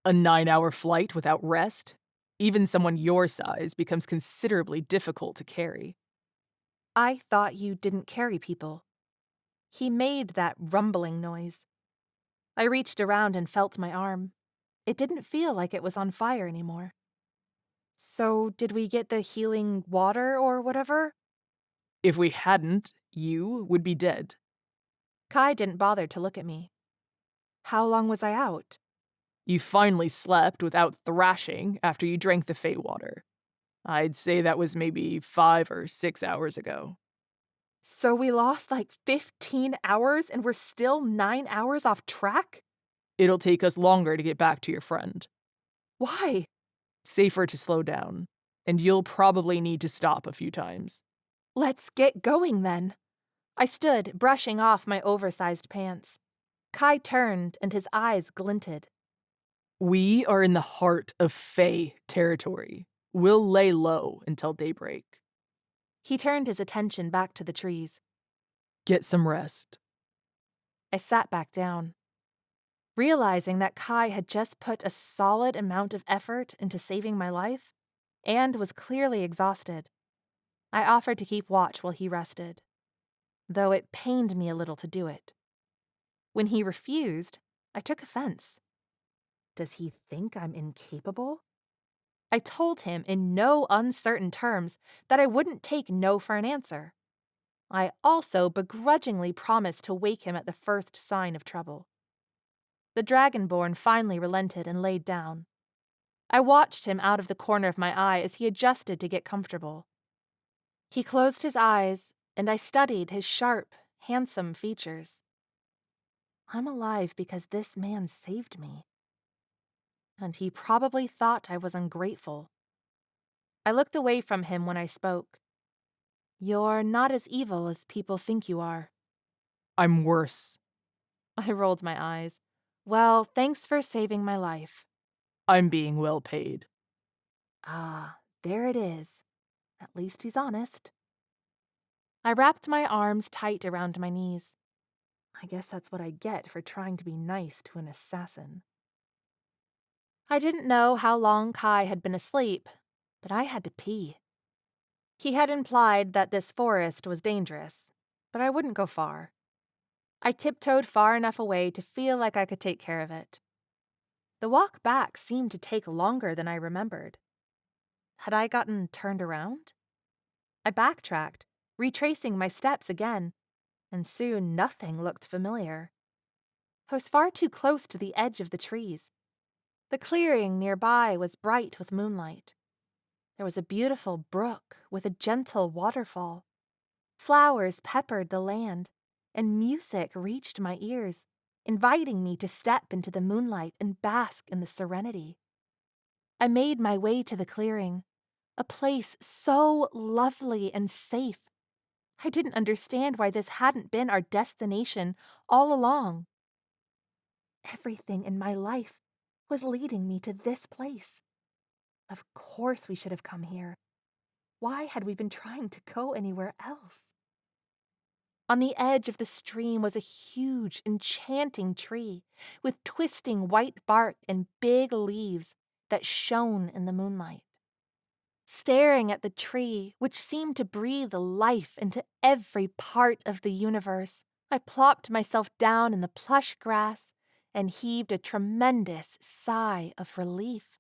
A 9-hour flight without rest? Even someone your size becomes considerably difficult to carry. I thought you didn't carry people. He made that rumbling noise. I reached around and felt my arm. It didn't feel like it was on fire anymore. So, did we get the healing water or whatever? If we hadn't, you would be dead. Kai didn't bother to look at me. How long was I out? You finally slept without thrashing after you drank the Fey water. I'd say that was maybe 5 or 6 hours ago. So we lost like 15 hours and we're still 9 hours off track? It'll take us longer to get back to your friend. Why? Safer to slow down, and you'll probably need to stop a few times. Let's get going then. I stood, brushing off my oversized pants. Kai turned and his eyes glinted. We are in the heart of Fey territory. We'll lay low until daybreak. He turned his attention back to the trees. Get some rest. I sat back down, realizing that Kai had just put a solid amount of effort into saving my life and was clearly exhausted. I offered to keep watch while he rested, though it pained me a little to do it. When he refused, I took offense. Does he think I'm incapable? I told him in no uncertain terms that I wouldn't take no for an answer. I also begrudgingly promised to wake him at the first sign of trouble. The dragonborn finally relented and laid down. I watched him out of the corner of my eye as he adjusted to get comfortable. He closed his eyes, and I studied his sharp, handsome features. I'm alive because this man saved me. And he probably thought I was ungrateful. I looked away from him when I spoke. You're not as evil as people think you are. I'm worse. I rolled my eyes. Well, thanks for saving my life. I'm being well paid. Ah, there it is. At least he's honest. I wrapped my arms tight around my knees. I guess that's what I get for trying to be nice to an assassin. I didn't know how long Kai had been asleep, but I had to pee. He had implied that this forest was dangerous, but I wouldn't go far. I tiptoed far enough away to feel like I could take care of it. The walk back seemed to take longer than I remembered. Had I gotten turned around? I backtracked, retracing my steps again, and soon nothing looked familiar. I was far too close to the edge of the trees. The clearing nearby was bright with moonlight. There was a beautiful brook with a gentle waterfall. Flowers peppered the land, and music reached my ears, inviting me to step into the moonlight and bask in the serenity. I made my way to the clearing, a place so lovely and safe. I didn't understand why this hadn't been our destination all along. Everything in my life was leading me to this place. Of course we should have come here. Why had we been trying to go anywhere else? On the edge of the stream was a huge, enchanting tree with twisting white bark and big leaves that shone in the moonlight. Staring at the tree, which seemed to breathe life into every part of the universe, I plopped myself down in the plush grass and heaved a tremendous sigh of relief.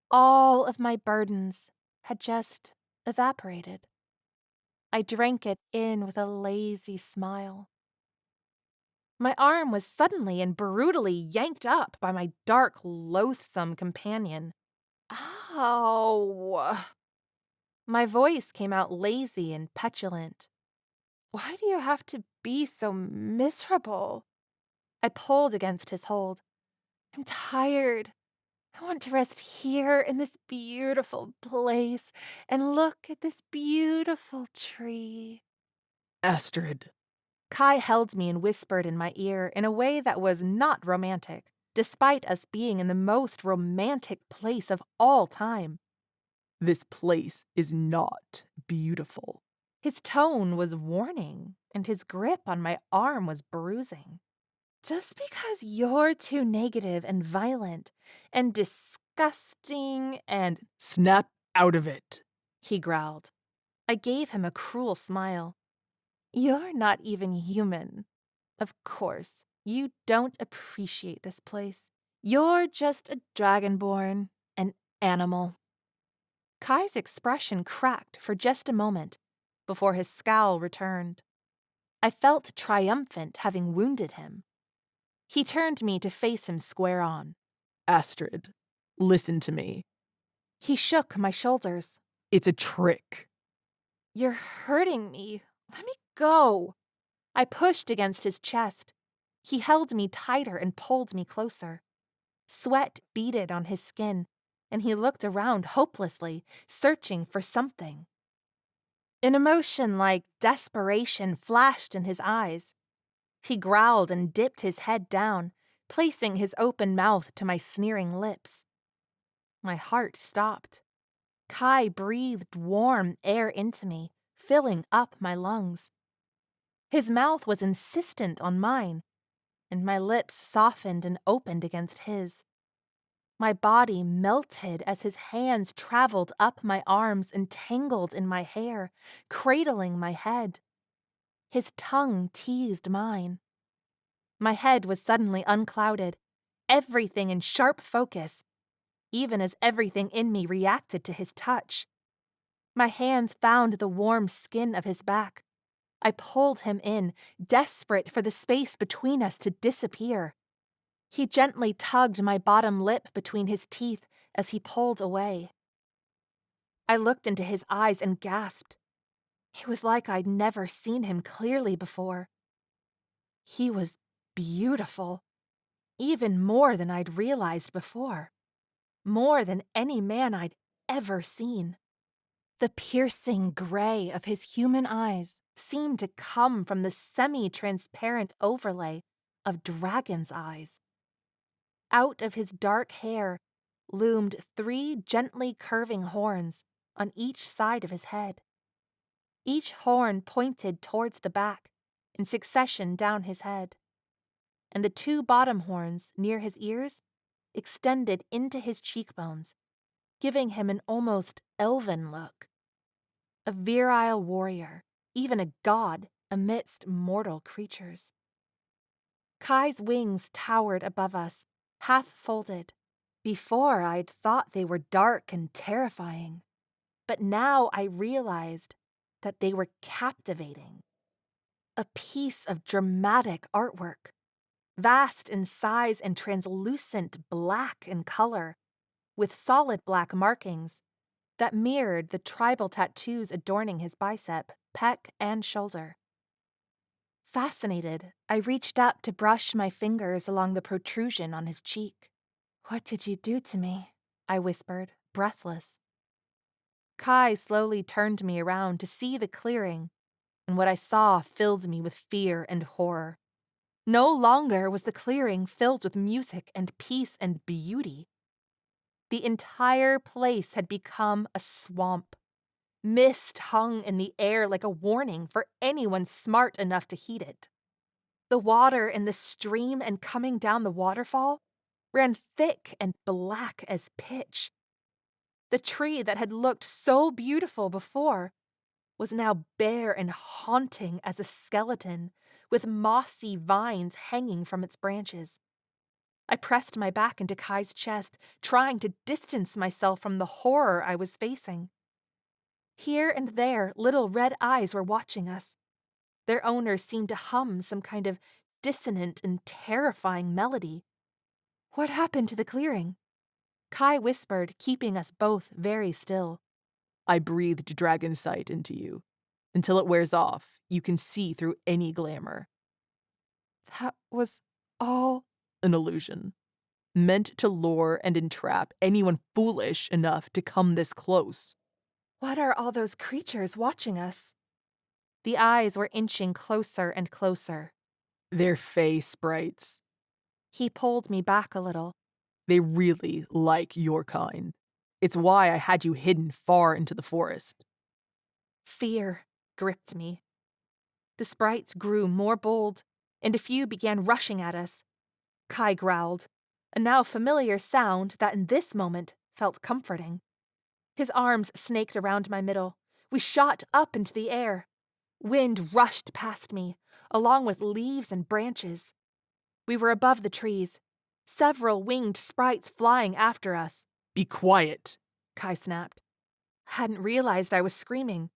All of my burdens had just evaporated. I drank it in with a lazy smile. My arm was suddenly and brutally yanked up by my dark, loathsome companion. Ow! My voice came out lazy and petulant. Why do you have to be so miserable? I pulled against his hold. I'm tired. I want to rest here in this beautiful place and look at this beautiful tree. Astrid. Kai held me and whispered in my ear in a way that was not romantic, despite us being in the most romantic place of all time. This place is not beautiful. His tone was warning, and his grip on my arm was bruising. Just because you're too negative and violent and disgusting and Snap out of it. he growled. I gave him a cruel smile. You're not even human. Of course, you don't appreciate this place. You're just a dragonborn, an animal. Kai's expression cracked for just a moment before his scowl returned. I felt triumphant having wounded him. He turned me to face him square on. Astrid, listen to me. He shook my shoulders. It's a trick. You're hurting me. Let me go. I pushed against his chest. He held me tighter and pulled me closer. Sweat beaded on his skin, and he looked around hopelessly, searching for something. An emotion like desperation flashed in his eyes. He growled and dipped his head down, placing his open mouth to my sneering lips. My heart stopped. Kai breathed warm air into me, filling up my lungs. His mouth was insistent on mine, and my lips softened and opened against his. My body melted as his hands traveled up my arms and tangled in my hair, cradling my head. His tongue teased mine. My head was suddenly unclouded, everything in sharp focus, even as everything in me reacted to his touch. My hands found the warm skin of his back. I pulled him in, desperate for the space between us to disappear. He gently tugged my bottom lip between his teeth as he pulled away. I looked into his eyes and gasped. It was like I'd never seen him clearly before. He was beautiful, even more than I'd realized before, more than any man I'd ever seen. The piercing gray of his human eyes seemed to come from the semi-transparent overlay of dragon's eyes. Out of his dark hair loomed 3 gently curving horns on each side of his head. Each horn pointed towards the back, in succession down his head, and the 2 bottom horns near his ears extended into his cheekbones, giving him an almost elven look. A virile warrior, even a god amidst mortal creatures. Kai's wings towered above us, half folded. Before I'd thought they were dark and terrifying, but now I realized that they were captivating. A piece of dramatic artwork, vast in size and translucent black in color, with solid black markings that mirrored the tribal tattoos adorning his bicep, pec, and shoulder. Fascinated, I reached up to brush my fingers along the protrusion on his cheek. What did you do to me? I whispered, breathless. Kai slowly turned me around to see the clearing, and what I saw filled me with fear and horror. No longer was the clearing filled with music and peace and beauty. The entire place had become a swamp. Mist hung in the air like a warning for anyone smart enough to heed it. The water in the stream and coming down the waterfall ran thick and black as pitch. The tree that had looked so beautiful before was now bare and haunting as a skeleton, with mossy vines hanging from its branches. I pressed my back into Kai's chest, trying to distance myself from the horror I was facing. Here and there, little red eyes were watching us. Their owners seemed to hum some kind of dissonant and terrifying melody. What happened to the clearing? Kai whispered, keeping us both very still. I breathed dragon sight into you. Until it wears off, you can see through any glamour. That was all an illusion, meant to lure and entrap anyone foolish enough to come this close. What are all those creatures watching us? The eyes were inching closer and closer. They're fey sprites. He pulled me back a little. They really like your kind. It's why I had you hidden far into the forest. Fear gripped me. The sprites grew more bold, and a few began rushing at us. Kai growled, a now familiar sound that in this moment felt comforting. His arms snaked around my middle. We shot up into the air. Wind rushed past me, along with leaves and branches. We were above the trees, several winged sprites flying after us. Be quiet, Kai snapped. Hadn't realized I was screaming.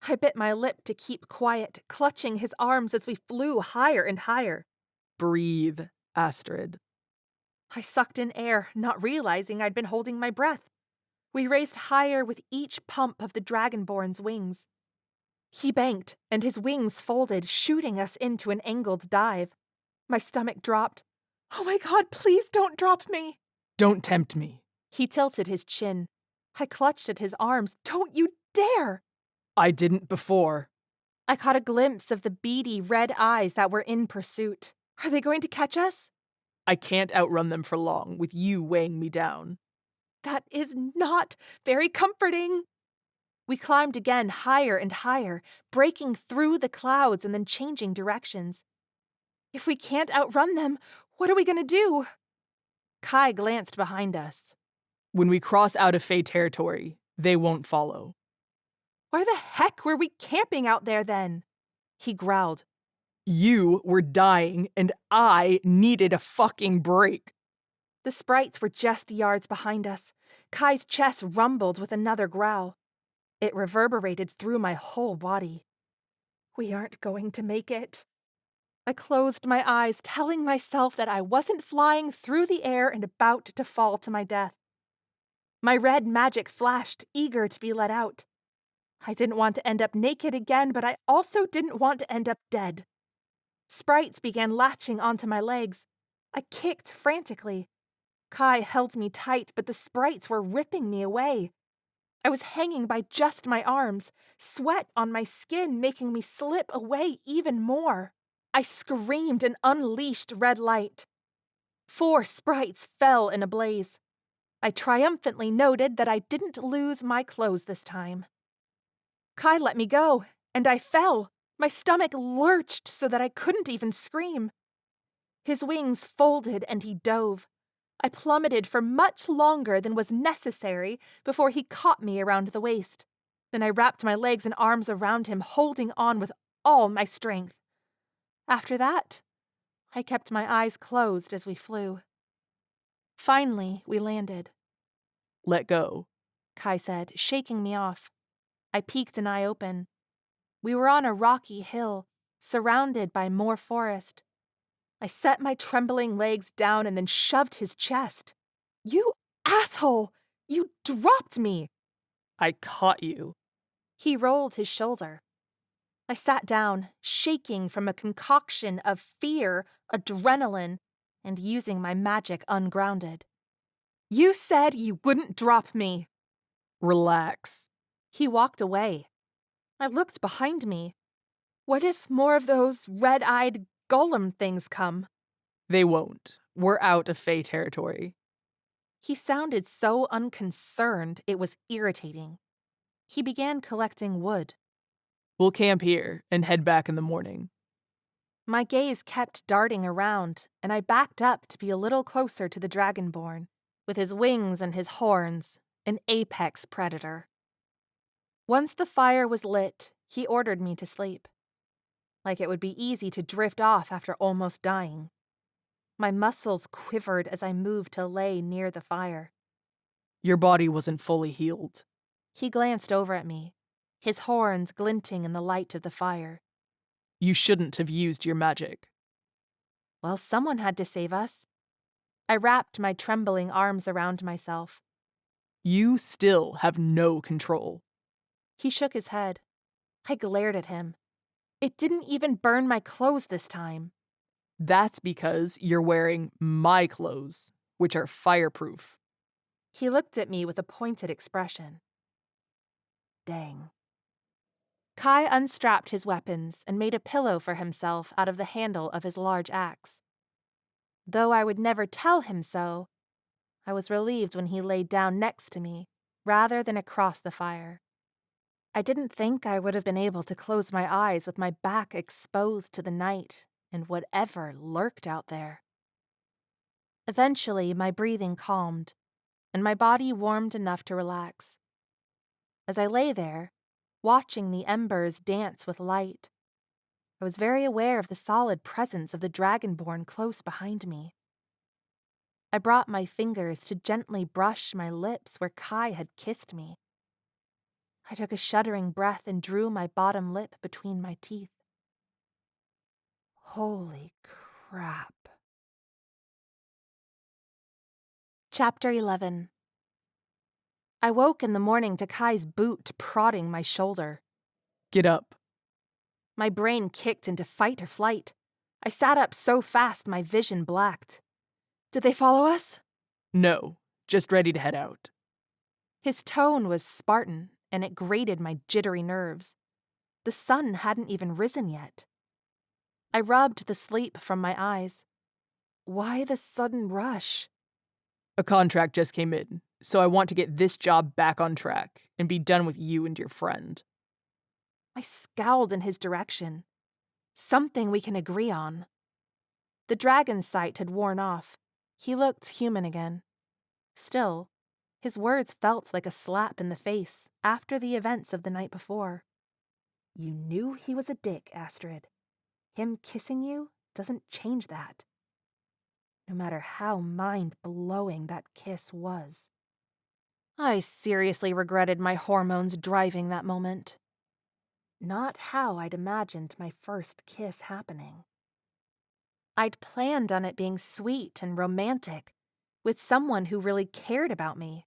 I bit my lip to keep quiet, clutching his arms as we flew higher and higher. Breathe, Astrid. I sucked in air, not realizing I'd been holding my breath. We raced higher with each pump of the dragonborn's wings. He banked, and his wings folded, shooting us into an angled dive. My stomach dropped. Oh my God, please don't drop me! Don't tempt me. He tilted his chin. I clutched at his arms. Don't you dare! I didn't before. I caught a glimpse of the beady red eyes that were in pursuit. Are they going to catch us? I can't outrun them for long, with you weighing me down. That is not very comforting. We climbed again higher and higher, breaking through the clouds and then changing directions. If we can't outrun them, what are we going to do? Kai glanced behind us. When we cross out of Fey territory, they won't follow. Why the heck were we camping out there then? He growled. You were dying, and I needed a fucking break. The sprites were just yards behind us. Kai's chest rumbled with another growl. It reverberated through my whole body. We aren't going to make it. I closed my eyes, telling myself that I wasn't flying through the air and about to fall to my death. My red magic flashed, eager to be let out. I didn't want to end up naked again, but I also didn't want to end up dead. Sprites began latching onto my legs. I kicked frantically. Kai held me tight, but the sprites were ripping me away. I was hanging by just my arms, sweat on my skin making me slip away even more. I screamed and unleashed red light. 4 sprites fell in a blaze. I triumphantly noted that I didn't lose my clothes this time. Kai let me go, and I fell. My stomach lurched so that I couldn't even scream. His wings folded and he dove. I plummeted for much longer than was necessary before he caught me around the waist. Then I wrapped my legs and arms around him, holding on with all my strength. After that, I kept my eyes closed as we flew. Finally, we landed. Let go, Kai said, shaking me off. I peeked an eye open. We were on a rocky hill, surrounded by more forest. I set my trembling legs down and then shoved his chest. You asshole! You dropped me! I caught you. He rolled his shoulder. I sat down, shaking from a concoction of fear, adrenaline, and using my magic ungrounded. You said you wouldn't drop me. Relax. He walked away. I looked behind me. What if more of those red-eyed golem things come? They won't. We're out of Fey territory. He sounded so unconcerned it was irritating. He began collecting wood. We'll camp here and head back in the morning. My gaze kept darting around, and I backed up to be a little closer to the dragonborn, with his wings and his horns, an apex predator. Once the fire was lit, he ordered me to sleep. Like it would be easy to drift off after almost dying. My muscles quivered as I moved to lay near the fire. Your body wasn't fully healed. He glanced over at me, his horns glinting in the light of the fire. You shouldn't have used your magic. Well, someone had to save us. I wrapped my trembling arms around myself. You still have no control. He shook his head. I glared at him. It didn't even burn my clothes this time. That's because you're wearing my clothes, which are fireproof. He looked at me with a pointed expression. Dang. Kai unstrapped his weapons and made a pillow for himself out of the handle of his large axe. Though I would never tell him so, I was relieved when he laid down next to me, rather than across the fire. I didn't think I would have been able to close my eyes with my back exposed to the night and whatever lurked out there. Eventually, my breathing calmed, and my body warmed enough to relax. As I lay there, watching the embers dance with light, I was very aware of the solid presence of the dragonborn close behind me. I brought my fingers to gently brush my lips where Kai had kissed me. I took a shuddering breath and drew my bottom lip between my teeth. Holy crap. Chapter 11. I woke in the morning to Kai's boot prodding my shoulder. Get up. My brain kicked into fight or flight. I sat up so fast my vision blacked. Did they follow us? No, just ready to head out. His tone was Spartan, and it grated my jittery nerves. The sun hadn't even risen yet. I rubbed the sleep from my eyes. Why the sudden rush? A contract just came in, so I want to get this job back on track and be done with you and your friend. I scowled in his direction. Something we can agree on. The dragon's sight had worn off. He looked human again. Still, his words felt like a slap in the face after the events of the night before. You knew he was a dick, Astrid. Him kissing you doesn't change that. No matter how mind-blowing that kiss was. I seriously regretted my hormones driving that moment. Not how I'd imagined my first kiss happening. I'd planned on it being sweet and romantic, with someone who really cared about me.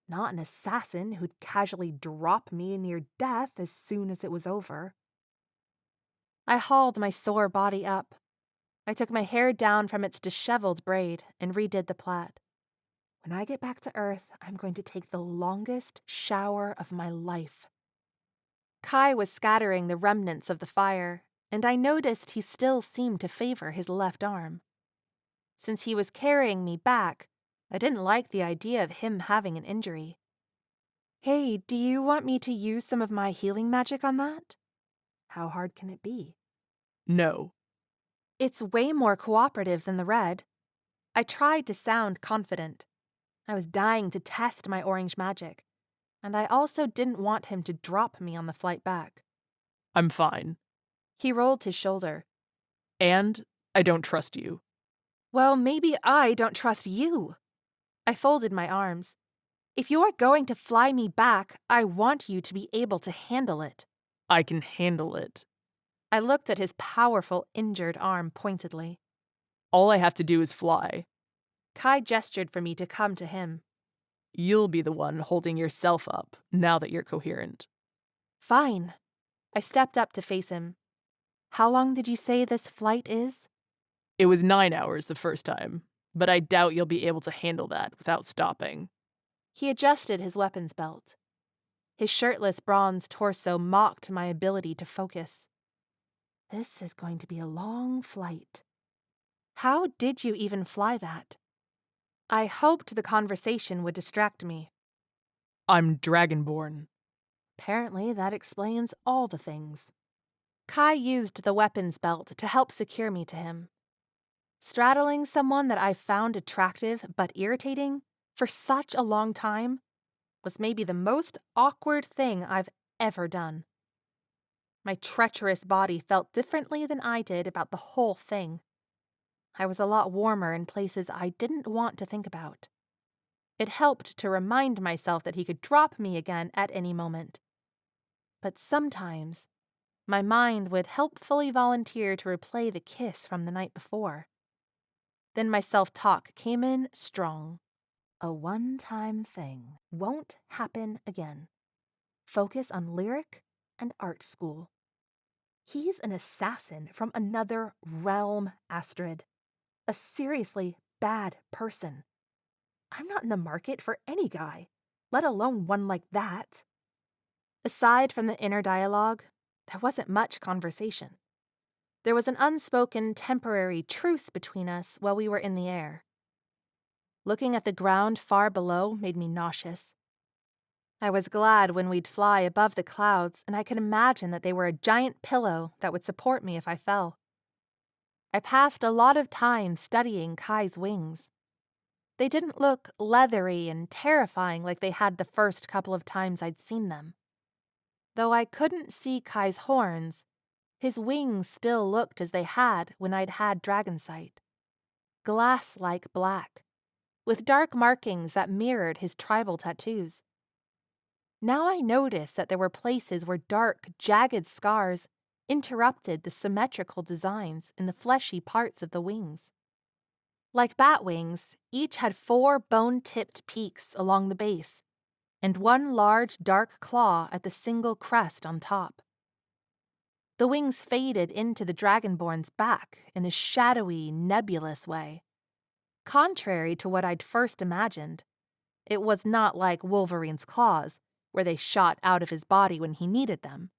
Not an assassin who'd casually drop me near death as soon as it was over. I hauled my sore body up. I took my hair down from its disheveled braid and redid the plait. When I get back to Earth, I'm going to take the longest shower of my life. Kai was scattering the remnants of the fire, and I noticed he still seemed to favor his left arm. Since he was carrying me back, I didn't like the idea of him having an injury. Hey, do you want me to use some of my healing magic on that? How hard can it be? No. It's way more cooperative than the red. I tried to sound confident. I was dying to test my orange magic, and I also didn't want him to drop me on the flight back. I'm fine. He rolled his shoulder. And I don't trust you. Well, maybe I don't trust you. I folded my arms. If you're going to fly me back, I want you to be able to handle it. I can handle it. I looked at his powerful, injured arm pointedly. All I have to do is fly. Kai gestured for me to come to him. You'll be the one holding yourself up now that you're coherent. Fine. I stepped up to face him. How long did you say this flight is? It was 9 hours the first time, but I doubt you'll be able to handle that without stopping. He adjusted his weapons belt. His shirtless bronze torso mocked my ability to focus. This is going to be a long flight. How did you even fly that? I hoped the conversation would distract me. I'm dragonborn. Apparently, that explains all the things. Kai used the weapons belt to help secure me to him. Straddling someone that I found attractive but irritating for such a long time was maybe the most awkward thing I've ever done. My treacherous body felt differently than I did about the whole thing. I was a lot warmer in places I didn't want to think about. It helped to remind myself that he could drop me again at any moment. But sometimes, my mind would helpfully volunteer to replay the kiss from the night before. Then my self-talk came in strong. A one-time thing won't happen again. Focus on lyric and art school. He's an assassin from another realm, Astrid. A seriously bad person. I'm not in the market for any guy, let alone one like that. Aside from the inner dialogue, there wasn't much conversation. There was an unspoken temporary truce between us while we were in the air. Looking at the ground far below made me nauseous. I was glad when we'd fly above the clouds and I could imagine that they were a giant pillow that would support me if I fell. I passed a lot of time studying Kai's wings. They didn't look leathery and terrifying like they had the first couple of times I'd seen them. Though I couldn't see Kai's horns, his wings still looked as they had when I'd had dragon sight. Glass-like black, with dark markings that mirrored his tribal tattoos. Now I noticed that there were places where dark, jagged scars interrupted the symmetrical designs in the fleshy parts of the wings. Like bat wings, each had 4 bone-tipped peaks along the base, and one large dark claw at the single crest on top. The wings faded into the dragonborn's back in a shadowy, nebulous way. Contrary to what I'd first imagined, it was not like Wolverine's claws, where they shot out of his body when he needed them.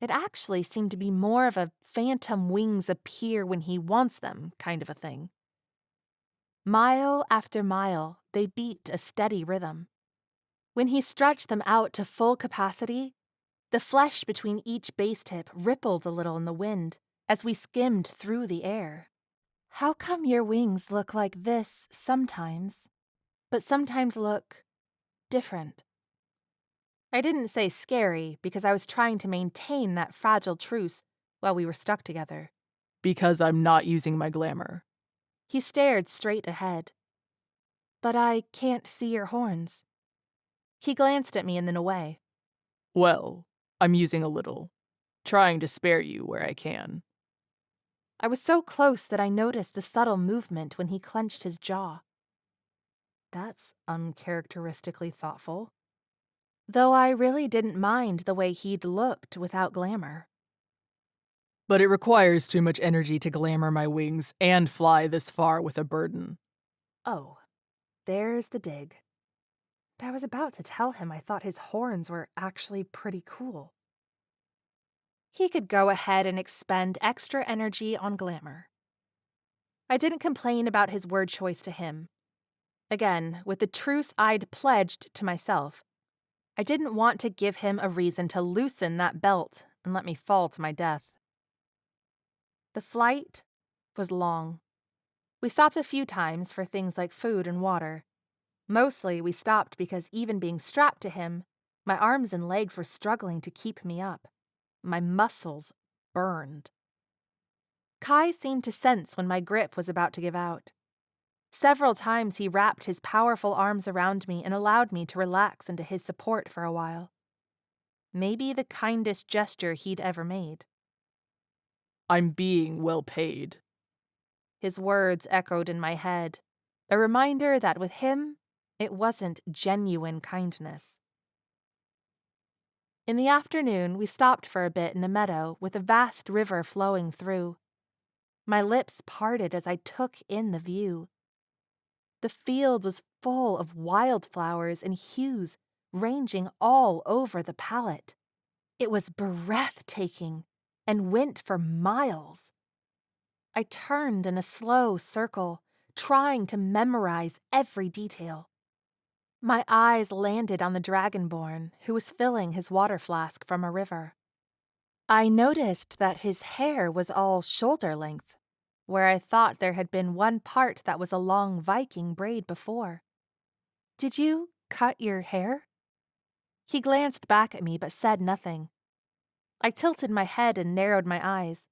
It actually seemed to be more of a phantom wings appear when he wants them kind of a thing. Mile after mile, they beat a steady rhythm. When he stretched them out to full capacity, the flesh between each base tip rippled a little in the wind as we skimmed through the air. How come your wings look like this sometimes, but sometimes look different? I didn't say scary because I was trying to maintain that fragile truce while we were stuck together. Because I'm not using my glamour. He stared straight ahead. But I can't see your horns. He glanced at me and then away. Well, I'm using a little. Trying to spare you where I can. I was so close that I noticed the subtle movement when he clenched his jaw. That's uncharacteristically thoughtful. Though I really didn't mind the way he'd looked without glamour. But it requires too much energy to glamour my wings and fly this far with a burden. Oh, there's the dig. I was about to tell him I thought his horns were actually pretty cool. He could go ahead and expend extra energy on glamour. I didn't complain about his word choice to him. Again, with the truce I'd pledged to myself, I didn't want to give him a reason to loosen that belt and let me fall to my death. The flight was long. We stopped a few times for things like food and water. Mostly we stopped because even being strapped to him, my arms and legs were struggling to keep me up. My muscles burned. Kai seemed to sense when my grip was about to give out. Several times he wrapped his powerful arms around me and allowed me to relax into his support for a while. Maybe the kindest gesture he'd ever made. I'm being well paid. His words echoed in my head, a reminder that with him, it wasn't genuine kindness. In the afternoon, we stopped for a bit in a meadow with a vast river flowing through. My lips parted as I took in the view. The field was full of wildflowers and hues ranging all over the palette. It was breathtaking and went for miles. I turned in a slow circle, trying to memorize every detail. My eyes landed on the dragonborn, who was filling his water flask from a river. I noticed that his hair was all shoulder length, where I thought there had been one part that was a long Viking braid before. "Did you cut your hair?" He glanced back at me but said nothing. I tilted my head and narrowed my eyes.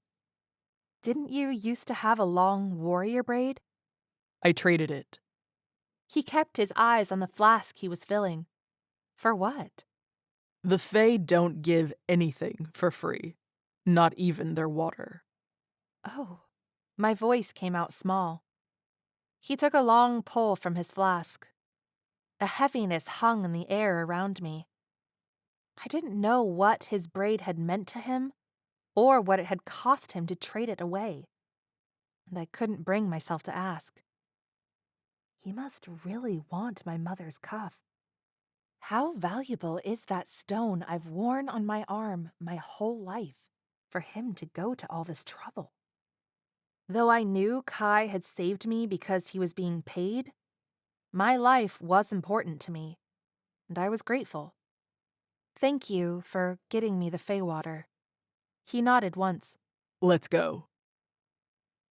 Didn't you used to have a long warrior braid? I traded it. He kept his eyes on the flask he was filling. For what? The Fae don't give anything for free, not even their water. Oh, my voice came out small. He took a long pull from his flask. A heaviness hung in the air around me. I didn't know what his braid had meant to him, or what it had cost him to trade it away, and I couldn't bring myself to ask. He must really want my mother's cuff. How valuable is that stone I've worn on my arm my whole life for him to go to all this trouble? Though I knew Kai had saved me because he was being paid, my life was important to me, and I was grateful. Thank you for getting me the Feywater. He nodded once. Let's go.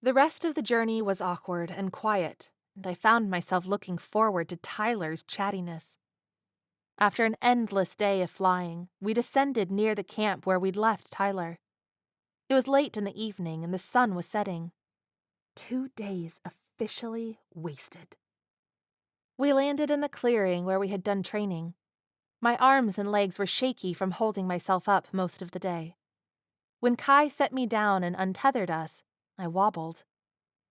The rest of the journey was awkward and quiet, and I found myself looking forward to Tyler's chattiness. After an endless day of flying, we descended near the camp where we'd left Tyler. It was late in the evening and the sun was setting. 2 days officially wasted. We landed in the clearing where we had done training. My arms and legs were shaky from holding myself up most of the day. When Kai set me down and untethered us, I wobbled.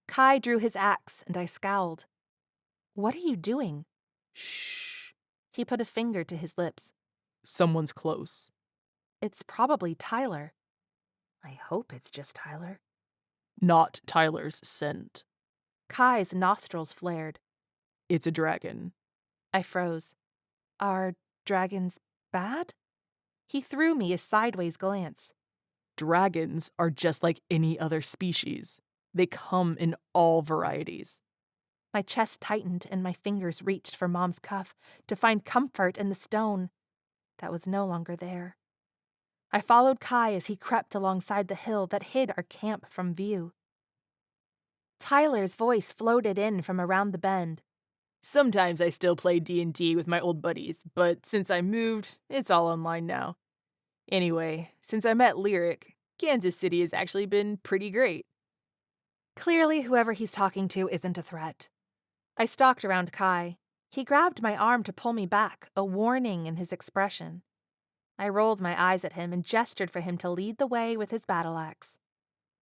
Kai drew his axe and I scowled. What are you doing? Shh. He put a finger to his lips. Someone's close. It's probably Tyler. I hope it's just Tyler. Not Tyler's scent. Kai's nostrils flared. It's a dragon. I froze. Are dragons bad? He threw me a sideways glance. Dragons are just like any other species. They come in all varieties. My chest tightened and my fingers reached for Mom's cuff to find comfort in the stone that was no longer there. I followed Kai as he crept alongside the hill that hid our camp from view. Tyler's voice floated in from around the bend. Sometimes I still play D&D with my old buddies, but since I moved, it's all online now. Anyway, since I met Lyric, Kansas City has actually been pretty great. Clearly, whoever he's talking to isn't a threat. I stalked around Kai. He grabbed my arm to pull me back, a warning in his expression. I rolled my eyes at him and gestured for him to lead the way with his battle axe.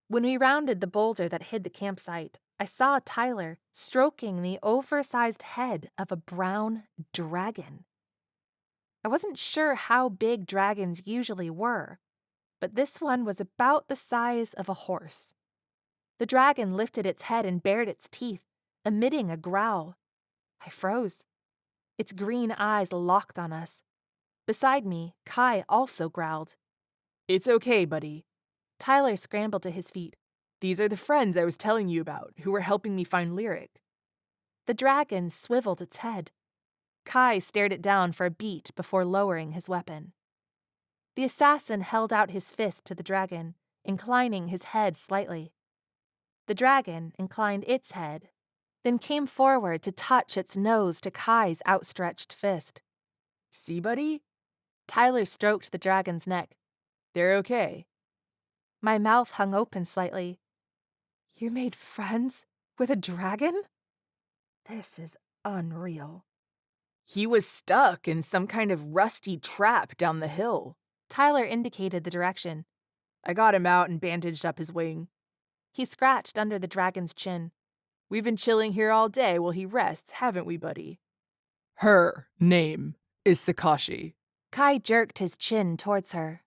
When we rounded the boulder that hid the campsite, I saw Tyler stroking the oversized head of a brown dragon. I wasn't sure how big dragons usually were, but this one was about the size of a horse. The dragon lifted its head and bared its teeth, emitting a growl. I froze. Its green eyes locked on us. Beside me, Kai also growled. It's okay, buddy. Tyler scrambled to his feet. These are the friends I was telling you about, who were helping me find Lyric. The dragon swiveled its head. Kai stared it down for a beat before lowering his weapon. The assassin held out his fist to the dragon, inclining his head slightly. The dragon inclined its head, then came forward to touch its nose to Kai's outstretched fist. See, buddy? Tyler stroked the dragon's neck. They're okay. My mouth hung open slightly. You made friends with a dragon? This is unreal. He was stuck in some kind of rusty trap down the hill. Tyler indicated the direction. I got him out and bandaged up his wing. He scratched under the dragon's chin. We've been chilling here all day while he rests, haven't we, buddy? Her name is Sakashi. Kai jerked his chin towards her.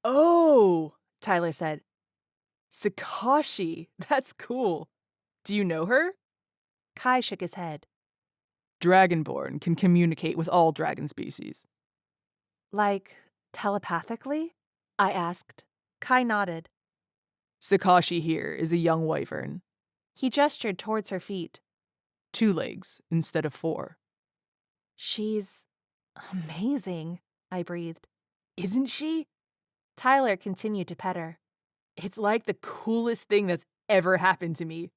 Oh, Tyler said. Sakashi, that's cool. Do you know her? Kai shook his head. Dragonborn can communicate with all dragon species. Like telepathically? I asked. Kai nodded. Sakashi here is a young wyvern. He gestured towards her feet. 2 legs instead of 4. She's amazing, I breathed. Isn't she? Tyler continued to pet her. It's like the coolest thing that's ever happened to me.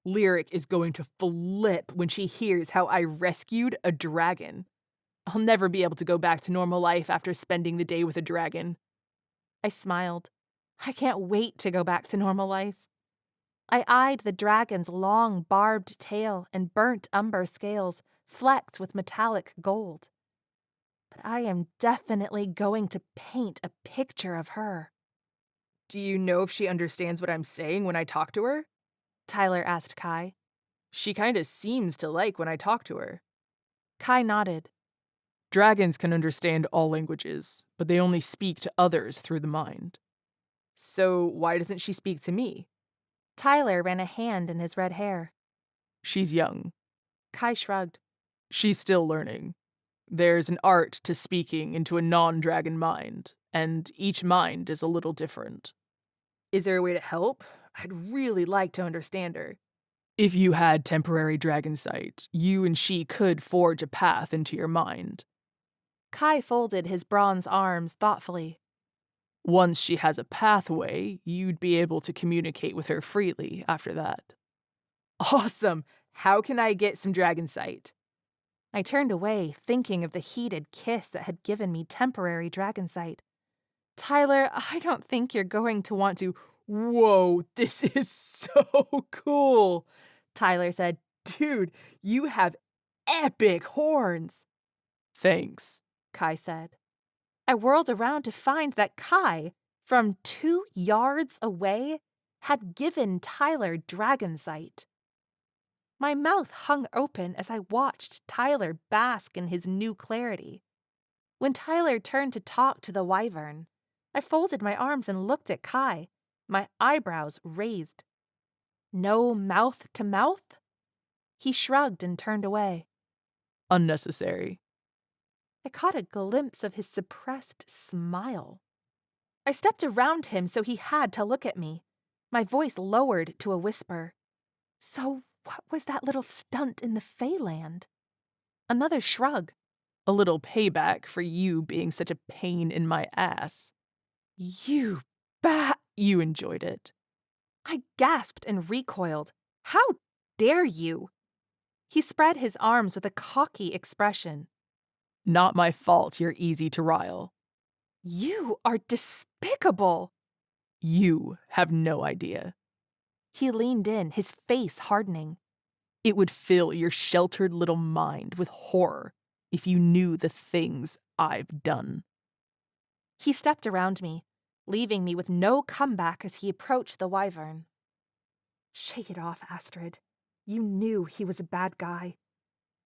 Lyric is going to flip when she hears how I rescued a dragon. I'll never be able to go back to normal life after spending the day with a dragon. I smiled. I can't wait to go back to normal life. I eyed the dragon's long, barbed tail and burnt umber scales flecked with metallic gold. But I am definitely going to paint a picture of her. Do you know if she understands what I'm saying when I talk to her? Tyler asked Kai. She kinda seems to like when I talk to her. Kai nodded. Dragons can understand all languages, but they only speak to others through the mind. So why doesn't she speak to me? Tyler ran a hand in his red hair. She's young. Kai shrugged. She's still learning. There's an art to speaking into a non-dragon mind, and each mind is a little different. Is there a way to help? I'd really like to understand her. If you had temporary dragon sight, you and she could forge a path into your mind. Kai folded his bronze arms thoughtfully. Once she has a pathway, you'd be able to communicate with her freely after that. Awesome! How can I get some dragon sight? I turned away, thinking of the heated kiss that had given me temporary dragon sight. Tyler, I don't think you're going to want to. Whoa, this is so cool! Tyler said. Dude, you have epic horns! Thanks, Kai said. I whirled around to find that Kai, from 2 yards away, had given Tyler dragon sight. My mouth hung open as I watched Tyler bask in his new clarity. When Tyler turned to talk to the wyvern, I folded my arms and looked at Kai, my eyebrows raised. No mouth to mouth? He shrugged and turned away. Unnecessary. I caught a glimpse of his suppressed smile. I stepped around him so he had to look at me, my voice lowered to a whisper. So what was that little stunt in the Feyland? Another shrug. A little payback for you being such a pain in my ass. You You enjoyed it. I gasped and recoiled. How dare you? He spread his arms with a cocky expression. Not my fault you're easy to rile. You are despicable. You have no idea. He leaned in, his face hardening. It would fill your sheltered little mind with horror if you knew the things I've done. He stepped around me, leaving me with no comeback as he approached the wyvern. Shake it off, Astrid. You knew he was a bad guy.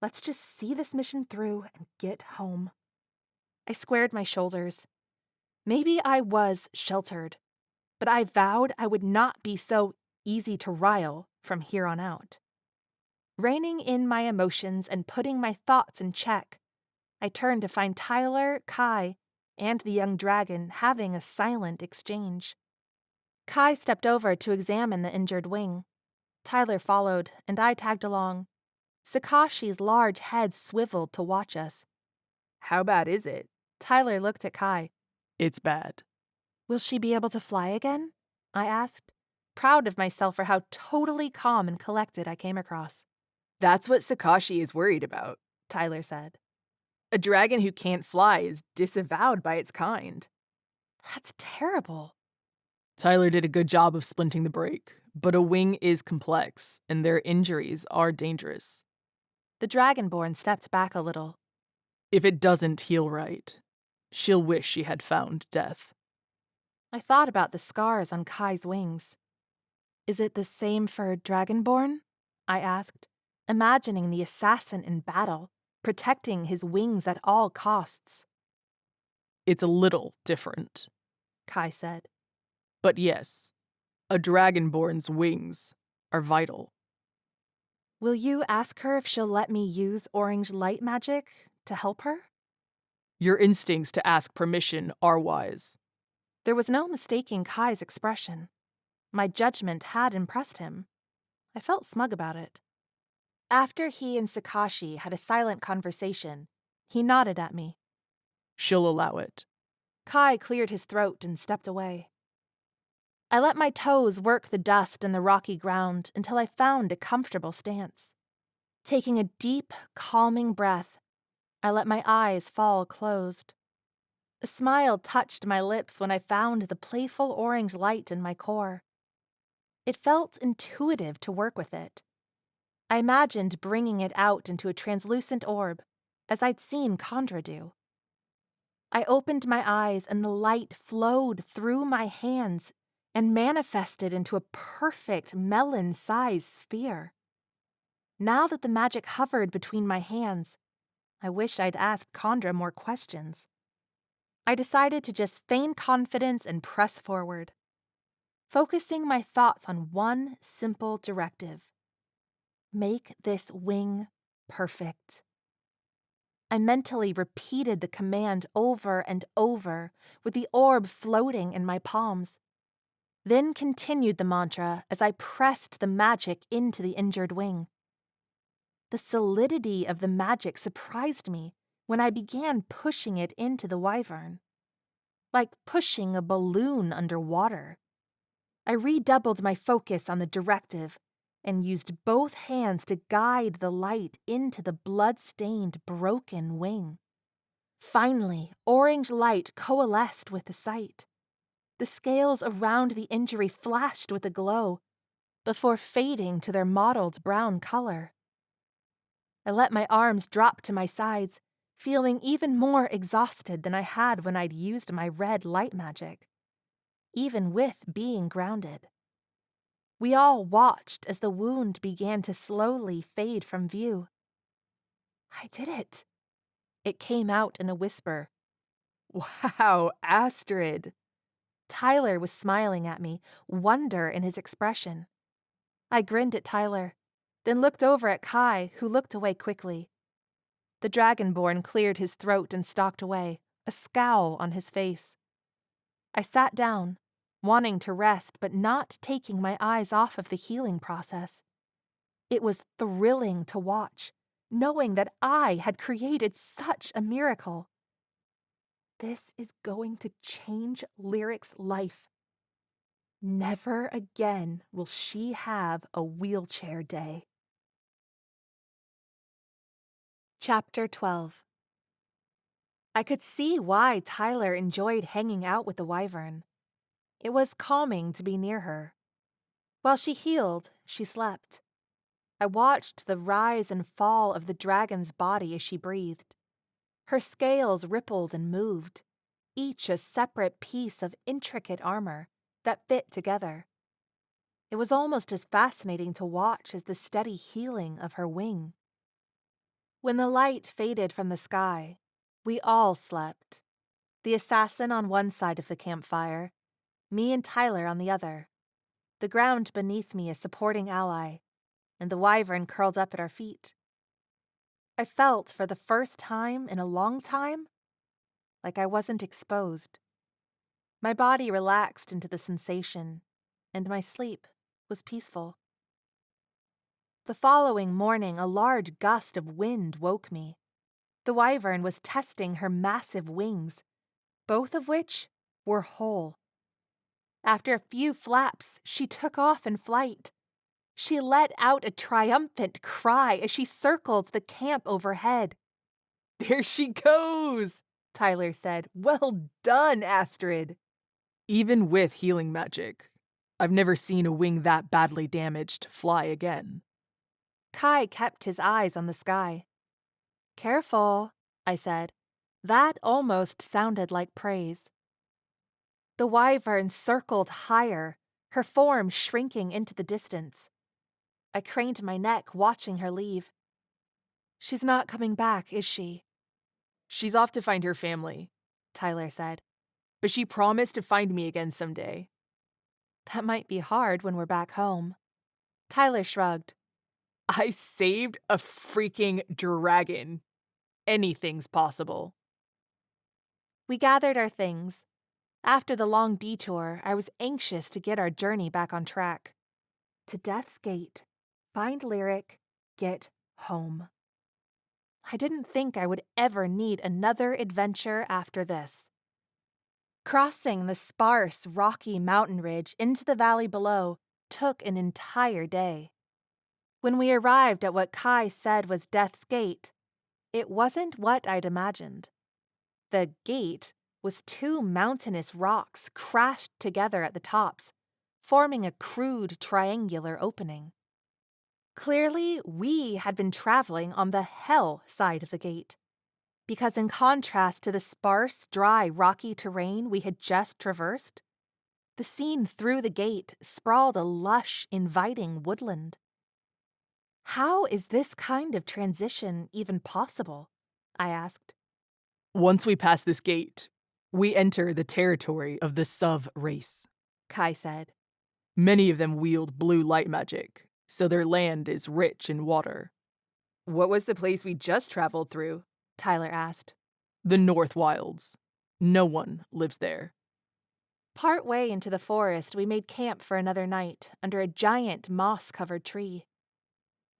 Let's just see this mission through and get home. I squared my shoulders. Maybe I was sheltered, but I vowed I would not be so easy to rile from here on out. Reining in my emotions and putting my thoughts in check, I turned to find Tyler, Kai, and the young dragon having a silent exchange. Kai stepped over to examine the injured wing. Tyler followed, and I tagged along. Sakashi's large head swiveled to watch us. How bad is it? Tyler looked at Kai. It's bad. Will she be able to fly again? I asked, proud of myself for how totally calm and collected I came across. That's what Sakashi is worried about, Tyler said. A dragon who can't fly is disavowed by its kind. That's terrible. Tyler did a good job of splinting the break, but a wing is complex, and their injuries are dangerous. The dragonborn stepped back a little. If it doesn't heal right, she'll wish she had found death. I thought about the scars on Kai's wings. Is it the same for dragonborn? I asked, imagining the assassin in battle, protecting his wings at all costs. It's a little different, Kai said. But yes, a dragonborn's wings are vital. Will you ask her if she'll let me use orange light magic to help her? Your instincts to ask permission are wise. There was no mistaking Kai's expression. My judgment had impressed him. I felt smug about it. After he and Sakashi had a silent conversation, he nodded at me. She'll allow it. Kai cleared his throat and stepped away. I let my toes work the dust in the rocky ground until I found a comfortable stance. Taking a deep, calming breath, I let my eyes fall closed. A smile touched my lips when I found the playful orange light in my core. It felt intuitive to work with it. I imagined bringing it out into a translucent orb, as I'd seen Kandra do. I opened my eyes and the light flowed through my hands and manifested into a perfect melon-sized sphere. Now that the magic hovered between my hands, I wish I'd asked Kandra more questions. I decided to just feign confidence and press forward, focusing my thoughts on one simple directive. Make this wing perfect. I mentally repeated the command over and over, with the orb floating in my palms. Then continued the mantra as I pressed the magic into the injured wing. The solidity of the magic surprised me when I began pushing it into the wyvern. Like pushing a balloon underwater. I redoubled my focus on the directive and used both hands to guide the light into the blood-stained, broken wing. Finally, orange light coalesced with the sight. The scales around the injury flashed with a glow, before fading to their mottled brown color. I let my arms drop to my sides, feeling even more exhausted than I had when I'd used my red light magic, even with being grounded. We all watched as the wound began to slowly fade from view. I did it. It came out in a whisper. Wow, Astrid. Tyler was smiling at me, wonder in his expression. I grinned at Tyler, then looked over at Kai, who looked away quickly. The dragonborn cleared his throat and stalked away, a scowl on his face. I sat down, wanting to rest but not taking my eyes off of the healing process. It was thrilling to watch, knowing that I had created such a miracle. This is going to change Lyric's life. Never again will she have a wheelchair day. Chapter 12. I could see why Tyler enjoyed hanging out with the wyvern. It was calming to be near her. While she healed, she slept. I watched the rise and fall of the dragon's body as she breathed. Her scales rippled and moved, each a separate piece of intricate armor that fit together. It was almost as fascinating to watch as the steady healing of her wing. When the light faded from the sky, we all slept. The assassin on one side of the campfire, me and Tyler on the other, the ground beneath me a supporting ally, and the wyvern curled up at our feet. I felt for the first time in a long time like I wasn't exposed. My body relaxed into the sensation, and my sleep was peaceful. The following morning, a large gust of wind woke me. The wyvern was testing her massive wings, both of which were whole. After a few flaps, she took off in flight. She let out a triumphant cry as she circled the camp overhead. "There she goes," Tyler said. "Well done, Astrid." Even with healing magic, I've never seen a wing that badly damaged fly again. Kai kept his eyes on the sky. "Careful," I said. That almost sounded like praise. The wyvern circled higher, her form shrinking into the distance. I craned my neck, watching her leave. "She's not coming back, is she?" "She's off to find her family," Tyler said. "but she promised to find me again someday." "That might be hard when we're back home." Tyler shrugged. "I saved a freaking dragon. Anything's possible." We gathered our things. After the long detour, I was anxious to get our journey back on track. To Death's Gate, find Lyric, get home. I didn't think I would ever need another adventure after this. Crossing the sparse, rocky mountain ridge into the valley below took an entire day. When we arrived at what Kai said was Death's Gate, it wasn't what I'd imagined. The gate was two mountainous rocks crashed together at the tops, forming a crude triangular opening. Clearly, we had been traveling on the hell side of the gate, because in contrast to the sparse, dry, rocky terrain we had just traversed, the scene through the gate sprawled a lush, inviting woodland. How is this kind of transition even possible? I asked. Once we pass this gate, we enter the territory of the Suv race, Kai said. Many of them wield blue light magic, so their land is rich in water. What was the place we just traveled through? Tyler asked. The North Wilds. No one lives there. Part way into the forest, we made camp for another night under a giant moss-covered tree.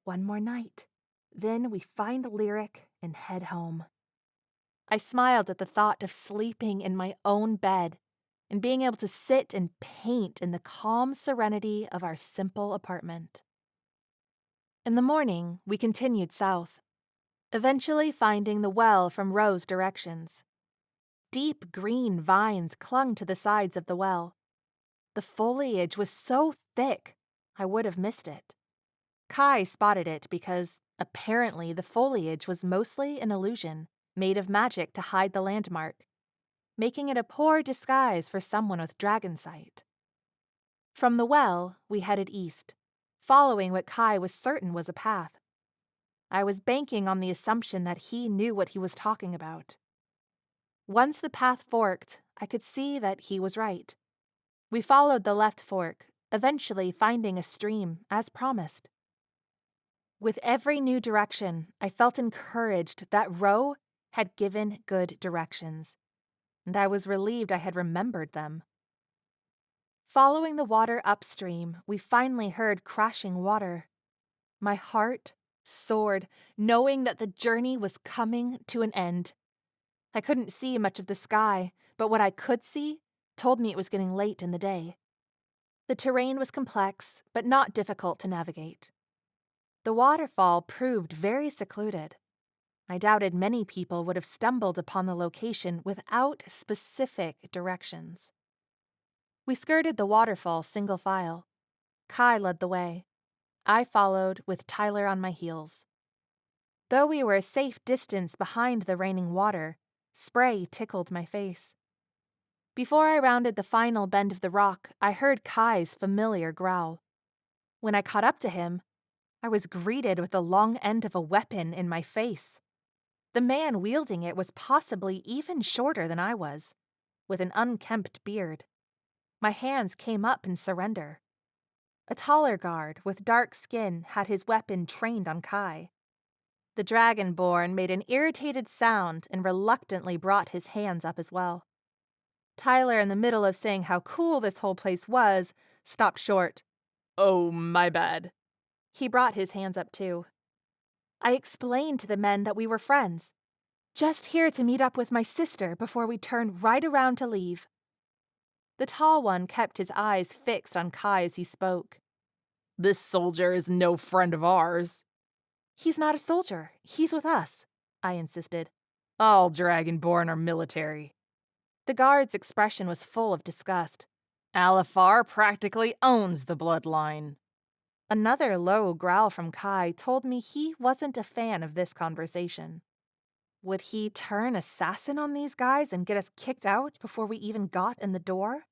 One more night. Then we find Lyric and head home. I smiled at the thought of sleeping in my own bed and being able to sit and paint in the calm serenity of our simple apartment. In the morning, we continued south, eventually finding the well from Ro's directions. Deep green vines clung to the sides of the well. The foliage was so thick, I would have missed it. Kai spotted it because, apparently, the foliage was mostly an illusion, made of magic to hide the landmark, making it a poor disguise for someone with dragon sight. From the well, we headed east, following what Kai was certain was a path. I was banking on the assumption that he knew what he was talking about. Once the path forked, I could see that he was right. We followed the left fork, eventually finding a stream, as promised. With every new direction, I felt encouraged that Ro had given good directions, and I was relieved I had remembered them. Following the water upstream, we finally heard crashing water. My heart soared, knowing that the journey was coming to an end. I couldn't see much of the sky, but what I could see told me it was getting late in the day. The terrain was complex, but not difficult to navigate. The waterfall proved very secluded. I doubted many people would have stumbled upon the location without specific directions. We skirted the waterfall single file. Kai led the way. I followed with Tyler on my heels. Though we were a safe distance behind the raining water, spray tickled my face. Before I rounded the final bend of the rock, I heard Kai's familiar growl. When I caught up to him, I was greeted with the long end of a weapon in my face. The man wielding it was possibly even shorter than I was, with an unkempt beard. My hands came up in surrender. A taller guard with dark skin had his weapon trained on Kai. The dragonborn made an irritated sound and reluctantly brought his hands up as well. Tyler, in the middle of saying how cool this whole place was, stopped short. Oh, my bad. He brought his hands up too. I explained to the men that we were friends, just here to meet up with my sister before we turned right around to leave. The tall one kept his eyes fixed on Kai as he spoke. This soldier is no friend of ours. He's not a soldier. He's with us, I insisted. All dragonborn are military. The guard's expression was full of disgust. Alifar practically owns the bloodline. Another low growl from Kai told me he wasn't a fan of this conversation. Would he turn assassin on these guys and get us kicked out before we even got in the door?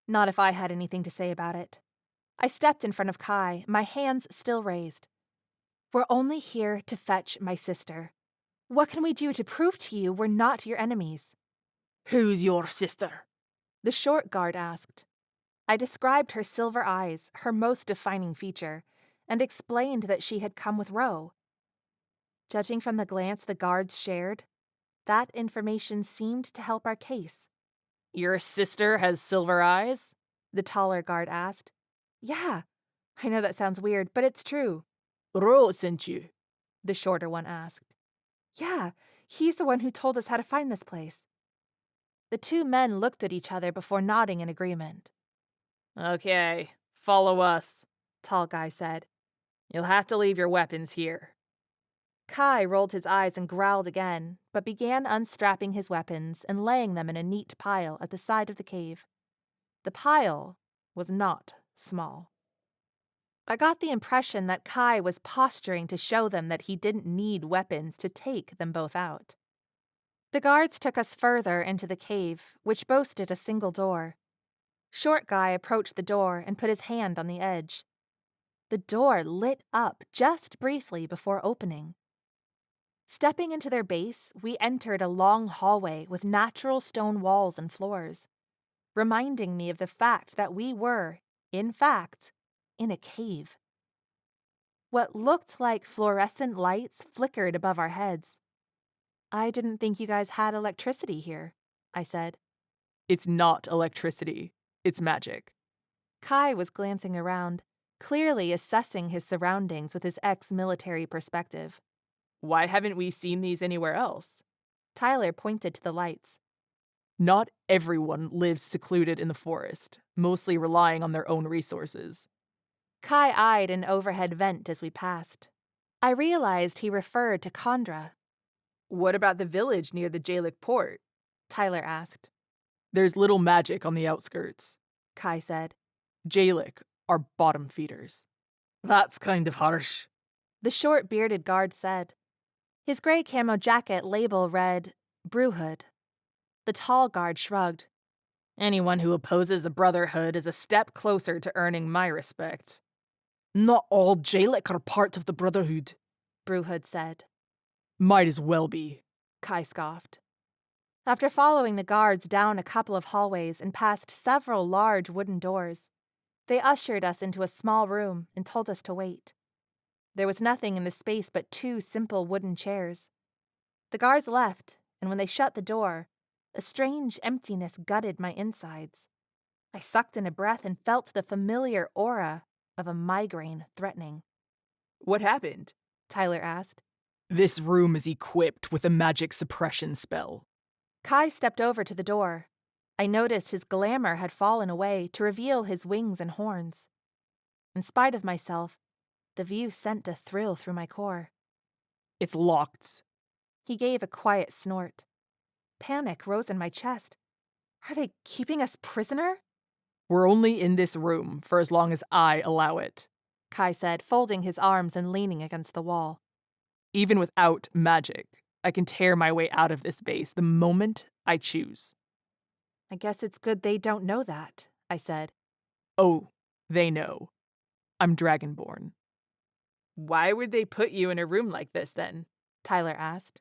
Not if I had anything to say about it. I stepped in front of Kai, my hands still raised. We're only here to fetch my sister. What can we do to prove to you we're not your enemies? Who's your sister? The short guard asked. I described her silver eyes, her most defining feature, and explained that she had come with Ro. Judging from the glance the guards shared, that information seemed to help our case. Your sister has silver eyes? The taller guard asked. Yeah, I know that sounds weird, but it's true. Ro sent you? The shorter one asked. Yeah, he's the one who told us how to find this place. The two men looked at each other before nodding in agreement. Okay, follow us, Tall guy said. You'll have to leave your weapons here. Kai rolled his eyes and growled again, but began unstrapping his weapons and laying them in a neat pile at the side of the cave. The pile was not small. I got the impression that Kai was posturing to show them that he didn't need weapons to take them both out. The guards took us further into the cave, which boasted a single door. Short Guy approached the door and put his hand on the edge. The door lit up just briefly before opening. Stepping into their base, we entered a long hallway with natural stone walls and floors, reminding me of the fact that we were, in fact, in a cave. What looked like fluorescent lights flickered above our heads. I didn't think you guys had electricity here, I said. It's not electricity. It's magic. Kai was glancing around, clearly assessing his surroundings with his ex-military perspective. Why haven't we seen these anywhere else? Tyler pointed to the lights. Not everyone lives secluded in the forest, mostly relying on their own resources. Kai eyed an overhead vent as we passed. I realized he referred to Khandra. What about the village near the Jalak port? Tyler asked. There's little magic on the outskirts. Kai said. Jalak are bottom feeders. That's kind of harsh. The short bearded guard said. His gray camo jacket label read, Brewhood. The tall guard shrugged. Anyone who opposes the Brotherhood is a step closer to earning my respect. Not all Jalak are part of the Brotherhood, Brewhood said. Might as well be, Kai scoffed. After following the guards down a couple of hallways and past several large wooden doors, they ushered us into a small room and told us to wait. There was nothing in the space but 2 simple wooden chairs. The guards left, and when they shut the door, a strange emptiness gutted my insides. I sucked in a breath and felt the familiar aura of a migraine threatening. What happened? Tyler asked. This room is equipped with a magic suppression spell. Kai stepped over to the door. I noticed his glamour had fallen away to reveal his wings and horns. In spite of myself, the view sent a thrill through my core. It's locked. He gave a quiet snort. Panic rose in my chest. Are they keeping us prisoner? We're only in this room for as long as I allow it, Kai said, folding his arms and leaning against the wall. Even without magic, I can tear my way out of this base the moment I choose. I guess it's good they don't know that, I said. Oh, they know. I'm dragonborn. Why would they put you in a room like this, then? Tyler asked.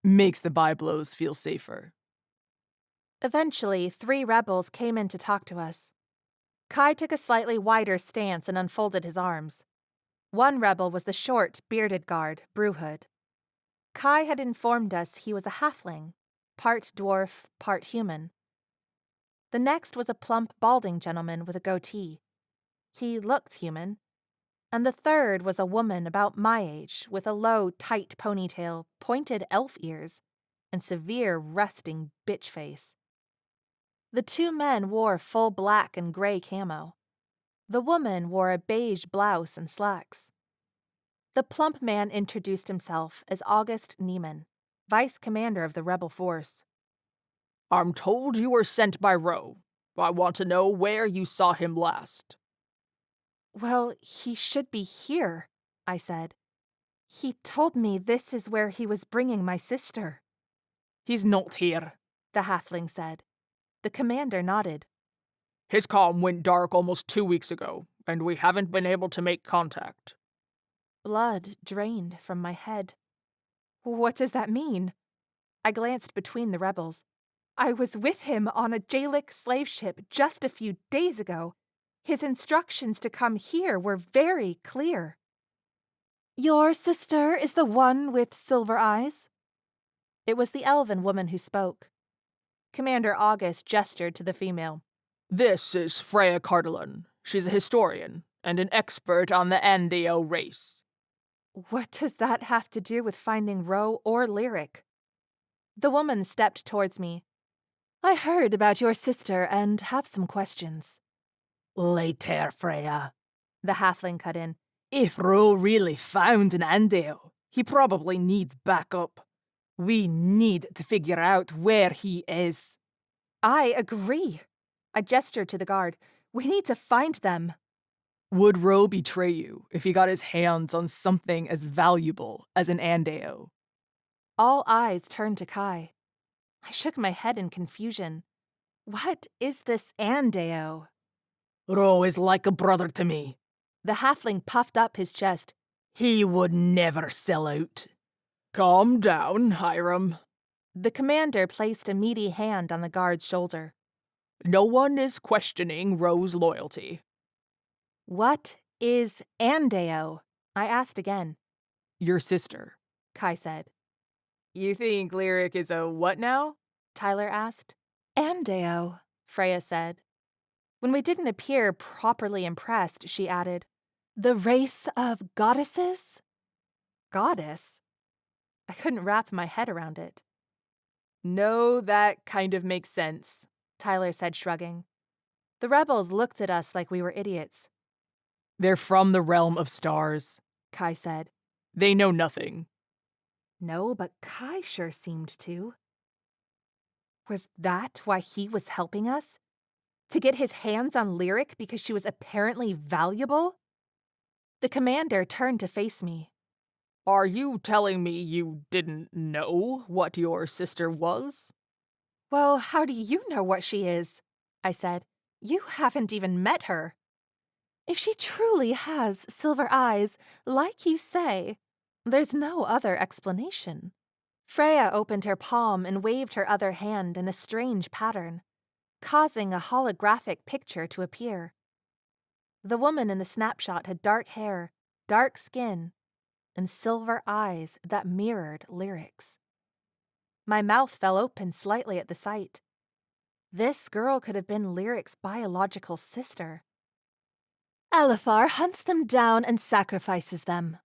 Makes the byblows feel safer. Eventually, 3 rebels came in to talk to us. Kai took a slightly wider stance and unfolded his arms. One rebel was the short, bearded guard, Brewhood. Kai had informed us he was a halfling, part dwarf, part human. The next was a plump, balding gentleman with a goatee. He looked human. And the third was a woman about my age, with a low, tight ponytail, pointed elf ears, and severe, resting bitch face. The 2 men wore full black and gray camo. The woman wore a beige blouse and slacks. The plump man introduced himself as August Neiman, vice commander of the rebel force. I'm told you were sent by Ro. I want to know where you saw him last. Well, he should be here, I said. He told me this is where he was bringing my sister. He's not here, the halfling said. The commander nodded. His comm went dark almost 2 weeks ago, and we haven't been able to make contact. Blood drained from my head. What does that mean? I glanced between the rebels. I was with him on a Jalak slave ship just a few days ago. His instructions to come here were very clear. Your sister is the one with silver eyes? It was the elven woman who spoke. Commander August gestured to the female. This is Freya Cardelin. She's a historian and an expert on the Andeo race. What does that have to do with finding Ro or Lyric? The woman stepped towards me. I heard about your sister and have some questions. Later, Freya, the halfling cut in. If Ro really found an Andeo, he probably needs backup. We need to figure out where he is. I agree. I gestured to the guard. We need to find them. Would Ro betray you if he got his hands on something as valuable as an Andeo? All eyes turned to Kai. I shook my head in confusion. What is this Andeo? Ro is like a brother to me. The halfling puffed up his chest. He would never sell out. Calm down, Hiram. The commander placed a meaty hand on the guard's shoulder. No one is questioning Ro's loyalty. What is Andeo? I asked again. Your sister, Kai said. You think Lyric is a what now? Tyler asked. Andeo, Freya said. When we didn't appear properly impressed, she added, the race of goddesses? Goddess? I couldn't wrap my head around it. No, that kind of makes sense, Tyler said, shrugging. The rebels looked at us like we were idiots. They're from the realm of stars, Kai said. They know nothing. No, but Kai sure seemed to. Was that why he was helping us? To get his hands on Lyric because she was apparently valuable? The commander turned to face me. Are you telling me you didn't know what your sister was? Well, how do you know what she is? I said. You haven't even met her. If she truly has silver eyes, like you say, there's no other explanation. Freya opened her palm and waved her other hand in a strange pattern, causing a holographic picture to appear. The woman in the snapshot had dark hair, dark skin, and silver eyes that mirrored Lyric's. My mouth fell open slightly at the sight. This girl could have been Lyric's biological sister. Alifar hunts them down and sacrifices them.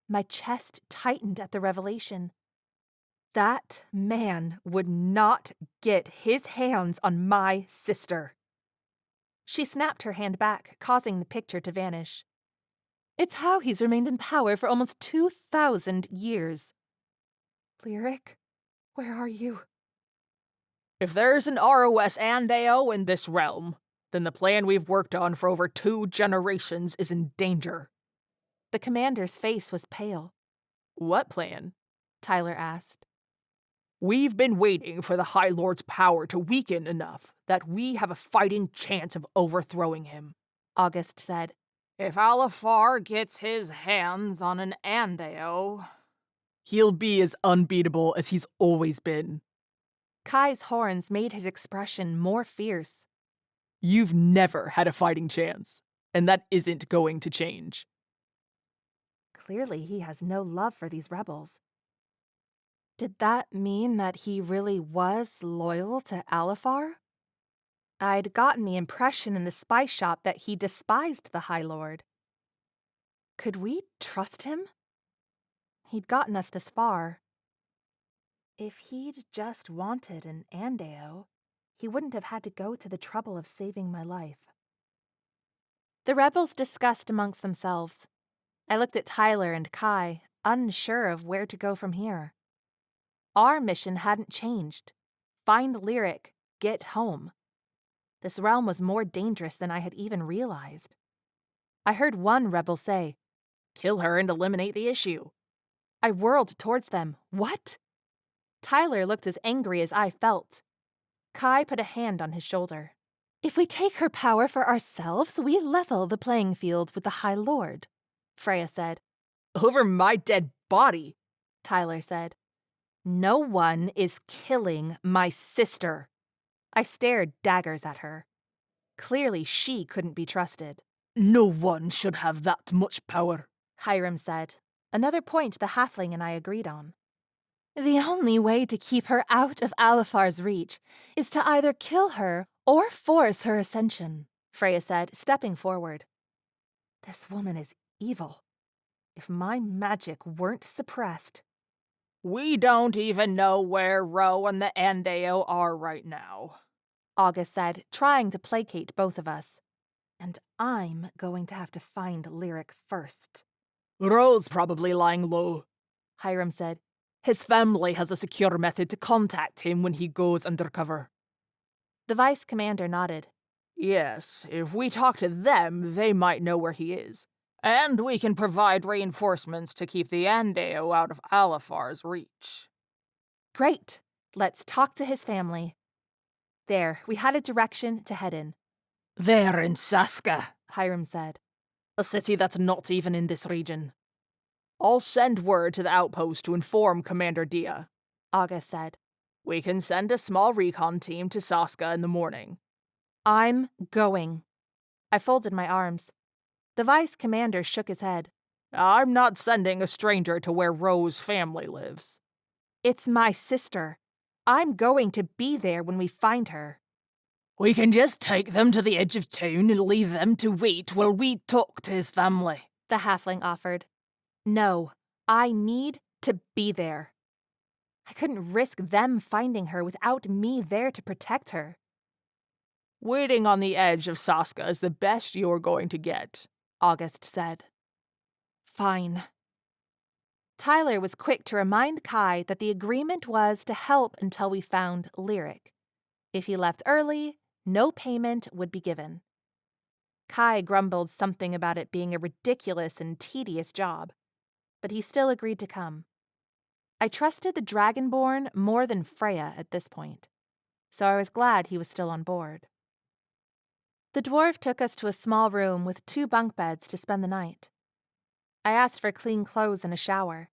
My chest tightened at the revelation. That man would not get his hands on my sister. She snapped her hand back, causing the picture to vanish. It's how he's remained in power for almost 2,000 years. Lyric, where are you? If there's an ROS Andeo in this realm, then the plan we've worked on for over 2 generations is in danger. The commander's face was pale. What plan? Tyler asked. We've been waiting for the High Lord's power to weaken enough that we have a fighting chance of overthrowing him, August said. If Alifar gets his hands on an Andeo, he'll be as unbeatable as he's always been. Kai's horns made his expression more fierce. You've never had a fighting chance, and that isn't going to change. Clearly, he has no love for these rebels. Did that mean that he really was loyal to Alifar? I'd gotten the impression in the spice shop that he despised the High Lord. Could we trust him? He'd gotten us this far. If he'd just wanted an Andeo, he wouldn't have had to go to the trouble of saving my life. The rebels discussed amongst themselves. I looked at Tyler and Kai, unsure of where to go from here. Our mission hadn't changed. Find Lyric, get home. This realm was more dangerous than I had even realized. I heard one rebel say, Kill her and eliminate the issue. I whirled towards them. What? Tyler looked as angry as I felt. Kai put a hand on his shoulder. If we take her power for ourselves, we level the playing field with the High Lord, Freya said. Over my dead body, Tyler said. No one is killing my sister. I stared daggers at her. Clearly she couldn't be trusted. No one should have that much power, Hiram said, another point the halfling and I agreed on. The only way to keep her out of Alifar's reach is to either kill her or force her ascension, Freya said, stepping forward. This woman is evil. If my magic weren't suppressed... We don't even know where Ro and the Andeo are right now, August said, trying to placate both of us. And I'm going to have to find Lyric first. Ro's probably lying low, Hiram said. His family has a secure method to contact him when he goes undercover. The vice commander nodded. Yes, if we talk to them, they might know where he is. And we can provide reinforcements to keep the Andeo out of Alifar's reach. Great. Let's talk to his family. There, we had a direction to head in. They're in Saska, Hiram said. a city that's not even in this region. I'll send word to the outpost to inform Commander Dia. August said. We can send a small recon team to Saska in the morning. I'm going. I folded my arms. The vice commander shook his head. I'm not sending a stranger to where Rose's family lives. It's my sister. I'm going to be there when we find her. We can just take them to the edge of town and leave them to wait while we talk to his family, the halfling offered. No, I need to be there. I couldn't risk them finding her without me there to protect her. Waiting on the edge of Saska is the best you're going to get, August said. Fine. Tyler was quick to remind Kai that the agreement was to help until we found Lyric. If he left early, no payment would be given. Kai grumbled something about it being a ridiculous and tedious job, but he still agreed to come. I trusted the dragonborn more than Freya at this point, so I was glad he was still on board. The dwarf took us to a small room with 2 bunk beds to spend the night. I asked for clean clothes and a shower.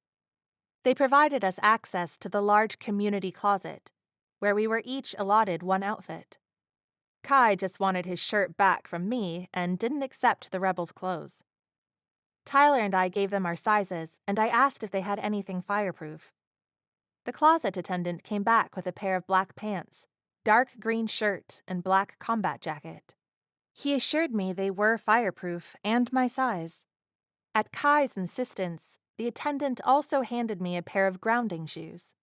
They provided us access to the large community closet, where we were each allotted 1 outfit. Kai just wanted his shirt back from me and didn't accept the rebels' clothes. Tyler and I gave them our sizes, and I asked if they had anything fireproof. The closet attendant came back with a pair of black pants, dark green shirt, and black combat jacket. He assured me they were fireproof and my size. At Kai's insistence, the attendant also handed me a pair of grounding shoes.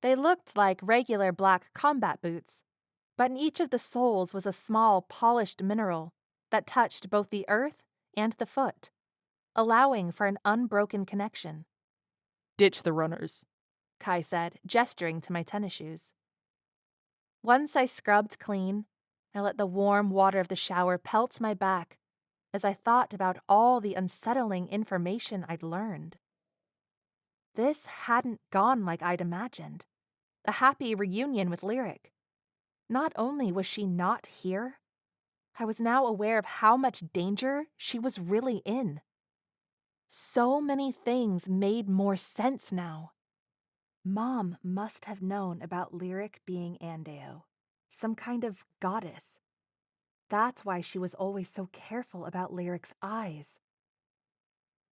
They looked like regular black combat boots, but in each of the soles was a small, polished mineral that touched both the earth and the foot, allowing for an unbroken connection. Ditch the runners, Kai said, gesturing to my tennis shoes. Once I scrubbed clean, I let the warm water of the shower pelt my back as I thought about all the unsettling information I'd learned. This hadn't gone like I'd imagined. A happy reunion with Lyric. Not only was she not here, I was now aware of how much danger she was really in. So many things made more sense now. Mom must have known about Lyric being Andeo, some kind of goddess. That's why she was always so careful about Lyric's eyes.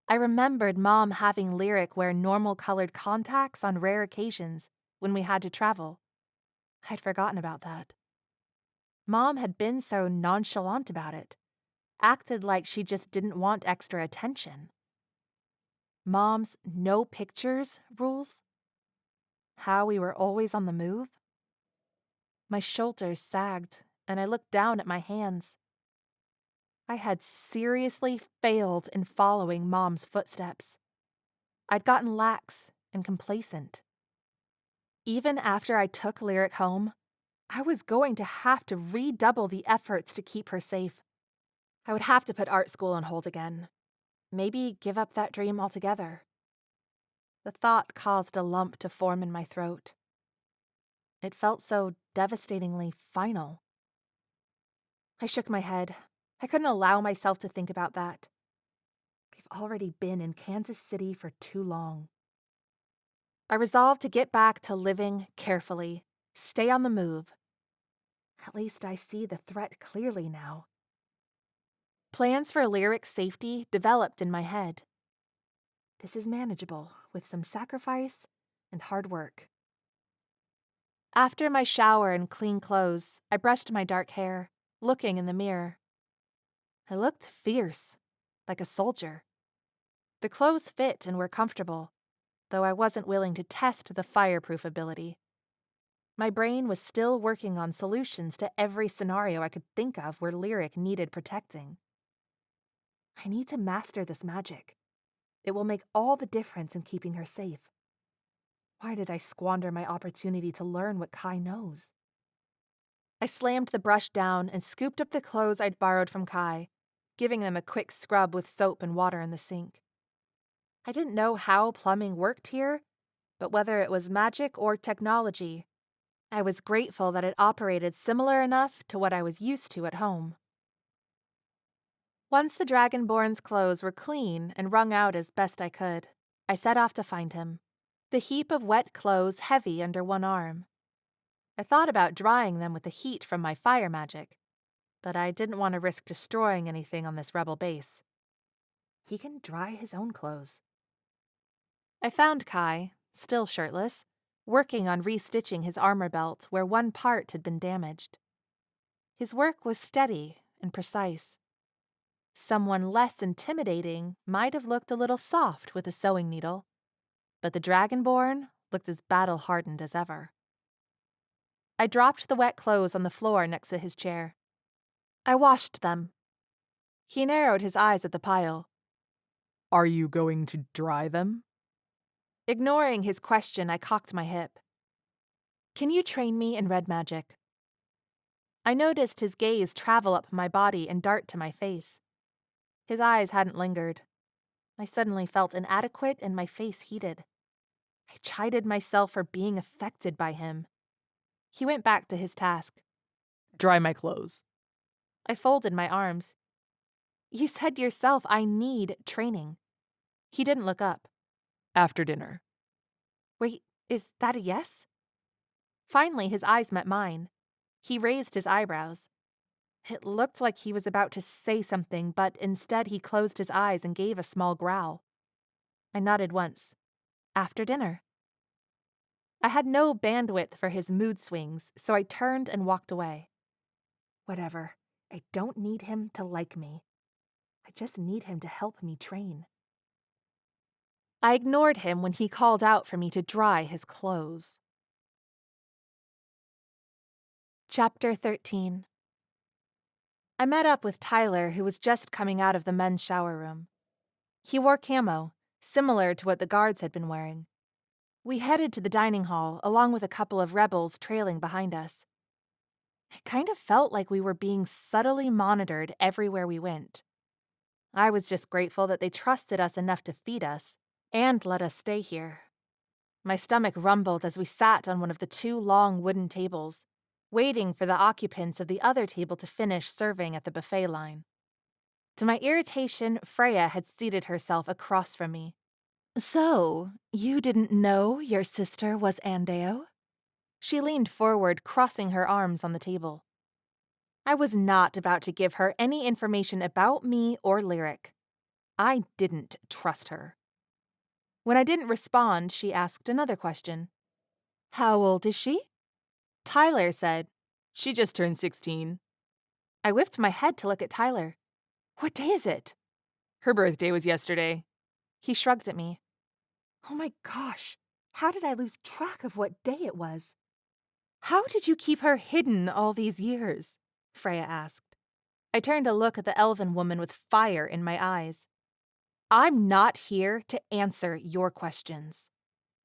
I remembered Mom having Lyric wear normal-colored contacts on rare occasions when we had to travel. I'd forgotten about that. Mom had been so nonchalant about it, acted like she just didn't want extra attention. Mom's no pictures rules? How we were always on the move? My shoulders sagged, and I looked down at my hands. I had seriously failed in following Mom's footsteps. I'd gotten lax and complacent. Even after I took Lyric home, I was going to have to redouble the efforts to keep her safe. I would have to put art school on hold again. Maybe give up that dream altogether. The thought caused a lump to form in my throat. It felt so devastatingly final. I shook my head. I couldn't allow myself to think about that. We've already been in Kansas City for too long. I resolved to get back to living carefully, stay on the move. At least I see the threat clearly now. Plans for Lyric's safety developed in my head. This is manageable with some sacrifice and hard work. After my shower and clean clothes, I brushed my dark hair, looking in the mirror. I looked fierce, like a soldier. The clothes fit and were comfortable, though I wasn't willing to test the fireproof ability. My brain was still working on solutions to every scenario I could think of where Lyric needed protecting. I need to master this magic. It will make all the difference in keeping her safe. Why did I squander my opportunity to learn what Kai knows? I slammed the brush down and scooped up the clothes I'd borrowed from Kai, giving them a quick scrub with soap and water in the sink. I didn't know how plumbing worked here, but whether it was magic or technology, I was grateful that it operated similar enough to what I was used to at home. Once the dragonborn's clothes were clean and wrung out as best I could, I set off to find him, the heap of wet clothes heavy under one arm. I thought about drying them with the heat from my fire magic, but I didn't want to risk destroying anything on this rebel base. He can dry his own clothes. I found Kai, still shirtless, working on restitching his armor belt where one part had been damaged. His work was steady and precise. Someone less intimidating might have looked a little soft with a sewing needle, but the dragonborn looked as battle-hardened as ever. I dropped the wet clothes on the floor next to his chair. I washed them. He narrowed his eyes at the pile. Are you going to dry them? Ignoring his question, I cocked my hip. Can you train me in red magic? I noticed his gaze travel up my body and dart to my face. His eyes hadn't lingered. I suddenly felt inadequate and my face heated. I chided myself for being affected by him. He went back to his task. Dry my clothes. I folded my arms. You said yourself I need training. He didn't look up. After dinner. Wait, is that a yes? Finally, his eyes met mine. He raised his eyebrows. It looked like he was about to say something, but instead he closed his eyes and gave a small growl. I nodded once. After dinner. I had no bandwidth for his mood swings, so I turned and walked away. Whatever. I don't need him to like me. I just need him to help me train. I ignored him when he called out for me to dry his clothes. Chapter 13. I met up with Tyler, who was just coming out of the men's shower room. He wore camo, similar to what the guards had been wearing. We headed to the dining hall, along with a couple of rebels trailing behind us. It kind of felt like we were being subtly monitored everywhere we went. I was just grateful that they trusted us enough to feed us and let us stay here. My stomach rumbled as we sat on one of the two long wooden tables, waiting for the occupants of the other table to finish serving at the buffet line. To my irritation, Freya had seated herself across from me. So, you didn't know your sister was Andeo? She leaned forward, crossing her arms on the table. I was not about to give her any information about me or Lyric. I didn't trust her. When I didn't respond, she asked another question. How old is she? Tyler said, She just turned 16. I whipped my head to look at Tyler. What day is it? Her birthday was yesterday. He shrugged at me. Oh my gosh, how did I lose track of what day it was? How did you keep her hidden all these years? Freya asked. I turned to look at the elven woman with fire in my eyes. I'm not here to answer your questions.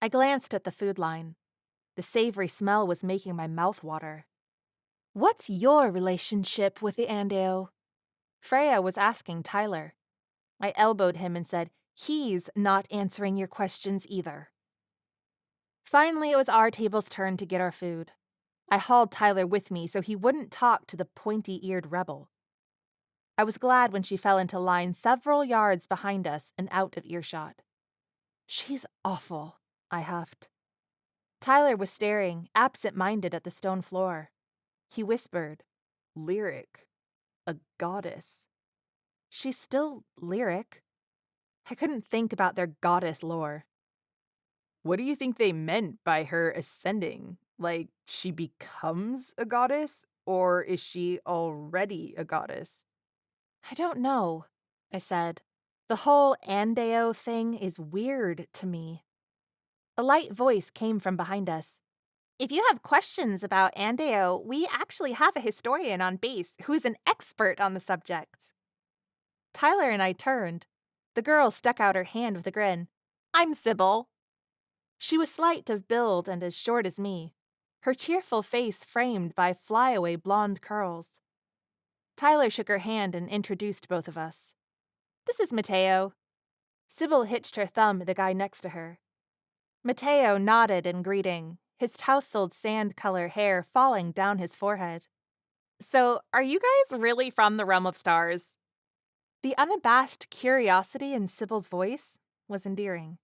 I glanced at the food line. The savory smell was making my mouth water. What's your relationship with the Andeo? Freya was asking Tyler. I elbowed him and said, he's not answering your questions either. Finally, it was our table's turn to get our food. I hauled Tyler with me so he wouldn't talk to the pointy-eared rebel. I was glad when she fell into line several yards behind us and out of earshot. She's awful, I huffed. Tyler was staring, absent-minded at the stone floor. He whispered, Lyric, a goddess. She's still Lyric. I couldn't think about their goddess lore. What do you think they meant by her ascending? Like, she becomes a goddess? Or is she already a goddess? I don't know, I said. The whole Andeo thing is weird to me. A light voice came from behind us. If you have questions about Andeo, we actually have a historian on base who's an expert on the subject. Tyler and I turned. The girl stuck out her hand with a grin. I'm Sybil. She was slight of build and as short as me. her cheerful face framed by flyaway blonde curls. Tyler shook her hand and introduced both of us. "This is Mateo." Sybil hitched her thumb at the guy next to her. Mateo nodded in greeting, his tousled sand-color hair falling down his forehead. "So, are you guys really from the realm of stars?" The unabashed curiosity in Sybil's voice was endearing.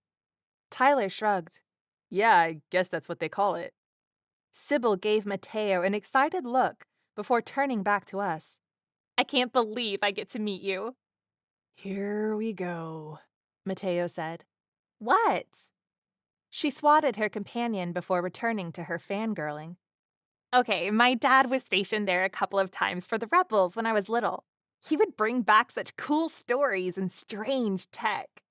Tyler shrugged. Yeah, I guess that's what they call it. Sybil gave Mateo an excited look before turning back to us. "I can't believe I get to meet you." Here we go, Mateo said. "What?" She swatted her companion before returning to her fangirling. "Okay, my dad was stationed there a couple of times for the rebels when I was little. He would bring back such cool stories and strange tech."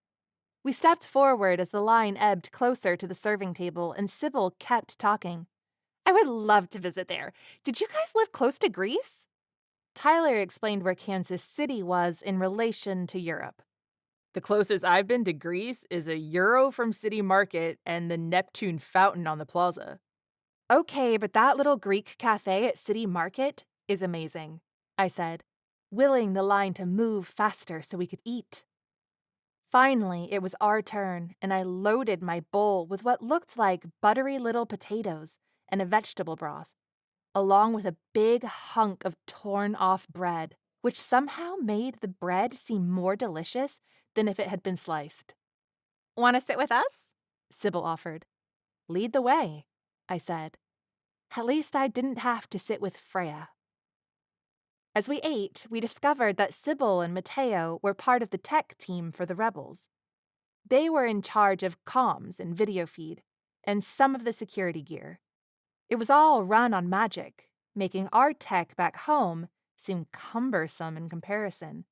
We stepped forward as the line ebbed closer to the serving table and Sybil kept talking. "I would love to visit there. Did you guys live close to Greece?" Tyler explained where Kansas City was in relation to Europe. The closest I've been to Greece is a euro from City Market and the Neptune fountain on the plaza. "Okay, but that little Greek cafe at City Market is amazing," I said, willing the line to move faster so we could eat. Finally, it was our turn, and I loaded my bowl with what looked like buttery little potatoes and a vegetable broth, along with a big hunk of torn-off bread, which somehow made the bread seem more delicious than if it had been sliced. "Want to sit with us?" Sybil offered. "Lead the way," I said. At least I didn't have to sit with Freya. As we ate, we discovered that Sybil and Mateo were part of the tech team for the rebels. They were in charge of comms and video feed, and some of the security gear. It was all run on magic, making our tech back home seem cumbersome in comparison,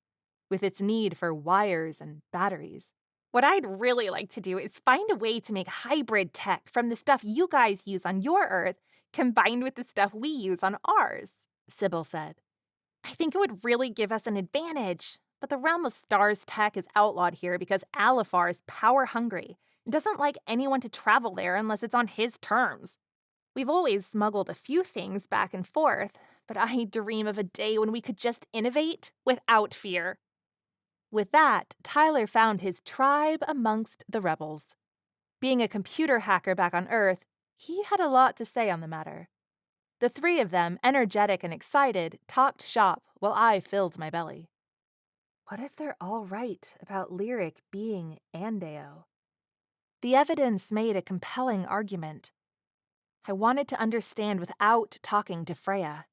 with its need for wires and batteries. "What I'd really like to do is find a way to make hybrid tech from the stuff you guys use on your Earth combined with the stuff we use on ours," Sybil said. "I think it would really give us an advantage, but the realm of stars tech is outlawed here because Alifar is power-hungry and doesn't like anyone to travel there unless it's on his terms. We've always smuggled a few things back and forth, but I dream of a day when we could just innovate without fear." With that, Tyler found his tribe amongst the rebels. Being a computer hacker back on Earth, he had a lot to say on the matter. The three of them, energetic and excited, talked shop while I filled my belly. What if they're all right about Lyric being Andeo? The evidence made a compelling argument. I wanted to understand without talking to Freya.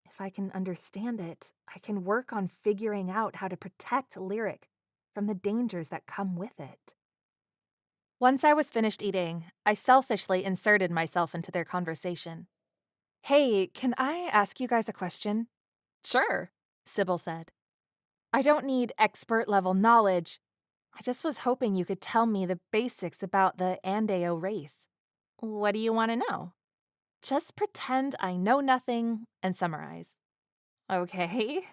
If I can understand it, I can work on figuring out how to protect Lyric from the dangers that come with it. Once I was finished eating, I selfishly inserted myself into their conversation. "Hey, can I ask you guys a question?" "Sure," Sybil said. "I don't need expert-level knowledge. I just was hoping you could tell me the basics about the Andeo race." "What do you want to know?" "Just pretend I know nothing and summarize." "Okay."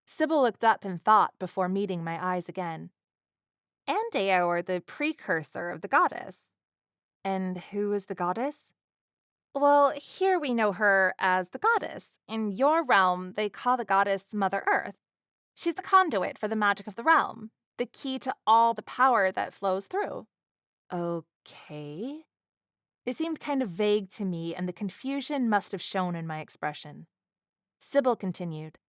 Sybil looked up in thought before meeting my eyes again. "Andeo are the precursor of the goddess." "And who is the goddess?" "Well, here we know her as the goddess. In your realm, they call the goddess Mother Earth. She's the conduit for the magic of the realm, the key to all the power that flows through." Okay. It seemed kind of vague to me, and the confusion must have shown in my expression. Sybil continued.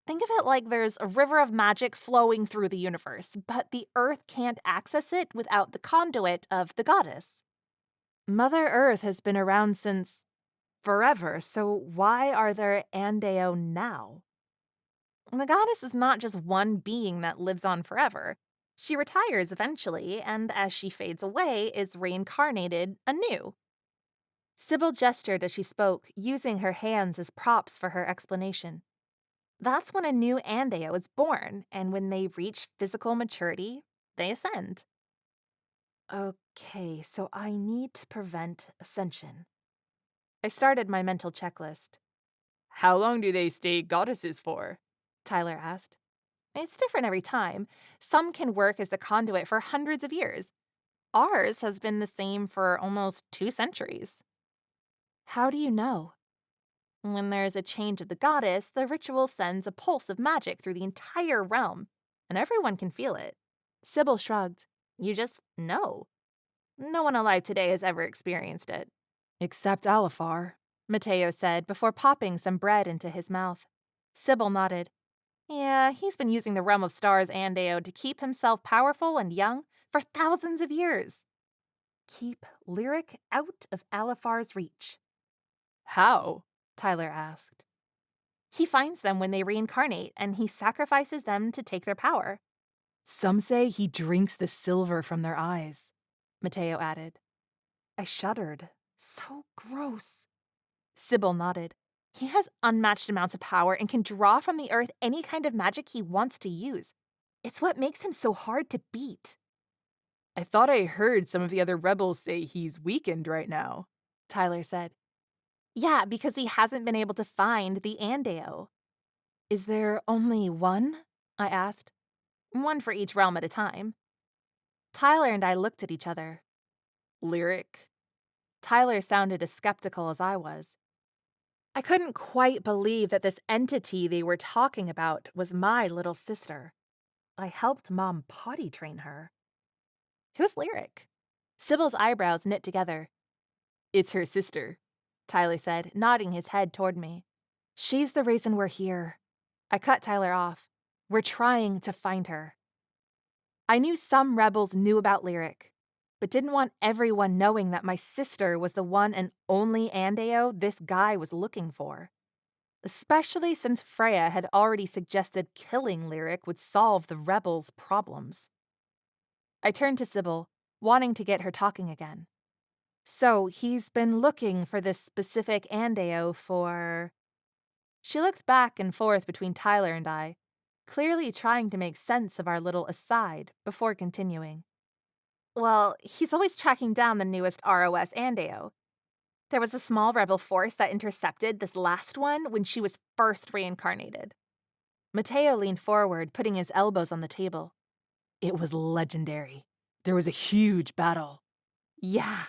"Think of it like there's a river of magic flowing through the universe, but the Earth can't access it without the conduit of the goddess. Mother Earth has been around since forever, so why are there Andeo now?" "The goddess is not just one being that lives on forever. She retires eventually, and as she fades away, is reincarnated anew." Sybil gestured as she spoke, using her hands as props for her explanation. "That's when a new Andeo is born, and when they reach physical maturity, they ascend." Okay, so I need to prevent ascension. I started my mental checklist. How long do they stay goddesses for? Tyler asked. "It's different every time. Some can work as the conduit for hundreds of years. Ours has been the same for almost 2 centuries. How do you know? When there's a change of the goddess, the ritual sends a pulse of magic through the entire realm, and everyone can feel it. Sybil shrugged. You just know. No one alive today has ever experienced it. Except Alifar, Mateo said before popping some bread into his mouth. Sybil nodded. Yeah, he's been using the realm of stars Andeo to keep himself powerful and young for thousands of years. Keep Lyric out of Alifar's reach. How? Tyler asked. He finds them when they reincarnate, and he sacrifices them to take their power. Some say he drinks the silver from their eyes, Mateo added. I shuddered. So gross. Sybil nodded. He has unmatched amounts of power and can draw from the earth any kind of magic he wants to use. It's what makes him so hard to beat. I thought I heard some of the other rebels say he's weakened right now, Tyler said. Yeah, because he hasn't been able to find the Andeo. Is there only one? I asked. One for each realm at a time. Tyler and I looked at each other. Lyric? Tyler sounded as skeptical as I was. I couldn't quite believe that this entity they were talking about was my little sister. I helped Mom potty train her. Who's Lyric? Sybil's eyebrows knit together. It's her sister, Tyler said, nodding his head toward me. She's the reason we're here. I cut Tyler off. We're trying to find her. I knew some rebels knew about Lyric, but didn't want everyone knowing that my sister was the one and only Andeo this guy was looking for. Especially since Freya had already suggested killing Lyric would solve the rebels' problems. I turned to Sybil, wanting to get her talking again. So he's been looking for this specific Andeo for... She looked back and forth between Tyler and I, clearly trying to make sense of our little aside before continuing. Well, he's always tracking down the newest ROS Andeo. There was a small rebel force that intercepted this last one when she was first reincarnated. Mateo leaned forward, putting his elbows on the table. It was legendary. There was a huge battle. Yeah.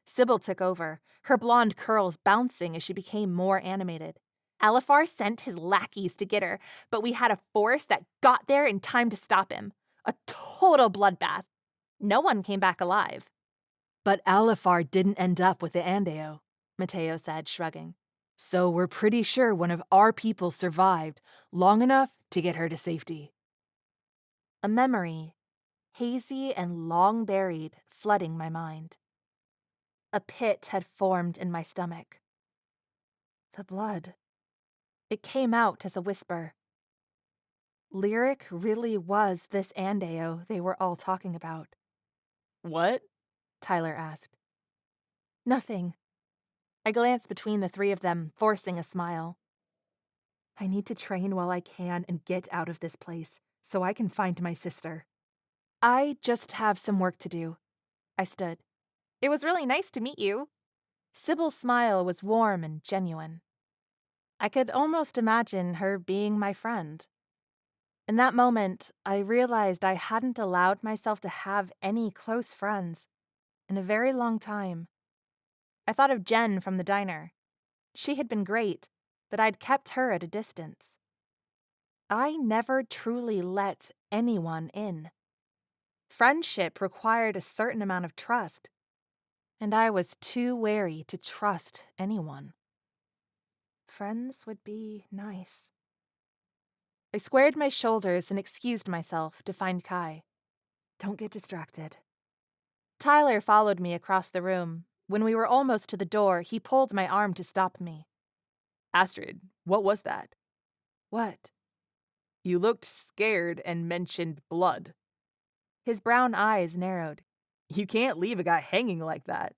Sybil took over, her blonde curls bouncing as she became more animated. Alifar sent his lackeys to get her, but we had a force that got there in time to stop him. A total bloodbath. No one came back alive. But Alifar didn't end up with the Andeo, Mateo said, shrugging. So we're pretty sure one of our people survived long enough to get her to safety. A memory, hazy and long buried, flooding my mind. A pit had formed in my stomach. The blood. It came out as a whisper. Lyric really was this Andeo they were all talking about. What? Tyler asked. Nothing. I glanced between the three of them, forcing a smile. I need to train while I can and get out of this place, so I can find my sister. I just have some work to do. I stood. It was really nice to meet you. Sybil's smile was warm and genuine. I could almost imagine her being my friend. In that moment, I realized I hadn't allowed myself to have any close friends in a very long time. I thought of Jen from the diner. She had been great, but I'd kept her at a distance. I never truly let anyone in. Friendship required a certain amount of trust, and I was too wary to trust anyone. Friends would be nice. I squared my shoulders and excused myself to find Kai. Don't get distracted. Tyler followed me across the room. When we were almost to the door, he pulled my arm to stop me. Astrid, what was that? What? You looked scared and mentioned blood. His brown eyes narrowed. You can't leave a guy hanging like that.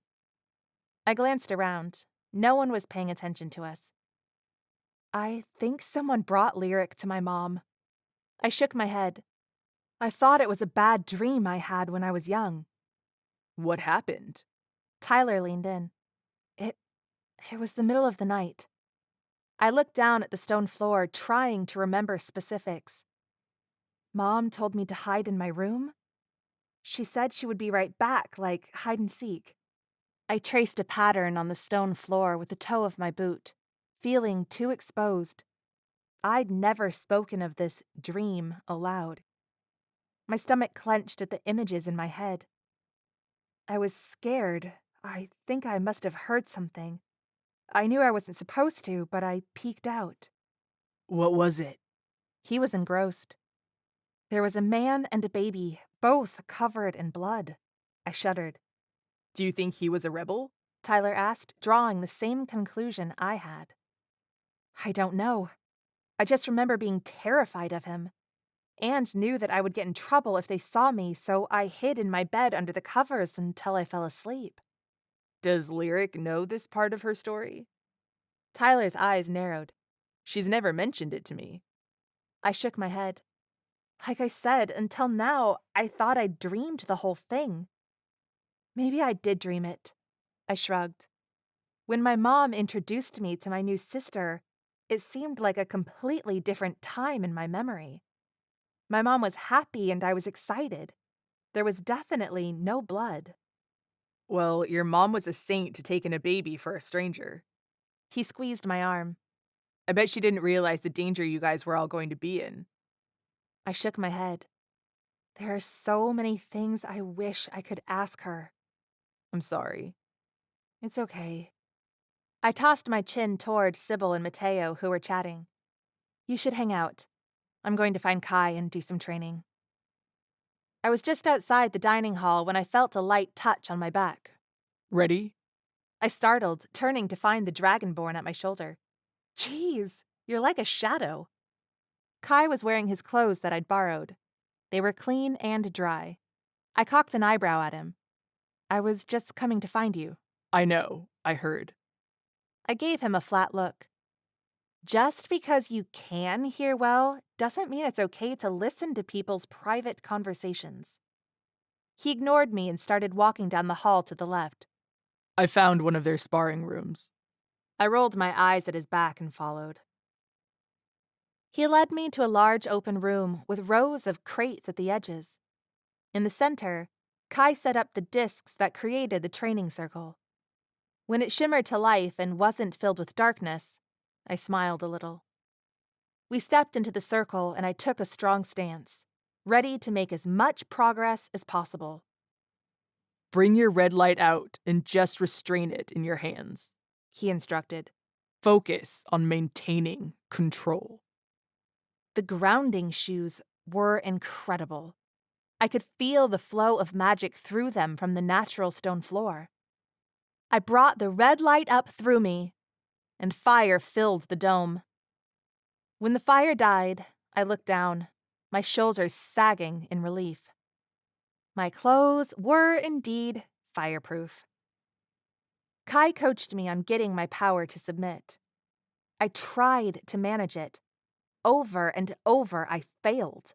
I glanced around. No one was paying attention to us. I think someone brought Lyric to my mom. I shook my head. I thought it was a bad dream I had when I was young. What happened? Tyler leaned in. It was the middle of the night. I looked down at the stone floor, trying to remember specifics. Mom told me to hide in my room. She said she would be right back, like hide and seek. I traced a pattern on the stone floor with the toe of my boot, feeling too exposed. I'd never spoken of this dream aloud. My stomach clenched at the images in my head. I was scared. I think I must have heard something. I knew I wasn't supposed to, but I peeked out. What was it? He was engrossed. There was a man and a baby, both covered in blood. I shuddered. Do you think he was a rebel? Tyler asked, drawing the same conclusion I had. I don't know. I just remember being terrified of him, and knew that I would get in trouble if they saw me, so I hid in my bed under the covers until I fell asleep. Does Lyric know this part of her story? Tyler's eyes narrowed. She's never mentioned it to me. I shook my head. Like I said, until now, I thought I'd dreamed the whole thing. Maybe I did dream it. I shrugged. When my mom introduced me to my new sister, it seemed like a completely different time in my memory. My mom was happy and I was excited. There was definitely no blood. Well, your mom was a saint to take in a baby for a stranger. He squeezed my arm. I bet she didn't realize the danger you guys were all going to be in. I shook my head. There are so many things I wish I could ask her. I'm sorry. It's okay. I tossed my chin toward Sybil and Mateo, who were chatting. You should hang out. I'm going to find Kai and do some training. I was just outside the dining hall when I felt a light touch on my back. Ready? I startled, turning to find the dragonborn at my shoulder. Jeez, you're like a shadow. Kai was wearing his clothes that I'd borrowed. They were clean and dry. I cocked an eyebrow at him. I was just coming to find you. I know. I heard. I gave him a flat look. Just because you can hear well doesn't mean it's okay to listen to people's private conversations. He ignored me and started walking down the hall to the left. I found one of their sparring rooms. I rolled my eyes at his back and followed. He led me to a large open room with rows of crates at the edges. In the center, Kai set up the discs that created the training circle. When it shimmered to life and wasn't filled with darkness, I smiled a little. We stepped into the circle and I took a strong stance, ready to make as much progress as possible. Bring your red light out and just restrain it in your hands. He instructed. Focus on maintaining control. The grounding shoes were incredible. I could feel the flow of magic through them from the natural stone floor. I brought the red light up through me, and fire filled the dome. When the fire died, I looked down, my shoulders sagging in relief. My clothes were indeed fireproof. Kai coached me on getting my power to submit. I tried to manage it. Over and over, I failed.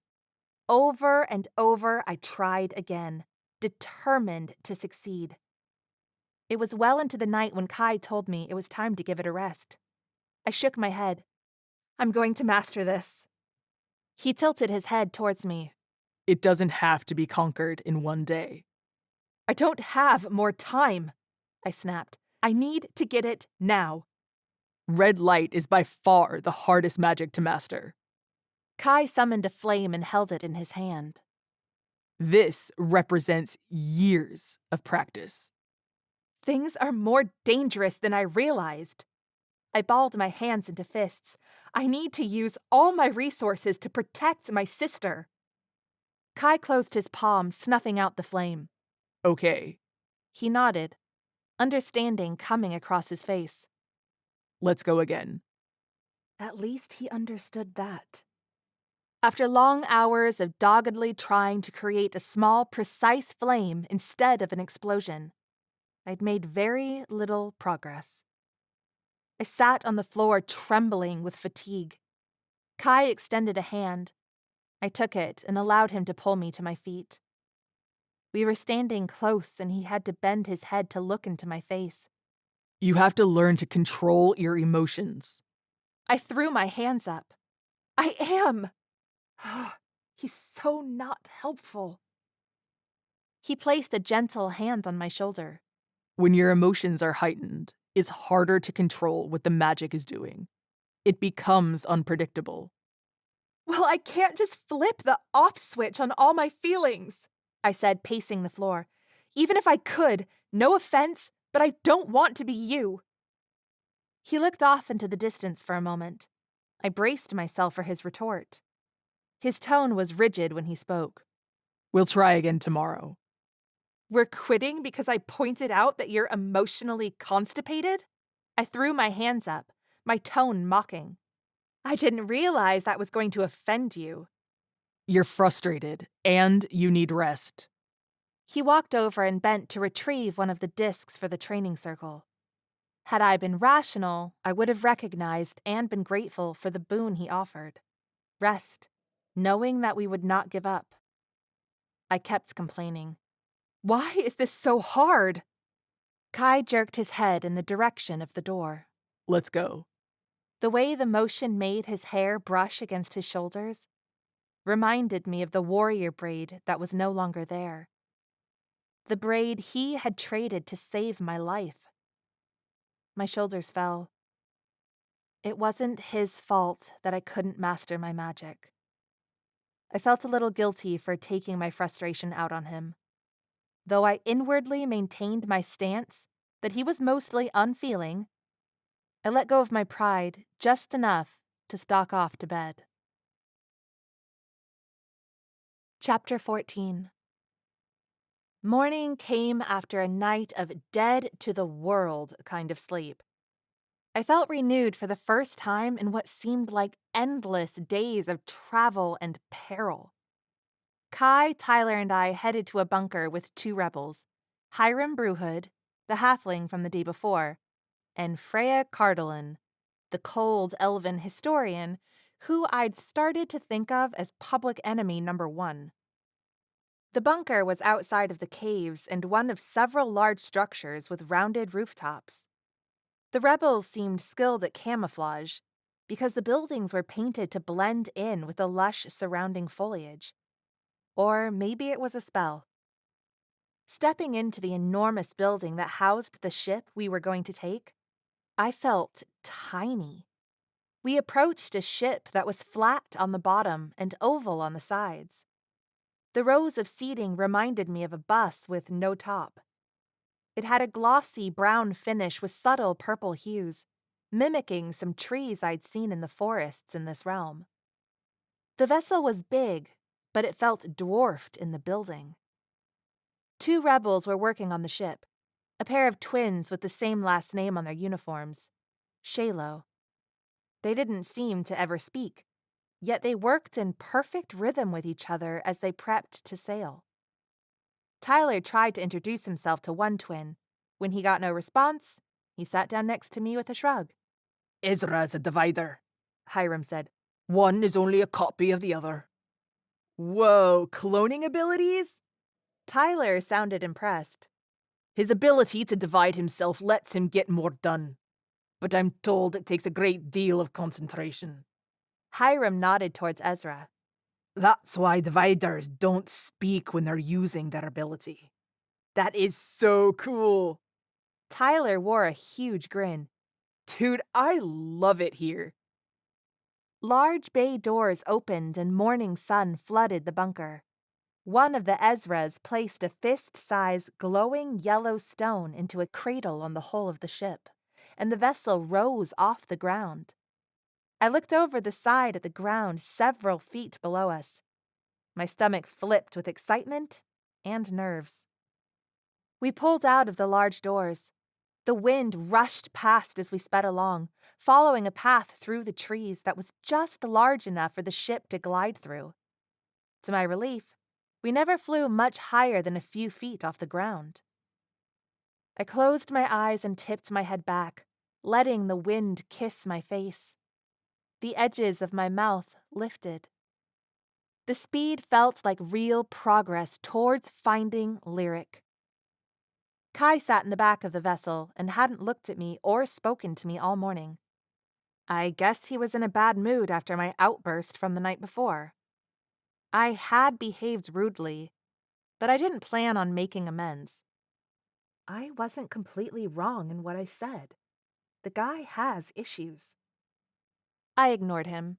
Over and over, I tried again, determined to succeed. It was well into the night when Kai told me it was time to give it a rest. I shook my head. I'm going to master this. He tilted his head towards me. It doesn't have to be conquered in one day. I don't have more time, I snapped. I need to get it now. Red light is by far the hardest magic to master. Kai summoned a flame and held it in his hand. This represents years of practice. Things are more dangerous than I realized. I balled my hands into fists. I need to use all my resources to protect my sister. Kai closed his palm, snuffing out the flame. Okay. He nodded, understanding coming across his face. Let's go again. At least he understood that. After long hours of doggedly trying to create a small, precise flame instead of an explosion, I'd made very little progress. I sat on the floor trembling with fatigue. Kai extended a hand. I took it and allowed him to pull me to my feet. We were standing close and he had to bend his head to look into my face. You have to learn to control your emotions. I threw my hands up. I am! He's so not helpful. He placed a gentle hand on my shoulder. When your emotions are heightened, it's harder to control what the magic is doing. It becomes unpredictable. Well, I can't just flip the off switch on all my feelings, I said, pacing the floor. Even if I could, no offense, but I don't want to be you. He looked off into the distance for a moment. I braced myself for his retort. His tone was rigid when he spoke. We'll try again tomorrow. We're quitting because I pointed out that you're emotionally constipated? I threw my hands up, my tone mocking. I didn't realize that was going to offend you. You're frustrated, and you need rest. He walked over and bent to retrieve one of the discs for the training circle. Had I been rational, I would have recognized and been grateful for the boon he offered. Rest, knowing that we would not give up. I kept complaining. Why is this so hard? Kai jerked his head in the direction of the door. Let's go. The way the motion made his hair brush against his shoulders reminded me of the warrior braid that was no longer there. The braid he had traded to save my life. My shoulders fell. It wasn't his fault that I couldn't master my magic. I felt a little guilty for taking my frustration out on him. Though I inwardly maintained my stance that he was mostly unfeeling, I let go of my pride just enough to stalk off to bed. Chapter 14. Morning came after a night of dead-to-the-world kind of sleep. I felt renewed for the first time in what seemed like endless days of travel and peril. Kai, Tyler, and I headed to a bunker with 2 rebels, Hiram Brewhood, the halfling from the day before, and Freya Cardolin, the cold elven historian who I'd started to think of as public enemy number 1. The bunker was outside of the caves and one of several large structures with rounded rooftops. The rebels seemed skilled at camouflage because the buildings were painted to blend in with the lush surrounding foliage. Or maybe it was a spell. Stepping into the enormous building that housed the ship we were going to take, I felt tiny. We approached a ship that was flat on the bottom and oval on the sides. The rows of seating reminded me of a bus with no top. It had a glossy brown finish with subtle purple hues, mimicking some trees I'd seen in the forests in this realm. The vessel was big, but it felt dwarfed in the building. 2 rebels were working on the ship, a pair of twins with the same last name on their uniforms, Shalo. They didn't seem to ever speak, yet they worked in perfect rhythm with each other as they prepped to sail. Tyler tried to introduce himself to one twin. When he got no response, he sat down next to me with a shrug. Ezra's a divider, Hiram said. One is only a copy of the other. Whoa, cloning abilities? Tyler sounded impressed. His ability to divide himself lets him get more done. But I'm told it takes a great deal of concentration. Hiram nodded towards Ezra. That's why dividers don't speak when they're using their ability. That is so cool. Tyler wore a huge grin. Dude, I love it here. Large bay doors opened and morning sun flooded the bunker. One of the Ezras placed a fist-size glowing yellow stone into a cradle on the hull of the ship, and the vessel rose off the ground. I looked over the side at the ground several feet below us. My stomach flipped with excitement and nerves. We pulled out of the large doors. The wind rushed past as we sped along, following a path through the trees that was just large enough for the ship to glide through. To my relief, we never flew much higher than a few feet off the ground. I closed my eyes and tipped my head back, letting the wind kiss my face. The edges of my mouth lifted. The speed felt like real progress towards finding Lyric. Kai sat in the back of the vessel and hadn't looked at me or spoken to me all morning. I guess he was in a bad mood after my outburst from the night before. I had behaved rudely, but I didn't plan on making amends. I wasn't completely wrong in what I said. The guy has issues. I ignored him.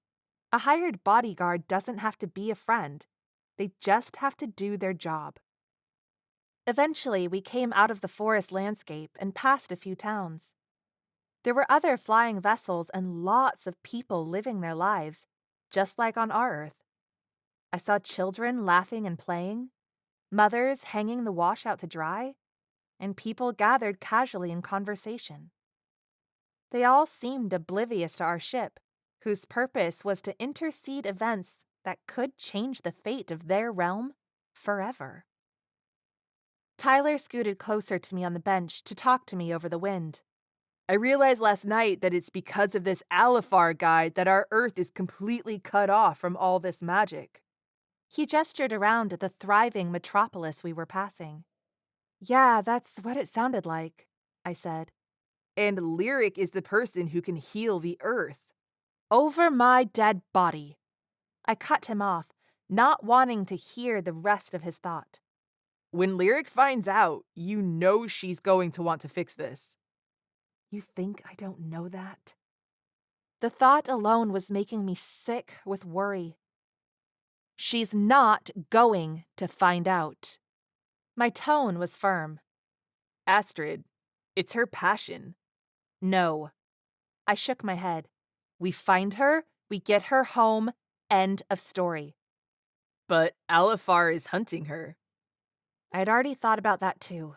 A hired bodyguard doesn't have to be a friend. They just have to do their job. Eventually, we came out of the forest landscape and passed a few towns. There were other flying vessels and lots of people living their lives, just like on our Earth. I saw children laughing and playing, mothers hanging the wash out to dry, and people gathered casually in conversation. They all seemed oblivious to our ship, whose purpose was to intercede events that could change the fate of their realm forever. Tyler scooted closer to me on the bench to talk to me over the wind. I realized last night that it's because of this Alifar guy that our Earth is completely cut off from all this magic. He gestured around at the thriving metropolis we were passing. Yeah, that's what it sounded like, I said. And Lyric is the person who can heal the Earth. Over my dead body. I cut him off, not wanting to hear the rest of his thought. When Lyric finds out, you know she's going to want to fix this. You think I don't know that? The thought alone was making me sick with worry. She's not going to find out. My tone was firm. Astrid, it's her passion. No. I shook my head. We find her, we get her home, end of story. But Alifar is hunting her. I had already thought about that too.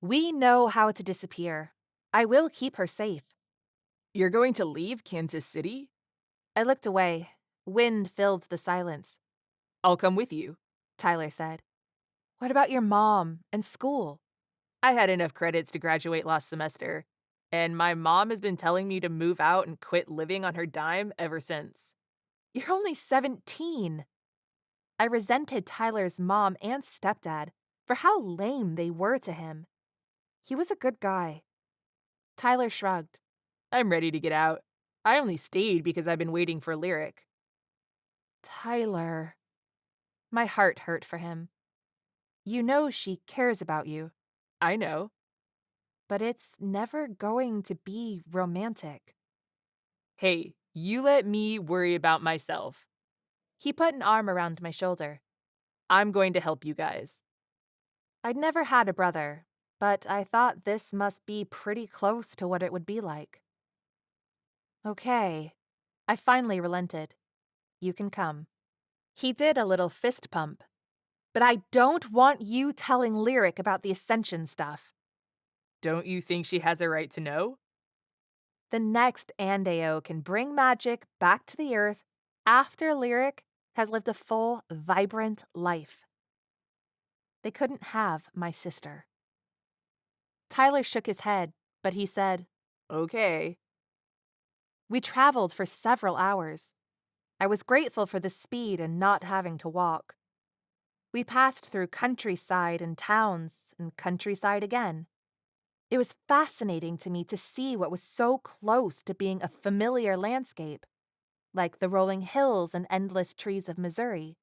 We know how to disappear. I will keep her safe. You're going to leave Kansas City? I looked away. Wind filled the silence. I'll come with you, Tyler said. What about your mom and school? I had enough credits to graduate last semester, and my mom has been telling me to move out and quit living on her dime ever since. You're only 17. I resented Tyler's mom and stepdad for how lame they were to him. He was a good guy. Tyler shrugged. I'm ready to get out. I only stayed because I've been waiting for Lyric. Tyler. My heart hurt for him. You know she cares about you. I know. But it's never going to be romantic. Hey, you let me worry about myself. He put an arm around my shoulder. I'm going to help you guys. I'd never had a brother, but I thought this must be pretty close to what it would be like. Okay. I finally relented. You can come. He did a little fist pump. But I don't want you telling Lyric about the Ascension stuff. Don't you think she has a right to know? The next Andeo can bring magic back to the Earth after Lyric has lived a full, vibrant life. They couldn't have my sister. Tyler shook his head, but he said, Okay. We traveled for several hours. I was grateful for the speed and not having to walk. We passed through countryside and towns and countryside again. It was fascinating to me to see what was so close to being a familiar landscape, like the rolling hills and endless trees of Missouri,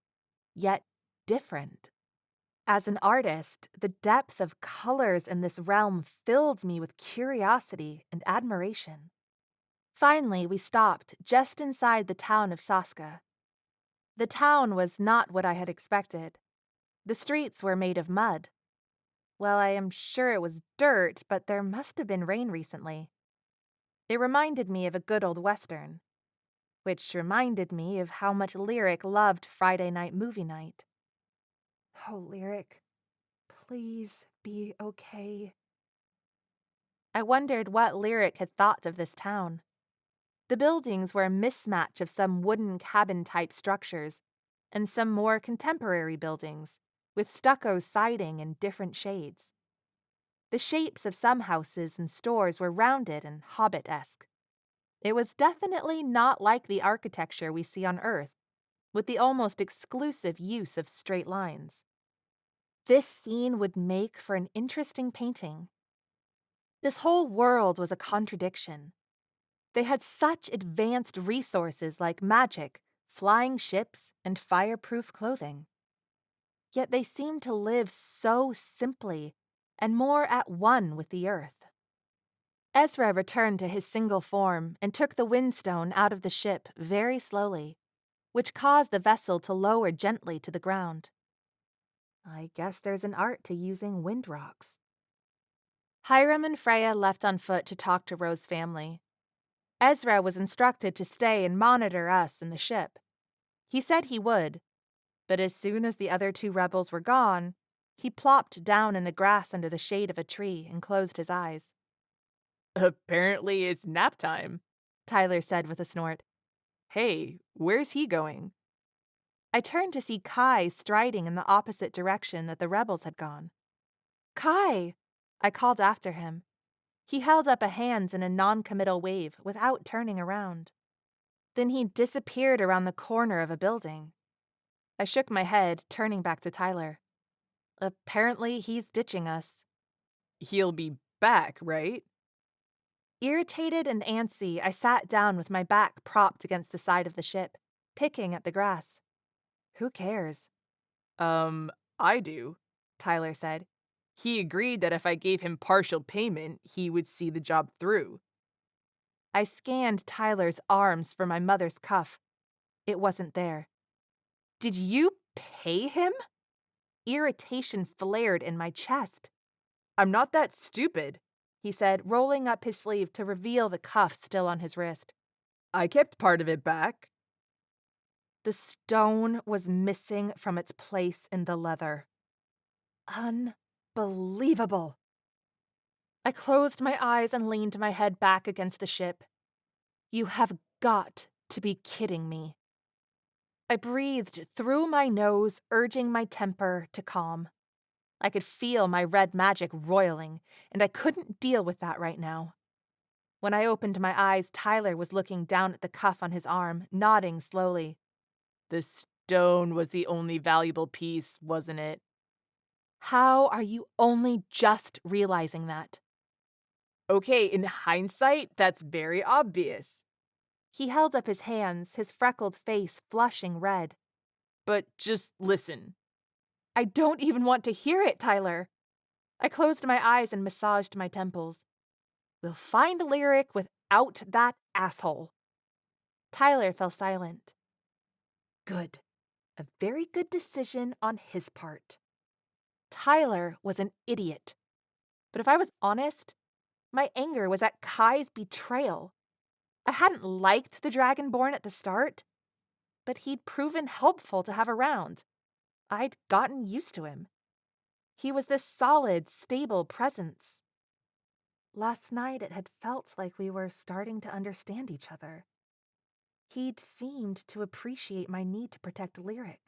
yet different. As an artist, the depth of colors in this realm filled me with curiosity and admiration. Finally, we stopped just inside the town of Saska. The town was not what I had expected. The streets were made of mud. Well, I am sure it was dirt, but there must have been rain recently. It reminded me of a good old Western, which reminded me of how much Lyric loved Friday night movie night. Oh, Lyric, please be okay. I wondered what Lyric had thought of this town. The buildings were a mismatch of some wooden cabin-type structures and some more contemporary buildings, with stucco siding in different shades. The shapes of some houses and stores were rounded and Hobbit-esque. It was definitely not like the architecture we see on Earth, with the almost exclusive use of straight lines. This scene would make for an interesting painting. This whole world was a contradiction. They had such advanced resources like magic, flying ships, and fireproof clothing. Yet they seemed to live so simply and more at one with the earth. Ezra returned to his single form and took the windstone out of the ship very slowly, which caused the vessel to lower gently to the ground. I guess there's an art to using wind rocks. Hiram and Freya left on foot to talk to Rose's family. Ezra was instructed to stay and monitor us and the ship. He said he would, but as soon as the other two rebels were gone, he plopped down in the grass under the shade of a tree and closed his eyes. Apparently it's nap time, Tyler said with a snort. Hey, where's he going? I turned to see Kai striding in the opposite direction that the rebels had gone. Kai! I called after him. He held up a hand in a non-committal wave without turning around. Then he disappeared around the corner of a building. I shook my head, turning back to Tyler. Apparently he's ditching us. He'll be back, right? Irritated and antsy, I sat down with my back propped against the side of the ship, picking at the grass. Who cares? I do, Tyler said. He agreed that if I gave him partial payment, he would see the job through. I scanned Tyler's arms for my mother's cuff. It wasn't there. Did you pay him? Irritation flared in my chest. I'm not that stupid, he said, rolling up his sleeve to reveal the cuff still on his wrist. I kept part of it back. The stone was missing from its place in the leather. Unbelievable. I closed my eyes and leaned my head back against the ship. You have got to be kidding me. I breathed through my nose, urging my temper to calm. I could feel my red magic roiling, and I couldn't deal with that right now. When I opened my eyes, Tyler was looking down at the cuff on his arm, nodding slowly. The stone was the only valuable piece, wasn't it? How are you only just realizing that? Okay, in hindsight, that's very obvious. He held up his hands, his freckled face flushing red. But just listen. I don't even want to hear it, Tyler. I closed my eyes and massaged my temples. We'll find Lyric without that asshole. Tyler fell silent. Good. A very good decision on his part. Tyler was an idiot. But if I was honest, my anger was at Kai's betrayal. I hadn't liked the dragonborn at the start, but he'd proven helpful to have around. I'd gotten used to him. He was this solid, stable presence. Last night it had felt like we were starting to understand each other. He'd seemed to appreciate my need to protect Lyric.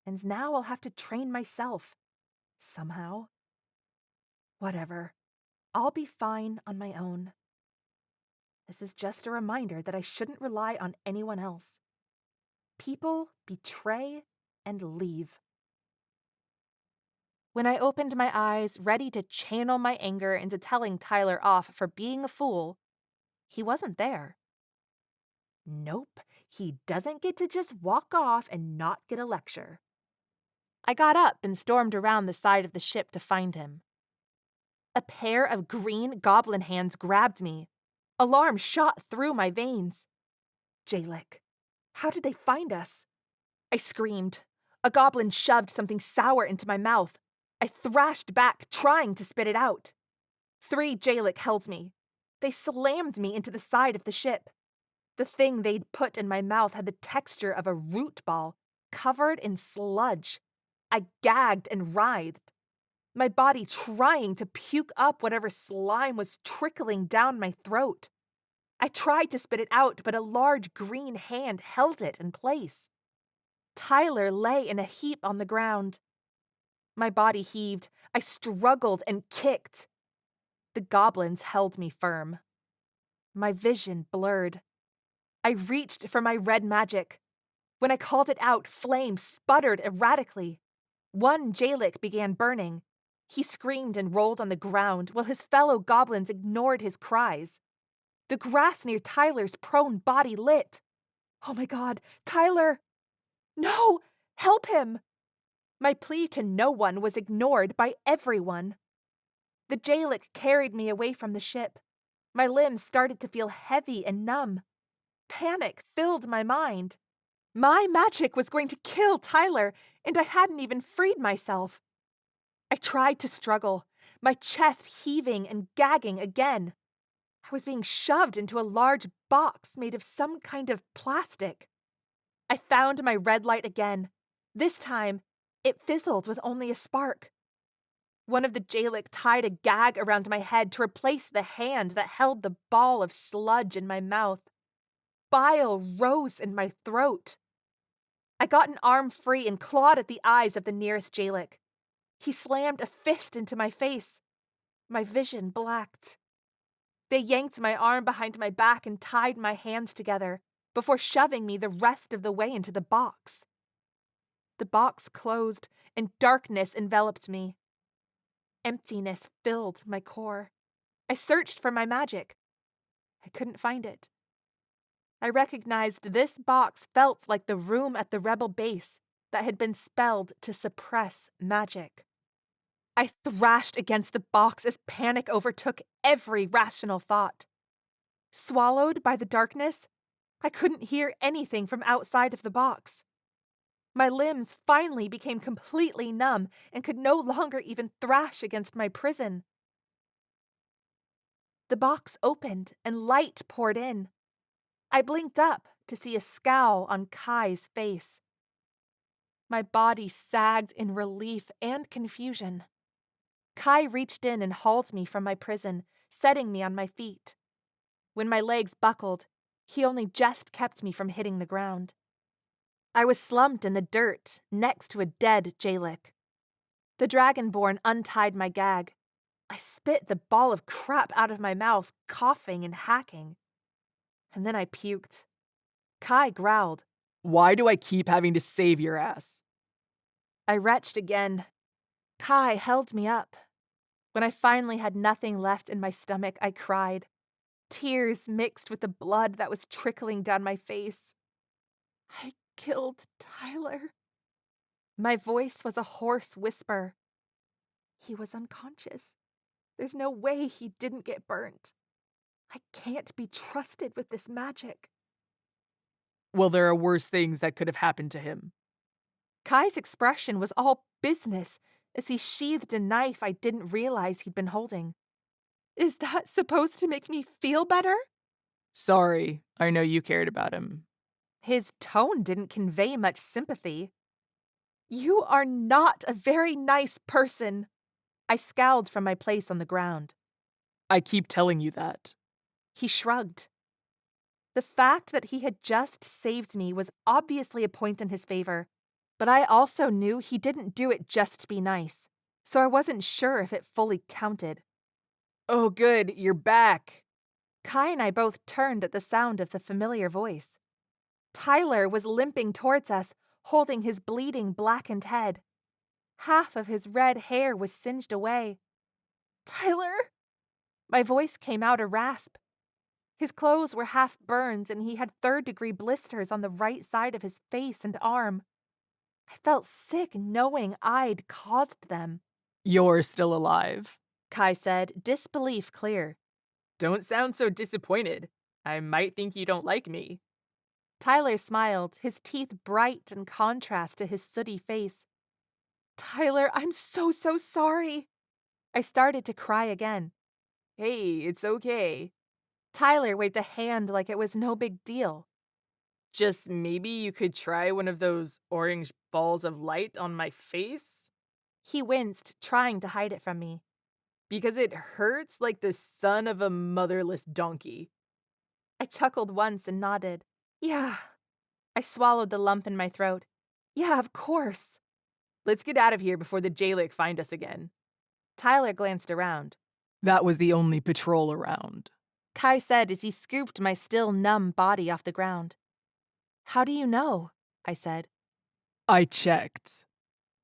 And now I'll have to train myself. Somehow. Whatever. I'll be fine on my own. This is just a reminder that I shouldn't rely on anyone else. People betray and leave. When I opened my eyes, ready to channel my anger into telling Tyler off for being a fool, he wasn't there. Nope, he doesn't get to just walk off and not get a lecture. I got up and stormed around the side of the ship to find him. A pair of green goblin hands grabbed me. Alarm shot through my veins. Jalak, how did they find us? I screamed. A goblin shoved something sour into my mouth. I thrashed back, trying to spit it out. 3 Jalak held me. They slammed me into the side of the ship. The thing they'd put in my mouth had the texture of a root ball, covered in sludge. I gagged and writhed, my body trying to puke up whatever slime was trickling down my throat. I tried to spit it out, but a large green hand held it in place. Tyler lay in a heap on the ground. My body heaved. I struggled and kicked. The goblins held me firm. My vision blurred. I reached for my red magic. When I called it out, flames sputtered erratically. 1 Jalak began burning. He screamed and rolled on the ground while his fellow goblins ignored his cries. The grass near Tyler's prone body lit. Oh my God, Tyler! No! Help him! My plea to no one was ignored by everyone. The Jalak carried me away from the ship. My limbs started to feel heavy and numb. Panic filled my mind. My magic was going to kill Tyler, and I hadn't even freed myself. I tried to struggle, my chest heaving and gagging again. I was being shoved into a large box made of some kind of plastic. I found my red light again. This time, it fizzled with only a spark. One of the Jalak tied a gag around my head to replace the hand that held the ball of sludge in my mouth. Bile rose in my throat. I got an arm free and clawed at the eyes of the nearest Jalak. He slammed a fist into my face. My vision blacked. They yanked my arm behind my back and tied my hands together before shoving me the rest of the way into the box. The box closed and darkness enveloped me. Emptiness filled my core. I searched for my magic. I couldn't find it. I recognized this box felt like the room at the rebel base that had been spelled to suppress magic. I thrashed against the box as panic overtook every rational thought. Swallowed by the darkness, I couldn't hear anything from outside of the box. My limbs finally became completely numb and could no longer even thrash against my prison. The box opened and light poured in. I blinked up to see a scowl on Kai's face. My body sagged in relief and confusion. Kai reached in and hauled me from my prison, setting me on my feet. When my legs buckled, he only just kept me from hitting the ground. I was slumped in the dirt next to a dead Jalak. The dragonborn untied my gag. I spit the ball of crap out of my mouth, coughing and hacking. And then I puked. Kai growled. Why do I keep having to save your ass? I retched again. Kai held me up. When I finally had nothing left in my stomach, I cried. Tears mixed with the blood that was trickling down my face. I killed Tyler. My voice was a hoarse whisper. He was unconscious. There's no way he didn't get burnt. I can't be trusted with this magic. Well, there are worse things that could have happened to him. Kai's expression was all business as he sheathed a knife I didn't realize he'd been holding. Is that supposed to make me feel better? Sorry, I know you cared about him. His tone didn't convey much sympathy. You are not a very nice person. I scowled from my place on the ground. I keep telling you that. He shrugged. The fact that he had just saved me was obviously a point in his favor, but I also knew he didn't do it just to be nice, so I wasn't sure if it fully counted. Oh, good, you're back. Kai and I both turned at the sound of the familiar voice. Tyler was limping towards us, holding his bleeding, blackened head. Half of his red hair was singed away. Tyler? My voice came out a rasp. His clothes were half burned, and he had third-degree blisters on the right side of his face and arm. I felt sick knowing I'd caused them. You're still alive, Kai said, disbelief clear. Don't sound so disappointed. I might think you don't like me. Tyler smiled, his teeth bright in contrast to his sooty face. Tyler, I'm so sorry. I started to cry again. Hey, it's okay. Tyler waved a hand like it was no big deal. Just maybe you could try one of those orange balls of light on my face? He winced, trying to hide it from me. Because it hurts like the son of a motherless donkey. I chuckled once and nodded. Yeah. I swallowed the lump in my throat. Yeah, of course. Let's get out of here before the Jalak find us again. Tyler glanced around. That was the only patrol around, Kai said as he scooped my still numb body off the ground. How do you know? I said. I checked.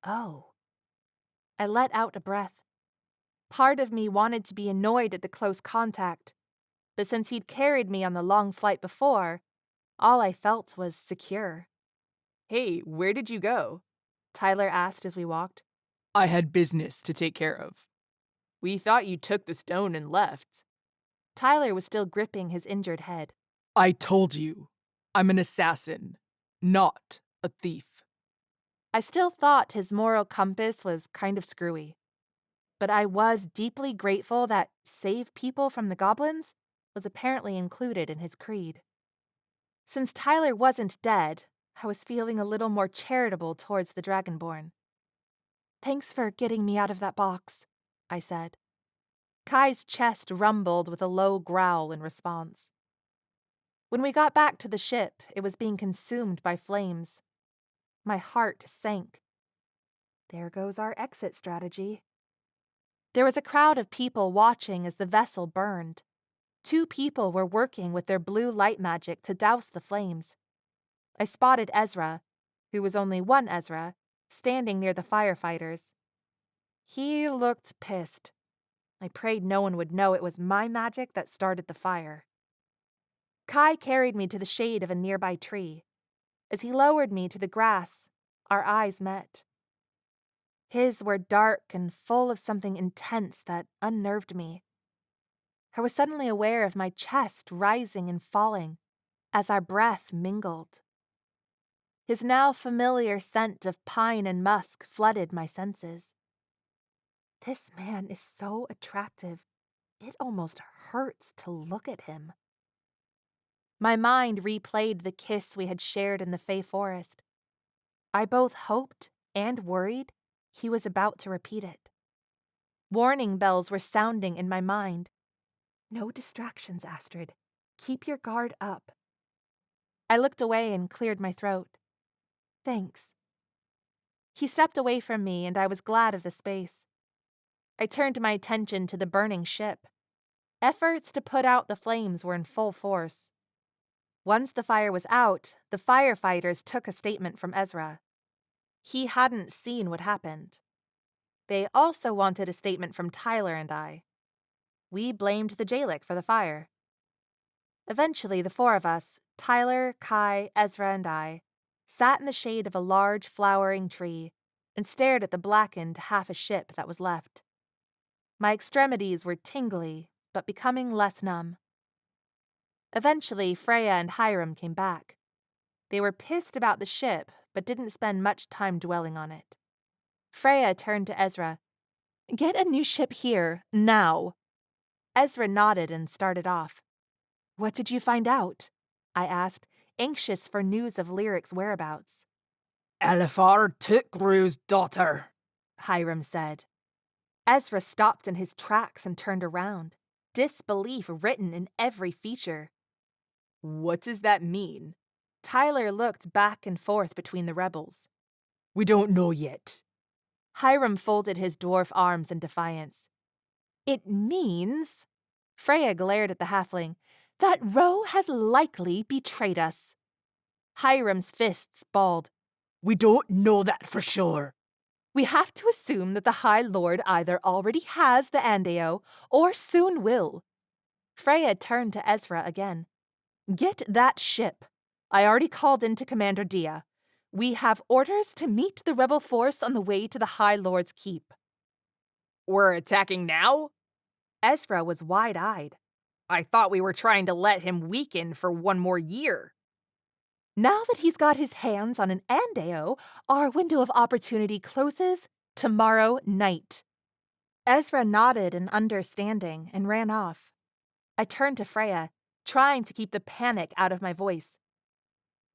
Oh. I let out a breath. Part of me wanted to be annoyed at the close contact, but since he'd carried me on the long flight before, all I felt was secure. Hey, where did you go? Tyler asked as we walked. I had business to take care of. We thought you took the stone and left. Tyler was still gripping his injured head. I told you, I'm an assassin, not a thief. I still thought his moral compass was kind of screwy. But I was deeply grateful that save people from the goblins was apparently included in his creed. Since Tyler wasn't dead, I was feeling a little more charitable towards the dragonborn. "Thanks for getting me out of that box," I said. Kai's chest rumbled with a low growl in response. When we got back to the ship, it was being consumed by flames. My heart sank. There goes our exit strategy. There was a crowd of people watching as the vessel burned. 2 people were working with their blue light magic to douse the flames. I spotted Ezra, who was only one Ezra, standing near the firefighters. He looked pissed. I prayed no one would know it was my magic that started the fire. Kai carried me to the shade of a nearby tree. As he lowered me to the grass, our eyes met. His were dark and full of something intense that unnerved me. I was suddenly aware of my chest rising and falling as our breath mingled. His now familiar scent of pine and musk flooded my senses. This man is so attractive, it almost hurts to look at him. My mind replayed the kiss we had shared in the Fey Forest. I both hoped and worried he was about to repeat it. Warning bells were sounding in my mind. No distractions, Astrid. Keep your guard up. I looked away and cleared my throat. Thanks. He stepped away from me, and I was glad of the space. I turned my attention to the burning ship. Efforts to put out the flames were in full force. Once the fire was out, the firefighters took a statement from Ezra. He hadn't seen what happened. They also wanted a statement from Tyler and I. We blamed the Jalak for the fire. Eventually, the 4 of us, Tyler, Kai, Ezra, and I, sat in the shade of a large flowering tree and stared at the blackened half a ship that was left. My extremities were tingly, but becoming less numb. Eventually, Freya and Hiram came back. They were pissed about the ship, but didn't spend much time dwelling on it. Freya turned to Ezra. "Get a new ship here, now." Ezra nodded and started off. "What did you find out?" I asked, anxious for news of Lyric's whereabouts. Elifar took Gru's daughter, Hiram said. Ezra stopped in his tracks and turned around, disbelief written in every feature. What does that mean? Tyler looked back and forth between the rebels. We don't know yet. Hiram folded his dwarf arms in defiance. "It means," Freya glared at the halfling, "that Ro has likely betrayed us." Hiram's fists balled. We don't know that for sure. "We have to assume that the High Lord either already has the Andeo or soon will." Freya turned to Ezra again. "Get that ship. I already called in to Commander Dia. We have orders to meet the rebel force on the way to the High Lord's keep." We're attacking now? Ezra was wide-eyed. I thought we were trying to let him weaken for 1 more year. "Now that he's got his hands on an Andeo, our window of opportunity closes tomorrow night." Ezra nodded in understanding and ran off. I turned to Freya, trying to keep the panic out of my voice.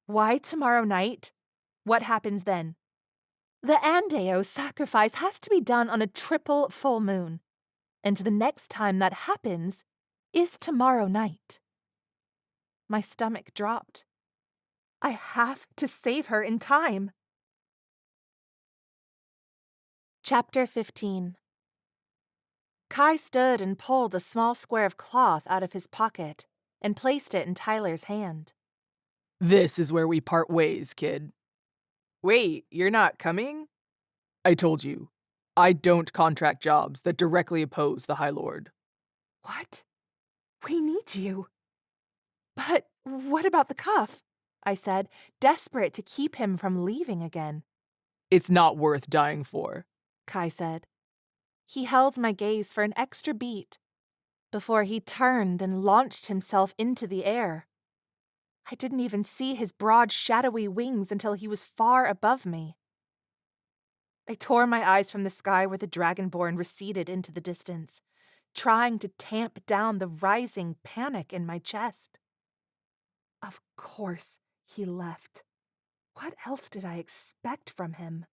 "Why tomorrow night? What happens then?" "The Andeo sacrifice has to be done on a triple full moon, and the next time that happens is tomorrow night." My stomach dropped. I have to save her in time. Chapter 15. Kai stood and pulled a small square of cloth out of his pocket and placed it in Tyler's hand. This is where we part ways, kid. Wait, you're not coming? I told you, I don't contract jobs that directly oppose the High Lord. "What? We need you." "But what about the cuff?" I said, desperate to keep him from leaving again. It's not worth dying for, Kai said. He held my gaze for an extra beat before he turned and launched himself into the air. I didn't even see his broad, shadowy wings until he was far above me. I tore my eyes from the sky where the dragonborn receded into the distance, trying to tamp down the rising panic in my chest. Of course, he left. What else did I expect from him?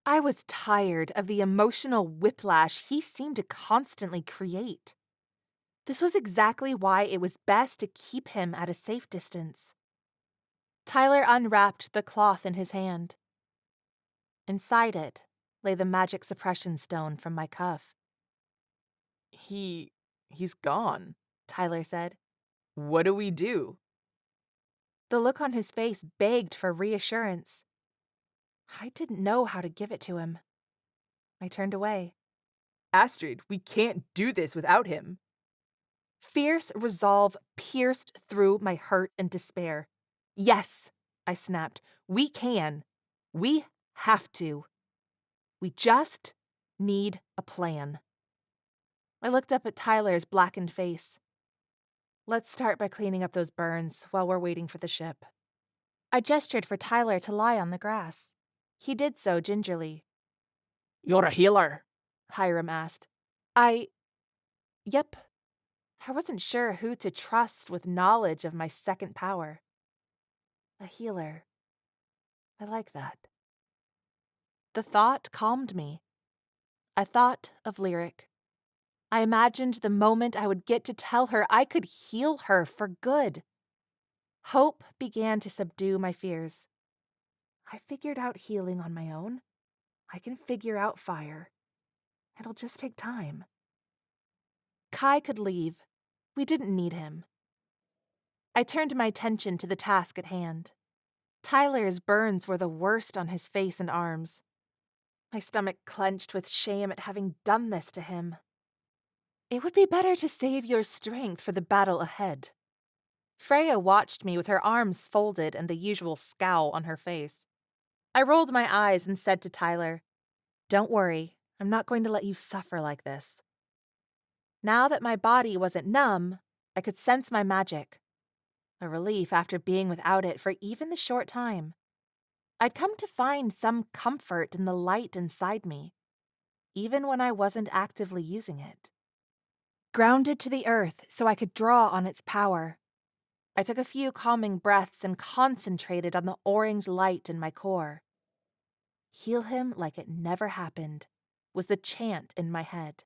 I was tired of the emotional whiplash he seemed to constantly create. This was exactly why it was best to keep him at a safe distance. Tyler unwrapped the cloth in his hand. Inside it lay the magic suppression stone from my cuff. He's gone, Tyler said. What do we do? The look on his face begged for reassurance. I didn't know how to give it to him. I turned away. Astrid, we can't do this without him. Fierce resolve pierced through my hurt and despair. Yes, I snapped. We can. We have to. We just need a plan. I looked up at Tyler's blackened face. Let's start by cleaning up those burns while we're waiting for the ship. I gestured for Tyler to lie on the grass. He did so gingerly. You're a healer, Hiram asked. Yep. I wasn't sure who to trust with knowledge of my second power. A healer. I like that. The thought calmed me. I thought of Lyric. I imagined the moment I would get to tell her I could heal her for good. Hope began to subdue my fears. I figured out healing on my own. I can figure out fire. It'll just take time. Kai could leave. We didn't need him. I turned my attention to the task at hand. Tyler's burns were the worst on his face and arms. My stomach clenched with shame at having done this to him. It would be better to save your strength for the battle ahead. Freya watched me with her arms folded and the usual scowl on her face. I rolled my eyes and said to Tyler, "Don't worry, I'm not going to let you suffer like this." Now that my body wasn't numb, I could sense my magic. A relief after being without it for even the short time. I'd come to find some comfort in the light inside me, even when I wasn't actively using it. Grounded to the earth so I could draw on its power. I took a few calming breaths and concentrated on the orange light in my core. Heal him like it never happened, was the chant in my head.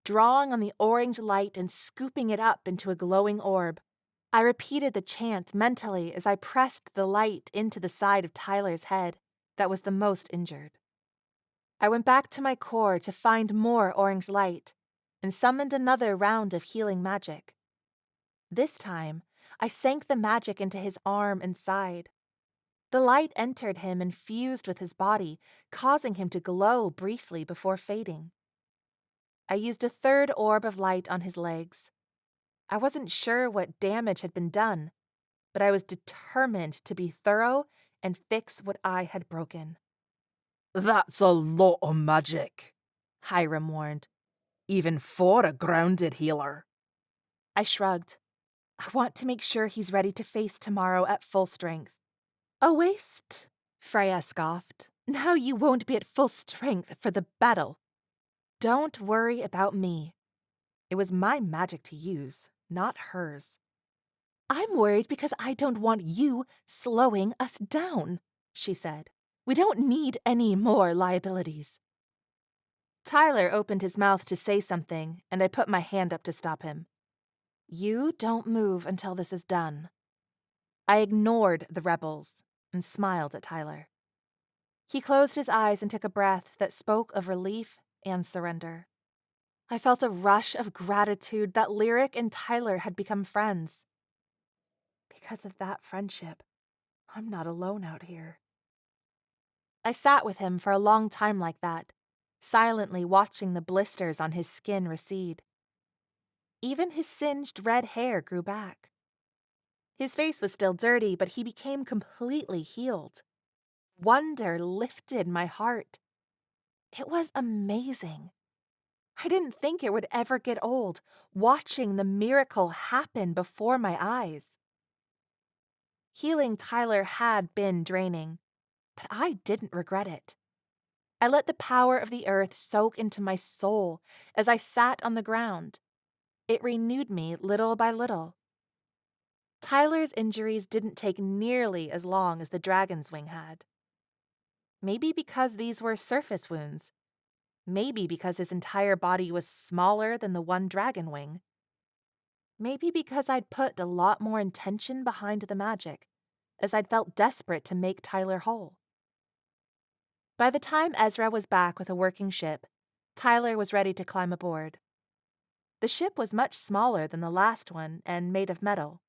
Drawing on the orange light and scooping it up into a glowing orb, I repeated the chant mentally as I pressed the light into the side of Tyler's head that was the most injured. I went back to my core to find more orange light and summoned another round of healing magic. This time, I sank the magic into his arm and side. The light entered him and fused with his body, causing him to glow briefly before fading. I used a third orb of light on his legs. I wasn't sure what damage had been done, but I was determined to be thorough and fix what I had broken. That's a lot of magic, Hiram warned. even for a grounded healer. I shrugged. I want to make sure he's ready to face tomorrow at full strength. A waste, Freya scoffed. Now you won't be at full strength for the battle. Don't worry about me. It was my magic to use, not hers. I'm worried because I don't want you slowing us down, she said. We don't need any more liabilities. Tyler opened his mouth to say something, and I put my hand up to stop him. You don't move until this is done. I ignored the rebels and smiled at Tyler. He closed his eyes and took a breath that spoke of relief and surrender. I felt a rush of gratitude that Lyric and Tyler had become friends. Because of that friendship, I'm not alone out here. I sat with him for a long time like that, silently watching the blisters on his skin recede. Even his singed red hair grew back. His face was still dirty, but he became completely healed. Wonder lifted my heart. It was amazing. I didn't think it would ever get old, watching the miracle happen before my eyes. Healing Tyler had been draining, but I didn't regret it. I let the power of the earth soak into my soul as I sat on the ground. It renewed me little by little. Tyler's injuries didn't take nearly as long as the dragon's wing had. Maybe because these were surface wounds. Maybe because his entire body was smaller than the one dragon wing. Maybe because I'd put a lot more intention behind the magic, as I'd felt desperate to make Tyler whole. By the time Ezra was back with a working ship, Tyler was ready to climb aboard. The ship was much smaller than the last one and made of metal.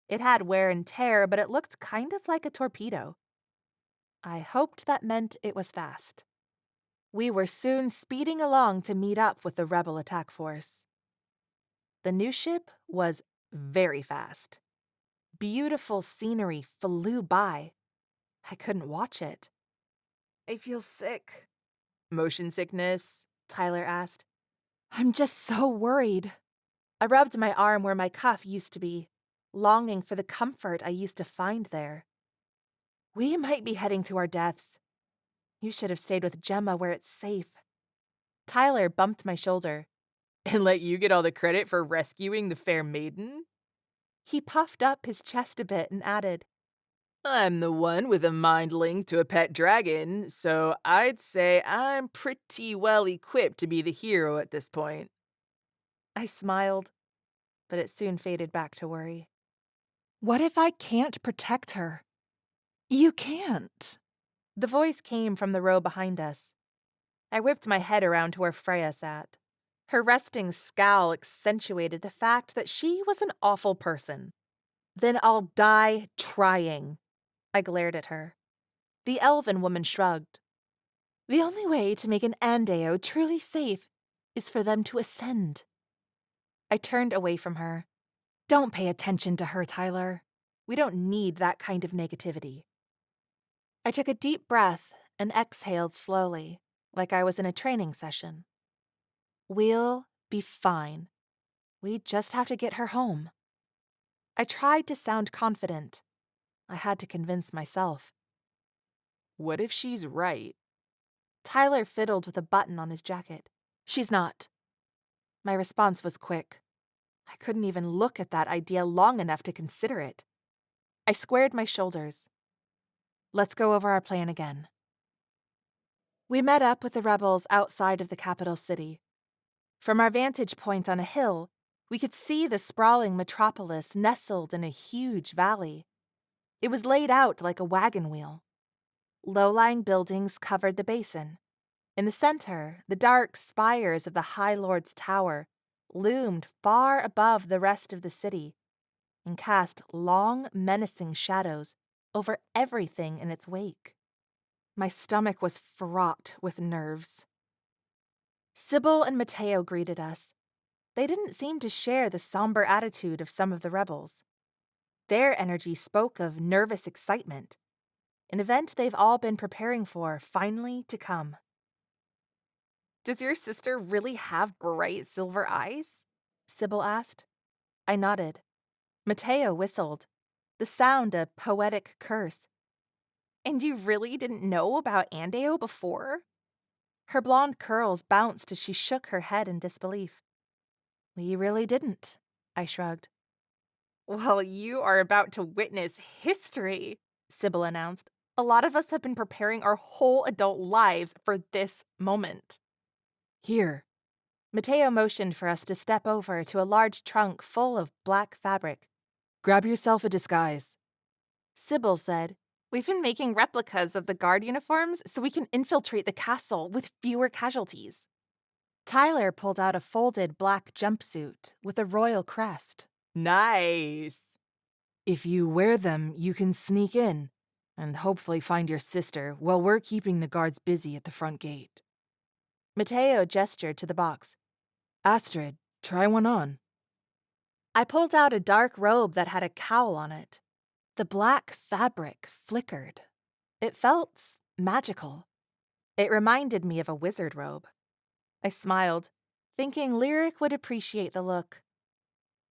It had wear and tear, but it looked kind of like a torpedo. I hoped that meant it was fast. We were soon speeding along to meet up with the rebel attack force. The new ship was very fast. Beautiful scenery flew by. I couldn't watch it. I feel sick. Motion sickness? Tyler asked. I'm just so worried. I rubbed my arm where my cuff used to be, longing for the comfort I used to find there. We might be heading to our deaths. You should have stayed with Gemma where it's safe. Tyler bumped my shoulder. And let you get all the credit for rescuing the fair maiden? He puffed up his chest a bit and added, I'm the one with a mind link to a pet dragon, so I'd say I'm pretty well equipped to be the hero at this point. I smiled, but it soon faded back to worry. What if I can't protect her? You can't. The voice came from the row behind us. I whipped my head around to where Freya sat. Her resting scowl accentuated the fact that she was an awful person. Then I'll die trying. I glared at her. The elven woman shrugged. The only way to make an Andeo truly safe is for them to ascend. I turned away from her. Don't pay attention to her, Tyler. We don't need that kind of negativity. I took a deep breath and exhaled slowly, like I was in a training session. We'll be fine. We just have to get her home. I tried to sound confident. I had to convince myself. What if she's right? Tyler fiddled with a button on his jacket. She's not. My response was quick. I couldn't even look at that idea long enough to consider it. I squared my shoulders. Let's go over our plan again. We met up with the rebels outside of the capital city. From our vantage point on a hill, we could see the sprawling metropolis nestled in a huge valley. It was laid out like a wagon wheel. Low-lying buildings covered the basin. In the center, the dark spires of the High Lord's Tower loomed far above the rest of the city and cast long, menacing shadows over everything in its wake. My stomach was fraught with nerves. Sybil and Mateo greeted us. They didn't seem to share the somber attitude of some of the rebels. Their energy spoke of nervous excitement, an event they've all been preparing for finally to come. Does your sister really have bright silver eyes? Sybil asked. I nodded. Mateo whistled, the sound a poetic curse. And you really didn't know about Andeo before? Her blonde curls bounced as she shook her head in disbelief. We really didn't, I shrugged. Well, you are about to witness history, Sybil announced. A lot of us have been preparing our whole adult lives for this moment. Here. Mateo motioned for us to step over to a large trunk full of black fabric. Grab yourself a disguise. Sybil said, We've been making replicas of the guard uniforms so we can infiltrate the castle with fewer casualties. Tyler pulled out a folded black jumpsuit with a royal crest. Nice. If you wear them, you can sneak in and hopefully find your sister while we're keeping the guards busy at the front gate. Mateo gestured to the box. Astrid, try one on. I pulled out a dark robe that had a cowl on it. The black fabric flickered. It felt magical. It reminded me of a wizard robe. I smiled, thinking Lyric would appreciate the look.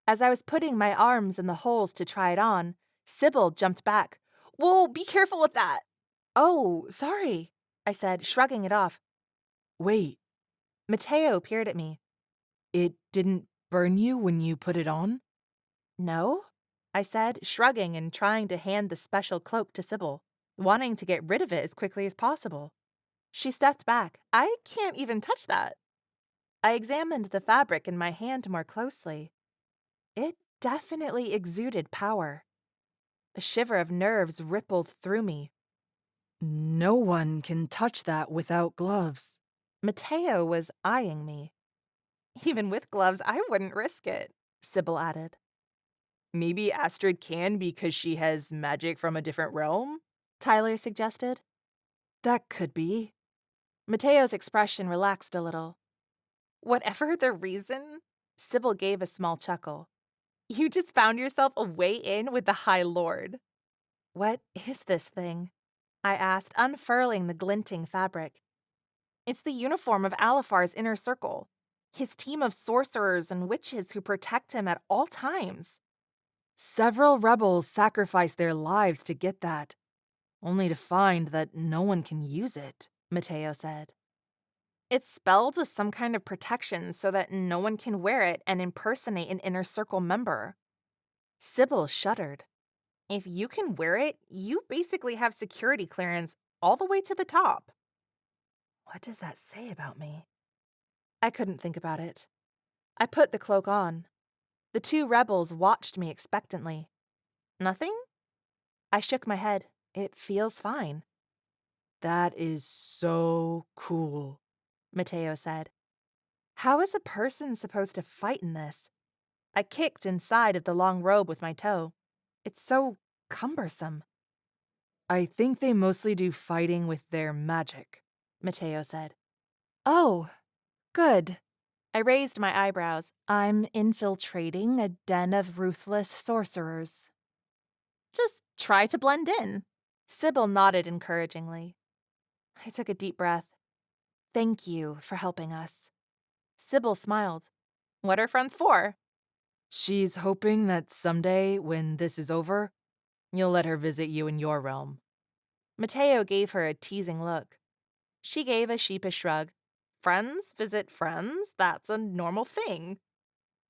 As I was putting my arms in the holes to try it on, Sybil jumped back. "Whoa, be careful with that!" "Oh, sorry," I said, shrugging it off. Wait, Mateo peered at me. it didn't burn you when you put it on? "No?" I said, shrugging and trying to hand the special cloak to Sybil, wanting to get rid of it as quickly as possible. She stepped back. "I can't even touch that." I examined the fabric in my hand more closely. It definitely exuded power. A shiver of nerves rippled through me. No one can touch that without gloves. Mateo was eyeing me. "Even with gloves, I wouldn't risk it," Sybil added. Maybe Astrid can because she has magic from a different realm? Tyler suggested. That could be. Mateo's expression relaxed a little. "Whatever the reason," Sybil gave a small chuckle, "you just found yourself a way in with the High Lord." "What is this thing?" I asked, unfurling the glinting fabric. "It's the uniform of Alifar's inner circle, his team of sorcerers and witches who protect him at all times." Several rebels sacrificed their lives to get that, only to find that no one can use it, Mateo said. "It's spelled with some kind of protection so that no one can wear it and impersonate an inner circle member." Sybil shuddered. "If you can wear it, you basically have security clearance all the way to the top." What does that say about me? I couldn't think about it. I put the cloak on. The two rebels watched me expectantly. "Nothing?" I shook my head. "It feels fine." That is so cool, Mateo said. "How is a person supposed to fight in this?" I kicked inside of the long robe with my toe. "It's so cumbersome." I think they mostly do fighting with their magic, Mateo said. "Oh, good." I raised my eyebrows. "I'm infiltrating a den of ruthless sorcerers." "Just try to blend in." Sybil nodded encouragingly. I took a deep breath. "Thank you for helping us." Sybil smiled. "What are friends for?" She's hoping that someday, when this is over, you'll let her visit you in your realm. Mateo gave her a teasing look. She gave a sheepish shrug. "Friends visit friends? That's a normal thing."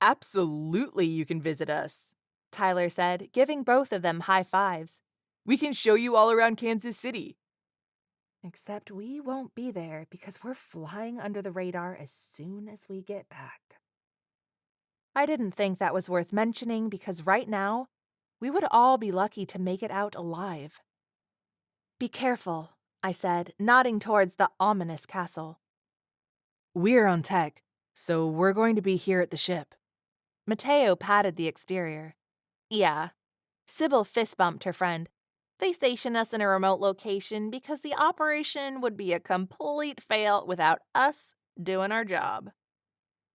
Absolutely, you can visit us, Tyler said, giving both of them high fives. We can show you all around Kansas City. Except we won't be there because we're flying under the radar as soon as we get back. I didn't think that was worth mentioning because right now, we would all be lucky to make it out alive. "Be careful," I said, nodding towards the ominous castle. We're on tech, so we're going to be here at the ship. Mateo patted the exterior. "Yeah." Sybil fist-bumped her friend. "They station us in a remote location because the operation would be a complete fail without us doing our job."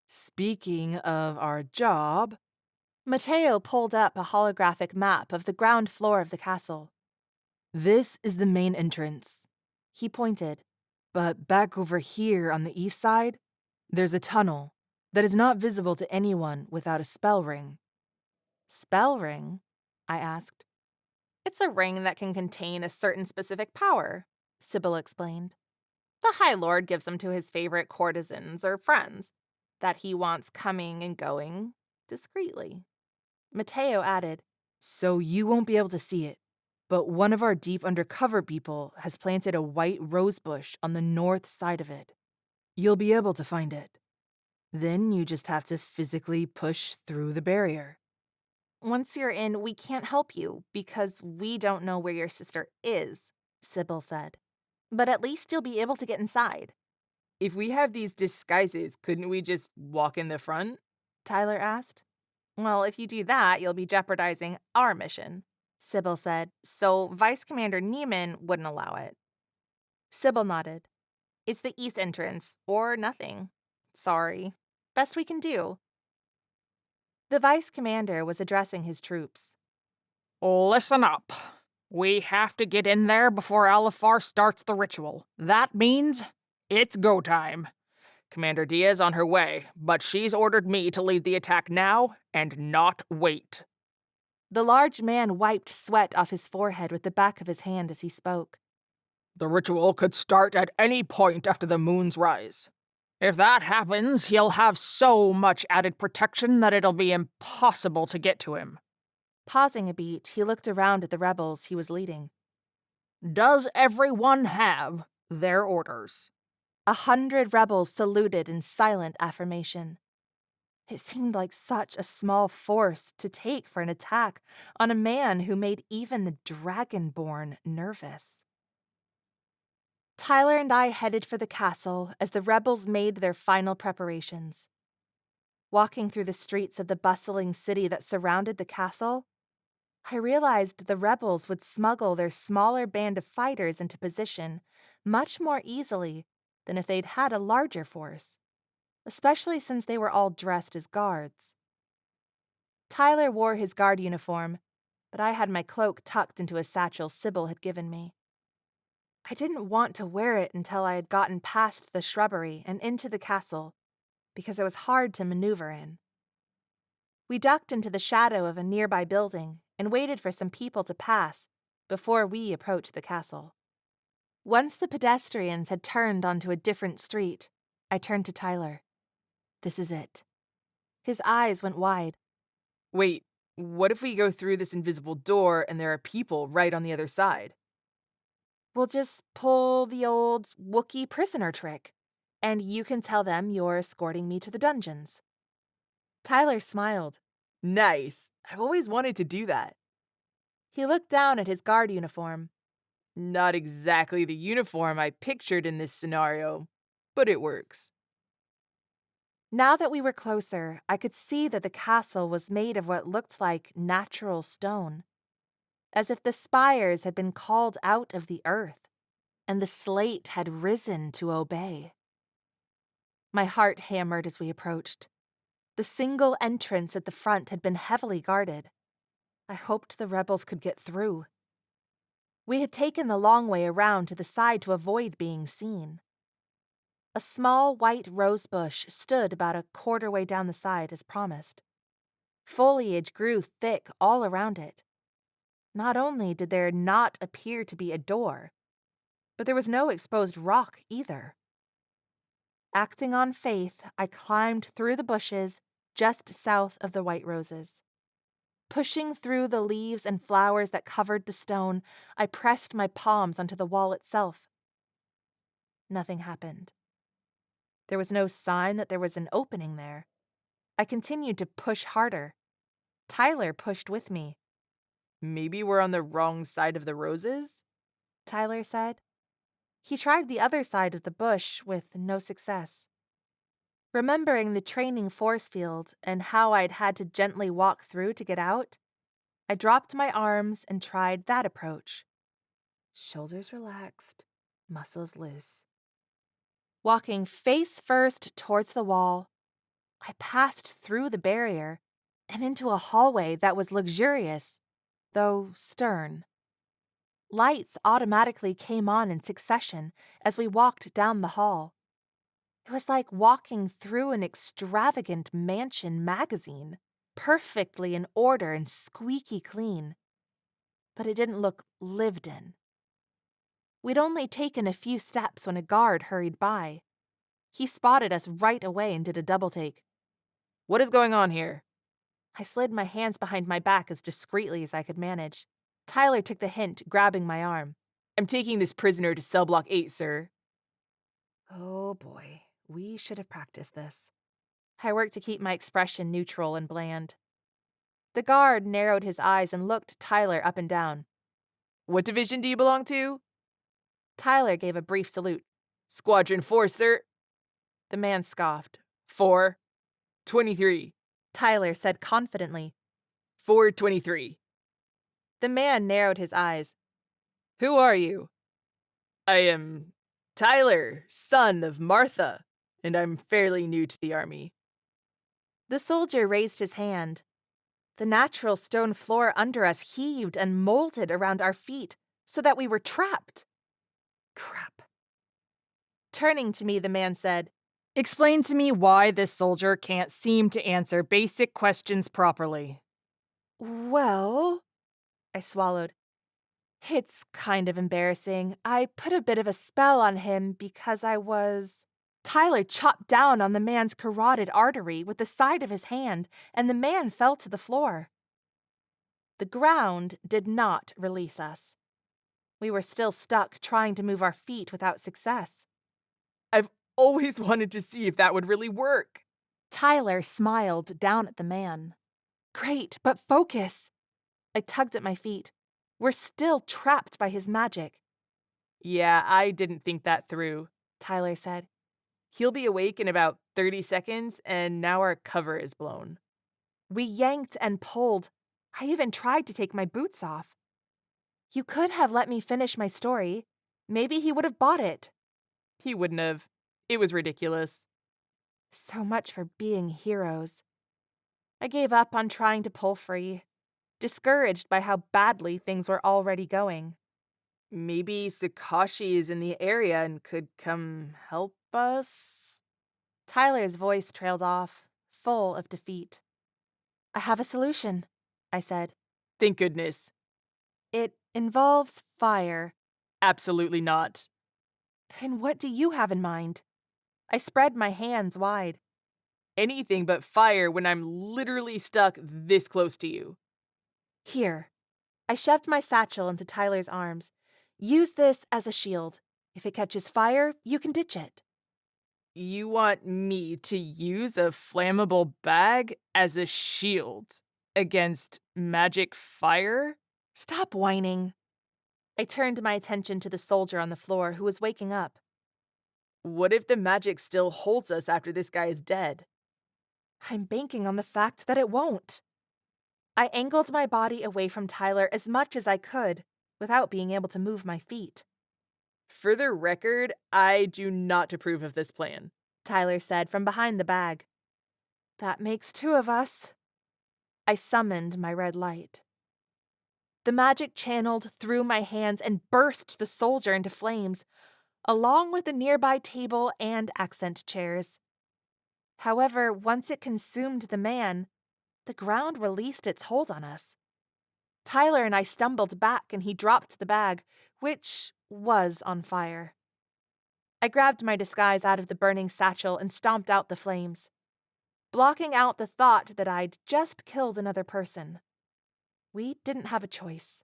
Speaking of our job, Mateo pulled up a holographic map of the ground floor of the castle. this is the main entrance. He pointed. But back over here on the east side, there's a tunnel that is not visible to anyone without a spell ring. "Spell ring?" I asked. "It's a ring that can contain a certain specific power," Sybil explained. "The High Lord gives them to his favorite courtesans or friends that he wants coming and going discreetly." Mateo added, So you won't be able to see it, but one of our deep undercover people has planted a white rose bush on the north side of it. You'll be able to find it. Then you just have to physically push through the barrier. "Once you're in, we can't help you because we don't know where your sister is," Sybil said. "But at least you'll be able to get inside." If we have these disguises, couldn't we just walk in the front? Tyler asked. "Well, if you do that, you'll be jeopardizing our mission," Sybil said, "so Vice Commander Neiman wouldn't allow it." Sybil nodded. "It's the east entrance, or nothing. Sorry. Best we can do." The Vice Commander was addressing his troops. Listen up. We have to get in there before Alifar starts the ritual. That means it's go time. Commander Diaz on her way, but she's ordered me to lead the attack now and not wait. The large man wiped sweat off his forehead with the back of his hand as he spoke. The ritual could start at any point after the moon's rise. If that happens, he'll have so much added protection that it'll be impossible to get to him. Pausing a beat, he looked around at the rebels he was leading. Does everyone have their orders? 100 rebels saluted in silent affirmation. It seemed like such a small force to take for an attack on a man who made even the dragonborn nervous. Tyler and I headed for the castle as the rebels made their final preparations. Walking through the streets of the bustling city that surrounded the castle, I realized the rebels would smuggle their smaller band of fighters into position much more easily than if they'd had a larger force, especially since they were all dressed as guards. Tyler wore his guard uniform, but I had my cloak tucked into a satchel Sybil had given me. I didn't want to wear it until I had gotten past the shrubbery and into the castle, because it was hard to maneuver in. We ducked into the shadow of a nearby building and waited for some people to pass before we approached the castle. Once the pedestrians had turned onto a different street, I turned to Tyler. This is it. His eyes went wide. Wait, what if we go through this invisible door and there are people right on the other side? We'll just pull the old Wookiee prisoner trick, and you can tell them you're escorting me to the dungeons. Tyler smiled. Nice. I've always wanted to do that. He looked down at his guard uniform. Not exactly the uniform I pictured in this scenario, but it works. Now that we were closer, I could see that the castle was made of what looked like natural stone, as if the spires had been called out of the earth, and the slate had risen to obey. My heart hammered as we approached. The single entrance at the front had been heavily guarded. I hoped the rebels could get through. We had taken the long way around to the side to avoid being seen. A small white rose bush stood about a quarter way down the side as promised. Foliage grew thick all around it. Not only did there not appear to be a door, but there was no exposed rock either. Acting on faith, I climbed through the bushes just south of the white roses. Pushing through the leaves and flowers that covered the stone, I pressed my palms onto the wall itself. Nothing happened. There was no sign that there was an opening there. I continued to push harder. Tyler pushed with me. Maybe we're on the wrong side of the roses? Tyler said. He tried the other side of the bush with no success. Remembering the training force field and how I'd had to gently walk through to get out, I dropped my arms and tried that approach. Shoulders relaxed, muscles loose. Walking face first towards the wall, I passed through the barrier and into a hallway that was luxurious, though stern. Lights automatically came on in succession as we walked down the hall. It was like walking through an extravagant mansion magazine, perfectly in order and squeaky clean. But it didn't look lived in. We'd only taken a few steps when a guard hurried by. He spotted us right away and did a double take. What is going on here? I slid my hands behind my back as discreetly as I could manage. Tyler took the hint, grabbing my arm. I'm taking this prisoner to cell block 8, sir. Oh boy, we should have practiced this. I worked to keep my expression neutral and bland. The guard narrowed his eyes and looked Tyler up and down. What division do you belong to? Tyler gave a brief salute. Squadron 4, sir. The man scoffed. 423. Tyler said confidently. 423. The man narrowed his eyes. Who are you? I am Tyler, son of Martha, and I'm fairly new to the army. The soldier raised his hand. The natural stone floor under us heaved and molded around our feet so that we were trapped. Crap. Turning to me, the man said, Explain to me why this soldier can't seem to answer basic questions properly. Well, I swallowed. It's kind of embarrassing. I put a bit of a spell on him because I was... Tyler chopped down on the man's carotid artery with the side of his hand, and the man fell to the floor. The ground did not release us. We were still stuck trying to move our feet without success. I've always wanted to see if that would really work. Tyler smiled down at the man. Great, but focus. I tugged at my feet. We're still trapped by his magic. Yeah, I didn't think that through, Tyler said. He'll be awake in about 30 seconds, and now our cover is blown. We yanked and pulled. I even tried to take my boots off. You could have let me finish my story. Maybe he would have bought it. He wouldn't have. It was ridiculous. So much for being heroes. I gave up on trying to pull free, discouraged by how badly things were already going. Maybe Sakashi is in the area and could come help us? Tyler's voice trailed off, full of defeat. I have a solution, I said. Thank goodness. It involves fire. Absolutely not. Then what do you have in mind? I spread my hands wide. Anything but fire when I'm literally stuck this close to you. Here. I shoved my satchel into Tyler's arms. Use this as a shield. If it catches fire, you can ditch it. You want me to use a flammable bag as a shield against magic fire? Stop whining. I turned my attention to the soldier on the floor who was waking up. What if the magic still holds us after this guy is dead? I'm banking on the fact that it won't. I angled my body away from Tyler as much as I could without being able to move my feet. For the record, I do not approve of this plan, Tyler said from behind the bag. That makes two of us. I summoned my red light. The magic channeled through my hands and burst the soldier into flames, along with the nearby table and accent chairs. However, once it consumed the man, the ground released its hold on us. Tyler and I stumbled back and he dropped the bag, which was on fire. I grabbed my disguise out of the burning satchel and stomped out the flames, blocking out the thought that I'd just killed another person. We didn't have a choice.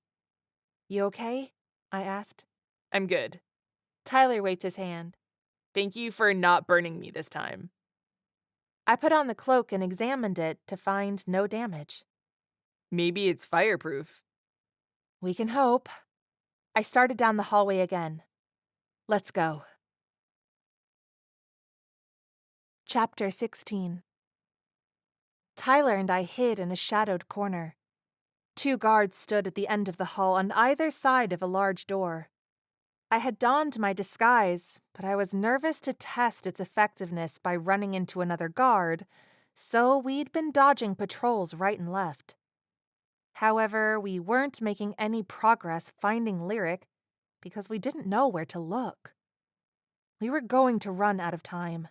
You okay? I asked. I'm good. Tyler waved his hand. Thank you for not burning me this time. I put on the cloak and examined it to find no damage. Maybe it's fireproof. We can hope. I started down the hallway again. Let's go. Chapter 16. Tyler and I hid in a shadowed corner. 2 guards stood at the end of the hall on either side of a large door. I had donned my disguise, but I was nervous to test its effectiveness by running into another guard, so we'd been dodging patrols right and left. However, we weren't making any progress finding Lyric because we didn't know where to look. We were going to run out of time.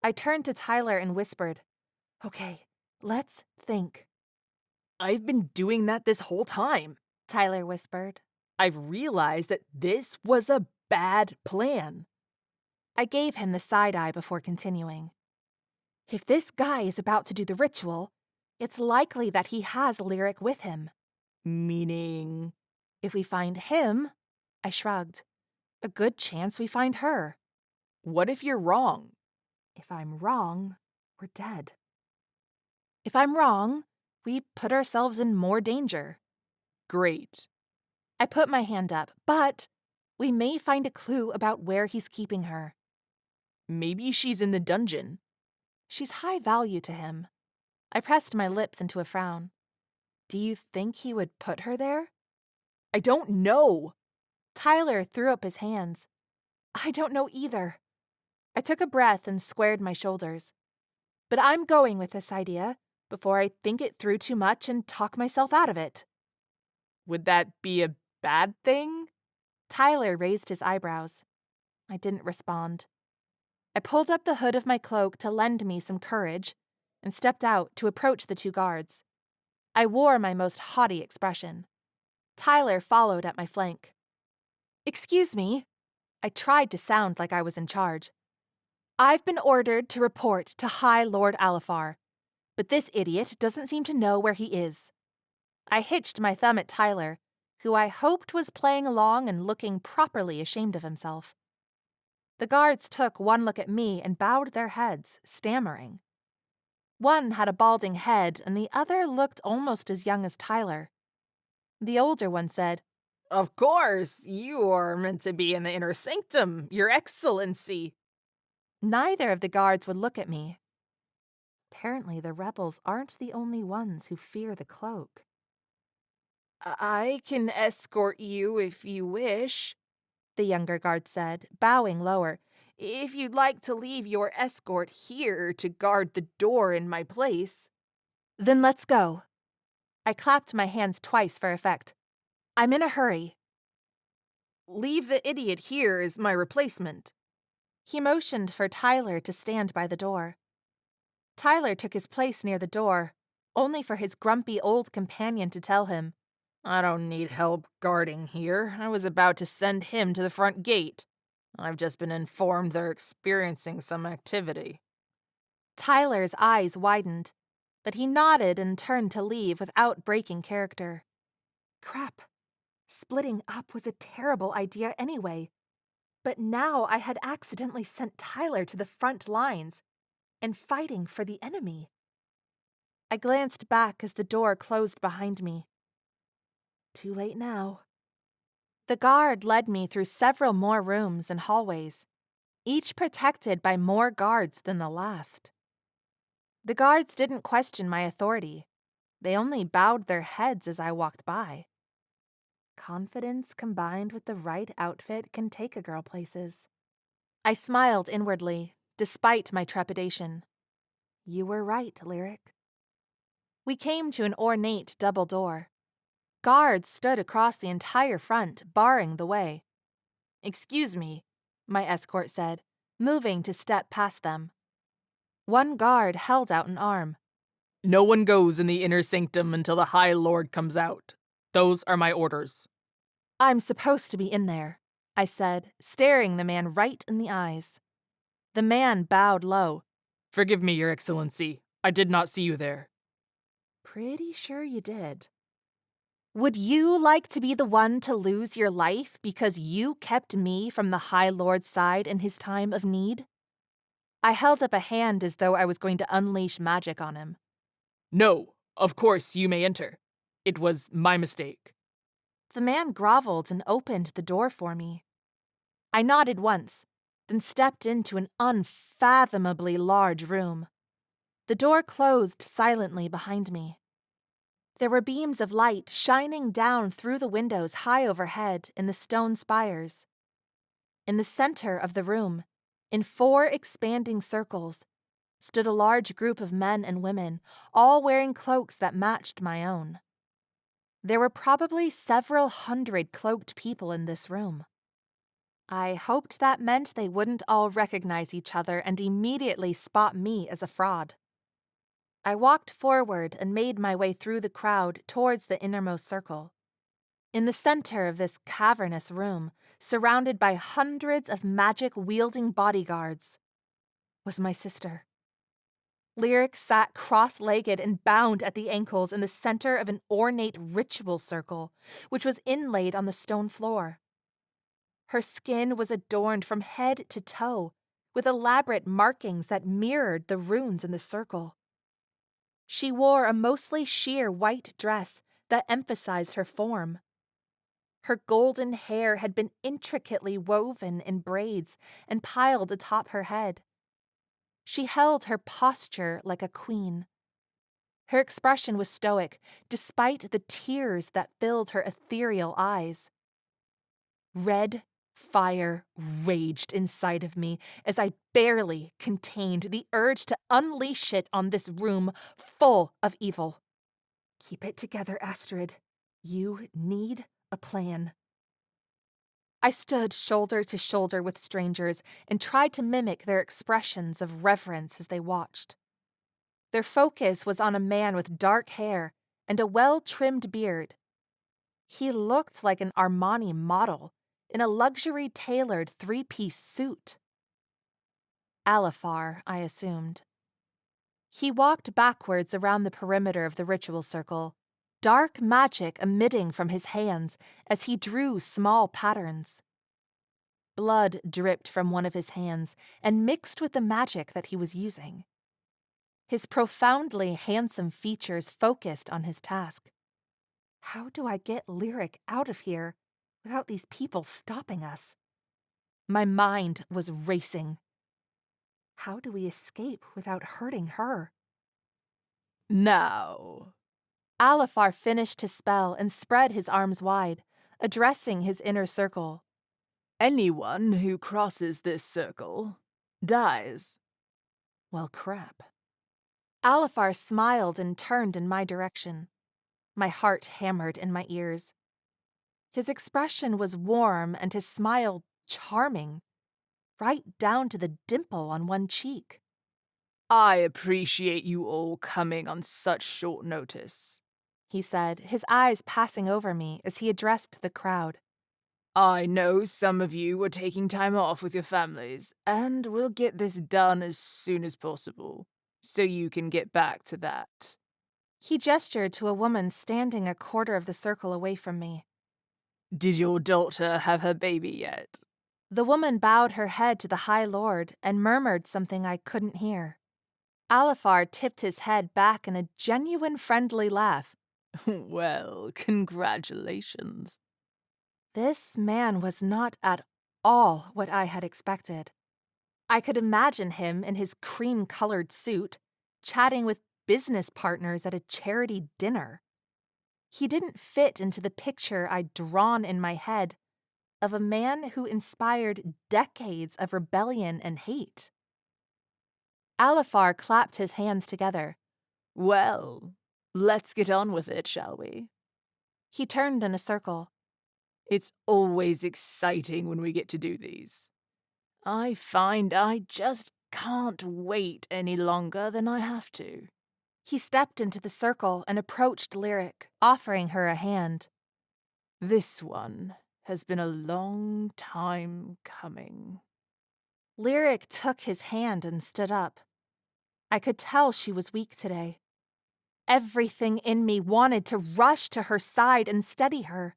I turned to Tyler and whispered, "Okay, let's think." I've been doing that this whole time, Tyler whispered. I've realized that this was a bad plan. I gave him the side eye before continuing. If this guy is about to do the ritual, it's likely that he has Lyric with him. Meaning? If we find him, I shrugged, a good chance we find her. What if you're wrong? If I'm wrong, we're dead. If I'm wrong, we put ourselves in more danger. Great. I put my hand up, but we may find a clue about where he's keeping her. Maybe she's in the dungeon. She's high value to him. I pressed my lips into a frown. Do you think he would put her there? I don't know. Tyler threw up his hands. I don't know either. I took a breath and squared my shoulders. But I'm going with this idea. before I think it through too much and talk myself out of it. Would that be a bad thing? Tyler raised his eyebrows. I didn't respond. I pulled up the hood of my cloak to lend me some courage and stepped out to approach the two guards. I wore my most haughty expression. Tyler followed at my flank. "Excuse me." I tried to sound like I was in charge. "I've been ordered to report to High Lord Alifar, but this idiot doesn't seem to know where he is." I hitched my thumb at Tyler, who I hoped was playing along and looking properly ashamed of himself. The guards took one look at me and bowed their heads, stammering. One had a balding head and the other looked almost as young as Tyler. The older one said, Of course, you are meant to be in the inner sanctum, Your Excellency. Neither of the guards would look at me. Apparently the rebels aren't the only ones who fear the cloak. I can escort you if you wish, The younger guard said, bowing lower. if you'd like to leave your escort here to guard the door in my place. Then let's go. I clapped my hands twice for effect. I'm in a hurry. Leave the idiot here as my replacement. He motioned for Tyler to stand by the door. Tyler took his place near the door, only for his grumpy old companion to tell him, I don't need help guarding here. I was about to send him to the front gate. I've just been informed they're experiencing some activity. Tyler's eyes widened, but he nodded and turned to leave without breaking character. Crap. Splitting up was a terrible idea anyway. But now I had accidentally sent Tyler to the front lines and fighting for the enemy. I glanced back as the door closed behind me. Too late now. The guard led me through several more rooms and hallways, each protected by more guards than the last. The guards didn't question my authority. They only bowed their heads as I walked by. Confidence combined with the right outfit can take a girl places. I smiled inwardly, despite my trepidation. You were right, Lyric. We came to an ornate double door. Guards stood across the entire front, barring the way. Excuse me, my escort said, moving to step past them. One guard held out an arm. No one goes in the inner sanctum until the High Lord comes out. Those are my orders. I'm supposed to be in there, I said, staring the man right in the eyes. The man bowed low. Forgive me, Your Excellency. I did not see you there. Pretty sure you did. Would you like to be the one to lose your life because you kept me from the High Lord's side in his time of need? I held up a hand as though I was going to unleash magic on him. No, of course you may enter. It was my mistake. The man groveled and opened the door for me. I nodded once, then stepped into an unfathomably large room. The door closed silently behind me. There were beams of light shining down through the windows high overhead in the stone spires. In the center of the room, in 4 expanding circles, stood a large group of men and women, all wearing cloaks that matched my own. There were probably several hundred cloaked people in this room. I hoped that meant they wouldn't all recognize each other and immediately spot me as a fraud. I walked forward and made my way through the crowd towards the innermost circle. In the center of this cavernous room, surrounded by hundreds of magic-wielding bodyguards, was my sister. Lyric sat cross-legged and bound at the ankles in the center of an ornate ritual circle, which was inlaid on the stone floor. Her skin was adorned from head to toe, with elaborate markings that mirrored the runes in the circle. She wore a mostly sheer white dress that emphasized her form. Her golden hair had been intricately woven in braids and piled atop her head. She held her posture like a queen. Her expression was stoic, despite the tears that filled her ethereal eyes. Red, Fire raged inside of me as I barely contained the urge to unleash it on this room full of evil. Keep it together, Astrid. You need a plan. I stood shoulder to shoulder with strangers and tried to mimic their expressions of reverence as they watched. Their focus was on a man with dark hair and a well-trimmed beard. He looked like an Armani model in a luxury-tailored three-piece suit. Alifar, I assumed. He walked backwards around the perimeter of the ritual circle, dark magic emitting from his hands as he drew small patterns. Blood dripped from one of his hands and mixed with the magic that he was using. His profoundly handsome features focused on his task. How do I get Lyric out of here without these people stopping us? My mind was racing. How do we escape without hurting her? Now. Alifar finished his spell and spread his arms wide, addressing his inner circle. Anyone who crosses this circle dies. Well, crap. Alifar smiled and turned in my direction. My heart hammered in my ears. His expression was warm and his smile charming, right down to the dimple on one cheek. I appreciate you all coming on such short notice, he said, his eyes passing over me as he addressed the crowd. I know some of you are taking time off with your families, and we'll get this done as soon as possible, so you can get back to that. He gestured to a woman standing a quarter of the circle away from me. Did your daughter have her baby yet? The woman bowed her head to the High Lord and murmured something I couldn't hear. Alifar tipped his head back in a genuine friendly laugh. Well, congratulations. This man was not at all what I had expected. I could imagine him in his cream-colored suit, chatting with business partners at a charity dinner. He didn't fit into the picture I'd drawn in my head of a man who inspired decades of rebellion and hate. Alifar clapped his hands together. Well, let's get on with it, shall we? He turned in a circle. It's always exciting when we get to do these. I find I just can't wait any longer than I have to. He stepped into the circle and approached Lyric, offering her a hand. This one has been a long time coming. Lyric took his hand and stood up. I could tell she was weak today. Everything in me wanted to rush to her side and steady her.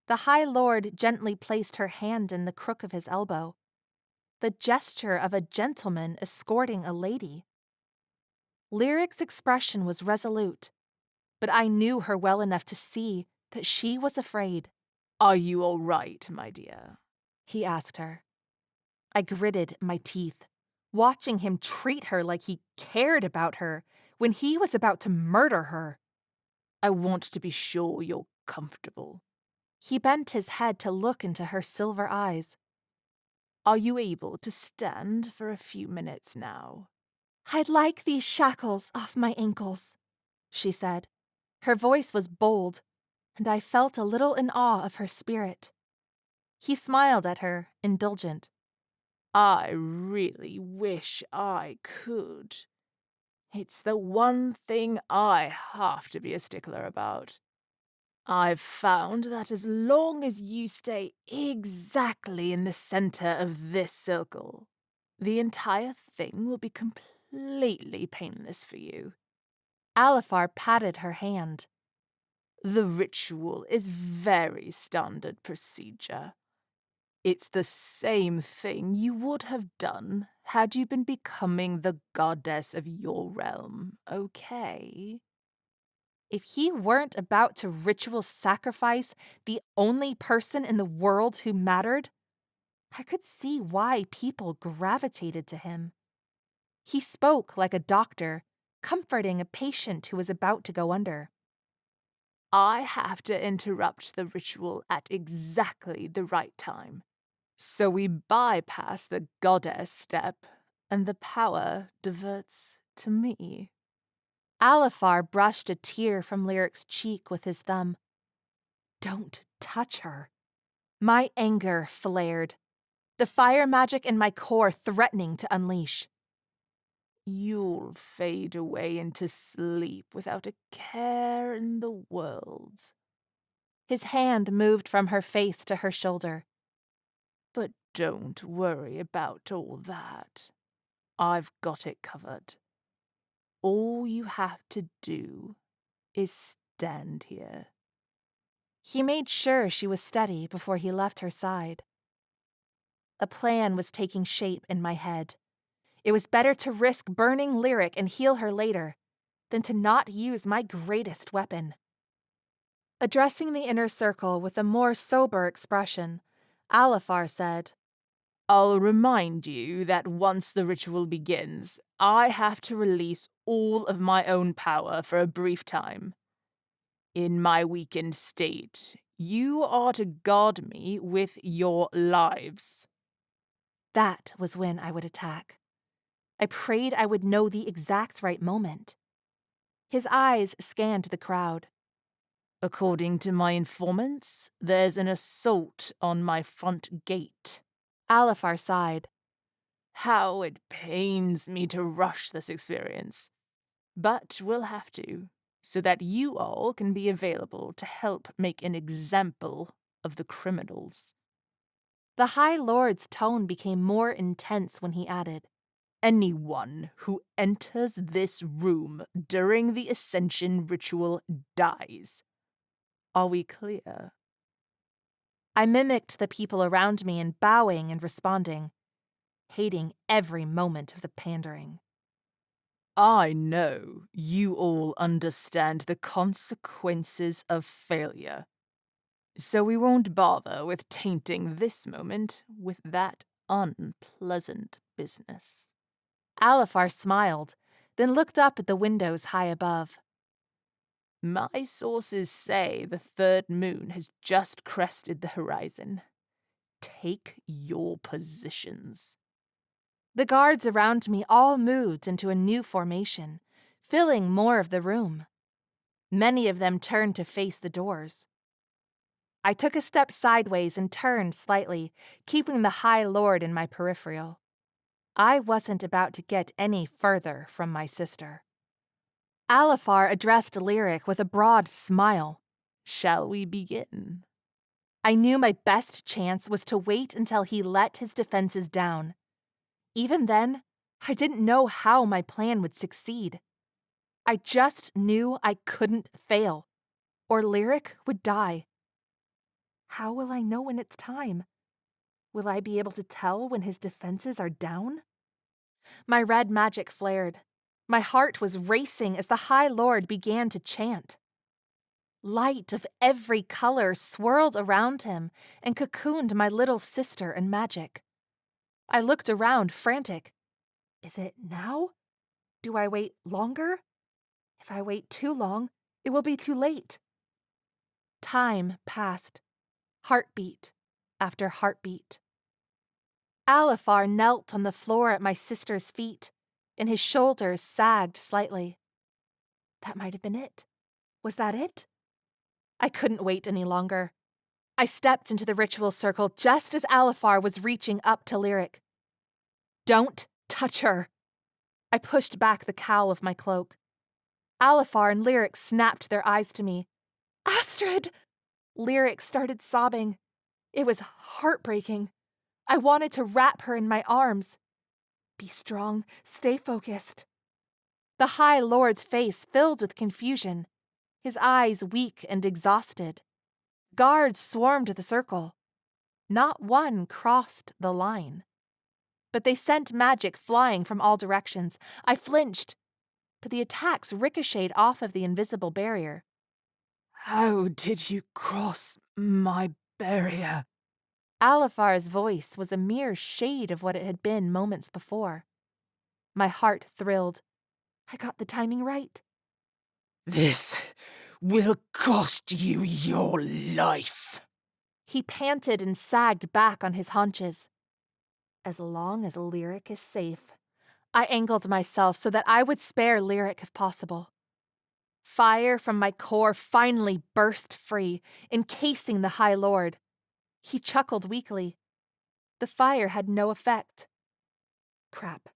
The High Lord gently placed her hand in the crook of his elbow, the gesture of a gentleman escorting a lady. Lyric's expression was resolute, but I knew her well enough to see that she was afraid. Are you all right, my dear? He asked her. I gritted my teeth, watching him treat her like he cared about her when he was about to murder her. I want to be sure you're comfortable. He bent his head to look into her silver eyes. Are you able to stand for a few minutes now? I'd like these shackles off my ankles, she said. Her voice was bold, and I felt a little in awe of her spirit. He smiled at her, indulgent. I really wish I could. It's the one thing I have to be a stickler about. I've found that as long as you stay exactly in the center of this circle, the entire thing will be completely painless for you. Alifar patted her hand. The ritual is very standard procedure. It's the same thing you would have done had you been becoming the goddess of your realm, okay? If he weren't about to ritual sacrifice the only person in the world who mattered, I could see why people gravitated to him. He spoke like a doctor, comforting a patient who was about to go under. I have to interrupt the ritual at exactly the right time. So we bypass the goddess step, and the power diverts to me. Alifar brushed a tear from Lyric's cheek with his thumb. Don't touch her. My anger flared, the fire magic in my core threatening to unleash. You'll fade away into sleep without a care in the world. His hand moved from her face to her shoulder. But don't worry about all that. I've got it covered. All you have to do is stand here. He made sure she was steady before he left her side. A plan was taking shape in my head. It was better to risk burning Lyric and heal her later than to not use my greatest weapon. Addressing the inner circle with a more sober expression, Alifar said, I'll remind you that once the ritual begins, I have to release all of my own power for a brief time. In my weakened state, you are to guard me with your lives. That was when I would attack. I prayed I would know the exact right moment. His eyes scanned the crowd. According to my informants, there's an assault on my front gate. Alifar sighed. How it pains me to rush this experience. But we'll have to, so that you all can be available to help make an example of the criminals. The High Lord's tone became more intense when he added, Anyone who enters this room during the Ascension ritual dies. Are we clear? I mimicked the people around me in bowing and responding, hating every moment of the pandering. I know you all understand the consequences of failure, so we won't bother with tainting this moment with that unpleasant business. Alifar smiled, then looked up at the windows high above. My sources say the third moon has just crested the horizon. Take your positions. The guards around me all moved into a new formation, filling more of the room. Many of them turned to face the doors. I took a step sideways and turned slightly, keeping the High Lord in my peripheral. I wasn't about to get any further from my sister. Alifar addressed Lyric with a broad smile. Shall we begin? I knew my best chance was to wait until he let his defenses down. Even then, I didn't know how my plan would succeed. I just knew I couldn't fail, or Lyric would die. How will I know when it's time? Will I be able to tell when his defenses are down? My red magic flared. My heart was racing as the High Lord began to chant. Light of every color swirled around him and cocooned my little sister in magic. I looked around, frantic. Is it now? Do I wait longer? If I wait too long, it will be too late. Time passed, heartbeat after heartbeat. Alifar knelt on the floor at my sister's feet, and his shoulders sagged slightly. That might have been it. Was that it? I couldn't wait any longer. I stepped into the ritual circle just as Alifar was reaching up to Lyric. Don't touch her. I pushed back the cowl of my cloak. Alifar and Lyric snapped their eyes to me. Astrid! Lyric started sobbing. It was heartbreaking. I wanted to wrap her in my arms. Be strong, stay focused. The High Lord's face filled with confusion, his eyes weak and exhausted. Guards swarmed the circle. Not one crossed the line. But they sent magic flying from all directions. I flinched, but the attacks ricocheted off of the invisible barrier. How did you cross my barrier? Alifar's voice was a mere shade of what it had been moments before. My heart thrilled. I got the timing right. This will cost you your life. He panted and sagged back on his haunches. As long as Lyric is safe. I angled myself so that I would spare Lyric if possible. Fire from my core finally burst free, encasing the High Lord. He chuckled weakly. The fire had no effect. Crap.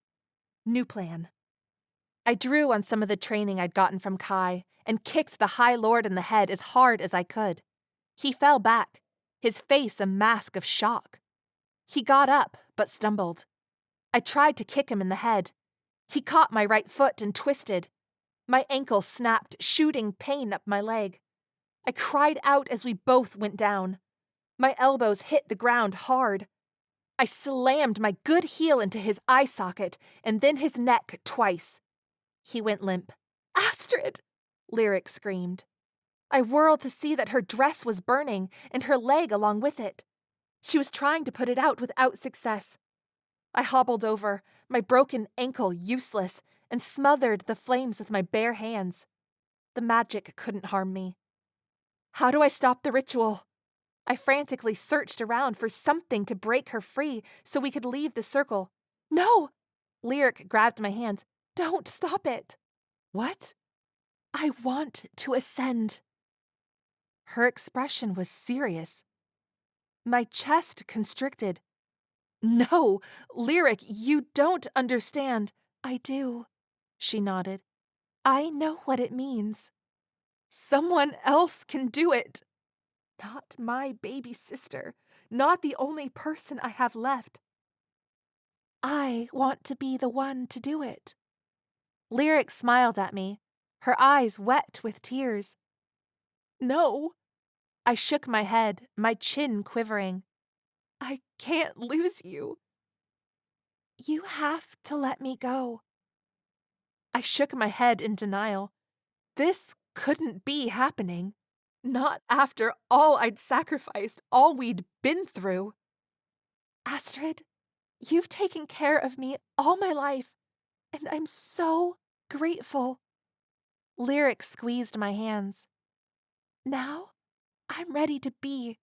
New plan. I drew on some of the training I'd gotten from Kai and kicked the High Lord in the head as hard as I could. He fell back, his face a mask of shock. He got up, but stumbled. I tried to kick him in the head. He caught my right foot and twisted. My ankle snapped, shooting pain up my leg. I cried out as we both went down. My elbows hit the ground hard. I slammed my good heel into his eye socket and then his neck twice. He went limp. "Astrid!" Lyric screamed. I whirled to see that her dress was burning and her leg along with it. She was trying to put it out without success. I hobbled over, my broken ankle useless, and smothered the flames with my bare hands. The magic couldn't harm me. How do I stop the ritual? I frantically searched around for something to break her free so we could leave the circle. No! Lyric grabbed my hand. Don't stop it. What? I want to ascend. Her expression was serious. My chest constricted. No, Lyric, you don't understand. I do, she nodded. I know what it means. Someone else can do it. Not my baby sister, not the only person I have left. I want to be the one to do it. Lyric smiled at me, her eyes wet with tears. No. I shook my head, my chin quivering. I can't lose you. You have to let me go. I shook my head in denial. This couldn't be happening. Not after all I'd sacrificed, all we'd been through. Astrid, you've taken care of me all my life, and I'm so grateful. Lyric squeezed my hands. Now I'm ready to be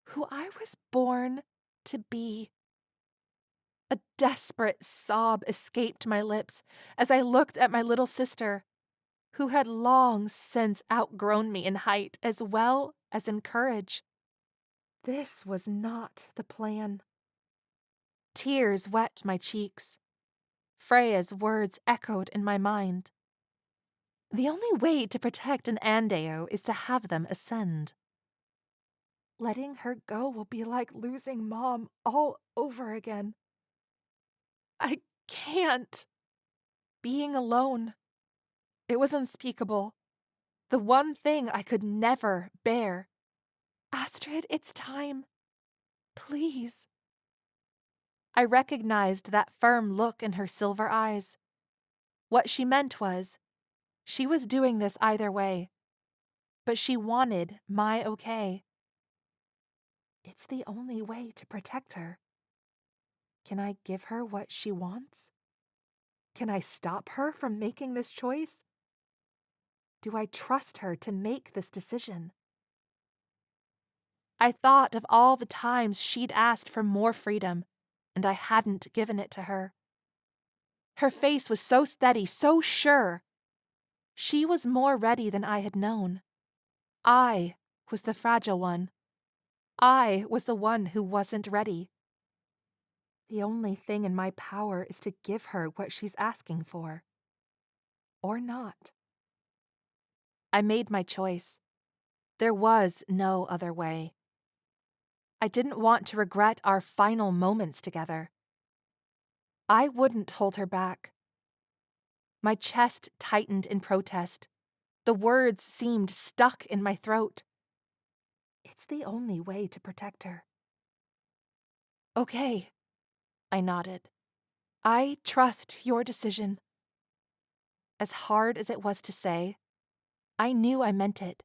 who I was born to be. A desperate sob escaped my lips as I looked at my little sister, who had long since outgrown me in height as well as in courage. This was not the plan. Tears wet my cheeks. Freya's words echoed in my mind. The only way to protect an Andeo is to have them ascend. Letting her go will be like losing Mom all over again. I can't. Being alone. It was unspeakable. The one thing I could never bear. Astrid, it's time. Please. I recognized that firm look in her silver eyes. What she meant was, she was doing this either way, but she wanted my okay. It's the only way to protect her. Can I give her what she wants? Can I stop her from making this choice? Do I trust her to make this decision? I thought of all the times she'd asked for more freedom, and I hadn't given it to her. Her face was so steady, so sure. She was more ready than I had known. I was the fragile one. I was the one who wasn't ready. The only thing in my power is to give her what she's asking for. Or not. I made my choice. There was no other way. I didn't want to regret our final moments together. I wouldn't hold her back. My chest tightened in protest. The words seemed stuck in my throat. It's the only way to protect her. Okay, I nodded. I trust your decision. As hard as it was to say, I knew I meant it.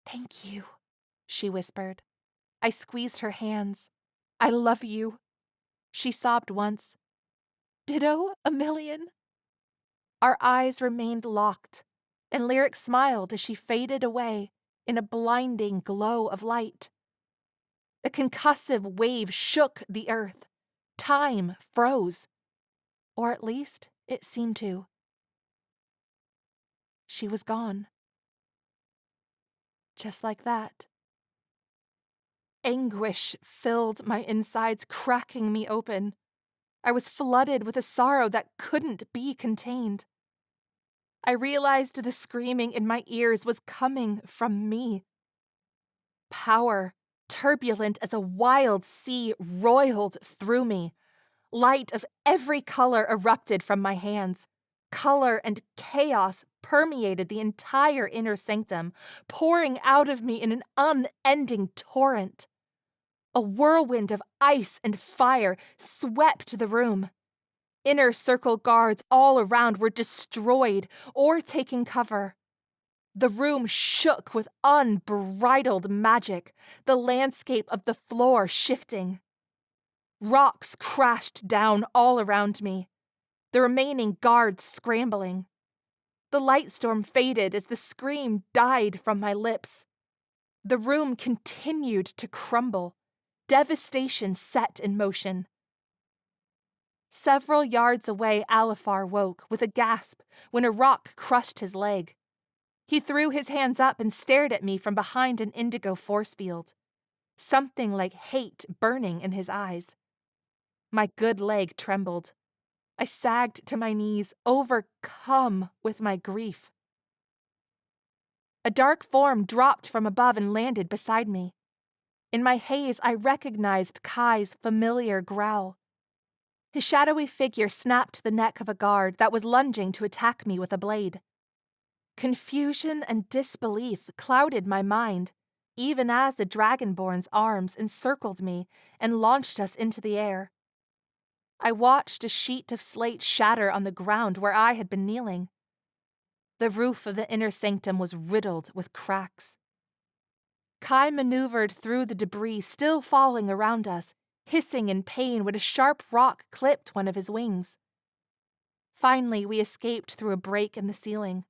Thank you, she whispered. I squeezed her hands. I love you. She sobbed once. Ditto a million. Our eyes remained locked. and Lyric smiled as she faded away in a blinding glow of light. A concussive wave shook the earth. Time froze. Or at least it seemed to. She was gone. Just like that. Anguish filled my insides, cracking me open. I was flooded with a sorrow that couldn't be contained. I realized the screaming in my ears was coming from me. Power, turbulent as a wild sea, roiled through me. Light of every color erupted from my hands. Color and chaos permeated the entire inner sanctum, pouring out of me in an unending torrent. A whirlwind of ice and fire swept the room. Inner circle guards all around were destroyed or taking cover. The room shook with unbridled magic, the landscape of the floor shifting. Rocks crashed down all around me, the remaining guards scrambling. The light storm faded as the scream died from my lips. The room continued to crumble, devastation set in motion. Several yards away, Alifar woke with a gasp when a rock crushed his leg. He threw his hands up and stared at me from behind an indigo force field, something like hate burning in his eyes. My good leg trembled. I sagged to my knees, overcome with my grief. A dark form dropped from above and landed beside me. In my haze, I recognized Kai's familiar growl. His shadowy figure snapped the neck of a guard that was lunging to attack me with a blade. Confusion and disbelief clouded my mind, even as the dragonborn's arms encircled me and launched us into the air. I watched a sheet of slate shatter on the ground where I had been kneeling. The roof of the inner sanctum was riddled with cracks. Kai maneuvered through the debris still falling around us, hissing in pain when a sharp rock clipped one of his wings. Finally, we escaped through a break in the ceiling.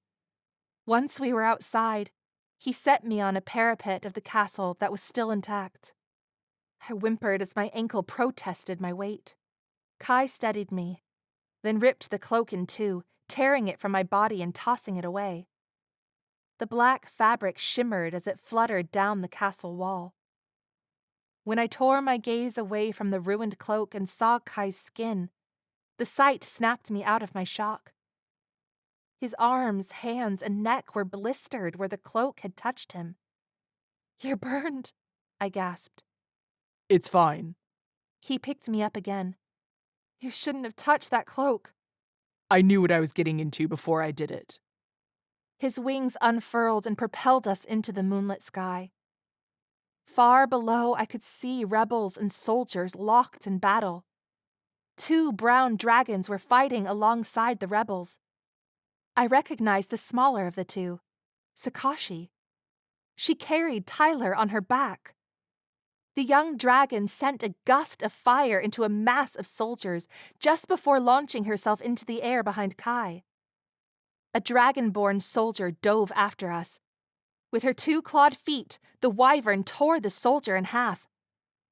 Once we were outside, he set me on a parapet of the castle that was still intact. I whimpered as my ankle protested my weight. Kai steadied me, then ripped the cloak in two, tearing it from my body and tossing it away. The black fabric shimmered as it fluttered down the castle wall. When I tore my gaze away from the ruined cloak and saw Kai's skin, the sight snapped me out of my shock. His arms, hands, and neck were blistered where the cloak had touched him. "You're burned," I gasped. It's fine. He picked me up again. "You shouldn't have touched that cloak." I knew what I was getting into before I did it. His wings unfurled and propelled us into the moonlit sky. Far below, I could see rebels and soldiers locked in battle. 2 brown dragons were fighting alongside the rebels. I recognized the smaller of the two, Sakashi. She carried Tyler on her back. The young dragon sent a gust of fire into a mass of soldiers just before launching herself into the air behind Kai. A dragonborn soldier dove after us. With her 2 clawed feet, the wyvern tore the soldier in half.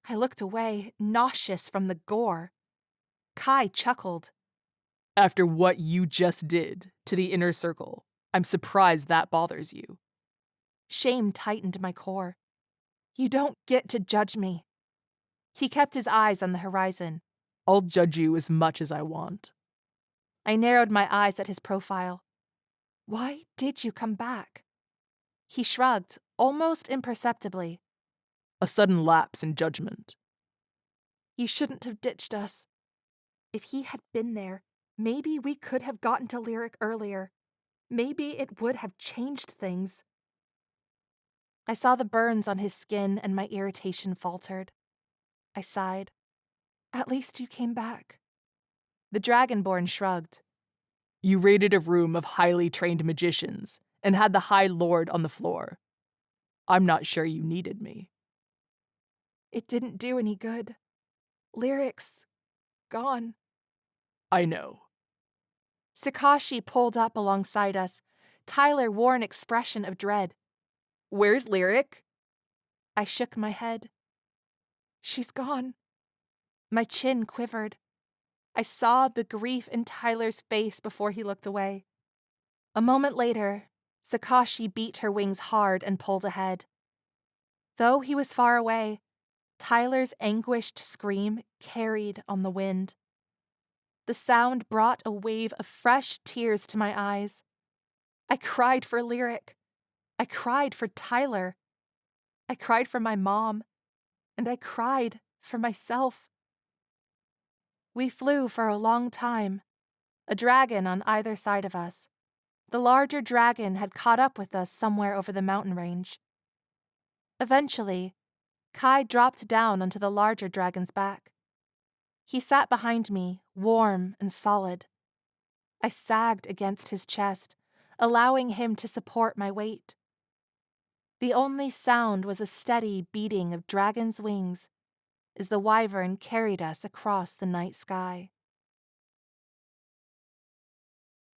I looked away, nauseous from the gore. Kai chuckled. After what you just did to the inner circle, I'm surprised that bothers you. Shame tightened my core. You don't get to judge me. He kept his eyes on the horizon. I'll judge you as much as I want. I narrowed my eyes at his profile. Why did you come back? He shrugged, almost imperceptibly. A sudden lapse in judgment. You shouldn't have ditched us. If he had been there, maybe we could have gotten to Lyric earlier. Maybe it would have changed things. I saw the burns on his skin and my irritation faltered. I sighed. At least you came back. The dragonborn shrugged. You raided a room of highly trained magicians and had the High Lord on the floor. I'm not sure you needed me. It didn't do any good. Lyric's gone. I know. Sakashi pulled up alongside us, Tyler wore an expression of dread. "Where's Lyric?" I shook my head. "She's gone." My chin quivered. I saw the grief in Tyler's face before he looked away. A moment later, Sakashi beat her wings hard and pulled ahead. Though he was far away, Tyler's anguished scream carried on the wind. The sound brought a wave of fresh tears to my eyes. I cried for Lyric. I cried for Tyler. I cried for my mom. And I cried for myself. We flew for a long time, a dragon on either side of us. The larger dragon had caught up with us somewhere over the mountain range. Eventually, Kai dropped down onto the larger dragon's back. He sat behind me, warm and solid. I sagged against his chest, allowing him to support my weight. The only sound was a steady beating of dragon's wings as the wyvern carried us across the night sky.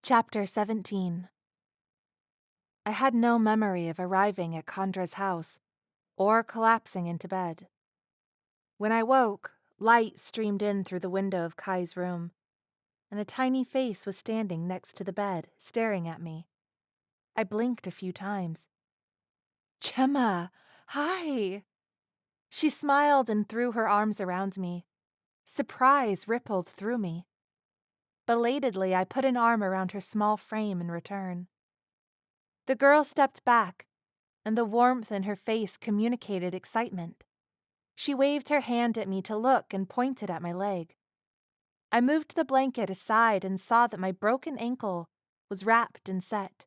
Chapter 17. I had no memory of arriving at Kondra's house or collapsing into bed. When I woke, light streamed in through the window of Kai's room, and a tiny face was standing next to the bed, staring at me. I blinked a few times. "Gemma, hi!" She smiled and threw her arms around me. Surprise rippled through me. Belatedly, I put an arm around her small frame in return. The girl stepped back, and the warmth in her face communicated excitement. She waved her hand at me to look and pointed at my leg. I moved the blanket aside and saw that my broken ankle was wrapped and set.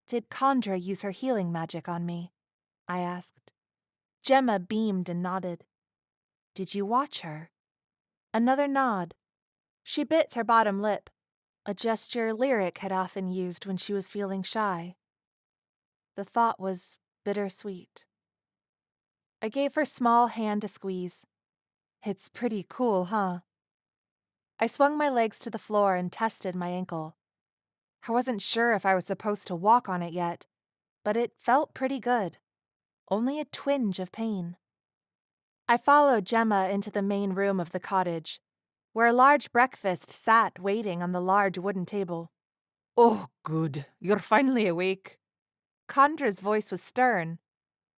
"Did Kondra use her healing magic on me?" I asked. Gemma beamed and nodded. "Did you watch her?" Another nod. She bit her bottom lip, a gesture Lyric had often used when she was feeling shy. The thought was bittersweet. I gave her small hand a squeeze. "It's pretty cool, huh?" I swung my legs to the floor and tested my ankle. I wasn't sure if I was supposed to walk on it yet, but it felt pretty good. Only a twinge of pain. I followed Gemma into the main room of the cottage, where a large breakfast sat waiting on the large wooden table. "Oh, good. You're finally awake." Kondra's voice was stern,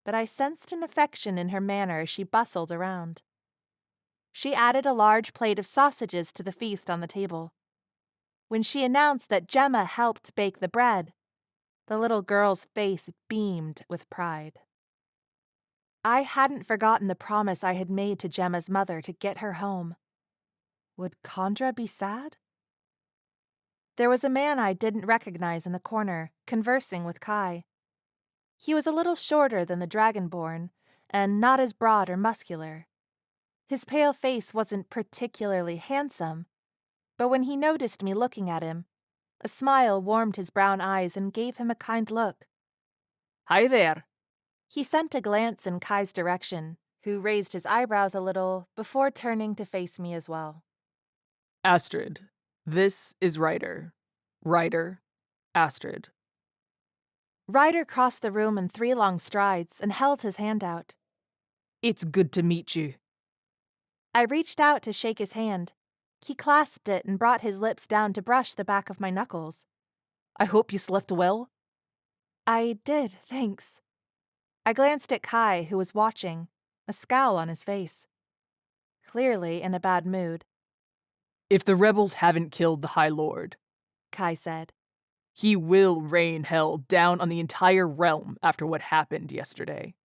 but I sensed an affection in her manner as she bustled around. She added a large plate of sausages to the feast on the table. When she announced that Gemma helped bake the bread, the little girl's face beamed with pride. I hadn't forgotten the promise I had made to Gemma's mother to get her home. Would Kondra be sad? There was a man I didn't recognize in the corner, conversing with Kai. He was a little shorter than the dragonborn, and not as broad or muscular. His pale face wasn't particularly handsome, but when he noticed me looking at him, a smile warmed his brown eyes and gave him a kind look. Hi there. He sent a glance in Kai's direction, who raised his eyebrows a little before turning to face me as well. Astrid, this is Ryder. Ryder, Astrid. Ryder crossed the room in 3 long strides and held his hand out. It's good to meet you. I reached out to shake his hand. He clasped it and brought his lips down to brush the back of my knuckles. I hope you slept well. I did, thanks. I glanced at Kai, who was watching, a scowl on his face. Clearly in a bad mood. If the rebels haven't killed the High Lord, Kai said, he will rain hell down on the entire realm after what happened yesterday.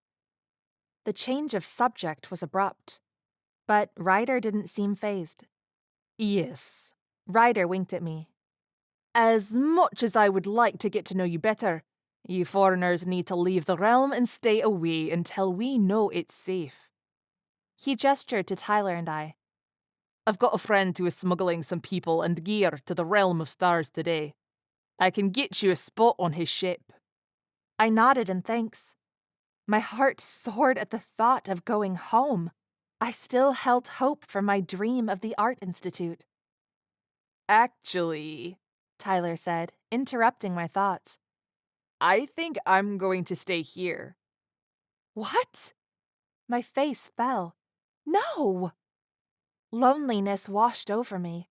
The change of subject was abrupt, but Ryder didn't seem fazed. Yes. Ryder winked at me. As much as I would like to get to know you better, you foreigners need to leave the realm and stay away until we know it's safe. He gestured to Tyler and I. I've got a friend who is smuggling some people and gear to the realm of stars today. I can get you a spot on his ship. I nodded in thanks. My heart soared at the thought of going home. I still held hope for my dream of the Art Institute. Actually, Tyler said, interrupting my thoughts. I think I'm going to stay here. What? My face fell. No! Loneliness washed over me.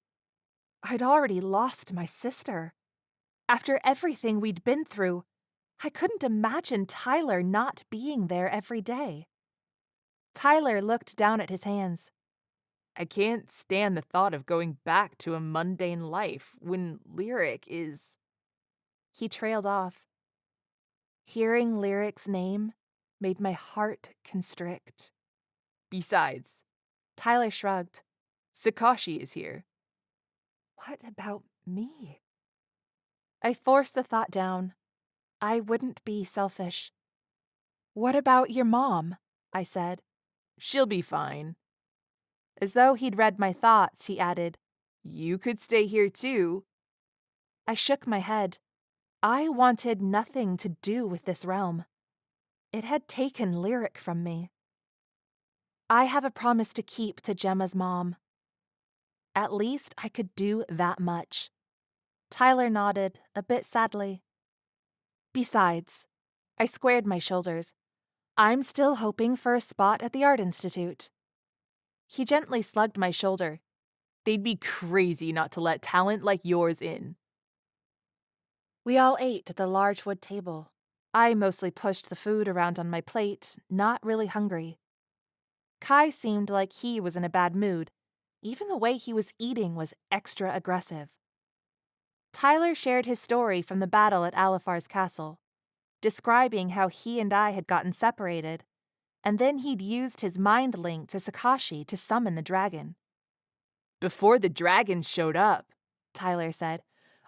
I'd already lost my sister. After everything we'd been through, I couldn't imagine Tyler not being there every day. Tyler looked down at his hands. I can't stand the thought of going back to a mundane life when Lyric is... He trailed off. Hearing Lyric's name made my heart constrict. Besides, Tyler shrugged. Sakashi is here. What about me? I forced the thought down. I wouldn't be selfish. What about your mom? I said. She'll be fine. As though he'd read my thoughts, he added, You could stay here too. I shook my head. I wanted nothing to do with this realm. It had taken Lyric from me. I have a promise to keep to Gemma's mom. At least I could do that much. Tyler nodded, a bit sadly. Besides, I squared my shoulders. I'm still hoping for a spot at the Art Institute. He gently slugged my shoulder. They'd be crazy not to let talent like yours in. We all ate at the large wood table. I mostly pushed the food around on my plate, not really hungry. Kai seemed like he was in a bad mood. Even the way he was eating was extra aggressive. Tyler shared his story from the battle at Alifar's castle, describing how he and I had gotten separated, and then he'd used his mind link to Sakashi to summon the dragon. Before the dragons showed up, Tyler said,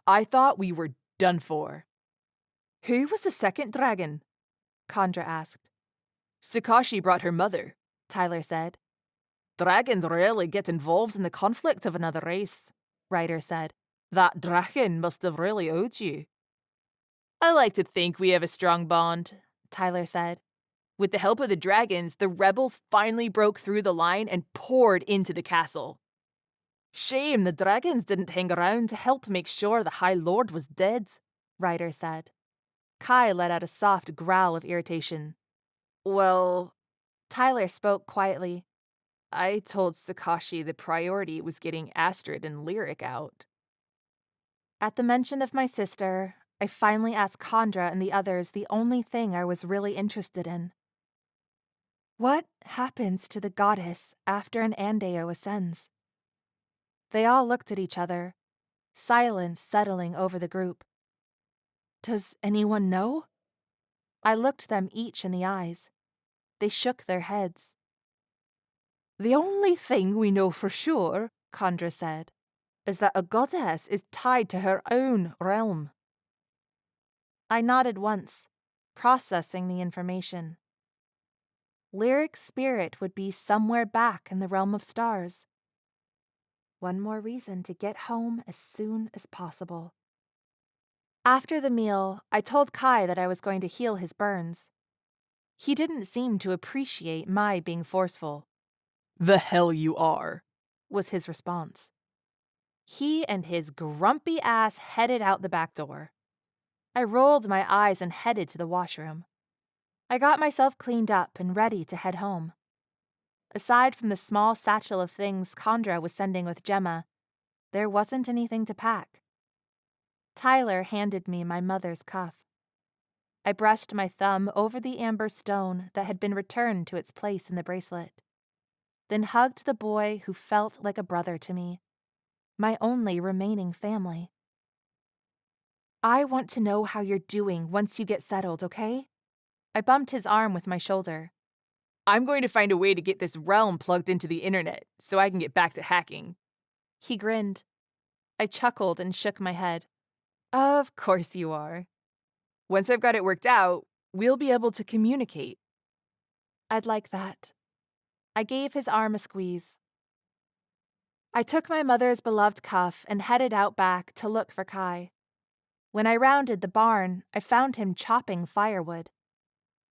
I thought we were done for. Who was the second dragon? Kandra asked. Sakashi brought her mother, Tyler said. Dragons rarely get involved in the conflict of another race, Ryder said. That dragon must have really owed you. I like to think we have a strong bond, Tyler said. With the help of the dragons, the rebels finally broke through the line and poured into the castle. Shame the dragons didn't hang around to help make sure the High Lord was dead, Ryder said. Kai let out a soft growl of irritation. Well, Tyler spoke quietly. I told Sakashi the priority was getting Astrid and Lyric out. At the mention of my sister, I finally asked Kandra and the others the only thing I was really interested in. What happens to the goddess after an Andeo ascends? They all looked at each other, silence settling over the group. Does anyone know? I looked them each in the eyes. They shook their heads. The only thing we know for sure, Kandra said, is that a goddess is tied to her own realm. I nodded once, processing the information. Lyric's spirit would be somewhere back in the realm of stars. One more reason to get home as soon as possible. After the meal, I told Kai that I was going to heal his burns. He didn't seem to appreciate my being forceful. The hell you are, was his response. He and his grumpy ass headed out the back door. I rolled my eyes and headed to the washroom. I got myself cleaned up and ready to head home. Aside from the small satchel of things Kandra was sending with Gemma, there wasn't anything to pack. Tyler handed me my mother's cuff. I brushed my thumb over the amber stone that had been returned to its place in the bracelet, then hugged the boy who felt like a brother to me, my only remaining family. I want to know how you're doing once you get settled, okay? I bumped his arm with my shoulder. I'm going to find a way to get this realm plugged into the internet so I can get back to hacking. He grinned. I chuckled and shook my head. Of course you are. Once I've got it worked out, we'll be able to communicate. I'd like that. I gave his arm a squeeze. I took my mother's beloved cuff and headed out back to look for Kai. When I rounded the barn, I found him chopping firewood.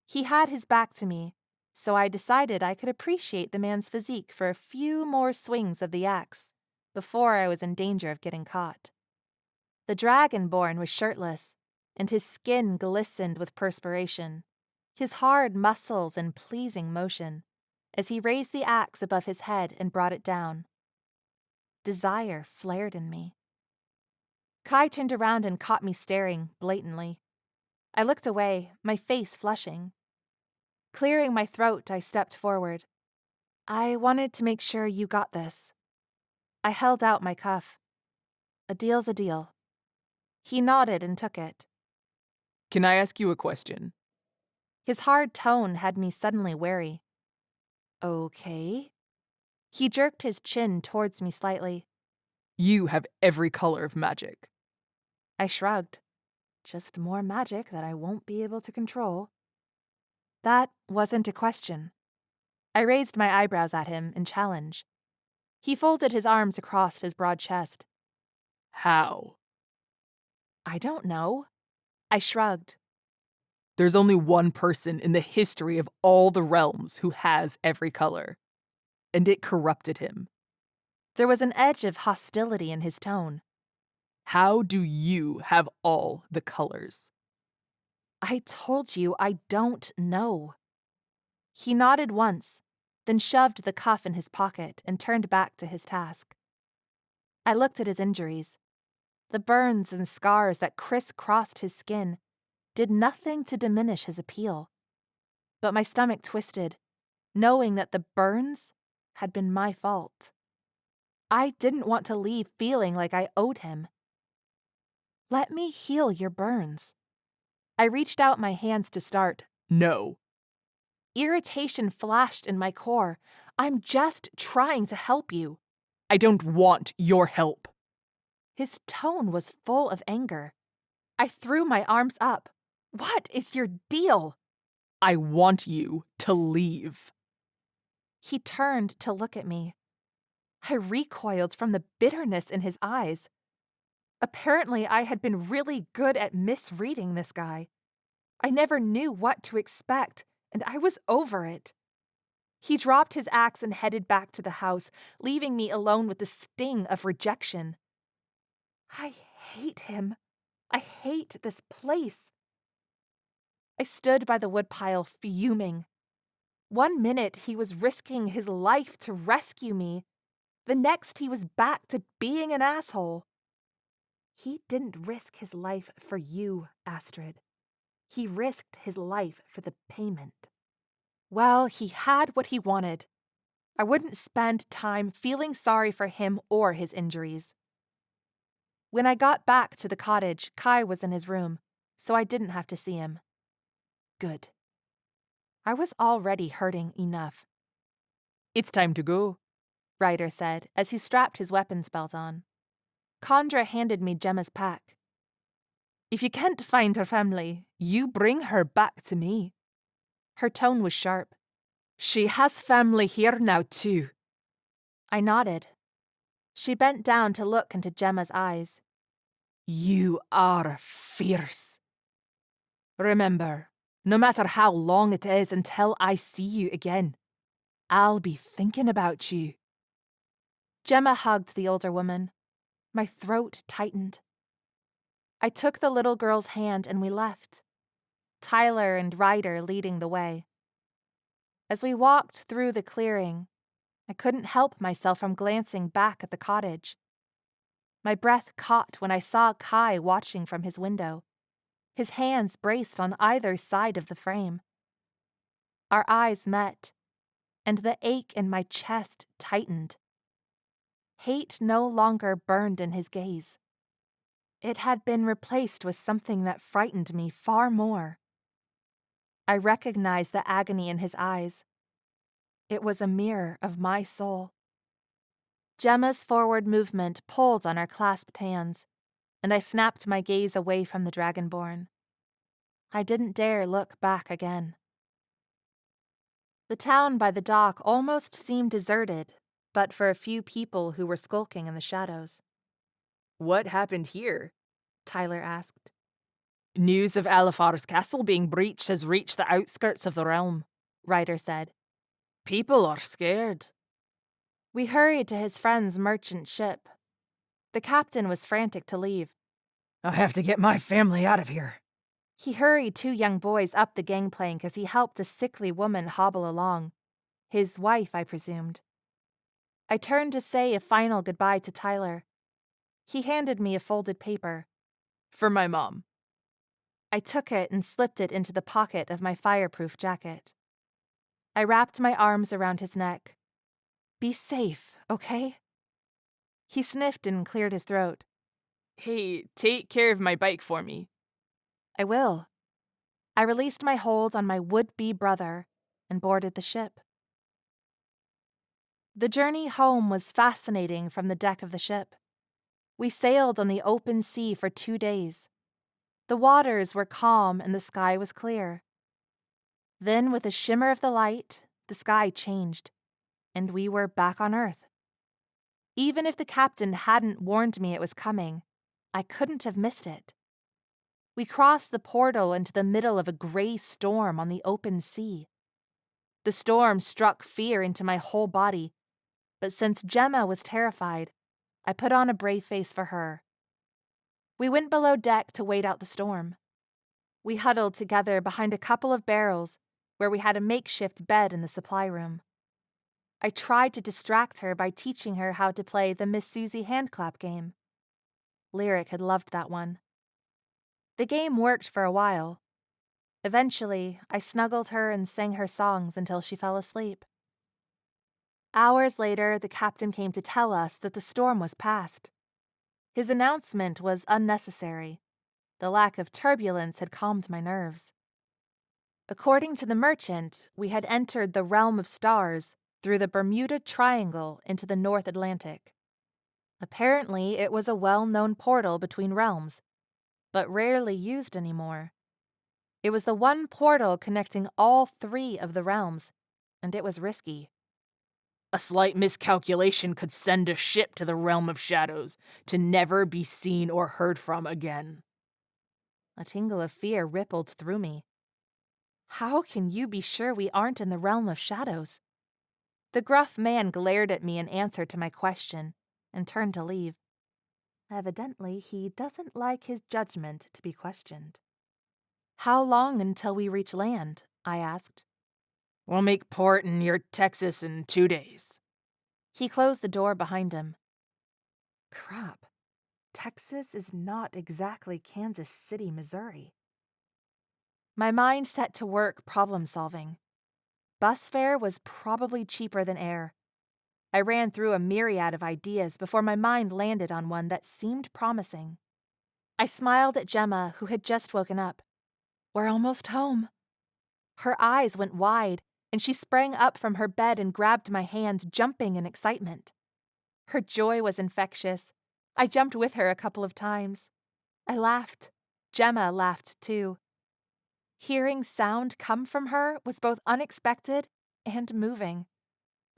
He had his back to me, so I decided I could appreciate the man's physique for a few more swings of the axe before I was in danger of getting caught. The dragonborn was shirtless, and his skin glistened with perspiration, his hard muscles in pleasing motion, as he raised the axe above his head and brought it down. Desire flared in me. Kai turned around and caught me staring blatantly. I looked away, my face flushing. Clearing my throat, I stepped forward. I wanted to make sure you got this. I held out my cuff. A deal's a deal. He nodded and took it. Can I ask you a question? His hard tone had me suddenly wary. Okay. He jerked his chin towards me slightly. You have every color of magic. I shrugged. Just more magic that I won't be able to control. That wasn't a question. I raised my eyebrows at him in challenge. He folded his arms across his broad chest. How? I don't know. I shrugged. There's only one person in the history of all the realms who has every color. And it corrupted him. There was an edge of hostility in his tone. How do you have all the colors? I told you I don't know. He nodded once, then shoved the cuff in his pocket and turned back to his task. I looked at his injuries. The burns and scars that crisscrossed his skin did nothing to diminish his appeal. But my stomach twisted, knowing that the burns had been my fault. I didn't want to leave feeling like I owed him. Let me heal your burns. I reached out my hands to start. No. Irritation flashed in my core. I'm just trying to help you. I don't want your help. His tone was full of anger. I threw my arms up. What is your deal? I want you to leave. He turned to look at me. I recoiled from the bitterness in his eyes. Apparently, I had been really good at misreading this guy. I never knew what to expect, and I was over it. He dropped his axe and headed back to the house, leaving me alone with the sting of rejection. I hate him. I hate this place. I stood by the woodpile, fuming. 1 minute he was risking his life to rescue me. The next he was back to being an asshole. He didn't risk his life for you, Astrid. He risked his life for the payment. Well, he had what he wanted. I wouldn't spend time feeling sorry for him or his injuries. When I got back to the cottage, Kai was in his room, so I didn't have to see him. Good. I was already hurting enough. It's time to go, Ryder said as he strapped his weapons belt on. Condra handed me Gemma's pack. If you can't find her family, you bring her back to me. Her tone was sharp. She has family here now, too. I nodded. She bent down to look into Gemma's eyes. You are fierce. Remember, no matter how long it is until I see you again, I'll be thinking about you. Gemma hugged the older woman. My throat tightened. I took the little girl's hand and we left, Tyler and Ryder leading the way. As we walked through the clearing, I couldn't help myself from glancing back at the cottage. My breath caught when I saw Kai watching from his window, his hands braced on either side of the frame. Our eyes met, and the ache in my chest tightened. Hate no longer burned in his gaze. It had been replaced with something that frightened me far more. I recognized the agony in his eyes. It was a mirror of my soul. Gemma's forward movement pulled on our clasped hands, and I snapped my gaze away from the dragonborn. I didn't dare look back again. The town by the dock almost seemed deserted, but for a few people who were skulking in the shadows. What happened here? Tyler asked. News of Alifar's castle being breached has reached the outskirts of the realm, Ryder said. People are scared. We hurried to his friend's merchant ship. The captain was frantic to leave. I have to get my family out of here. He hurried 2 young boys up the gangplank as he helped a sickly woman hobble along. His wife, I presumed. I turned to say a final goodbye to Tyler. He handed me a folded paper. For my mom. I took it and slipped it into the pocket of my fireproof jacket. I wrapped my arms around his neck. Be safe, okay? He sniffed and cleared his throat. Hey, take care of my bike for me. I will. I released my hold on my would-be brother and boarded the ship. The journey home was fascinating from the deck of the ship. We sailed on the open sea for 2 days. The waters were calm and the sky was clear. Then, with a shimmer of the light, the sky changed, and we were back on Earth. Even if the captain hadn't warned me it was coming, I couldn't have missed it. We crossed the portal into the middle of a gray storm on the open sea. The storm struck fear into my whole body, but since Gemma was terrified, I put on a brave face for her. We went below deck to wait out the storm. We huddled together behind a couple of barrels where we had a makeshift bed in the supply room. I tried to distract her by teaching her how to play the Miss Susie handclap game. Lyric had loved that one. The game worked for a while. Eventually, I snuggled her and sang her songs until she fell asleep. Hours later, the captain came to tell us that the storm was past. His announcement was unnecessary. The lack of turbulence had calmed my nerves. According to the merchant, we had entered the realm of stars through the Bermuda Triangle into the North Atlantic. Apparently, it was a well-known portal between realms, but rarely used anymore. It was the one portal connecting all 3 of the realms, and it was risky. A slight miscalculation could send a ship to the realm of shadows, to never be seen or heard from again. A tingle of fear rippled through me. How can you be sure we aren't in the realm of shadows? The gruff man glared at me in answer to my question and turned to leave. Evidently, he doesn't like his judgment to be questioned. How long until we reach land? I asked. We'll make port near Texas in 2 days. He closed the door behind him. Crap. Texas is not exactly Kansas City, Missouri. My mind set to work problem-solving. Bus fare was probably cheaper than air. I ran through a myriad of ideas before my mind landed on one that seemed promising. I smiled at Gemma, who had just woken up. We're almost home. Her eyes went wide, and she sprang up from her bed and grabbed my hand, jumping in excitement. Her joy was infectious. I jumped with her a couple of times. I laughed. Gemma laughed too. Hearing sound come from her was both unexpected and moving.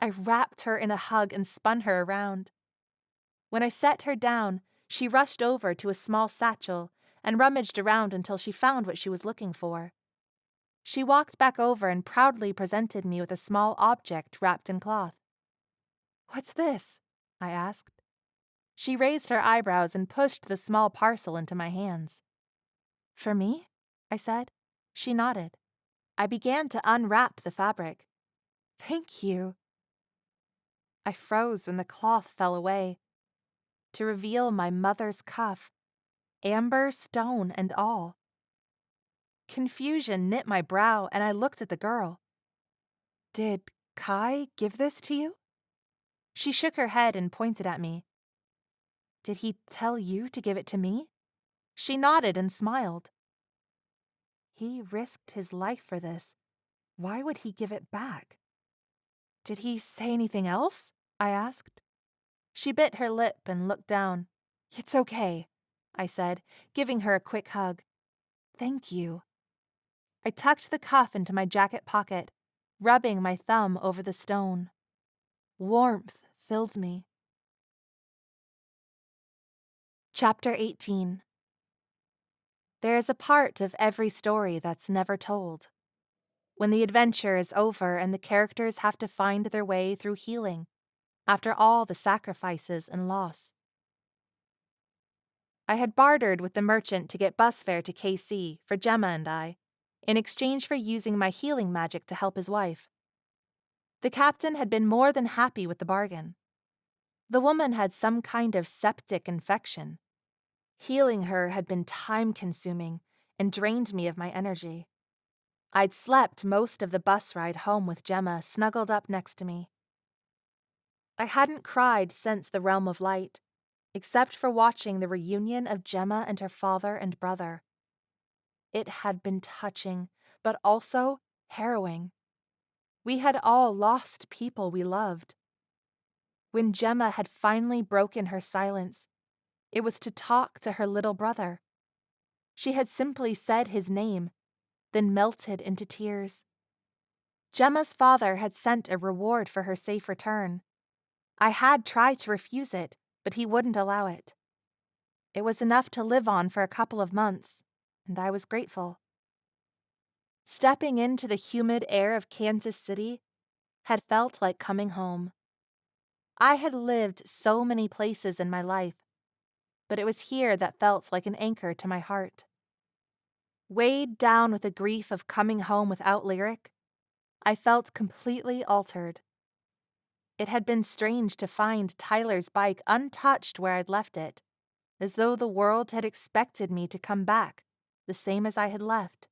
I wrapped her in a hug and spun her around. When I set her down, she rushed over to a small satchel and rummaged around until she found what she was looking for. She walked back over and proudly presented me with a small object wrapped in cloth. What's this? I asked. She raised her eyebrows and pushed the small parcel into my hands. For me? I said. She nodded. I began to unwrap the fabric. Thank you. I froze when the cloth fell away, to reveal my mother's cuff, amber, stone, and all. Confusion knit my brow, and I looked at the girl. Did Kai give this to you? She shook her head and pointed at me. Did he tell you to give it to me? She nodded and smiled. He risked his life for this. Why would he give it back? Did he say anything else? I asked. She bit her lip and looked down. It's okay, I said, giving her a quick hug. Thank you. I tucked the cuff into my jacket pocket, rubbing my thumb over the stone. Warmth filled me. Chapter 18. There is a part of every story that's never told. When the adventure is over and the characters have to find their way through healing, after all the sacrifices and loss. I had bartered with the merchant to get bus fare to KC for Gemma and I, in exchange for using my healing magic to help his wife. The captain had been more than happy with the bargain. The woman had some kind of septic infection. Healing her had been time-consuming and drained me of my energy. I'd slept most of the bus ride home with Gemma snuggled up next to me. I hadn't cried since the Realm of Light, except for watching the reunion of Gemma and her father and brother. It had been touching, but also harrowing. We had all lost people we loved. When Gemma had finally broken her silence, it was to talk to her little brother. She had simply said his name, then melted into tears. Gemma's father had sent a reward for her safe return. I had tried to refuse it, but he wouldn't allow it. It was enough to live on for a couple of months, and I was grateful. Stepping into the humid air of Kansas City had felt like coming home. I had lived so many places in my life, but it was here that felt like an anchor to my heart. Weighed down with the grief of coming home without Lyric, I felt completely altered. It had been strange to find Tyler's bike untouched where I'd left it, as though the world had expected me to come back, the same as I had left.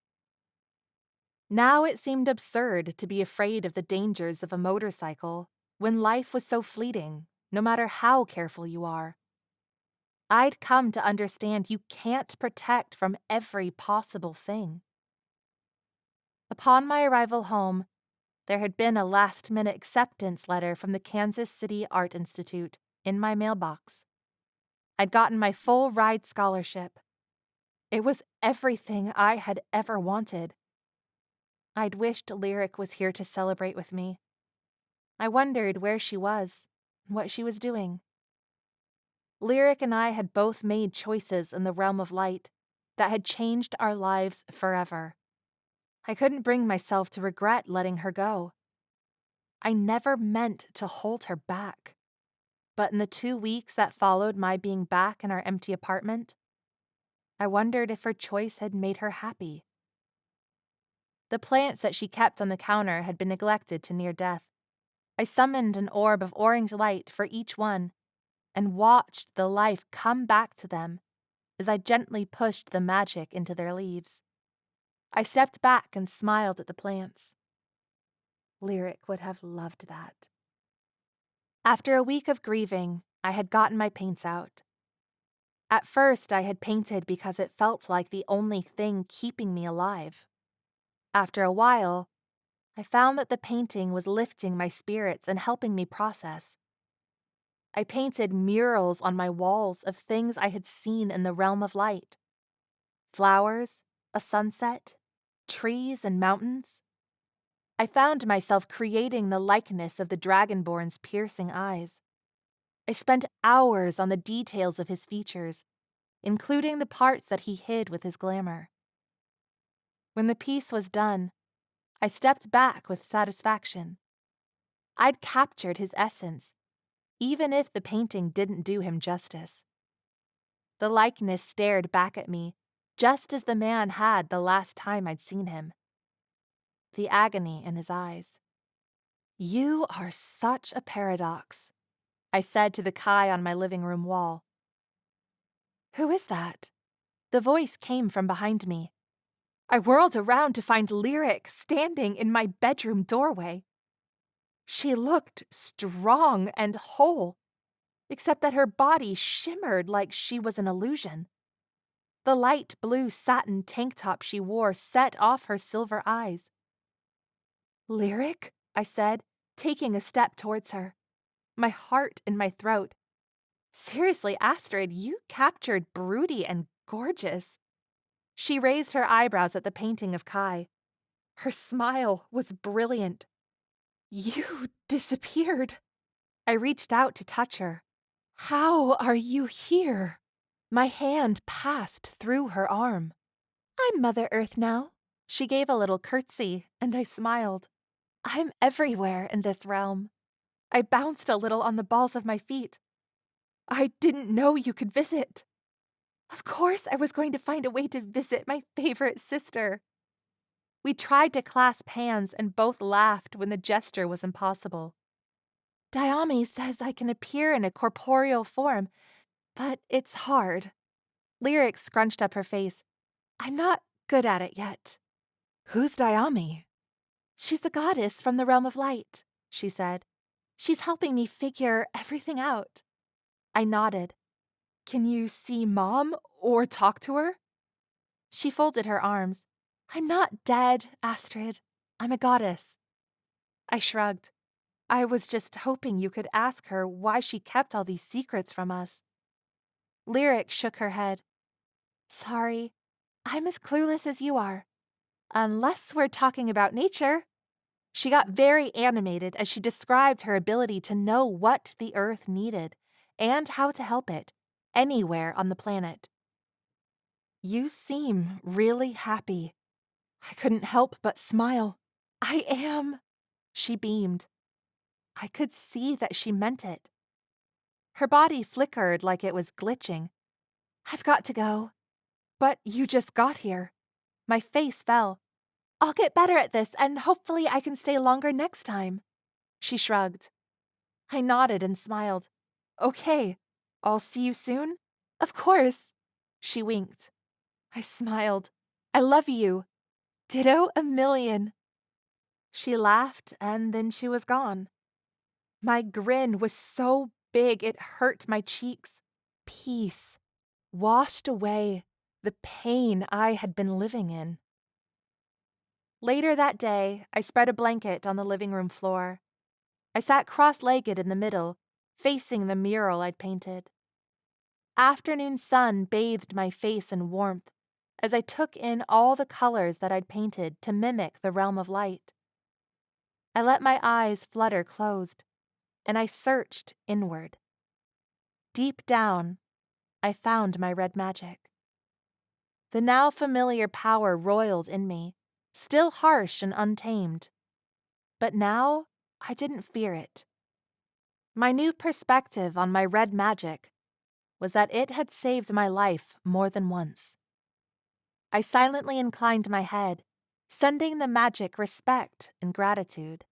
Now it seemed absurd to be afraid of the dangers of a motorcycle when life was so fleeting, no matter how careful you are. I'd come to understand you can't protect from every possible thing. Upon my arrival home, there had been a last-minute acceptance letter from the Kansas City Art Institute in my mailbox. I'd gotten my full ride scholarship. It was everything I had ever wanted. I'd wished Lyric was here to celebrate with me. I wondered where she was and what she was doing. Lyric and I had both made choices in the Realm of Light that had changed our lives forever. I couldn't bring myself to regret letting her go. I never meant to hold her back. But in the 2 weeks that followed my being back in our empty apartment, I wondered if her choice had made her happy. The plants that she kept on the counter had been neglected to near death. I summoned an orb of orange light for each one and watched the life come back to them as I gently pushed the magic into their leaves. I stepped back and smiled at the plants. Lyric would have loved that. After a week of grieving, I had gotten my paints out. At first, I had painted because it felt like the only thing keeping me alive. After a while, I found that the painting was lifting my spirits and helping me process. I painted murals on my walls of things I had seen in the Realm of Light. Flowers, a sunset, trees and mountains. I found myself creating the likeness of the dragonborn's piercing eyes. I spent hours on the details of his features, including the parts that he hid with his glamour. When the piece was done, I stepped back with satisfaction. I'd captured his essence, even if the painting didn't do him justice. The likeness stared back at me, just as the man had the last time I'd seen him. The agony in his eyes. "You are such a paradox," I said to the Kai on my living room wall. "Who is that?" The voice came from behind me. I whirled around to find Lyric standing in my bedroom doorway. She looked strong and whole, except that her body shimmered like she was an illusion. The light blue satin tank top she wore set off her silver eyes. "Lyric?" I said, taking a step towards her, my heart in my throat. "Seriously, Astrid, you captured broody and gorgeous." She raised her eyebrows at the painting of Kai. Her smile was brilliant. "You disappeared." I reached out to touch her. "How are you here?" My hand passed through her arm. "I'm Mother Earth now." She gave a little curtsy, and I smiled. "I'm everywhere in this realm." I bounced a little on the balls of my feet. "I didn't know you could visit." Of course I was going to find a way to visit my favorite sister. We tried to clasp hands and both laughed when the gesture was impossible. Diami says I can appear in a corporeal form, but it's hard. Lyric scrunched up her face. I'm not good at it yet. Who's Diami? She's the goddess from the realm of light, she said. She's helping me figure everything out. I nodded. Can you see Mom or talk to her? She folded her arms. I'm not dead, Astrid. I'm a goddess. I shrugged. I was just hoping you could ask her why she kept all these secrets from us. Lyric shook her head. Sorry, I'm as clueless as you are. Unless we're talking about nature. She got very animated as she described her ability to know what the Earth needed and how to help it, anywhere on the planet. You seem really happy. I couldn't help but smile. I am. She beamed. I could see that she meant it. Her body flickered like it was glitching. I've got to go. But you just got here. My face fell. I'll get better at this, and hopefully I can stay longer next time. She shrugged. I nodded and smiled. Okay, I'll see you soon? Of course. She winked. I smiled. I love you. Ditto a million. She laughed, and then she was gone. My grin was so big it hurt my cheeks. Peace washed away the pain I had been living in. Later that day, I spread a blanket on the living room floor. I sat cross-legged in the middle, facing the mural I'd painted. Afternoon sun bathed my face in warmth as I took in all the colors that I'd painted to mimic the realm of light. I let my eyes flutter closed, and I searched inward. Deep down, I found my red magic. The now familiar power roiled in me, still harsh and untamed. But now, I didn't fear it. My new perspective on my red magic was that it had saved my life more than once. I silently inclined my head, sending the magic respect and gratitude.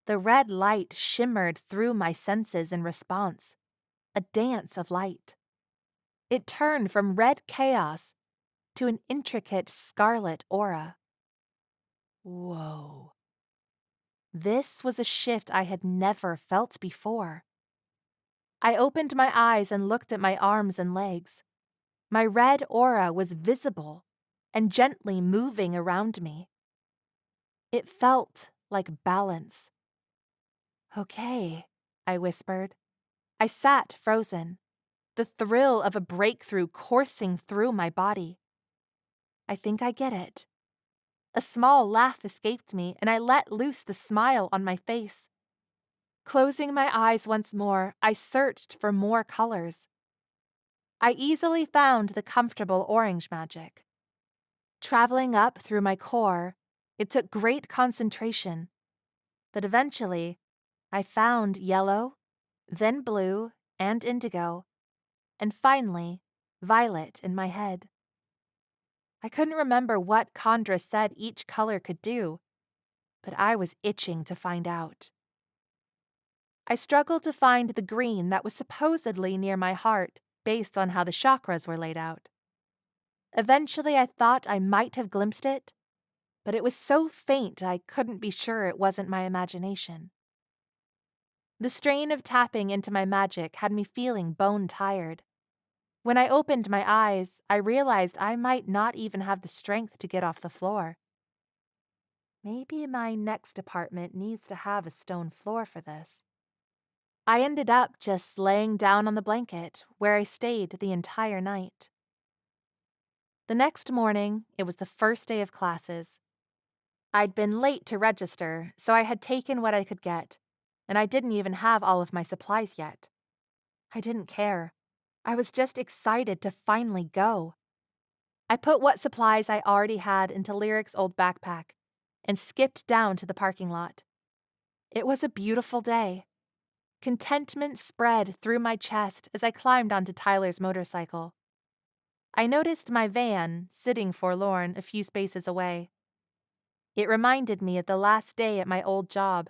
The red light shimmered through my senses in response, a dance of light. It turned from red chaos to an intricate scarlet aura. Whoa. This was a shift I had never felt before. I opened my eyes and looked at my arms and legs. My red aura was visible and gently moving around me. It felt like balance. Okay, I whispered. I sat frozen, the thrill of a breakthrough coursing through my body. I think I get it. A small laugh escaped me, and I let loose the smile on my face. Closing my eyes once more, I searched for more colors. I easily found the comfortable orange magic. Traveling up through my core, it took great concentration, but eventually, I found yellow, then blue and indigo, and finally, violet in my head. I couldn't remember what Chandra said each color could do, but I was itching to find out. I struggled to find the green that was supposedly near my heart based on how the chakras were laid out. Eventually, I thought I might have glimpsed it, but it was so faint I couldn't be sure it wasn't my imagination. The strain of tapping into my magic had me feeling bone-tired. When I opened my eyes, I realized I might not even have the strength to get off the floor. Maybe my next apartment needs to have a stone floor for this. I ended up just laying down on the blanket, where I stayed the entire night. The next morning, it was the first day of classes. I'd been late to register, so I had taken what I could get, and I didn't even have all of my supplies yet. I didn't care. I was just excited to finally go. I put what supplies I already had into Lyric's old backpack and skipped down to the parking lot. It was a beautiful day. Contentment spread through my chest as I climbed onto Tyler's motorcycle. I noticed my van sitting forlorn a few spaces away. It reminded me of the last day at my old job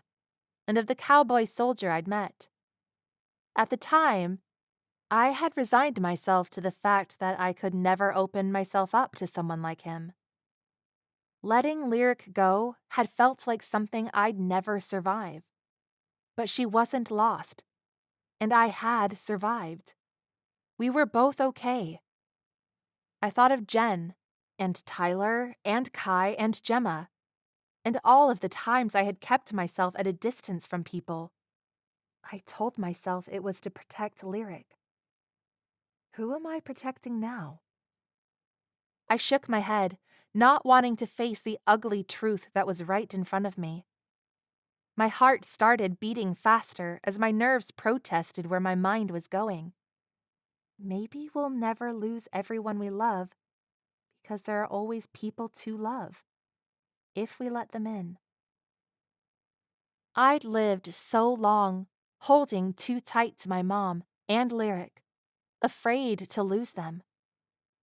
and of the cowboy soldier I'd met. At the time, I had resigned myself to the fact that I could never open myself up to someone like him. Letting Lyric go had felt like something I'd never survive. But she wasn't lost, and I had survived. We were both okay. I thought of Jen, and Tyler, and Kai, and Gemma, and all of the times I had kept myself at a distance from people. I told myself it was to protect Lyric. Who am I protecting now? I shook my head, not wanting to face the ugly truth that was right in front of me. My heart started beating faster as my nerves protested where my mind was going. Maybe we'll never lose everyone we love because there are always people to love, if we let them in. I'd lived so long, holding too tight to my mom and Lyric, afraid to lose them,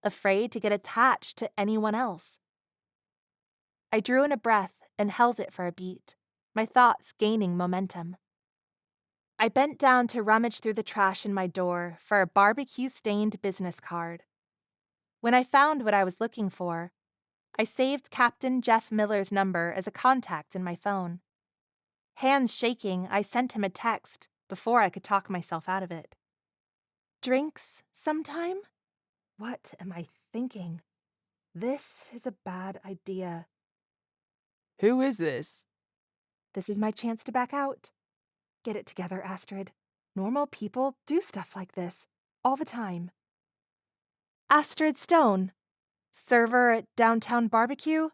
afraid to get attached to anyone else. I drew in a breath and held it for a beat, my thoughts gaining momentum. I bent down to rummage through the trash in my door for a barbecue-stained business card. When I found what I was looking for, I saved Captain Jeff Miller's number as a contact in my phone. Hands shaking, I sent him a text before I could talk myself out of it. Drinks sometime? What am I thinking? This is a bad idea. Who is this? This is my chance to back out. Get it together, Astrid. Normal people do stuff like this, all the time. Astrid Stone, server at Downtown Barbecue.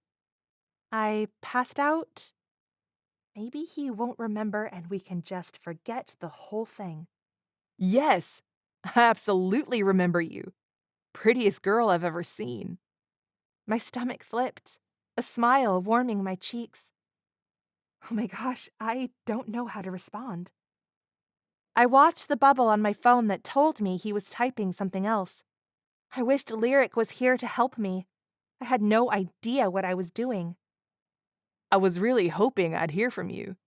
I passed out. Maybe he won't remember and we can just forget the whole thing. Yes, I absolutely remember you. Prettiest girl I've ever seen. My stomach flipped, a smile warming my cheeks. Oh my gosh, I don't know how to respond. I watched the bubble on my phone that told me he was typing something else. I wished Lyric was here to help me. I had no idea what I was doing. I was really hoping I'd hear from you.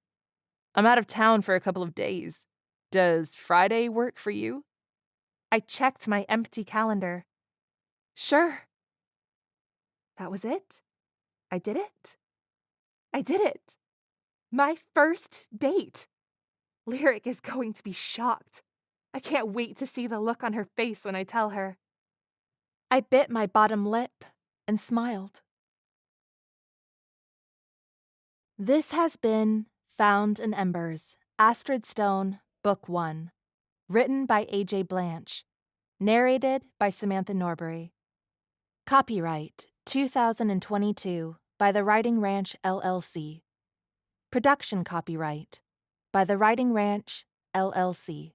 I'm out of town for a couple of days. Does Friday work for you? I checked my empty calendar. Sure. That was it. I did it. I did it. My first date. Lyric is going to be shocked. I can't wait to see the look on her face when I tell her. I bit my bottom lip and smiled. This has been Found in Embers, Astrid Stone, Book 1. Written by AJ Blanch. Narrated by Samantha Norbury. Copyright 2022 by The Writing Ranch, LLC. Production copyright by The Writing Ranch, LLC.